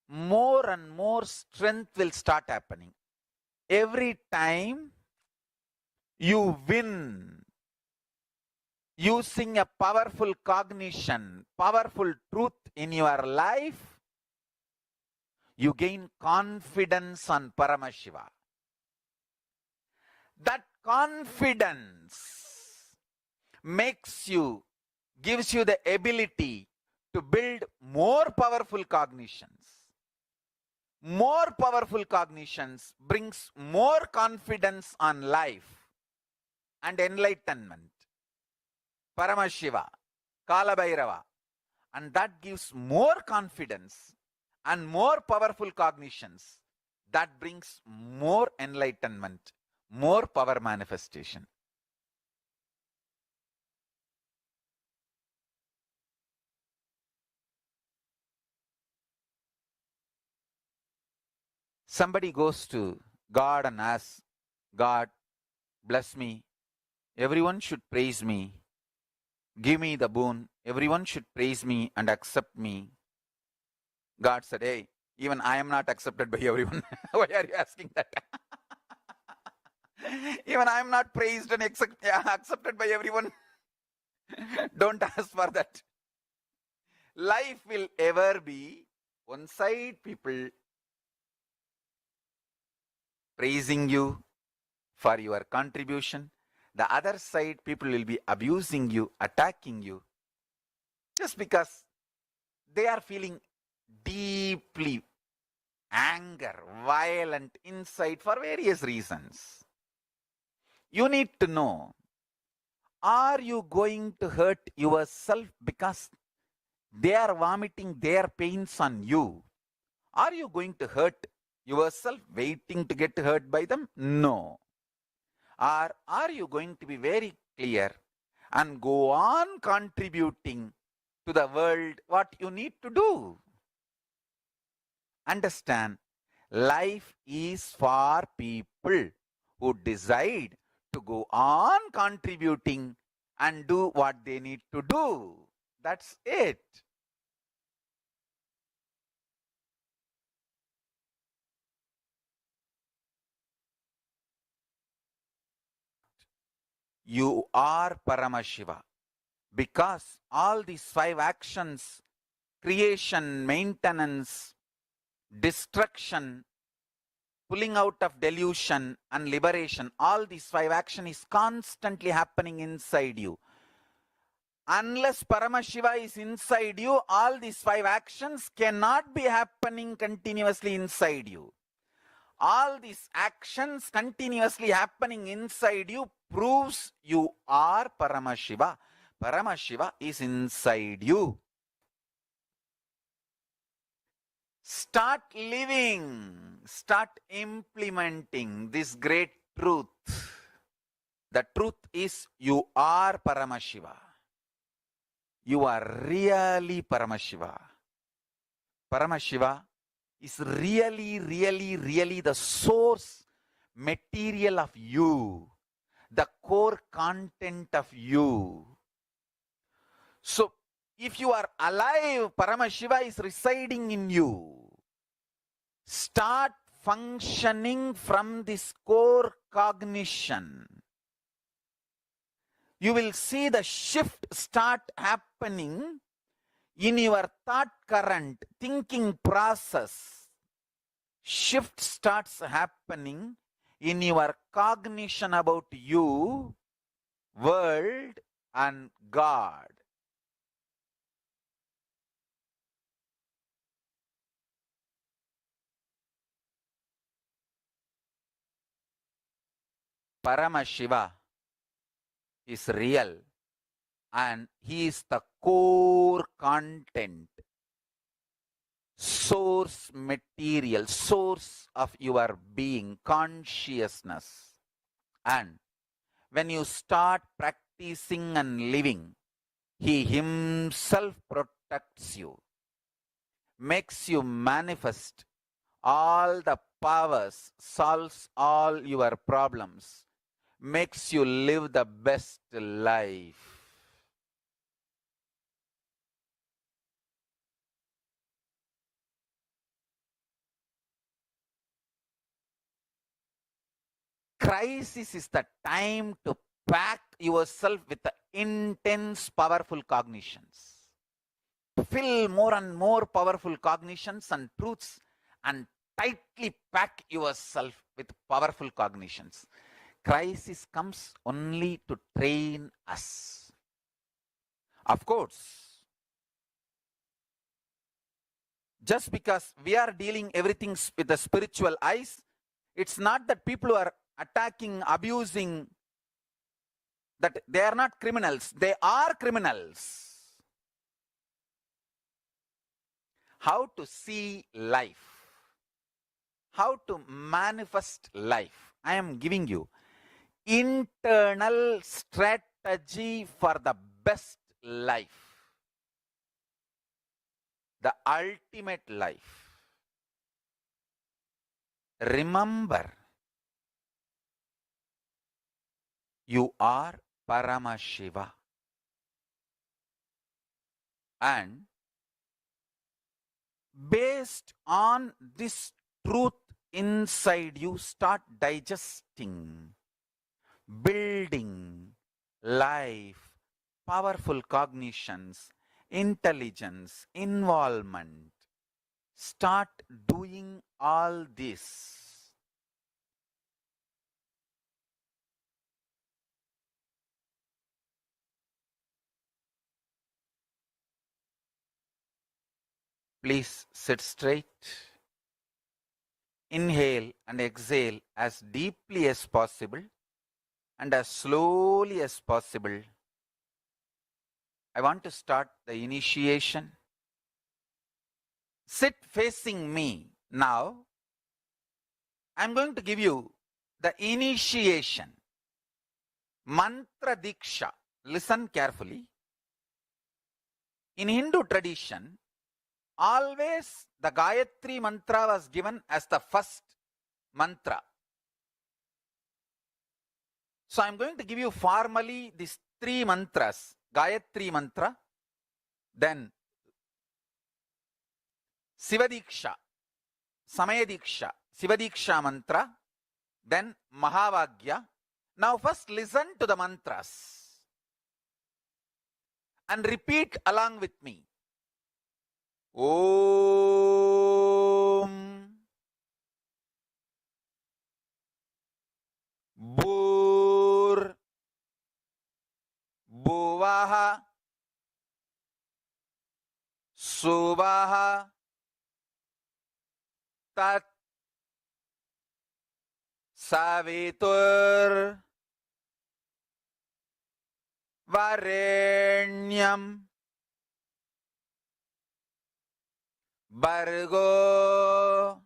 S3: More and more strength will start happening. Every time you win using a powerful cognition, powerful truth in your life, you gain confidence on Paramashiva. That confidence gives you the ability to build more powerful cognitions. More powerful cognitions brings more confidence on life and enlightenment. Paramashiva, Kalabhairava. And that gives more confidence and more powerful cognitions. That brings more enlightenment, more power manifestation. Somebody goes to God and asks, God, bless me. Everyone should praise me. Give me the boon. Everyone should praise me and accept me. God said, hey, even I am not accepted by everyone. Why are you asking that? Even I am not praised and accepted by everyone. Don't ask for that. Life will ever be one-side people praising you for your contribution, The other side, people will be abusing you, attacking you, just because they are feeling deeply anger, violent inside for various reasons. You need to know, are you going to hurt yourself because they are vomiting their pains on you? Are you going to hurt yourself waiting to get hurt by them? No. Or are you going to be very clear and go on contributing to the world what you need to do? Understand, life is for people who decide to go on contributing and do what they need to do. That's it. You are Paramashiva, because all these 5 actions, creation, maintenance, destruction, pulling out of delusion and liberation, all these 5 actions is constantly happening inside you. Unless Paramashiva is inside you, all these 5 actions cannot be happening continuously inside you. All these actions continuously happening inside you proves you are Paramashiva. Paramashiva is inside you. Start living, start implementing this great truth. The truth is you are Paramashiva. You are really Paramashiva. Paramashiva is really the source material of you, the core content of you. So, if you are alive, Paramashiva is residing in you. Start functioning from this core cognition. You will see the shift start happening in your thought current, thinking process. Shift starts happening in your cognition about you, world, and God. Paramashiva is real and he is the core content, source material, source of your being, consciousness. And when you start practicing and living, he himself protects you, makes you manifest all the powers, solves all your problems, makes you live the best life. Crisis is the time to pack yourself with the intense, powerful cognitions. Fill more and more powerful cognitions and truths and tightly pack yourself with powerful cognitions. Crisis comes only to train us. Of course, just because we are dealing everything with the spiritual eyes, it's not that people who are attacking, abusing, that they are not criminals. They are criminals. How to see life, how to manifest life. I am giving you internal strategy for the best life, the ultimate life. Remember, you are Paramashiva. And based on this truth inside you, start digesting, building life, powerful cognitions, intelligence, involvement. Start doing all this. Please sit straight. Inhale and exhale as deeply as possible and as slowly as possible. I want to start the initiation. Sit facing me. Now, I'm going to give you the initiation. Mantra Dīkṣā. Listen carefully. In Hindu tradition, always the Gayatri mantra was given as the first mantra. So I'm going to give you formally these three mantras. Gayatri mantra, then Shiva Dīkṣā, Samaya Dīkṣā, Shiva Dīkṣā mantra, then Mahavagya. Now first listen to the mantras and repeat along with me. Om Bhur Bhuvaha Suvaha Tat Savitur Varenyam Bhargo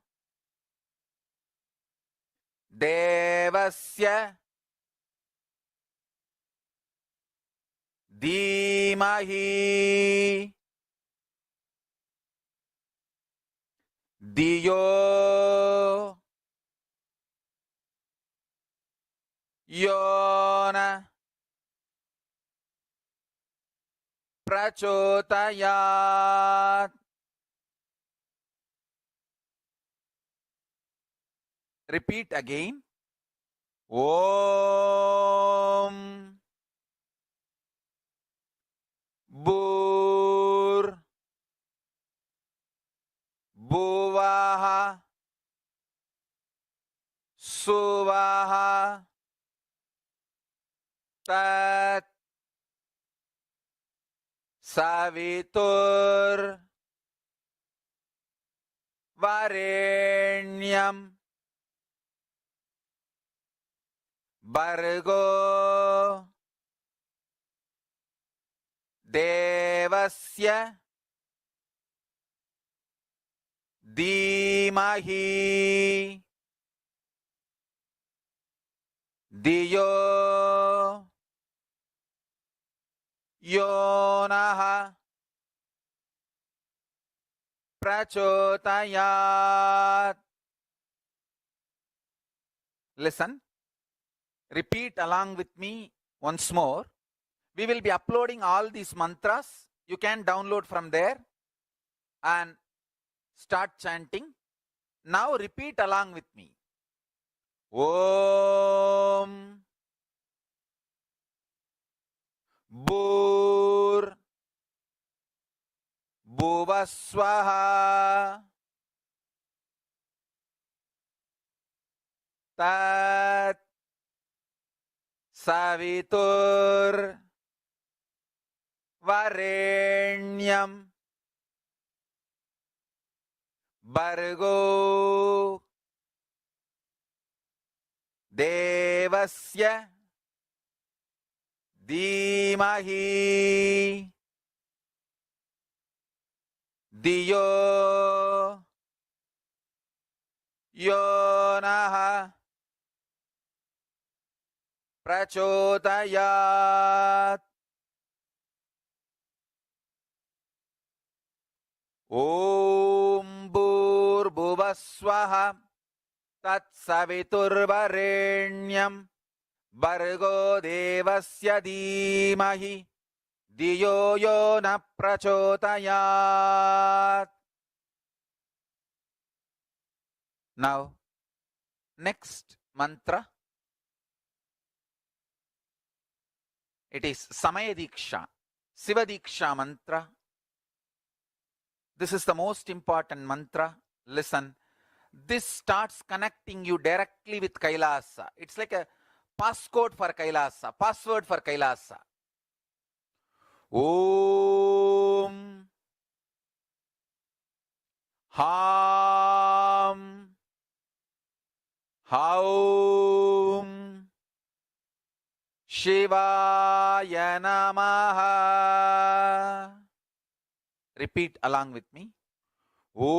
S3: Devasya Dhimahi Dhiyo Yona Prachotayat. Repeat again. Om Bhur Bhuvaha Suvaha Tat Savitur Varenyam Bhargo Devasya Dhimahi Dhiyo Yonaha Prachotayat. Listen. Repeat along with me once more. We will be uploading all these mantras. You can download from there and start chanting. Now repeat along with me. Om Bhur Bhuvaswaha Tat Savitur Varenyam Bhargo Devasya Dhimahi Dhiyo Yonaha Prachotayat. Om Bhur Bhuvaswaha Tat Savitur Varenyam Bhargo Devasya Dhimahi Dhiyo Yona Prachotayat. Now, next mantra. It is Samaya Dīkṣā, Shiva Dīkṣā mantra. This is the most important mantra. Listen, this starts connecting you directly with Kailasa. It's like a passcode for Kailasa, password for Kailasa. Om Ham, Haum, Shivaya Namaha. Repeat along with me. Om,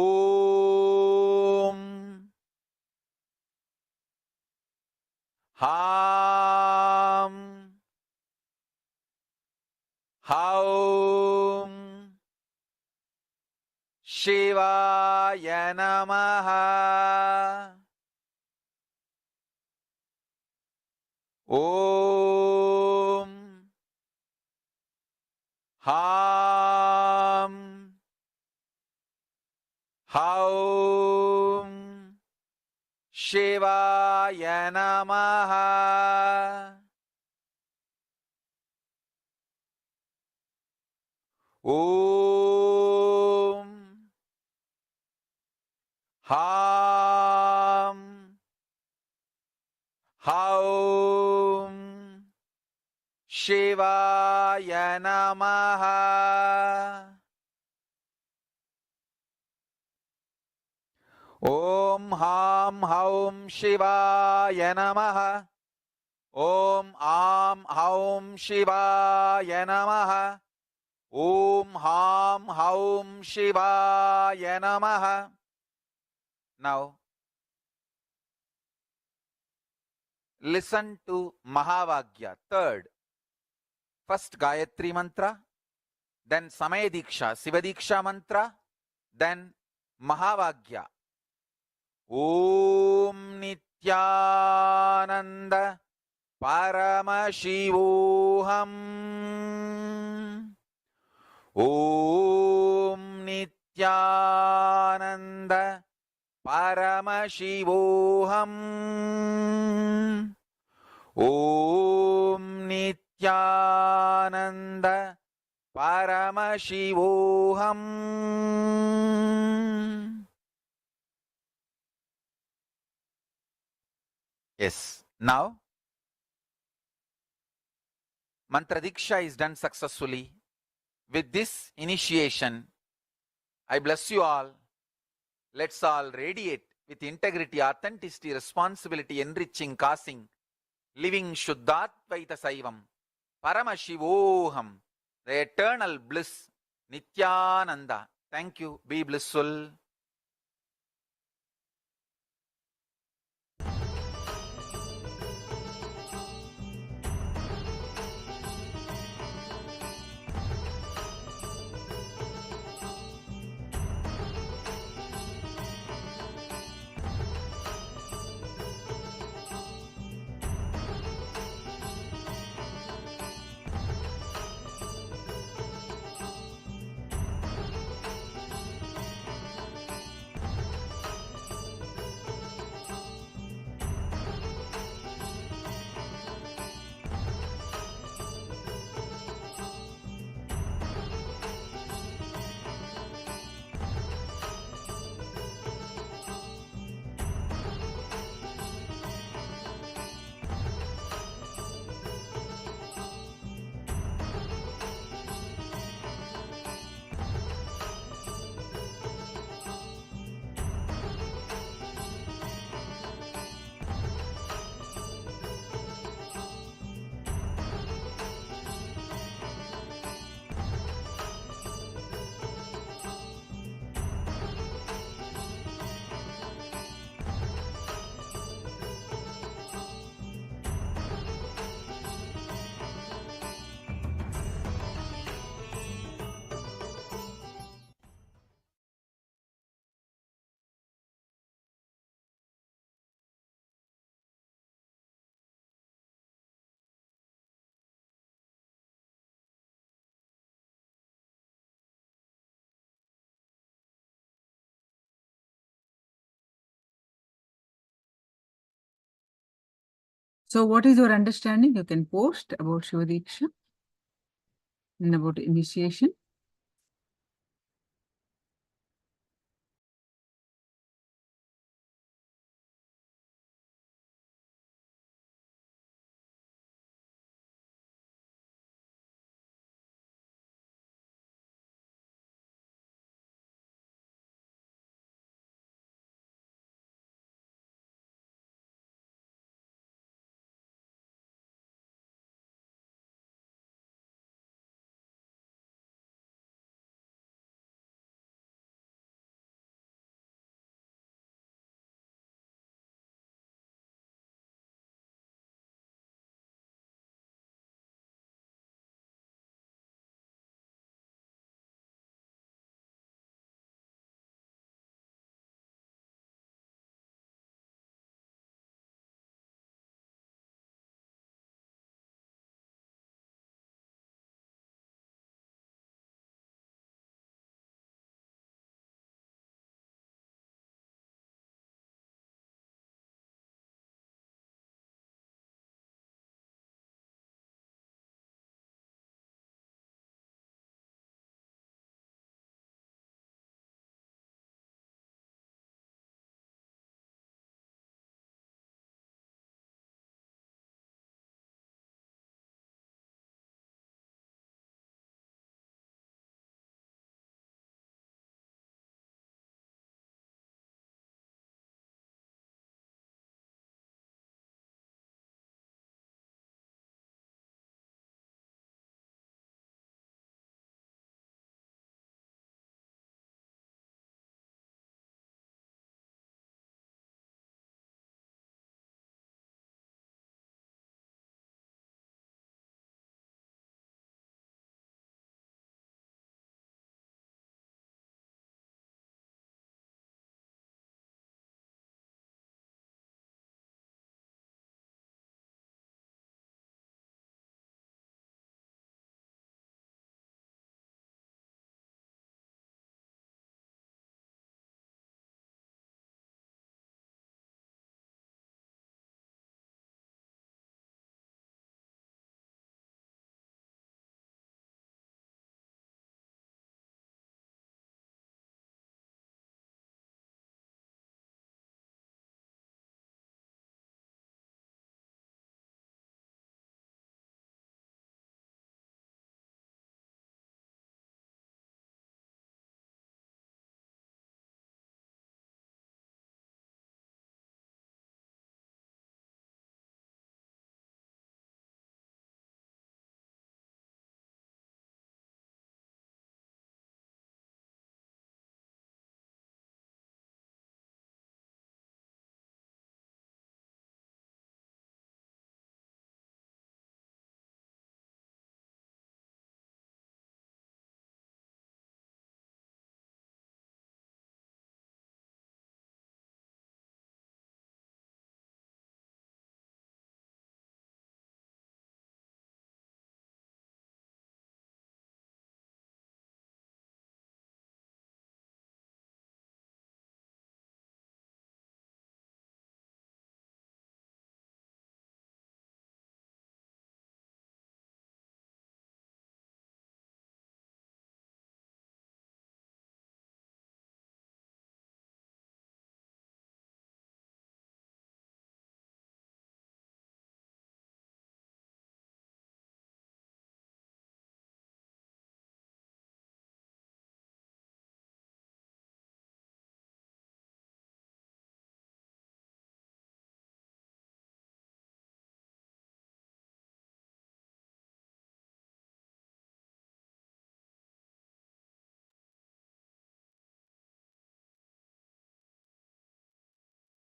S3: Ham, Haum, Shivaya Namaha. Om, Ham, Haum, Shivaya Namaha. Om, Ham, Haum, Shivaya Namaha. Om Ham Haum Shivaya Namaha. Om Am Haum Shivaya Namaha. Om Ham Haum Shivaya Namaha. Now, listen to Mahavagya, third. First Gayatri mantra, then Samaya Dīkṣā, Shiva Dīkṣā mantra, then Mahavagya. Om Nithyananda Paramashivoham. Om Nithyananda Paramashivoham. Om Nithyananda Paramashivoham. Yes. Now, Mantra Diksha is done successfully. With this initiation, I bless you all. Let's all radiate with integrity, authenticity, responsibility, enriching, causing, living Shuddhatvaita Saivam, Paramashivoham, the eternal bliss, Nithyananda. Thank you. Be blissful.
S20: So what is your understanding? You can post about Shiva Dīkṣā and about initiation.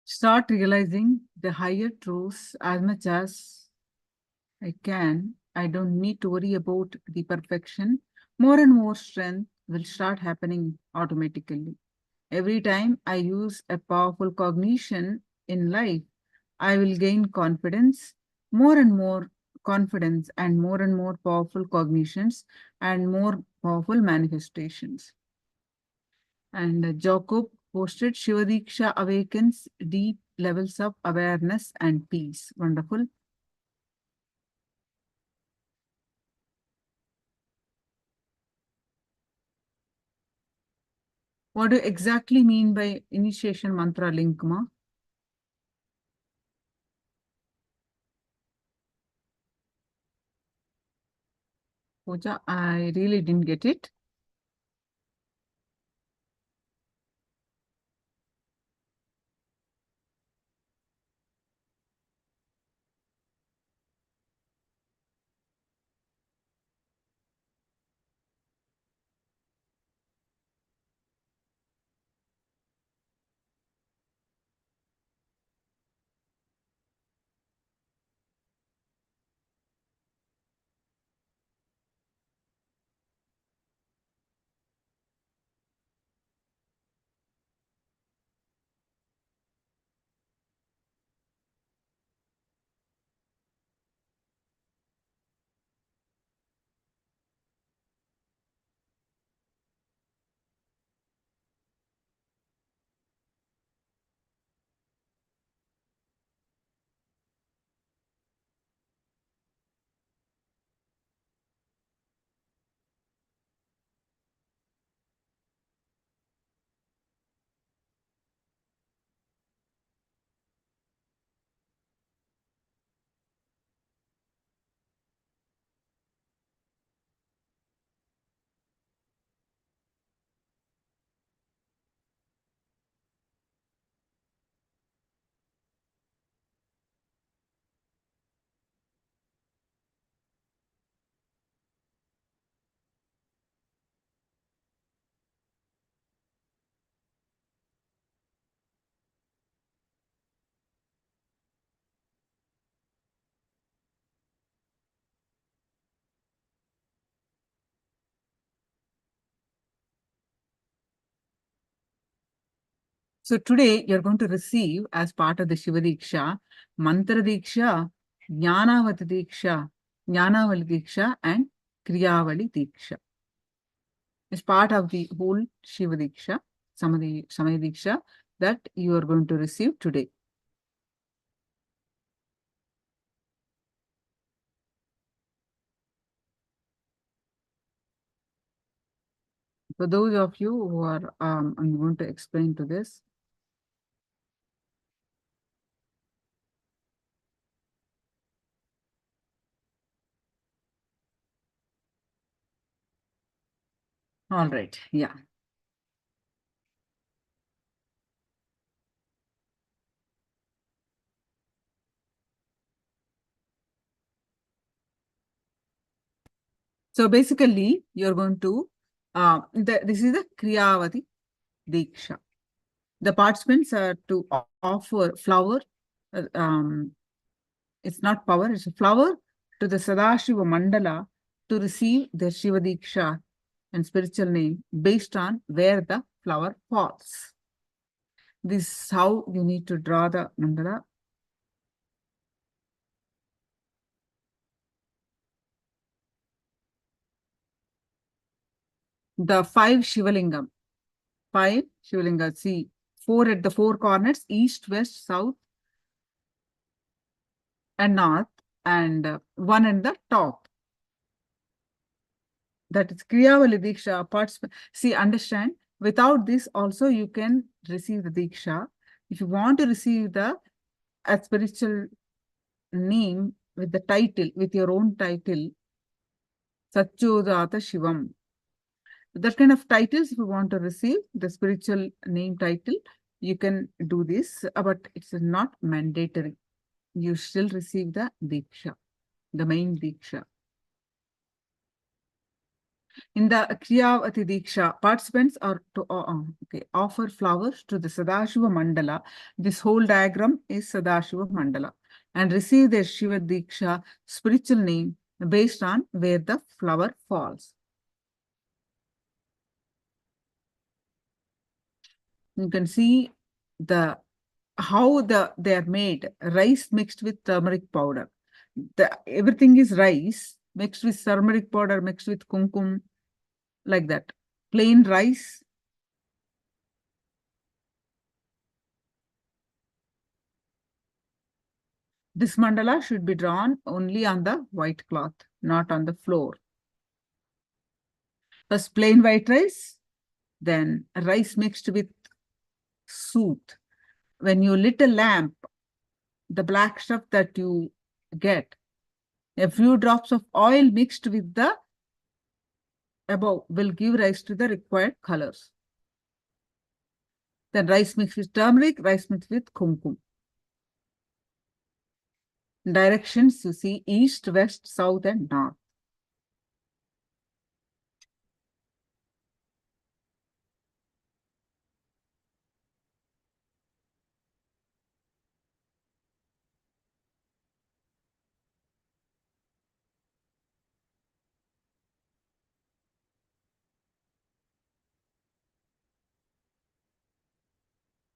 S20: start realizing the higher truths as much as I can. I don't need to worry about the perfection. More and more strength will start happening automatically. Every time I use a powerful cognition in life, I will gain confidence, more and more confidence, and more powerful cognitions and more powerful manifestations. And Jacob posted Shiva Dīkṣā awakens deep levels of awareness and peace. Wonderful. What do you exactly mean by initiation mantra link, ma? Pooja, I really didn't get it. So today you're going to receive as part of the Shiva Dīkṣā, Mantra Dīkṣā, Jnanavati Dīkṣā, Jnanavali Dīkṣā, and Kriyavali Dīkṣā. It's part of the whole Shiva Dīkṣā, Samaya Dīkṣā that you are going to receive today. For those of you who are, I'm going to explain to this. All right, yeah. So basically, you're going to, this is the Kriyavati Dīkṣā. The participants are to offer flower, it's not power, it's a flower to the Sadashiva Mandala to receive the Shiva Dīkṣā and spiritual name based on where the flower falls. This is how you need to draw the mandala. The 5 Shivalingam. 5 Shivalingas. See, 4 at the 4 corners, east, west, south, and north, and 1 at the top. That is Kriyavali Dīkṣā. Participant. See, understand, without this also you can receive the Dīkṣā. If you want to receive the spiritual name with the title, with your own title, Sachodata Shivam. That kind of titles, if you want to receive the spiritual name title, you can do this, but it's not mandatory. You still receive the Dīkṣā, the main Dīkṣā. In the Shiva Dīkṣā, participants are to offer flowers to the Sadashiva Mandala. This whole diagram is Sadashiva Mandala, and receive their Shiva Dīkṣā spiritual name based on where the flower falls. You can see how they are made. Rice mixed with turmeric powder. Everything is rice mixed with turmeric powder, mixed with kumkum, like that. Plain rice. This mandala should be drawn only on the white cloth, not on the floor. First plain white rice, then rice mixed with soot. When you lit a lamp, the black stuff that you get, a few drops of oil mixed with the above will give rise to the required colors. Then rice mixed with turmeric, rice mixed with kumkum. Directions you see east, west, south, and north.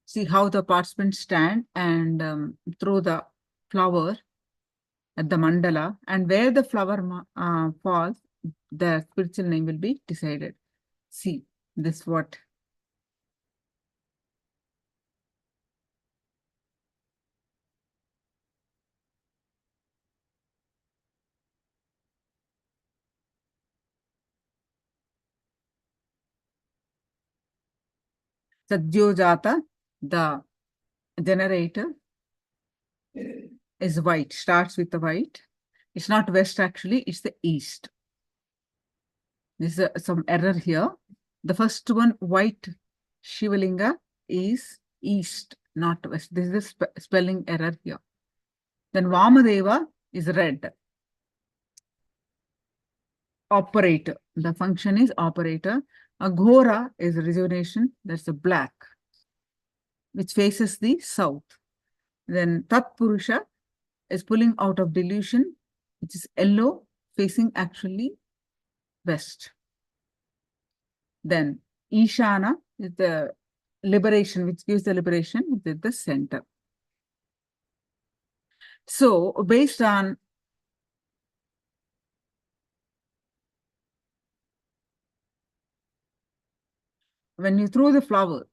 S20: See how the participants stand and throw the flower at the mandala, and where the flower falls, the spiritual name will be decided. See this what. Satyojata, the generator, is white, starts with the white. It's not west actually, it's the east. This is some error here. The first one, white Shivalinga, is east, not west. This is a spelling error here. Then Vamadeva is red. Operator, the function is operator. Aghora is rejuvenation, that's a black, which faces the south. Then Tat Purusha is pulling out of delusion, which is yellow, facing actually west. Then Ishana is the liberation, which gives the liberation, which is the center. So based on when you throw the flower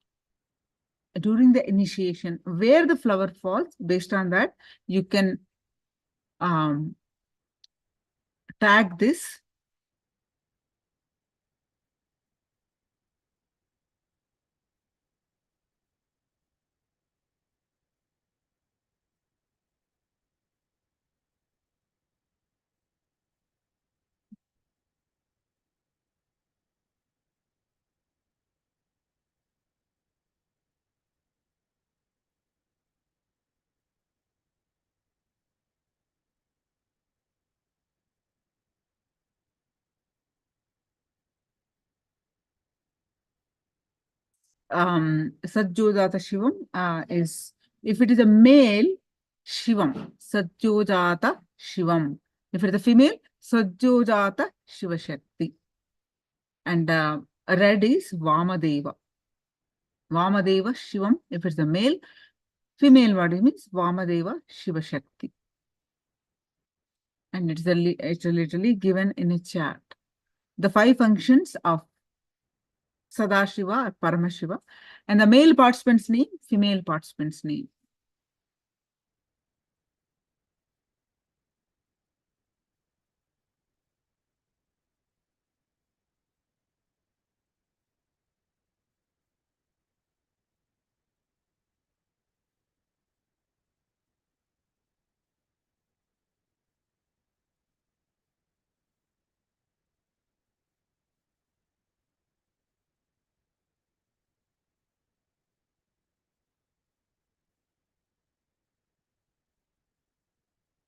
S20: during the initiation, where the flower falls, based on that, you can tag this. Sajjodata Shivam is, if it is a male, Shivam, Sajjodata Shivam. If it is a female, Sajjodata Shiva Shakti. And red is Vamadeva. Vamadeva Shivam, if it's a male, female body means Vamadeva Shiva Shakti. And it's literally given in a chart. The 5 functions of Sadashiva or Paramashiva, and the male participant's name, female participant's name.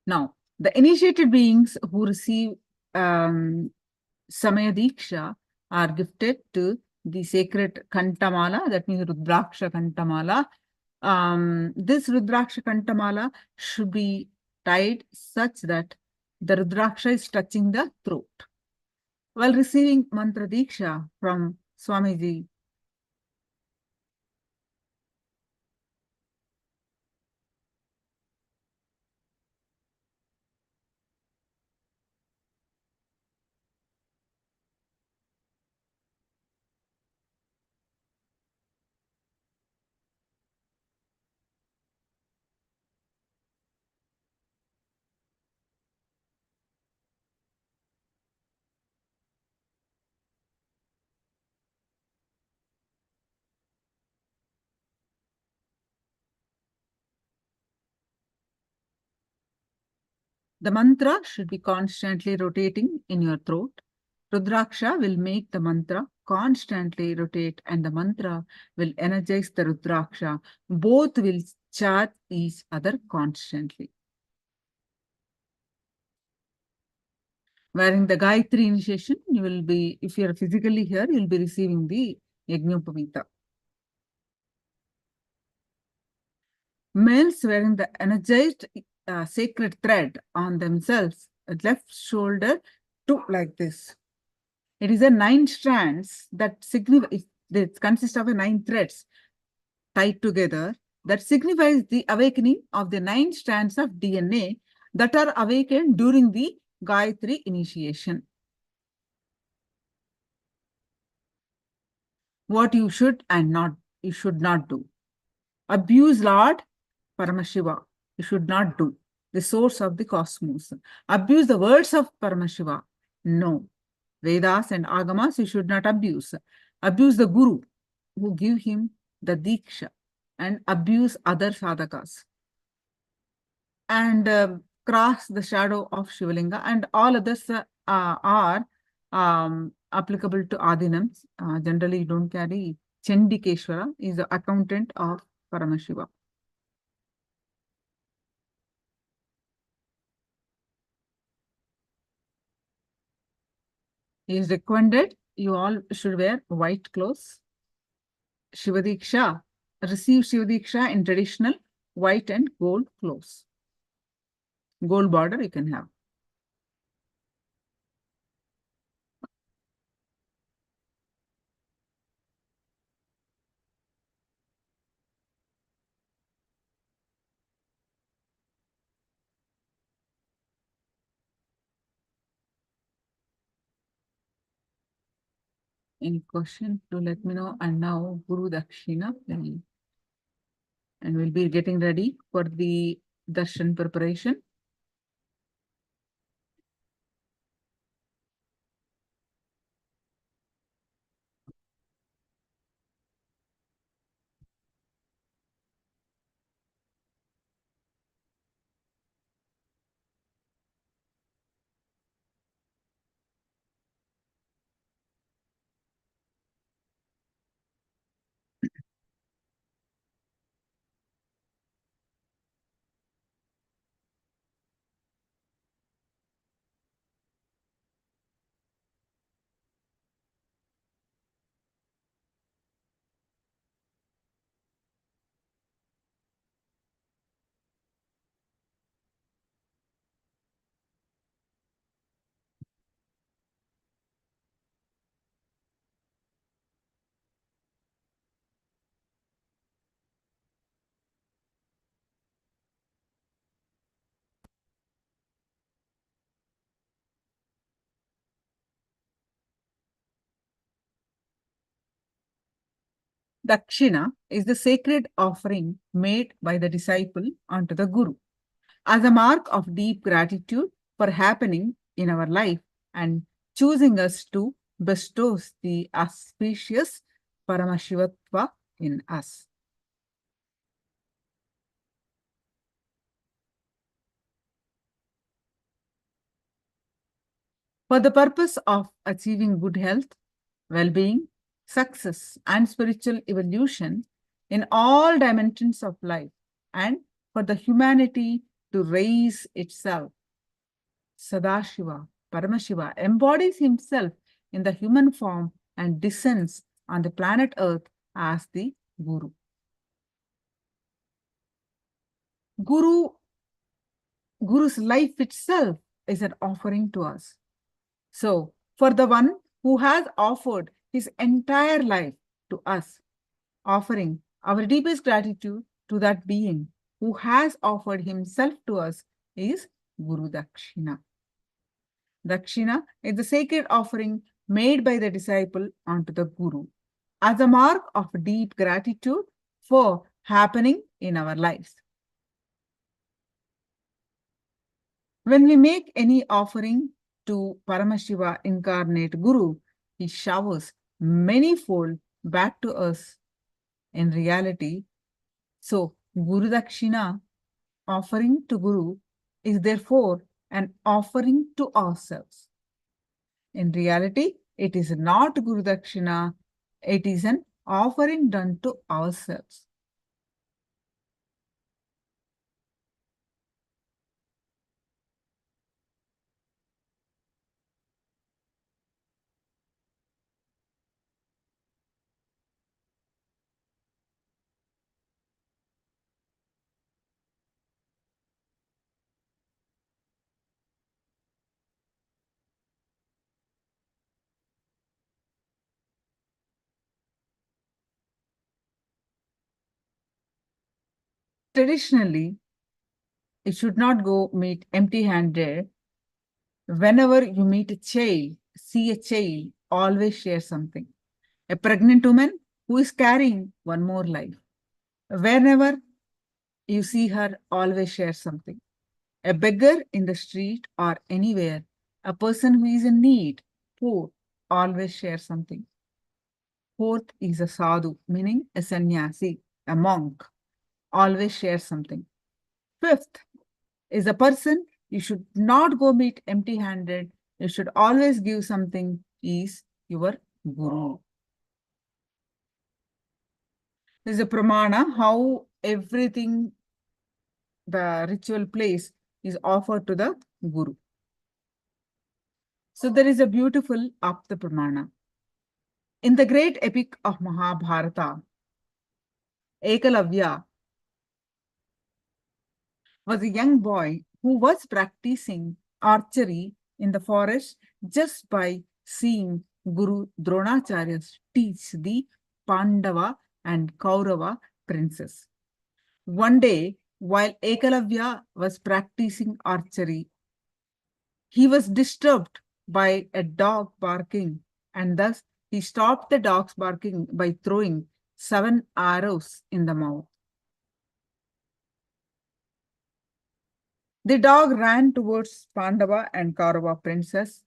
S20: Now, the initiated beings who receive Samaya Dīkṣā are gifted to the sacred Kantamala, that means Rudraksha Kantamala. This Rudraksha Kantamala should be tied such that the Rudraksha is touching the throat. While receiving Mantra Diksha from Swamiji, the mantra should be constantly rotating in your throat. Rudraksha will make the mantra constantly rotate and the mantra will energize the Rudraksha. Both will charge each other constantly. Wearing the Gayatri initiation, you will be, if you are physically here, you will be receiving the Yajnopavita. Males wearing the energized sacred thread on themselves, left shoulder to like this. It is a 9 strands that signify, it consists of 9 threads tied together that signifies the awakening of the 9 strands of DNA that are awakened during the Gayatri initiation. What you should and you should not do. Abuse Lord Paramashiva. You should not do. The source of the cosmos. Abuse the words of Paramashiva. No. Vedas and Agamas you should not abuse. Abuse the Guru who give him the Diksha and abuse other sadhakas. And cross the shadow of Shivalinga, and all others are applicable to Adinams. Generally, you don't carry. Chandikeshwara is the accountant of Paramashiva. He is recommended you all should wear white clothes. Shiva Dīkṣā, receive Shiva Dīkṣā in traditional white and gold clothes. Gold border you can have. Any question, do let me know. And now Guru Dakshina, and we'll be getting ready for the darshan preparation. Dakshina is the sacred offering made by the disciple unto the Guru as a mark of deep gratitude for happening in our life and choosing us to bestow the auspicious Paramashivatva in us. For the purpose of achieving good health, well-being, success, and spiritual evolution in all dimensions of life, and for the humanity to raise itself, Sadashiva, Paramashiva, embodies himself in the human form and descends on the planet Earth as the Guru. Guru's life itself is an offering to us. So, for the one who has offered his entire life to us, offering our deepest gratitude to that being who has offered himself to us is Guru Dakshina. Dakshina is the sacred offering made by the disciple onto the Guru as a mark of deep gratitude for happening in our lives. When we make any offering to Paramashiva incarnate Guru, he showers many-fold back to us in reality. So, Guru Dakshina, offering to Guru, is therefore an offering to ourselves. In reality, it is not Guru Dakshina, it is an offering done to ourselves. Traditionally, you should not go meet empty-handed. Whenever you meet a child, see a child, always share something. A pregnant woman who is carrying one more life. Whenever you see her, always share something. A beggar in the street or anywhere, a person who is in need, poor, always share something. Fourth is a sadhu, meaning a sannyasi, a monk, always share something. Fifth is a person you should not go meet empty-handed. You should always give something, is your Guru. This is a pramana, how everything, the ritual place is offered to the Guru. So there is a beautiful Apta Pramana. In the great epic of Mahabharata, Ekalavya was a young boy who was practicing archery in the forest just by seeing Guru Dronacharya teach the Pandava and Kaurava princes. One day, while Ekalavya was practicing archery, he was disturbed by a dog barking, and thus he stopped the dog's barking by throwing 7 arrows in the mouth. The dog ran towards Pandava and Kaurava princes.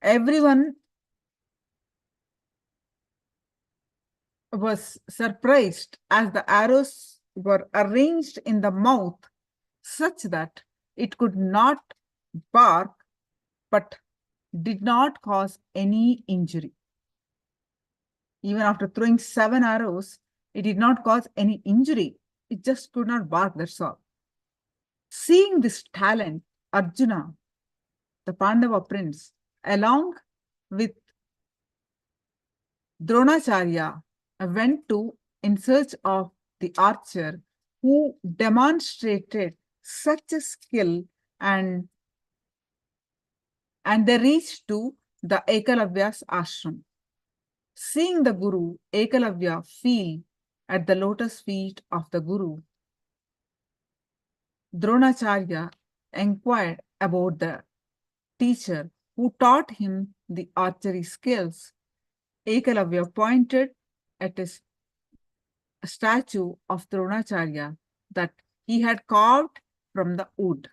S20: Everyone was surprised as the arrows were arranged in the mouth such that it could not bark but did not cause any injury. Even after throwing 7 arrows, it did not cause any injury. It just could not bark, that's all. Seeing this talent, Arjuna, the Pandava prince, along with Dronacharya, went in search of the archer who demonstrated such a skill, and they reached to the Ekalavya's ashram. Seeing the Guru, Ekalavya fell at the lotus feet of the Guru. Dronacharya inquired about the teacher who taught him the archery skills. Ekalavya pointed at his statue of Dronacharya that he had carved from the wood.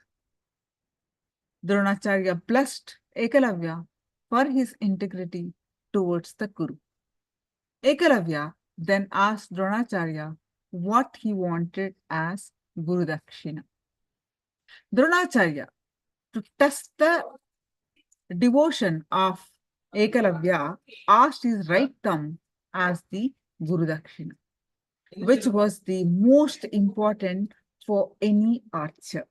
S20: Dronacharya blessed Ekalavya for his integrity towards the Guru. Ekalavya then asked Dronacharya what he wanted as Guru Dakshina. Dronacharya, to test the devotion of Ekalavya, asked his right thumb as the Guru Dakshina, which was the most important for any archer.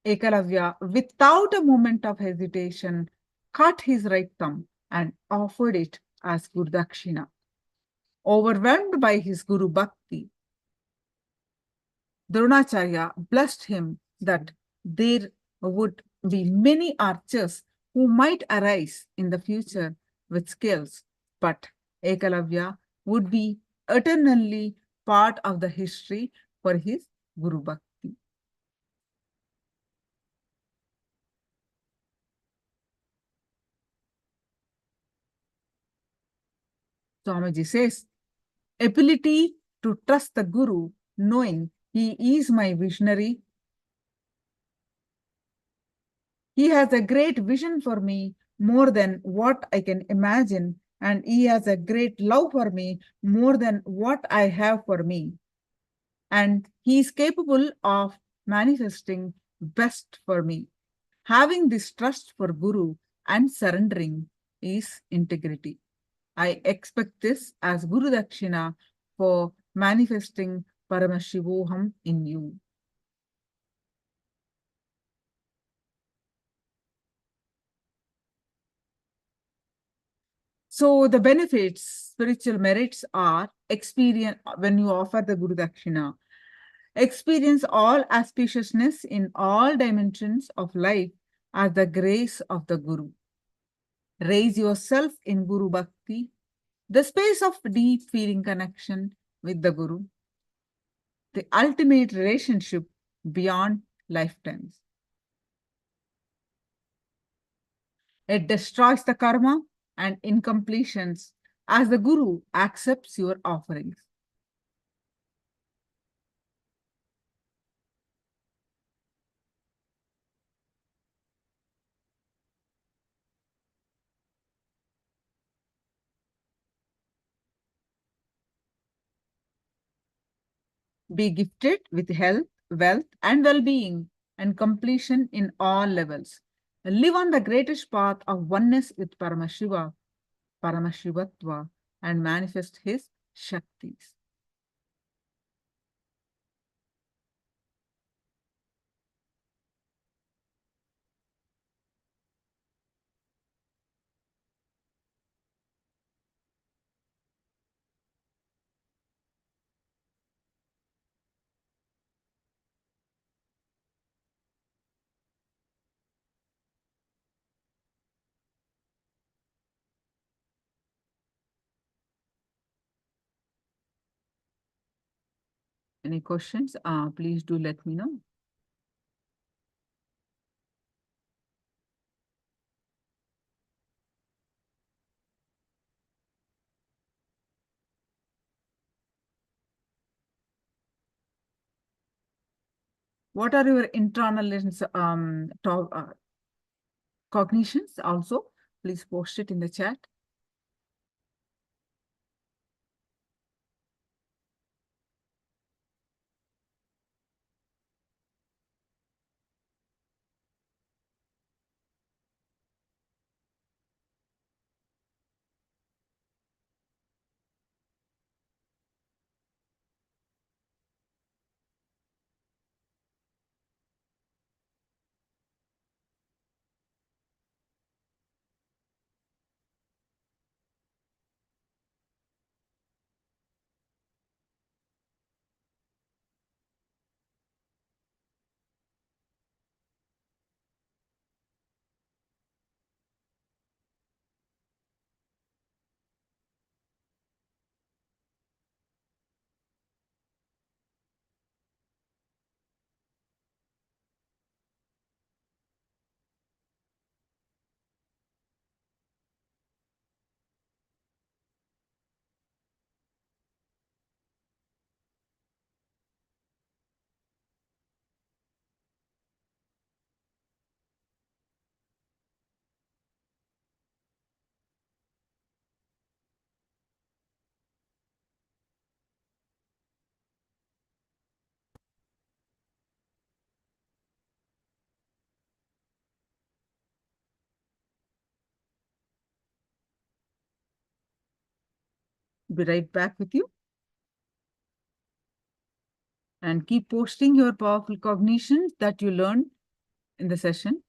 S20: Ekalavya, without a moment of hesitation, cut his right thumb and offered it as Guru Dakshina. Overwhelmed by his Guru Bhakti, Dronacharya blessed him that there would be many archers who might arise in the future with skills, but Ekalavya would be eternally part of the history for his Guru Bhakti. Swamiji says, ability to trust the Guru, knowing he is my visionary. He has a great vision for me, more than what I can imagine, and he has a great love for me, more than what I have for me. And he is capable of manifesting best for me. Having this trust for Guru and surrendering is integrity. I expect this as Guru Dakshina for manifesting Paramashivoham in you. So the benefits, spiritual merits are experience when you offer the Guru Dakshina. Experience all auspiciousness in all dimensions of life as the grace of the Guru. Raise yourself in Guru Bhakti, the space of deep feeling connection with the Guru, the ultimate relationship beyond lifetimes. It destroys the karma and incompletions as the Guru accepts your offerings. Be gifted with health, wealth, and well-being, and completion in all levels. Live on the greatest path of oneness with Paramashiva, Paramashivatva, and manifest his shaktis. Any questions? Please do let me know. What are your internal cognitions also? Please post it in the chat. Be right back with you. And keep posting your powerful cognitions that you learned in the session.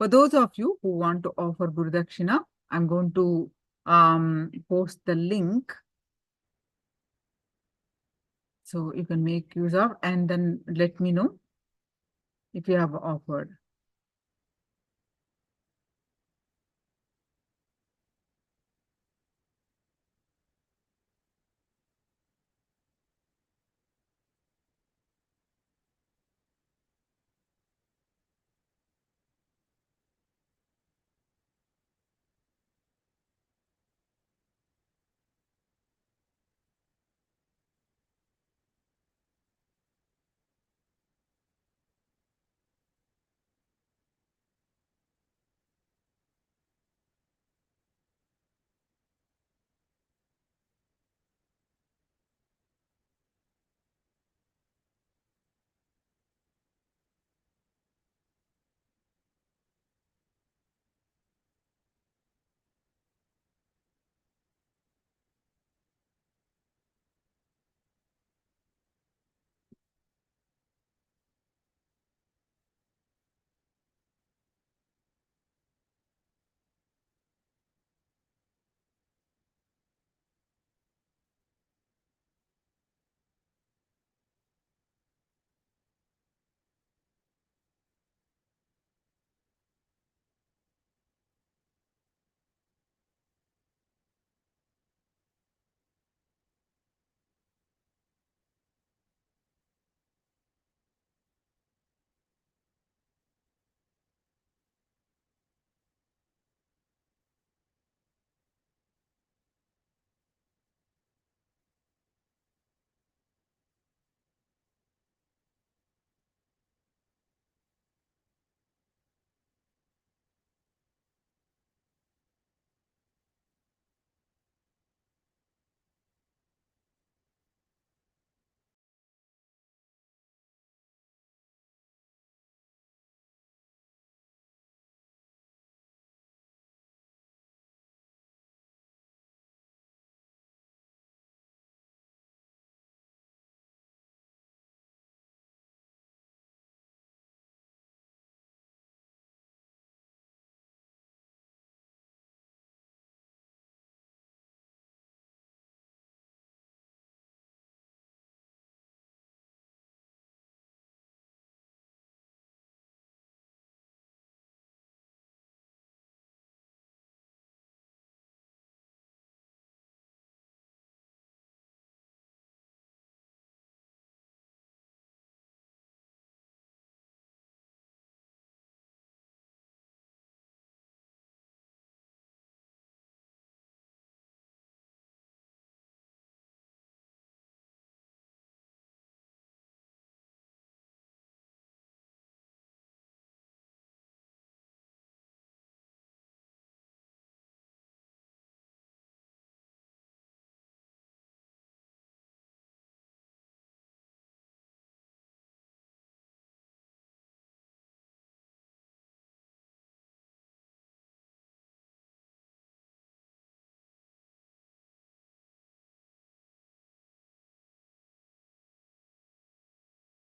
S20: For those of you who want to offer Guru Dakshina, I'm going to post the link. So you can make use of and then let me know if you have offered.